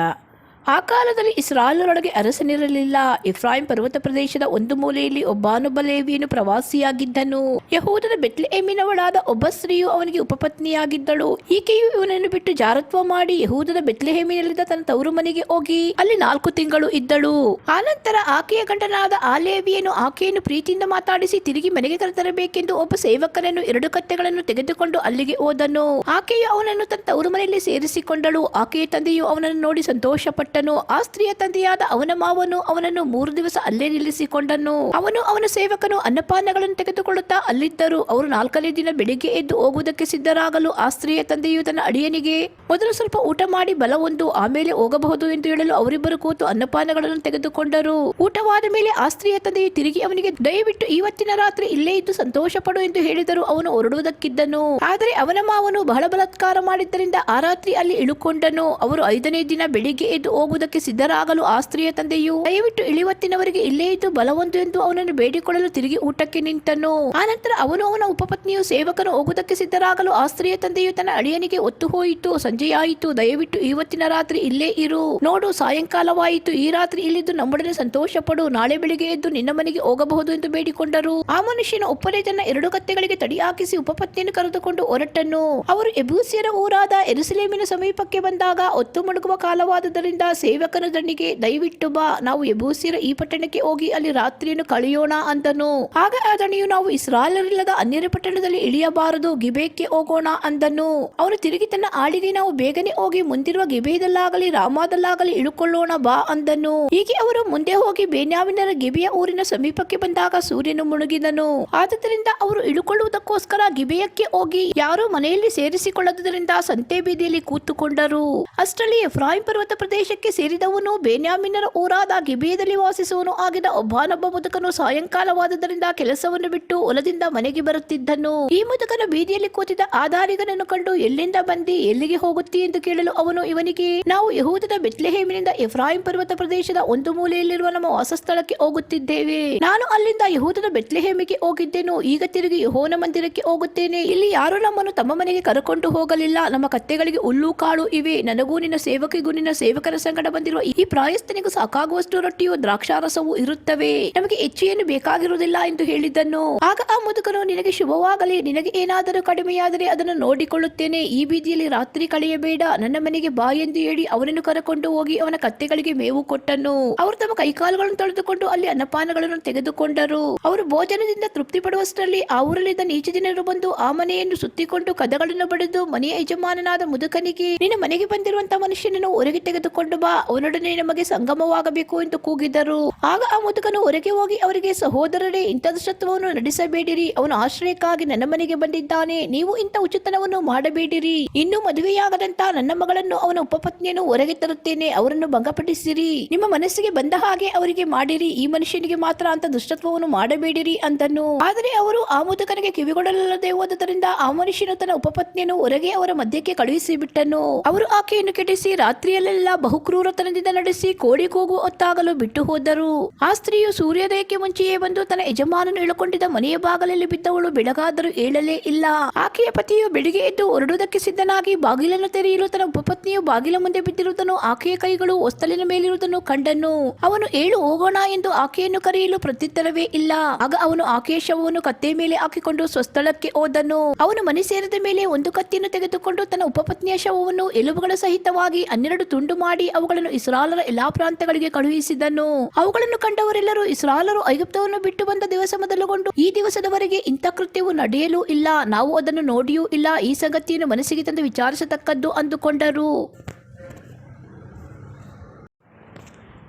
ಆ ಕಾಲದಲ್ಲಿ ಇಸ್ರಾಯೇಲರೊಳಗೆ ಅರಸನಿರಲಿಲ್ಲ. ಎಫ್ರಾಯಿಂ ಪರ್ವತ ಪ್ರದೇಶದ ಒಂದು ಮೂಲೆಯಲ್ಲಿ ಒಬ್ಬಾನೊಬ್ಬ ಲೇವಿಯನು ಪ್ರವಾಸಿಯಾಗಿದ್ದನು. ಯೆಹೂದದ ಬೆತ್ಲೆಹೇಮಿನವಳಾದ ಒಬ್ಬ ಸ್ತ್ರೀಯು ಅವನಿಗೆ ಉಪಪತ್ನಿಯಾಗಿದ್ದಳು. ಈಕೆಯು ಇವನನ್ನು ಬಿಟ್ಟು ಜಾರತ್ವ ಮಾಡಿ ಯೆಹೂದದ ಬೆತ್ಲೆಹೇಮಿನಲ್ಲಿದ್ದ ತನ್ನ ತವರು ಮನೆಗೆ ಹೋಗಿ ಅಲ್ಲಿ 4 ತಿಂಗಳು ಇದ್ದಳು. ಆನಂತರ ಆಕೆಯ ಗಂಡನಾದ ಆ ಲೇವಿಯನು ಆಕೆಯನ್ನು ಪ್ರೀತಿಯಿಂದ ಮಾತಾಡಿಸಿ ತಿರುಗಿ ಮನೆಗೆ ಕರೆತರಬೇಕೆಂದು ಒಬ್ಬ ಸೇವಕನನ್ನು 2 ಕತ್ತೆಗಳನ್ನು ತೆಗೆದುಕೊಂಡು ಅಲ್ಲಿಗೆ ಹೋದನು. ಆಕೆಯು ಅವನನ್ನು ತನ್ನ ತವರು ಮನೆಯಲ್ಲಿ ಸೇರಿಸಿಕೊಂಡಳು. ಆಕೆಯ ತಂದೆಯು ಅವನನ್ನು ನೋಡಿ ಸಂತೋಷಪಟ್ಟನು. ಆ ಸ್ತ್ರೀಯ ತಂದೆಯಾದ ಅವನ ಮಾವನು ಅವನನ್ನು 3 ದಿವಸ ಅಲ್ಲೇ ನಿಲ್ಲಿಸಿಕೊಂಡನು. ಅವನು ಅವನ ಸೇವಕನು ಅನ್ನಪಾನಗಳನ್ನು ತೆಗೆದುಕೊಳ್ಳುತ್ತಾ ಅಲ್ಲಿದ್ದರು. ಅವರು 4ನೇ ದಿನ ಬೆಳಿಗ್ಗೆ ಎದ್ದು ಹೋಗುವುದಕ್ಕೆ ಸಿದ್ಧರಾಗಲು ಆ ಸ್ತ್ರೀಯ ತಂದೆಯು ತನ್ನ ಅಡಿಯನಿಗೆ, ಮೊದಲು ಸ್ವಲ್ಪ ಊಟ ಮಾಡಿ ಬಲವೊಂದು, ಆಮೇಲೆ ಹೋಗಬಹುದು ಎಂದು ಹೇಳಲು ಅವರಿಬ್ಬರು ಕೂತು ಅನ್ನಪಾನಗಳನ್ನು ತೆಗೆದುಕೊಂಡರು. ಊಟವಾದ ಮೇಲೆ ಆ ಸ್ತ್ರೀಯ ತಂದೆಯು ತಿರುಗಿ ಅವನಿಗೆ, ದಯವಿಟ್ಟು ಇವತ್ತಿನ ರಾತ್ರಿ ಇಲ್ಲೇ ಇದ್ದು ಸಂತೋಷ ಪಡು ಎಂದು ಹೇಳಿದರು. ಅವನು ಹೊರಡುವುದಕ್ಕಿದ್ದನು. ಆದರೆ ಅವನ ಮಾವನು ಬಹಳ ಬಲಾತ್ಕಾರ ಮಾಡಿದ್ದರಿಂದ ಆ ರಾತ್ರಿ ಅಲ್ಲಿ ಇಳುಕೊಂಡನು. ಅವರು 5ನೇ ದಿನ ಬೆಳಿಗ್ಗೆ ಎದ್ದು ಹೋಗುವುದಕ್ಕೆ ಸಿದ್ಧರಾಗಲು ಆ ಸ್ತ್ರೀಯ ತಂದೆಯು, ದಯವಿಟ್ಟು ಇಳಿವತ್ತಿನವರೆಗೆ ಇಲ್ಲೇ ಇದ್ದು ಬಲವೊಂದು ಎಂದು ಅವನನ್ನು ಬೇಡಿಕೊಳ್ಳಲು ತಿರುಗಿ ಊಟಕ್ಕೆ ನಿಂತನು. ಆನಂತರ ಅವನು ಅವನ ಉಪಪತ್ನಿಯು ಸೇವಕನು ಹೋಗುವುದಕ್ಕೆ ಸಿದ್ಧರಾಗಲು ಆ ಸ್ತ್ರೀಯ ತಂದೆಯು ತನ್ನ ಅಳಿಯನಿಗೆ, ಒತ್ತು ಹೋಯಿತು, ಸಂಜೆಯಾಯಿತು, ದಯವಿಟ್ಟು ಇವತ್ತಿನ ರಾತ್ರಿ ಇಲ್ಲೇ ಇರು. ನೋಡು, ಸಾಯಂಕಾಲವಾಯಿತು. ಈ ರಾತ್ರಿ ಇಲ್ಲಿದ್ದು ನಮ್ಮೊಡನೆ ಸಂತೋಷ ಪಡು. ನಾಳೆ ಬೆಳಿಗ್ಗೆ ಎದ್ದು ನಿನ್ನ ಮನೆಗೆ ಹೋಗಬಹುದು ಎಂದು ಬೇಡಿಕೊಂಡರು. ಆ ಮನುಷ್ಯನು ಒಪ್ಪದೆ ತನ್ನ 2 ಕತ್ತೆಗಳಿಗೆ ತಡಿ ಹಾಕಿಸಿ ಉಪಪತ್ನಿಯನ್ನು ಕರೆದುಕೊಂಡು ಹೊರಟನು. ಅವರು ಯೆಬೂಸ್ಯರ ಊರಾದ ಯೆರೂಸಲೇಮಿನ ಸಮೀಪಕ್ಕೆ ಬಂದಾಗ ಹೊತ್ತು ಮುಳುಗುವ ಕಾಲವಾದುದರಿಂದ ಸೇವಕನ ದಣಿಗೆ, ದಯವಿಟ್ಟು ಬಾ, ನಾವು ಯೆಬೂಸಿಯರ ಈ ಪಟ್ಟಣಕ್ಕೆ ಹೋಗಿ ಅಲ್ಲಿ ರಾತ್ರಿಯನ್ನು ಕಳೆಯೋಣ ಅಂದನು. ಆಗ ಆ ದಣಿಯು, ನಾವು ಇಸ್ರಾಯೇಲರಿಲ್ಲದ ಅನ್ಯರ ಪಟ್ಟಣದಲ್ಲಿ ಇಳಿಯಬಾರದು, ಗಿಬೆಯಕ್ಕೆ ಹೋಗೋಣ ಅಂದನು. ಅವನು ತಿರುಗಿ ತನ್ನ ಆಳಿಗೆ, ನಾವು ಬೇಗನೆ ಹೋಗಿ ಮುಂದಿರುವ ಗಿಬೆಯದಲ್ಲಾಗಲಿ ರಾಮಾದಲ್ಲಾಗಲಿ ಇಳುಕೊಳ್ಳೋಣ ಬಾ ಅಂದನು. ಹೀಗೆ ಅವರು ಮುಂದೆ ಹೋಗಿ ಬೆನ್ಯಾಮೀನರ ಗಿಬೆಯ ಊರಿನ ಸಮೀಪಕ್ಕೆ ಬಂದಾಗ ಸೂರ್ಯನು ಮುಳುಗಿದನು. ಆದುದರಿಂದ ಅವರು ಇಳುಕೊಳ್ಳುವುದಕ್ಕೋಸ್ಕರ ಗಿಬೆಯಕ್ಕೆ ಹೋಗಿ ಯಾರೂ ಮನೆಯಲ್ಲಿ ಸೇರಿಸಿಕೊಳ್ಳದುದರಿಂದ ಸಂತೆ ಬೀದಿಯಲ್ಲಿ ಕೂತುಕೊಂಡರು. ಅಷ್ಟರಲ್ಲಿ ಎಫ್ರಾಯಿಂ ಪರ್ವತ ಪ್ರದೇಶಕ್ಕೆ ಸೇರಿದವನು ಬೆನ್ಯಾಮೀನರ ಊರಾದ ಗಿಬೆಯದಲ್ಲಿ ವಾಸಿಸುವನು ಆಗಿದ್ದ ಒಬ್ಬನೊಬ್ಬ ಮುದುಕನು ಸಾಯಂಕಾಲವಾದುದರಿಂದ ಕೆಲಸವನ್ನು ಬಿಟ್ಟು ಹೊಲದಿಂದ ಮನೆಗೆ ಬರುತ್ತಿದ್ದನು. ಈ ಮುದುಕನು ಬೀದಿಯಲ್ಲಿ ಕೂತಿದ್ದ ಆಧಾರಿಗನನ್ನು ಕಂಡು, ಎಲ್ಲಿಂದ ಬಂದಿ, ಎಲ್ಲಿಗೆ ಹೋಗುತ್ತಿ ಎಂದು ಕೇಳಲು ಅವನು ಇವನಿಗೆ, ನಾವು ಯೆಹೂದದ ಬೆತ್ಲೆಹೇಮಿನಿಂದ ಎಫ್ರಾಯಿಂ ಪರ್ವತ ಪ್ರದೇಶದ ಒಂದು ಮೂಲೆಯಲ್ಲಿರುವ ನಮ್ಮ ವಾಸಸ್ಥಳಕ್ಕೆ ಹೋಗುತ್ತಿದ್ದೇವೆ. ನಾನು ಅಲ್ಲಿಂದ ಯೆಹೂದದ ಬೆತ್ಲೆಹೇಮಿಗೆ ಹೋಗಿದ್ದೆನು, ಈಗ ತಿರುಗಿ ಯೆಹೋವನ ಮಂದಿರಕ್ಕೆ ಹೋಗುತ್ತೇನೆ. ಇಲ್ಲಿ ಯಾರು ನಮ್ಮನ್ನು ತಮ್ಮ ಮನೆಗೆ ಕರೆಕೊಂಡು ಹೋಗಲಿಲ್ಲ. ನಮ್ಮ ಕತ್ತೆಗಳಿಗೆ ಹುಲ್ಲು ಕಾಳು ಇವೆ. ನನಗೂ ನಿನ್ನ ಸೇವಕಿಗೂ ನಿನ್ನ ಸೇವಕರ ಸಂಗಡ ಬಂದಿರುವ ಈ ಪ್ರಾಯಸ್ಥನಿಗೂ ಸಾಕಾಗುವಷ್ಟು ರೊಟ್ಟಿಯು ದ್ರಾಕ್ಷಾರಸವೂ ಇರುತ್ತವೆ. ನಮಗೆ ಹೆಚ್ಚು ಏನು ಬೇಕಾಗಿರುವುದಿಲ್ಲ ಎಂದು ಹೇಳಿದ್ದನು. ಆಗ ಆ ಮುದುಕನು, ನಿನಗೆ ಶುಭವಾಗಲಿ, ನಿನಗೆ ಏನಾದರೂ ಕಡಿಮೆಯಾದರೆ ಅದನ್ನು ನೋಡಿಕೊಳ್ಳುತ್ತೇನೆ. ಈ ಬೀದಿಯಲ್ಲಿ ರಾತ್ರಿ ಕಳೆಯಬೇಡ, ನನ್ನ ಮನೆಗೆ ಬಾ ಎಂದು ಹೇಳಿ ಅವನನ್ನು ಕರೆಕೊಂಡು ಹೋಗಿ ಅವನ ಕತ್ತೆಗಳಿಗೆ ಮೇವು ಕೊಟ್ಟನು. ಅವರು ತಮ್ಮ ಕೈಕಾಲುಗಳನ್ನು ತೊಳೆದುಕೊಂಡು ಅಲ್ಲಿ ಅನ್ನಪಾನಗಳನ್ನು ತೆಗೆದುಕೊಂಡರು. ಅವರು ಭೋಜನದಿಂದ ತೃಪ್ತಿ ಪಡುವಷ್ಟರಲ್ಲಿ ಆ ಊರಲ್ಲಿದ್ದ ನೀಚ ಜನರು ಬಂದು ಆ ಮನೆಯನ್ನು ಸುತ್ತಿಕೊಂಡು ಕದಗಳನ್ನು ಬಡಿದು ಮನೆಯ ಯಜಮಾನನಾದ ಮುದುಕನಿಗೆ, ನಿನ್ನ ಮನೆಗೆ ಬಂದಿರುವಂತಹ ಮನುಷ್ಯನನ್ನು ಹೊರಗೆ ತೆಗೆದುಕೊಂಡು ಬಾ, ಅವನೊಡನೆ ನಮಗೆ ಸಂಗಮವಾಗಬೇಕು ಎಂದು ಕೂಗಿದರು. ಆಗ ಆ ಮುದುಕನು ಹೊರಗೆ ಹೋಗಿ ಅವರಿಗೆ, ಸಹೋದರರೇ, ಇಂಥ ದುಷ್ಟತ್ವವನ್ನು ನಡೆಸಬೇಡಿರಿ. ಅವನು ಆಶ್ರಯಕ್ಕಾಗಿ ನನ್ನ ಮನೆಗೆ ಬಂದಿದ್ದಾನೆ. ನೀವು ಇಂಥ ಉಚಿತನವನ್ನು ಮಾಡಬೇಡಿರಿ. ಇನ್ನೂ ಮದುವೆಯಾಗದಂತ ನನ್ನ ಮಗಳನ್ನು ಅವನ ಉಪಪತ್ನಿಯನ್ನು ಹೊರಗೆ ತರುತ್ತೇನೆ. ಅವರನ್ನು ಭಂಗಪಡಿಸಿರಿ. ನಿಮ್ಮ ಮನಸ್ಸಿಗೆ ಬಂದ ಹಾಗೆ ಅವರಿಗೆ ಮಾಡಿರಿ. ಈ ಮನುಷ್ಯನಿಗೆ ಮಾತ್ರ ಅಂತ ದುಷ್ಟತ್ವವನ್ನು ಮಾಡಬೇಡಿರಿ ಅಂದನು. ಆದರೆ ಅವರು ಆ ಮುದುಕನಿಗೆ ಕಿವಿಗೊಡಲಲ್ಲದೆ ಹೋದುದರಿಂದ ಆ ಮನುಷ್ಯನು ತನ್ನ ಉಪಪತ್ನಿಯನ್ನು ಹೊರಗೆ ಅವರ ಮಧ್ಯಕ್ಕೆ ಕಳುಹಿಸಿ ಬಿಟ್ಟನು. ಅವರು ಆಕೆಯನ್ನು ಕೆಡಿಸಿ ರಾತ್ರಿಯಲ್ಲೆಲ್ಲ ಬಹುಕ್ರೂರತನದಿಂದ ನಡೆಸಿ ಕೋಡಿ ಕೂಗು ಹೊತ್ತಾಗಲು ಬಿಟ್ಟು ಹೋದರು. ಆ ಸ್ತ್ರೀಯು ಸೂರ್ಯೋದಯಕ್ಕೆ ಮುಂಚೆಯೇ ಬಂದು ತನ್ನ ಯಜಮಾನನು ಇಳುಕೊಂಡಿದ್ದ ಮನೆಯ ಬಾಗಿಲಲ್ಲಿ ಬಿದ್ದವಳು. ಬೆಳಗಾದರೂ ಏಳಲೇ ಇಲ್ಲ. ಆಕೆಯ ಪತಿಯು ಬೆಳಿಗ್ಗೆ ಎದ್ದು ಹೊರಡುವುದಕ್ಕೆ ಸಿದ್ಧನಾಗಿ ಬಾಗಿಲನ್ನು ತೆರೆಯಲು ತನ್ನ ಉಪಪತ್ನಿಯು ಬಾಗಿಲ ಮುಂದೆ ಬಿದ್ದಿರುವುದನ್ನು, ಆಕೆಯ ಕೈಗಳು ಹೊಸ್ತಲಿನ ಮೇಲಿರುವುದನ್ನು ಕಂಡನು. ಅವನು, ಏಳು ಹೋಗೋಣ ಎಂದು ಆಕೆಯನ್ನು ಕರೆಯಲು ಪ್ರತ್ಯುತ್ತರವೇ ಇಲ್ಲ. ಆಗ ಅವನು ಆಕೆಯ ಶವವನ್ನು ಕತ್ತೆ ಮೇಲೆ ಹಾಕಿಕೊಂಡು ಸ್ವಸ್ಥಳಕ್ಕೆ ಹೋದನು. ಅವನು ಮನೆ ಸೇರಿದ ಮೇಲೆ ಒಂದು ಕತ್ತಿಯನ್ನು ತೆಗೆದುಕೊಂಡು ತನ್ನ ಉಪಪತ್ನಿಯ ಶವವನ್ನು ಎಲುಬುಗಳ ಸಹಿತವಾಗಿ 12 ತುಂಡು ಮಾಡಿ ಅವುಗಳನ್ನು ಇಸ್ರಾಯೇಲರ ಎಲ್ಲಾ ಪ್ರಾಂತ್ಯಗಳಿಗೆ ಕಳುಹಿಸಿದನು. ಅವುಗಳನ್ನು ಕಂಡವರೆಲ್ಲರೂ, ಇಸ್ರಾಯೇಲರು ಐಗುಪ್ತವನ್ನು ಬಿಟ್ಟು ಬಂದ ದಿವಸ ಮೊದಲುಗೊಂಡು ಈ ದಿವಸದವರೆಗೆ ಇಂಥ ಕೃತ್ಯವು ನಡೆಯಲೂ ಇಲ್ಲ, ನಾವು ಅದನ್ನು ನೋಡಿಯೂ ಇಲ್ಲ, ಈ ಸಂಗತಿಯನ್ನು ಮನಸ್ಸಿಗೆ ತಂದು ವಿಚಾರಿಸತಕ್ಕದ್ದು ಅಂದುಕೊಂಡರು.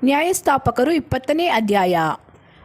ನ್ಯಾಯಸ್ಥಾಪಕರು 20ನೇ ಅಧ್ಯಾಯ.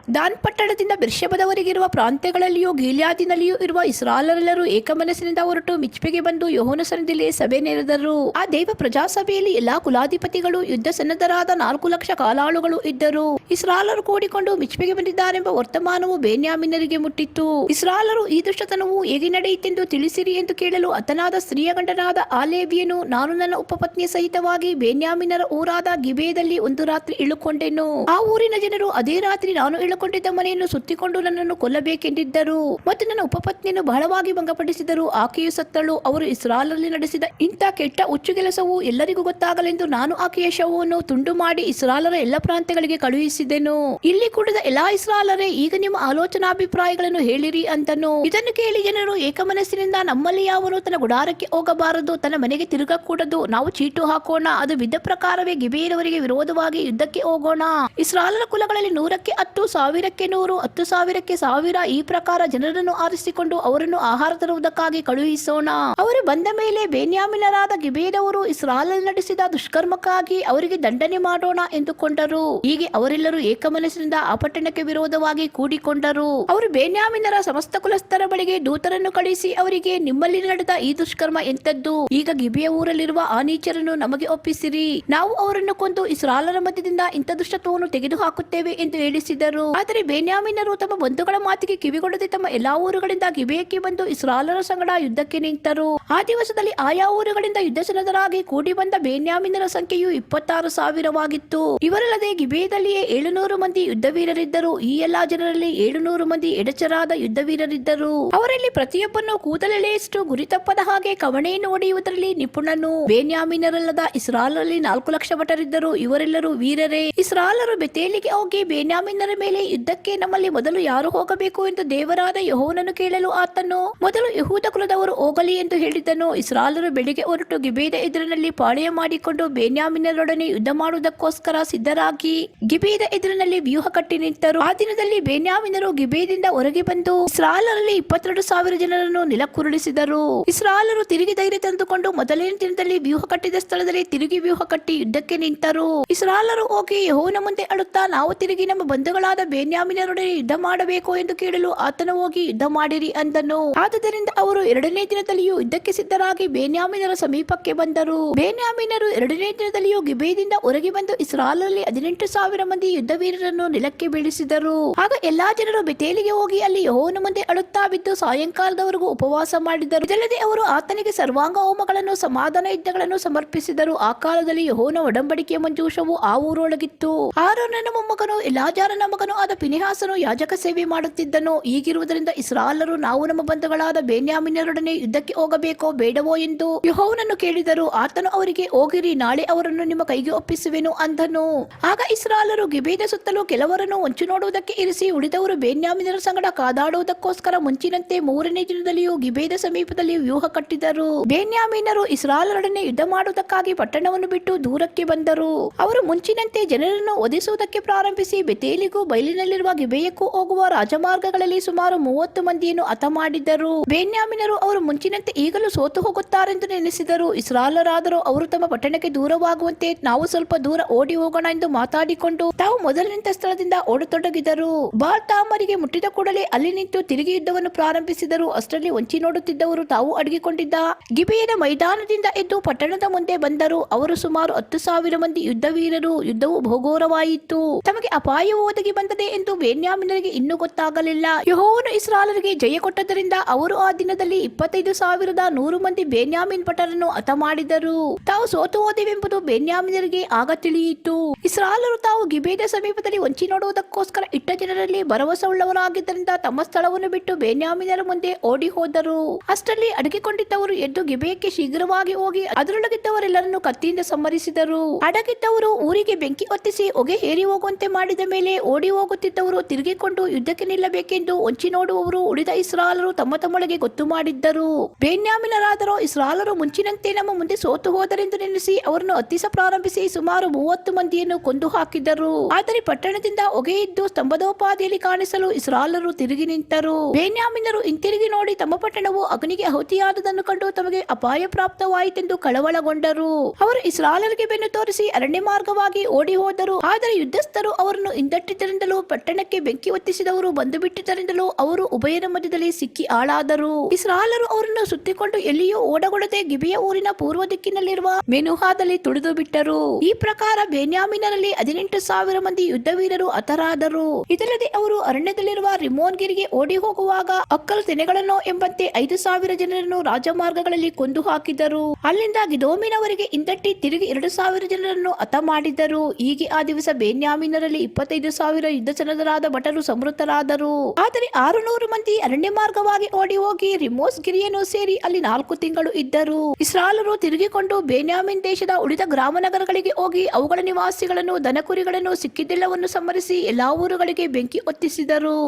ದಾನ್ ಪಟ್ಟಣದಿಂದ ಬೆರ್ಷೆಬದವರೆಗಿರುವ ಪ್ರಾಂತ್ಯಗಳಲ್ಲಿಯೂ ಗೀಲ್ಯಾದಿನಲ್ಲಿಯೂ ಇರುವ ಇಸ್ರಾಯೇಲರೆಲ್ಲರೂ ಏಕಮನಸ್ಸಿನಿಂದ ಹೊರಟು ಮಿಚ್ಪೆಗೆ ಬಂದು ಯೆಹೋವನ ಸನ್ನಿಧಿಯಲ್ಲಿ ಸಭೆ ನೆರೆದರು. ಆ ದೇವ ಪ್ರಜಾಸಭೆಯಲ್ಲಿ ಎಲ್ಲಾ ಕುಲಾಧಿಪತಿಗಳು, ಯುದ್ಧ ಸನ್ನದ್ಧರಾದ 4,00,000 ಕಾಲಾಳುಗಳು ಇದ್ದರು. ಇಸ್ರಾಯೇಲರು ಕೂಡಿಕೊಂಡು ಮಿಚ್ಪೆಗೆ ಬಂದಿದ್ದಾರೆಂಬ ವರ್ತಮಾನವು ಬೆನ್ಯಾಮೀನರಿಗೆ ಮುಟ್ಟಿತು. ಇಸ್ರಾಯೇಲರು, ಈ ದುಷ್ಟತನವು ಹೇಗೆ ನಡೆಯಿತೆಂದು ತಿಳಿಸಿರಿ ಎಂದು ಕೇಳಲು, ಹತನಾದ ಸ್ತ್ರೀಯ ಗಂಡನಾದ ಆ ಲೇವಿಯನು, ನಾನು ನನ್ನ ಉಪಪತ್ನಿಯ ಸಹಿತವಾಗಿ ಬೆನ್ಯಾಮೀನರ ಊರಾದ ಗಿಬೆಯದಲ್ಲಿ ಒಂದು ರಾತ್ರಿ ಇಳುಕೊಂಡೆನು. ಆ ಊರಿನ ಜನರು ಅದೇ ರಾತ್ರಿ ನಾನು ಕೊಂಡಿದ್ದ ಮನೆಯನ್ನು ಸುತ್ತಿಕೊಂಡು ನನ್ನನ್ನು ಕೊಲ್ಲಬೇಕೆಂದಿದ್ದರು ಮತ್ತು ನನ್ನ ಉಪಪತ್ನಿಯನ್ನು ಬಹಳವಾಗಿ ಭಂಗಪಡಿಸಿದರು. ಆಕೆಯು ಸತ್ತಳು. ಅವರು ಇಸ್ರಾಯೇಲರಲ್ಲಿ ನಡೆಸಿದ ಇಂಥ ಕೆಟ್ಟ ಹುಚ್ಚು ಕೆಲಸವು ಎಲ್ಲರಿಗೂ ಗೊತ್ತಾಗಲೆಂದು ನಾನು ಆಕೆಯ ಶವವನ್ನು ತುಂಡು ಮಾಡಿ ಇಸ್ರಾಯೇಲರ ಎಲ್ಲ ಪ್ರಾಂತ್ಯಗಳಿಗೆ ಕಳುಹಿಸಿದೆನು. ಇಲ್ಲಿ ಕೂಡಿದ ಎಲ್ಲಾ ಇಸ್ರಾಯೇಲರೇ, ಈಗ ನಿಮ್ಮ ಆಲೋಚನಾಭಿಪ್ರಾಯಗಳನ್ನು ಹೇಳಿರಿ ಅಂತನು. ಇದನ್ನು ಕೇಳಿ ಜನರು ಏಕಮನಸ್ಸಿನಿಂದ, ನಮ್ಮಲ್ಲಿ ಯಾವನು ತನ್ನ ಗುಡಾರಕ್ಕೆ ಹೋಗಬಾರದು, ತನ್ನ ಮನೆಗೆ ತಿರುಗಕೂಡದು, ನಾವು ಚೀಟು ಹಾಕೋಣ, ಅದು ಬಿದ್ದ ಪ್ರಕಾರವೇ ಗಿಬೆಯರವರಿಗೆ ವಿರೋಧವಾಗಿ ಯುದ್ಧಕ್ಕೆ ಹೋಗೋಣ. ಇಸ್ರಾಯೇಲರ ಕುಲಗಳಲ್ಲಿ 100ಕ್ಕೆ 10, 1000ಕ್ಕೆ 100, 10,000ಕ್ಕೆ 1000 ಈ ಪ್ರಕಾರ ಜನರನ್ನು ಆರಿಸಿಕೊಂಡು ಅವರನ್ನು ಆಹಾರ ತರುವುದಕ್ಕಾಗಿ ಕಳುಹಿಸೋಣ. ಅವರು ಬಂದ ಮೇಲೆ ಬೆನ್ಯಾಮೀನರಾದ ಗಿಬೆಯದವರು ಇಸ್ರಾಯೇಲ್ ನಡೆಸಿದ ದುಷ್ಕರ್ಮಕ್ಕಾಗಿ ಅವರಿಗೆ ದಂಡನೆ ಮಾಡೋಣ ಎಂದುಕೊಂಡರು. ಹೀಗೆ ಅವರೆಲ್ಲರೂ ಏಕಮನಸ್ಸಿನಿಂದ ಆ ಪಟ್ಟಣಕ್ಕೆ ವಿರೋಧವಾಗಿ ಕೂಡಿಕೊಂಡರು. ಅವರು ಬೆನ್ಯಾಮೀನರ ಸಮಸ್ತ ಕುಲಸ್ಥರ ಬಳಿಗೆ ದೂತರನ್ನು ಕಳುಹಿಸಿ ಅವರಿಗೆ, ನಿಮ್ಮಲ್ಲಿ ನಡೆದ ಈ ದುಷ್ಕರ್ಮ ಎಂತದ್ದು? ಈಗ ಗಿಬೆಯ ಊರಲ್ಲಿರುವ ಆ ನೀಚರನ್ನು ನಮಗೆ ಒಪ್ಪಿಸಿರಿ. ನಾವು ಅವರನ್ನು ಕೊಂದು ಇಸ್ರಾಯೇಲರ ಮಧ್ಯದಿಂದ ಇಂಥ ದುಷ್ಟತ್ವವನ್ನು ತೆಗೆದು ಹಾಕುತ್ತೇವೆ ಎಂದು ಹೇಳಿಸಿದರು. ಆದರೆ ಬೆನ್ಯಾಮೀನರು ತಮ್ಮ ಬಂಧುಗಳ ಮಾತಿಗೆ ಕಿವಿಗೊಡದೆ ತಮ್ಮ ಎಲ್ಲಾ ಊರುಗಳಿಂದ ಗಿಬೆಯಕ್ಕೆ ಬಂದು ಇಸ್ರಾಯೇಲರ ಸಂಗಡ ಯುದ್ಧಕ್ಕೆ ನಿಂತರು. ಆ ದಿವಸದಲ್ಲಿ ಆಯಾ ಊರುಗಳಿಂದ ಯುದ್ಧ ಸನ್ನದ್ಧರಾಗಿ ಕೂಡಿ ಬಂದ ಬೆನ್ಯಾಮೀನರ ಸಂಖ್ಯೆಯು 26,000ವಾಗಿತ್ತು. ಇವರಲ್ಲದೆ ಗಿಬೆಯದಲ್ಲಿಯೇ 700 ಮಂದಿ ಯುದ್ಧವೀರರಿದ್ದರು. ಈ ಎಲ್ಲಾ ಜನರಲ್ಲಿ 700 ಮಂದಿ ಎಡಚರಾದ ಯುದ್ಧವೀರರಿದ್ದರು. ಅವರಲ್ಲಿ ಪ್ರತಿಯೊಬ್ಬನು ಕೂದಲೆಳೆಯಷ್ಟು ಗುರಿ ತಪ್ಪದ ಹಾಗೆ ಕವಣೆಯನ್ನು ಹೊಡೆಯುವುದರಲ್ಲಿ ನಿಪುಣನು. ಬೆನ್ಯಾಮೀನರಲ್ಲದ ಇಸ್ರಾಯೇಲರಲ್ಲಿ 4,00,000 ಭಟರಿದ್ದರು. ಇವರೆಲ್ಲರೂ ವೀರರೇ. ಇಸ್ರಾಯೇಲರು ಬೆತೇಲಿಗೆ ಹೋಗಿ ಬೆನ್ಯಾಮೀನರ ಮೇಲೆ ಯುದ್ಧಕ್ಕೆ ನಮ್ಮಲ್ಲಿ ಮೊದಲು ಯಾರು ಹೋಗಬೇಕು ಎಂದು ದೇವರಾದ ಯೆಹೋವನನ್ನು ಕೇಳಲು ಆತನು ಮೊದಲು ಯೆಹೂದ ಕುಲದವರು ಹೋಗಲಿ ಎಂದು ಹೇಳಿದ್ದನು. ಇಸ್ರಾಯೇಲರು ಬೆಳಿಗ್ಗೆ ಹೊರಟು ಗಿಬೆಯದ ಎದುರಿನಲ್ಲಿ ಪಾಳೆಯ ಮಾಡಿಕೊಂಡು ಬೆನ್ಯಾಮೀನರೊಡನೆ ಯುದ್ಧ ಮಾಡುವುದಕ್ಕೋಸ್ಕರ ಸಿದ್ಧರಾಗಿ ಗಿಬೆಯದ ಎದುರಿನಲ್ಲಿ ವ್ಯೂಹ ಕಟ್ಟಿ ನಿಂತರು. ಆ ದಿನದಲ್ಲಿ ಬೆನ್ಯಾಮೀನರು ಗಿಬೆಯದಿಂದ ಹೊರಗೆ ಬಂದು ಇಸ್ರಾಯೇಲರಲ್ಲಿ 22,000 ಜನರನ್ನು ನೆಲಕ್ಕುರುಳಿಸಿದರು. ಇಸ್ರಾಯೇಲರು ತಿರುಗಿ ಧೈರ್ಯ ತಂದುಕೊಂಡು ಮೊದಲನೇ ದಿನದಲ್ಲಿ ವ್ಯೂಹ ಕಟ್ಟಿದ ಸ್ಥಳದಲ್ಲಿ ತಿರುಗಿ ವ್ಯೂಹ ಕಟ್ಟಿ ಯುದ್ಧಕ್ಕೆ ನಿಂತರು. ಇಸ್ರಾಯೇಲರು ಹೋಗಿ ಯೆಹೋವನ ಮುಂದೆ ಅಳುತ್ತಾ, ನಾವು ತಿರುಗಿ ನಮ್ಮ ಬಂಧುಗಳಾದ ಬೆನ್ಯಾಮೀನರೊಡನೆ ಯುದ್ಧ ಮಾಡಬೇಕು ಎಂದು ಕೇಳಲು ಆತನು ಹೋಗಿ ಯುದ್ಧ ಮಾಡಿರಿ ಅಂದನು. ಆದುದರಿಂದ ಅವರು 2ನೇ ದಿನದಲ್ಲಿಯೂ ಯುದ್ಧಕ್ಕೆ ಸಿದ್ಧರಾಗಿ ಬೆನ್ಯಾಮೀನರ ಸಮೀಪಕ್ಕೆ ಬಂದರು. ಬೆನ್ಯಾಮೀನರು 2ನೇ ದಿನದಲ್ಲಿಯೂ ಗಿಬೆಯದಿಂದ ಹೊರಗೆ ಬಂದು ಇಸ್ರಾಯೇಲರಲ್ಲಿ 18,000 ಮಂದಿ ಯುದ್ಧ ವೀರರನ್ನು ನೆಲಕ್ಕೆ ಬೀಳಿಸಿದರು. ಆಗ ಎಲ್ಲಾ ಜನರು ಬೆತೇಲಿಗೆ ಹೋಗಿ ಅಲ್ಲಿ ಯೆಹೋವನ ಮುಂದೆ ಅಳುತ್ತಾ ಬಿದ್ದು ಸಾಯಂಕಾಲದವರೆಗೂ ಉಪವಾಸ ಮಾಡಿದರು. ಇದಲ್ಲದೆ ಅವರು ಆತನಿಗೆ ಸರ್ವಾಂಗ ಹೋಮಗಳನ್ನು ಸಮಾಧಾನ ಯಜ್ಞಗಳನ್ನು ಸಮರ್ಪಿಸಿದರು. ಆ ಕಾಲದಲ್ಲಿ ಯೆಹೋವನ ಒಡಂಬಡಿಕೆಯ ಮಂಜೂಷವು ಆ ಊರೊಳಗಿತ್ತು. ಆರೋನನ ಮೊಮ್ಮಗನು ಎಲಾಜಾರನ ಮಗನು ಆದ ಫಿನೆಹಾಸನು ಯಾಜಕ ಸೇವೆ ಮಾಡುತ್ತಿದ್ದನು. ಹೀಗಿರುವುದರಿಂದ ಇಸ್ರಾಯೇಲರು, ನಾವು ನಮ್ಮ ಬಂಧುಗಳಾದ ಬೆನ್ಯಾಮೀನರೊಡನೆ ಯುದ್ಧಕ್ಕೆ ಹೋಗಬೇಕೋ ಬೇಡವೋ ಎಂದು ಯೆಹೋವನನ್ನು ಕೇಳಿದರು. ಆತನು ಅವರಿಗೆ, ಹೋಗಿರಿ, ನಾಳೆ ಅವರನ್ನು ನಿಮ್ಮ ಕೈಗೆ ಒಪ್ಪಿಸುವೆನು ಅಂದನು. ಆಗ ಇಸ್ರಾಯೇಲರು ಗಿಬೆಯದ ಸುತ್ತಲೂ ಕೆಲವರನ್ನು ಹೊಂಚು ನೋಡುವುದಕ್ಕೆ ಇರಿಸಿ, ಉಳಿದವರು ಬೆನ್ಯಾಮೀನರ ಸಂಗಡ ಕಾದಾಡುವುದಕ್ಕೋಸ್ಕರ ಮುಂಚಿನಂತೆ 3ನೇ ದಿನದಲ್ಲಿಯೂ ಗಿಬೆಯದ ಸಮೀಪದಲ್ಲಿ ವ್ಯೂಹ ಕಟ್ಟಿದರು. ಬೆನ್ಯಾಮೀನರು ಇಸ್ರಾಯೇಲರೊಡನೆ ಯುದ್ಧ ಮಾಡುವುದಕ್ಕಾಗಿ ಪಟ್ಟಣವನ್ನು ಬಿಟ್ಟು ದೂರಕ್ಕೆ ಬಂದರು. ಅವರು ಮುಂಚಿನಂತೆ ಜನರನ್ನು ವಧಿಸುವುದಕ್ಕೆ ಪ್ರಾರಂಭಿಸಿ ಬೆತೇಲಿಗೂ ಬಯಲಿನಲ್ಲಿರುವ ಗಿಬೆಯಕ್ಕೂ ಹೋಗುವ ರಾಜಮಾರ್ಗಗಳಲ್ಲಿ ಸುಮಾರು 30 ಮಂದಿಯನ್ನು ಹತ ಮಾಡಿದ್ದರು. ಬೆನ್ಯಾಮೀನರು ಅವರು ಮುಂಚಿನಂತೆ ಈಗಲೂ ಸೋತು ಹೋಗುತ್ತಾರೆಂದು ನೆನೆಸಿದರು. ಇಸ್ರಾಯೇಲರಾದರೋ ಅವರು ತಮ್ಮ ಪಟ್ಟಣಕ್ಕೆ ದೂರವಾಗುವಂತೆ ನಾವು ಸ್ವಲ್ಪ ದೂರ ಓಡಿ ಹೋಗೋಣ ಎಂದು ಮಾತಾಡಿಕೊಂಡು ತಾವು ಮೊದಲು ನಿಂತ ಸ್ಥಳದಿಂದ ಓಡತೊಡಗಿದರು. ಬಾಳ್ ತಾಮರಿಗೆ ಮುಟ್ಟಿದ ಕೂಡಲೇ ಅಲ್ಲಿ ನಿಂತು ತಿರುಗಿ ಯುದ್ಧವನ್ನು ಪ್ರಾರಂಭಿಸಿದರು. ಅಷ್ಟರಲ್ಲಿ ಹೊಂಚಿ ನೋಡುತ್ತಿದ್ದವರು ತಾವು ಅಡಗಿಕೊಂಡಿದ್ದ ಗಿಬೆಯದ ಮೈದಾನದಿಂದ ಎದ್ದು ಪಟ್ಟಣದ ಮುಂದೆ ಬಂದರು. ಅವರು ಸುಮಾರು 10,000 ಮಂದಿ ಯುದ್ಧ ವೀರರು. ಯುದ್ಧವು ಬಹುಘೋರವಾಯಿತು. ತಮಗೆ ಅಪಾಯವು ಒದಗಿ ಬಂದದೆ ಎಂದು ಬೆನ್ಯಾಮೀನರಿಗೆ ಇನ್ನೂ ಗೊತ್ತಾಗಲಿಲ್ಲ. ಯೆಹೋವನು ಇಸ್ರಾಯೇಲರಿಗೆ ಜಯ ಕೊಟ್ಟದರಿಂದ ಅವರು ಆ ದಿನದಲ್ಲಿ 25,100 ಮಂದಿ ಬೆನ್ಯಾಮೀನ್ ಭಟರನ್ನು ಹತ ಮಾಡಿದರು. ತಾವು ಸೋತು ಹೋದೆವೆಂಬುದು ಬೆನ್ಯಾಮೀನರಿಗೆ ಆಗ ತಿಳಿಯಿತು. ಇಸ್ರಾಯೇಲರು ತಾವು ಗಿಬೆಯದ ಸಮೀಪದಲ್ಲಿ ಹೊಂಚಿ ನೋಡುವುದಕ್ಕೋಸ್ಕರ ಇಟ್ಟ ಜನರಲ್ಲಿ ಭರವಸೆಯುಳ್ಳವರಾಗಿದ್ದರಿಂದ ತಮ್ಮ ಸ್ಥಳವನ್ನು ಬಿಟ್ಟು ಬೆನ್ಯಾಮೀನರ ಮುಂದೆ ಓಡಿ ಹೋದರು. ಅಷ್ಟರಲ್ಲಿ ಅಡಗಿಕೊಂಡಿದ್ದವರು ಎದ್ದು ಗಿಬೆಯಕ್ಕೆ ಶೀಘ್ರವಾಗಿ ಹೋಗಿ ಅದರೊಳಗಿದ್ದವರೆಲ್ಲರನ್ನು ಕತ್ತಿಯಿಂದ ಸಂಹರಿಸಿದರು. ಅಡಗಿದ್ದವರು ಊರಿಗೆ ಬೆಂಕಿ ಹೊತ್ತಿಸಿ ಹೊಗೆ ಹೇರಿ ಹೋಗುವಂತೆ ಮಾಡಿದ ಮೇಲೆ ಓಡಿ ಹೋಗುತ್ತಿದ್ದವರು ತಿರುಗಿಕೊಂಡು ಯುದ್ಧಕ್ಕೆ ನಿಲ್ಲಬೇಕೆಂದು ಹೊಂಚಿ ನೋಡುವವರು ಉಳಿದ ಇಸ್ರಾಯೇಲರು ತಮ್ಮ ತಮ್ಮೊಳಗೆ ಗೊತ್ತು ಮಾಡಿದ್ದರು. ಬೆನ್ಯಾಮೀನರಾದರೋ ಇಸ್ರಾಯೇಲರು ಮುಂಚಿನಂತೆ ನಮ್ಮ ಮುಂದೆ ಸೋತು ಹೋದರೆಂದು ನೆನೆಸಿ ಅವರನ್ನು ಹತ್ತಿಸ ಪ್ರಾರಂಭಿಸಿ ಸುಮಾರು 30 ಮಂದಿಯನ್ನು ಕೊಂದು ಹಾಕಿದರು. ಆದರೆ ಪಟ್ಟಣದಿಂದ ಹೊಗೆ ಇದ್ದು ಸ್ತಂಭದೋಪಾದಿಯಲ್ಲಿ ಕಾಣಿಸಲು ಇಸ್ರಾಯೇಲರು ತಿರುಗಿ ನಿಂತರು. ಬೆನ್ಯಾಮೀನರು ಹಿಂತಿರುಗಿ ನೋಡಿ ತಮ್ಮ ಪಟ್ಟಣವು ಅಗ್ನಿಗೆ ಆಹುತಿಯಾದುದನ್ನು ಕಂಡು ತಮಗೆ ಅಪಾಯ ಪ್ರಾಪ್ತವಾಯಿತೆಂದು ಕಳವಳಗೊಂಡರು. ಅವರು ಇಸ್ರಾಯೇಲರಿಗೆ ಬೆನ್ನು ತೋರಿಸಿ ಅರಣ್ಯ ಮಾರ್ಗವಾಗಿ ಓಡಿ ಹೋದರು. ಆದರೆ ಯುದ್ಧಸ್ಥರು ಅವರನ್ನು ಹಿಂದಟ್ಟಿದ್ದರಿಂದಲೂ ಪಟ್ಟಣಕ್ಕೆ ಬೆಂಕಿ ಹೊತ್ತಿಸಿದವರು ಬಂದು ಬಿಟ್ಟಿದ್ದರಿಂದಲೂ ಅವರು ಉಭಯರ ಮಧ್ಯದಲ್ಲಿ ಸಿಕ್ಕಿ ಹಾಳಾದರು. ಇಸ್ರಾಯೇಲರು ಅವರನ್ನು ಸುತ್ತಿಕೊಂಡು ಎಲ್ಲಿಯೂ ಓಡಗೊಡದೆ ಗಿಬೆಯ ಊರಿನ ಪೂರ್ವ ದಿಕ್ಕಿನಲ್ಲಿರುವ ಮೆನುಹಾದಲ್ಲಿ ತುಳಿದು ಬಿಟ್ಟರು. ಈ ಪ್ರಕಾರ ಬೆನ್ಯಾಮೀನರಲ್ಲಿ 18,000 ಮಂದಿ ಯುದ್ಧ ವೀರರು ಹತರಾದರು. ಇದಲ್ಲದೆ ಅವರು ಅರಣ್ಯದಲ್ಲಿರುವ ರಿಮೋನ್ ಗಿರಿಗೆ ಓಡಿ ಹೋಗುವಾಗ ಅಕ್ಕಲು ತೆನೆಗಳನ್ನು ಎಂಬಂತೆ 5,000 ಜನರನ್ನು ರಾಜಮಾರ್ಗಗಳಲ್ಲಿ ಕೊಂದು ಹಾಕಿದರು. ಅಲ್ಲಿಂದ ಗಿದೋಮಿನವರೆಗೆ ಹಿಂದಟ್ಟಿ ತಿರುಗಿ 2,000 ಜನರನ್ನು ಹತ ಮಾಡಿದರು. ಹೀಗೆ ಆ ದಿವಸ ಬೆನ್ಯಾಮೀನರಲ್ಲಿ 25,000 ಯುದ್ಧ ಸನ್ನದ್ಧರಾದ ಭಟರು ಸಮೃದ್ಧರಾದರು. ಆದರೆ 600 ಮಂದಿ ಅರಣ್ಯ ಮಾರ್ಗವಾಗಿ ಓಡಿ ಹೋಗಿ ರಿಮೋಸ್ ಗಿರಿಯನ್ನು ಸೇರಿ ಅಲ್ಲಿ 4 ತಿಂಗಳು ಇದ್ದರು. ಇಸ್ರಾಯೇಲರು ತಿರುಗಿಕೊಂಡು ಬೆನ್ಯಾಮೀನ್ ದೇಶದ ಉಳಿದ ಗ್ರಾಮ ನಗರಗಳಿಗೆ ಹೋಗಿ ಅವುಗಳ ನಿವಾಸಿಗಳನ್ನು ದನಕುರಿಗಳನ್ನು ಸಿಕ್ಕಿದ್ದೆಲ್ಲವನ್ನು ಸಂಹರಿಸಿ ಎಲ್ಲಾ ಊರುಗಳಿಗೆ ಬೆಂಕಿ ಹೊತ್ತಿಸಿದರು.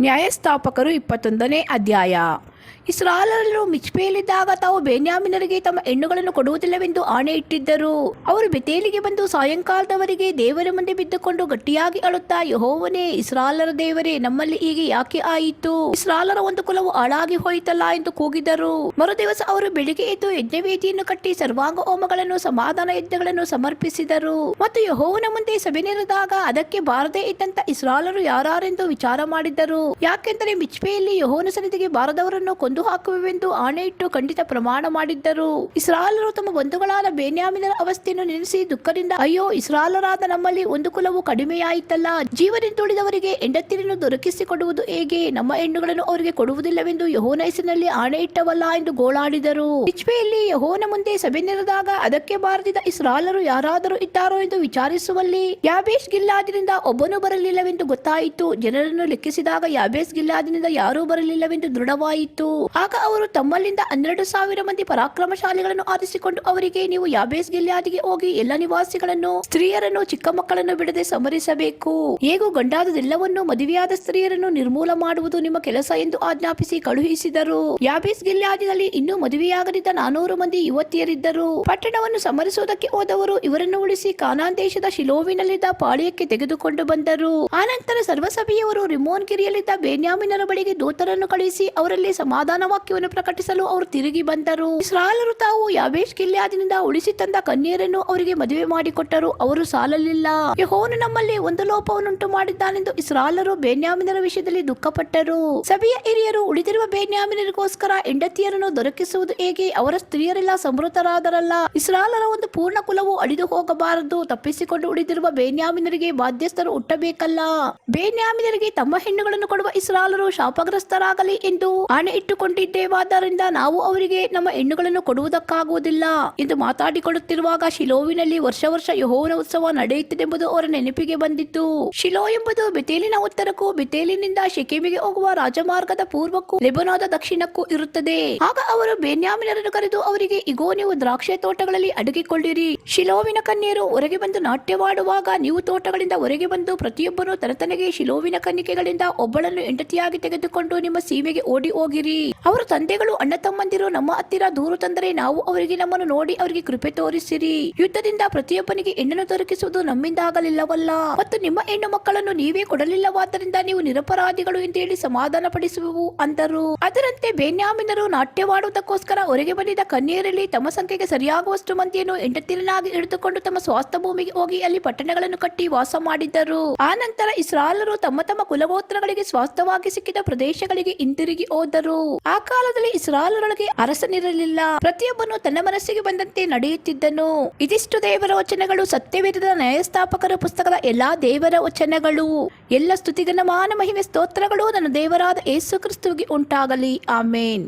ನ್ಯಾಯಸ್ಥಾಪಕರು 21ನೇ ಅಧ್ಯಾಯ. ಇಸ್ರಾಯೇಲರು ಮಿಚ್ಪೆಯಲ್ಲಿದ್ದಾಗ ತಾವು ಬೆನ್ಯಾಮೀನರಿಗೆ ತಮ್ಮ ಹೆಣ್ಣುಗಳನ್ನು ಕೊಡುವುದಿಲ್ಲವೆಂದು ಆಣೆ ಇಟ್ಟಿದ್ದರು. ಅವರು ಬೆತೇಲಿಗೆ ಬಂದು ಸಾಯಂಕಾಲದವರೆಗೆ ದೇವರ ಮುಂದೆ ಬಿದ್ದುಕೊಂಡು ಗಟ್ಟಿಯಾಗಿ ಅಳುತ್ತಾ, ಯೆಹೋವನೇ, ಇಸ್ರಾಯೇಲರ ದೇವರೇ, ನಮ್ಮಲ್ಲಿ ಹೀಗೆ ಯಾಕೆ ಆಯಿತು? ಇಸ್ರಾಯೇಲರ ಒಂದು ಕುಲವು ಹಾಳಾಗಿ ಹೋಯಿತಲ್ಲ ಎಂದು ಕೂಗಿದರು. ಮರುದಿವಸ ಅವರು ಬೆಳಿಗ್ಗೆ ಎದ್ದು ಯಜ್ಞವೇದಿಯನ್ನು ಕಟ್ಟಿ ಸರ್ವಾಂಗ ಹೋಮಗಳನ್ನು ಸಮಾಧಾನ ಯಜ್ಞಗಳನ್ನು ಸಮರ್ಪಿಸಿದರು. ಮತ್ತು ಯೆಹೋವನ ಮುಂದೆ ಸಭೆ ನೆರೆದಾಗ ಅದಕ್ಕೆ ಬಾರದೇ ಇದ್ದಂತ ಇಸ್ರಾಯೇಲರು ಯಾರೆಂದು ವಿಚಾರ ಮಾಡಿದ್ದರು. ಯಾಕೆಂದರೆ ಮಿಚ್ಪೆಯಲ್ಲಿ ಯೆಹೋವನ ಸನ್ನಿಧಿಗೆ ಬಾರದವರನ್ನು ಕೊಂದು ಹಾಕುವೆವೆಂದು ಆಣೆ ಇಟ್ಟು ಖಂಡಿತ ಪ್ರಮಾಣ ಮಾಡಿದ್ದರು. ಇಸ್ರಾಯೇಲರು ತಮ್ಮ ಬಂಧುಗಳಾದ ಬೆನ್ಯಾಮೀನರ ಅವಸ್ಥೆಯನ್ನು ನೆನೆಸಿ ದುಃಖದಿಂದ, ಅಯ್ಯೋ, ಇಸ್ರಾಯೇಲರಾದ ನಮ್ಮಲ್ಲಿ ಒಂದು ಕುಲವು ಕಡಿಮೆಯಾಯಿತಲ್ಲ. ಜೀವದಿಂದುಳಿದವರಿಗೆ ಹೆಂಡತಿಯರನ್ನು ದೊರಕಿಸಿಕೊಡುವುದು ಹೇಗೆ? ನಮ್ಮ ಹೆಣ್ಣುಗಳನ್ನು ಅವರಿಗೆ ಕೊಡುವುದಿಲ್ಲವೆಂದು ಯೆಹೋವನ ಹೆಸರಿನಲ್ಲಿ ಆಣೆ ಇಟ್ಟವಲ್ಲ ಎಂದು ಗೋಳಾಡಿದರು. ಮಿಚ್ಪೆಯಲ್ಲಿ ಯೆಹೋವನ ಮುಂದೆ ಸಭೆ ನೆರೆದಾಗ ಅದಕ್ಕೆ ಬಾರದಿದ್ದ ಇಸ್ರಾಯೇಲರು ಯಾರಾದರೂ ಇದ್ದಾರೋ ಎಂದು ವಿಚಾರಿಸುವಲ್ಲಿ ಯಾಬೇಷ್ ಗಿಲ್ಯಾದಿನಿಂದ ಒಬ್ಬನೂ ಬರಲಿಲ್ಲವೆಂದು ಗೊತ್ತಾಯಿತು. ಜನರನ್ನು ಲೆಕ್ಕಿಸಿದಾಗ ಯಾಬೇಷ್ ಗಿಲ್ಯಾದಿನಿಂದ ಯಾರೂ ಬರಲಿಲ್ಲವೆಂದು ದೃಢವಾಯಿತು. ಆಗ ಅವರು ತಮ್ಮಲ್ಲಿಂದ 12,000 ಮಂದಿ ಪರಾಕ್ರಮಶಾಲಿಗಳನ್ನು ಆರಿಸಿಕೊಂಡು ಅವರಿಗೆ, ನೀವು ಯಾಬೇಸ್ ಗಿಲ್ಯಾದಿಗೆ ಹೋಗಿ ಎಲ್ಲ ನಿವಾಸಿಗಳನ್ನು, ಸ್ತ್ರೀಯರನ್ನು, ಚಿಕ್ಕ ಮಕ್ಕಳನ್ನು ಬಿಡದೆ ಸಂಹರಿಸಬೇಕು. ಹೇಗೂ ಗಂಡಾದದೆಲ್ಲವನ್ನೂ ಮದುವೆಯಾದ ಸ್ತ್ರೀಯರನ್ನು ನಿರ್ಮೂಲ ಮಾಡುವುದು ನಿಮ್ಮ ಕೆಲಸ ಎಂದು ಆಜ್ಞಾಪಿಸಿ ಕಳುಹಿಸಿದರು. ಯಾಬೇಸ್ ಗಿಲ್ಯಾದಿನಲ್ಲಿ ಇನ್ನೂ ಮದುವೆಯಾಗದಿದ್ದ 400 ಮಂದಿ ಯುವತಿಯರಿದ್ದರು. ಪಟ್ಟಣವನ್ನು ಸಂಹರಿಸುವುದಕ್ಕೆ ಹೋದವರು ಇವರನ್ನು ಉಳಿಸಿ ಕಾನಾನ್ ದೇಶದ ಶಿಲೋವಿನಲ್ಲಿದ್ದ ಪಾಳ್ಯಕ್ಕೆ ತೆಗೆದುಕೊಂಡು ಬಂದರು. ಆನಂತರ ಸರ್ವಸಭೆಯವರು ರಿಮೋನ್ ಗಿರಿಯಲ್ಲಿದ್ದ ಬೆನ್ಯಾಮಿನರ ಬಳಿಗೆ ದೂತರನ್ನು ಕಳುಹಿಸಿ ಅವರಲ್ಲಿ ಸಮಾಧಾನ ವಾಕ್ಯವನ್ನು ಪ್ರಕಟಿಸಲು ಅವರು ತಿರುಗಿ ಬಂದರು. ಇಸ್ರಾಯೇಲರು ತಾವು ಯಾಬೇಷ್ ಗಿಲ್ಯಾದಿನಿಂದ ಉಳಿಸಿ ತಂದ ಕನ್ಯೆಯರನ್ನು ಅವರಿಗೆ ಮದುವೆ ಮಾಡಿಕೊಟ್ಟರು. ಅವರು ಸಾಲಲಿಲ್ಲ. ಯೆಹೋವನು ನಮ್ಮಲ್ಲಿ ಒಂದು ಲೋಪವನ್ನುಂಟು ಮಾಡಿದ್ದಾನೆಂದು ಇಸ್ರಾಯೇಲರು ಬೆನ್ಯಾಮಿನರ ವಿಷಯದಲ್ಲಿ ದುಃಖಪಟ್ಟರು. ಸಭೆಯ ಹಿರಿಯರು ಉಳಿದಿರುವ ಬೆನ್ಯಾಮಿನರಿಗೋಸ್ಕರ ಹೆಂಡತಿಯರನ್ನು ದೊರಕಿಸುವುದು ಹೇಗೆ? ಅವರ ಸ್ತ್ರೀಯರೆಲ್ಲ ಸಮೃದ್ಧರಾದರಲ್ಲ. ಇಸ್ರಾಯೇಲರ ಒಂದು ಪೂರ್ಣ ಕುಲವು ಅಳಿದು ಹೋಗಬಾರದು. ತಪ್ಪಿಸಿಕೊಂಡು ಉಳಿದಿರುವ ಬೆನ್ಯಾಮಿನರಿಗೆ ಬಾಧ್ಯಸ್ಥರು ಹುಟ್ಟಬೇಕಲ್ಲ. ಬೆನ್ಯಾಮಿನರಿಗೆ ತಮ್ಮ ಹೆಣ್ಣುಗಳನ್ನು ಕೊಡುವ ಇಸ್ರಾಯೇಲರು ಶಾಪಗ್ರಸ್ತರಾಗಲಿ ಎಂದು ಆಣೆ ಇಟ್ಟುಕೊಂಡಿದ್ದೇವಾದ್ದರಿಂದ ನಾವು ಅವರಿಗೆ ನಮ್ಮ ಹೆಣ್ಣುಗಳನ್ನು ಕೊಡುವುದಕ್ಕಾಗುವುದಿಲ್ಲ ಎಂದು ಮಾತಾಡಿಕೊಳ್ಳುತ್ತಿರುವಾಗ ಶಿಲೋವಿನಲ್ಲಿ ವರ್ಷ ವರ್ಷ ಯೆಹೋವನ ಉತ್ಸವ ನಡೆಯುತ್ತದೆಂಬುದು ಅವರ ನೆನಪಿಗೆ ಬಂದಿತ್ತು. ಶಿಲೋ ಎಂಬುದು ಬೆತೇಲಿನ ಉತ್ತರಕ್ಕೂ, ಬೆತೇಲಿನಿಂದ ಶೆಕೆಮಿಗೆ ಹೋಗುವ ರಾಜಮಾರ್ಗದ ಪೂರ್ವಕ್ಕೂ, ಲೆಬನೋದ ದಕ್ಷಿಣಕ್ಕೂ ಇರುತ್ತದೆ. ಆಗ ಅವರು ಬೆನ್ಯಾಮಿನರನ್ನು ಕರೆದು ಅವರಿಗೆ, ಇಗೋ, ನೀವು ದ್ರಾಕ್ಷೆ ತೋಟಗಳಲ್ಲಿ ಅಡಗಿಕೊಳ್ಳಿರಿ. ಶಿಲೋವಿನ ಕನ್ಯೆಯರು ಹೊರಗೆ ಬಂದು ನಾಟ್ಯವಾಡುವಾಗ ನೀವು ತೋಟಗಳಿಂದ ಹೊರಗೆ ಬಂದು ಪ್ರತಿಯೊಬ್ಬನು ತನತನಗೆ ಶಿಲೋವಿನ ಕನ್ನಿಕೆಗಳಿಂದ ಒಬ್ಬಳನ್ನು ಹೆಂಡತಿಯಾಗಿ ತೆಗೆದುಕೊಂಡು ನಿಮ್ಮ ಸೀಮೆಗೆ ಓಡಿ ಹೋಗಿರಿ. ಅವರ ತಂದೆಗಳು, ಅಣ್ಣ ತಮ್ಮಂದಿರು ನಮ್ಮ ಹತ್ತಿರ ದೂರು ತಂದರೆ ನಾವು ಅವರಿಗೆ ನಮ್ಮನ್ನು ನೋಡಿ ಅವರಿಗೆ ಕೃಪೆ ತೋರಿಸಿರಿ. ಯುದ್ಧದಿಂದ ಪ್ರತಿಯೊಬ್ಬನಿಗೆ ಹೆಣ್ಣನ್ನು ದೊರಕಿಸುವುದು ನಮ್ಮಿಂದಾಗಲಿಲ್ಲವಲ್ಲ, ಮತ್ತು ನಿಮ್ಮ ಹೆಣ್ಣು ಮಕ್ಕಳನ್ನು ನೀವೇ ಕೊಡಲಿಲ್ಲವಾದ್ದರಿಂದ ನೀವು ನಿರಪರಾಧಿಗಳು ಎಂದು ಹೇಳಿ ಸಮಾಧಾನ ಪಡಿಸುವೆವು ಅಂದರು. ಅದರಂತೆ ಬೆನ್ಯಾಮಿನರು ನಾಟ್ಯವಾಡುವುದಕ್ಕೋಸ್ಕರ ಹೊರಗೆ ಬಂದಿದ್ದ ಕನ್ಯೆಯರಲ್ಲಿ ತಮ್ಮ ಸಂಖ್ಯೆಗೆ ಸರಿಯಾಗುವಷ್ಟು ಮಂದಿಯನ್ನು ಹೆಂಡತಿಯರನ್ನಾಗಿ ಹಿಡಿದುಕೊಂಡು ತಮ್ಮ ಸ್ವಾಸ್ಥ ಭೂಮಿಗೆ ಹೋಗಿ ಅಲ್ಲಿ ಪಟ್ಟಣಗಳನ್ನು ಕಟ್ಟಿ ವಾಸ ಮಾಡಿದ್ದರು. ಆ ನಂತರ ಇಸ್ರಾಯೇಲರು ತಮ್ಮ ತಮ್ಮ ಕುಲಗೋತ್ರಗಳಿಗೆ ಸ್ವಾಸ್ಥವಾಗಿ ಸಿಕ್ಕಿದ ಪ್ರದೇಶಗಳಿಗೆ ಹಿಂತಿರುಗಿ ಹೋದರು. ಆ ಕಾಲದಲ್ಲಿ ಇಸ್ರಾಯೇಲರೊಳಗೆ ಅರಸನಿರಲಿಲ್ಲ. ಪ್ರತಿಯೊಬ್ಬನು ತನ್ನ ಮನಸ್ಸಿಗೆ ಬಂದಂತೆ ನಡೆಯುತ್ತಿದ್ದನು. ಇದಿಷ್ಟು ದೇವರ ವಚನಗಳು. ಸತ್ಯವೇದದ ನ್ಯಾಯಸ್ಥಾಪಕರ ಪುಸ್ತಕದ ಎಲ್ಲಾ ದೇವರ ವಚನಗಳು. ಎಲ್ಲ ಸ್ತುತಿಗನ ಮಾನ ಮಹಿಮೆ ಸ್ತೋತ್ರಗಳು ನನ್ನ ದೇವರಾದ ಯೇಸು ಕ್ರಿಸ್ತುವಿಗೆ ಉಂಟಾಗಲಿ. ಆಮೇನ್.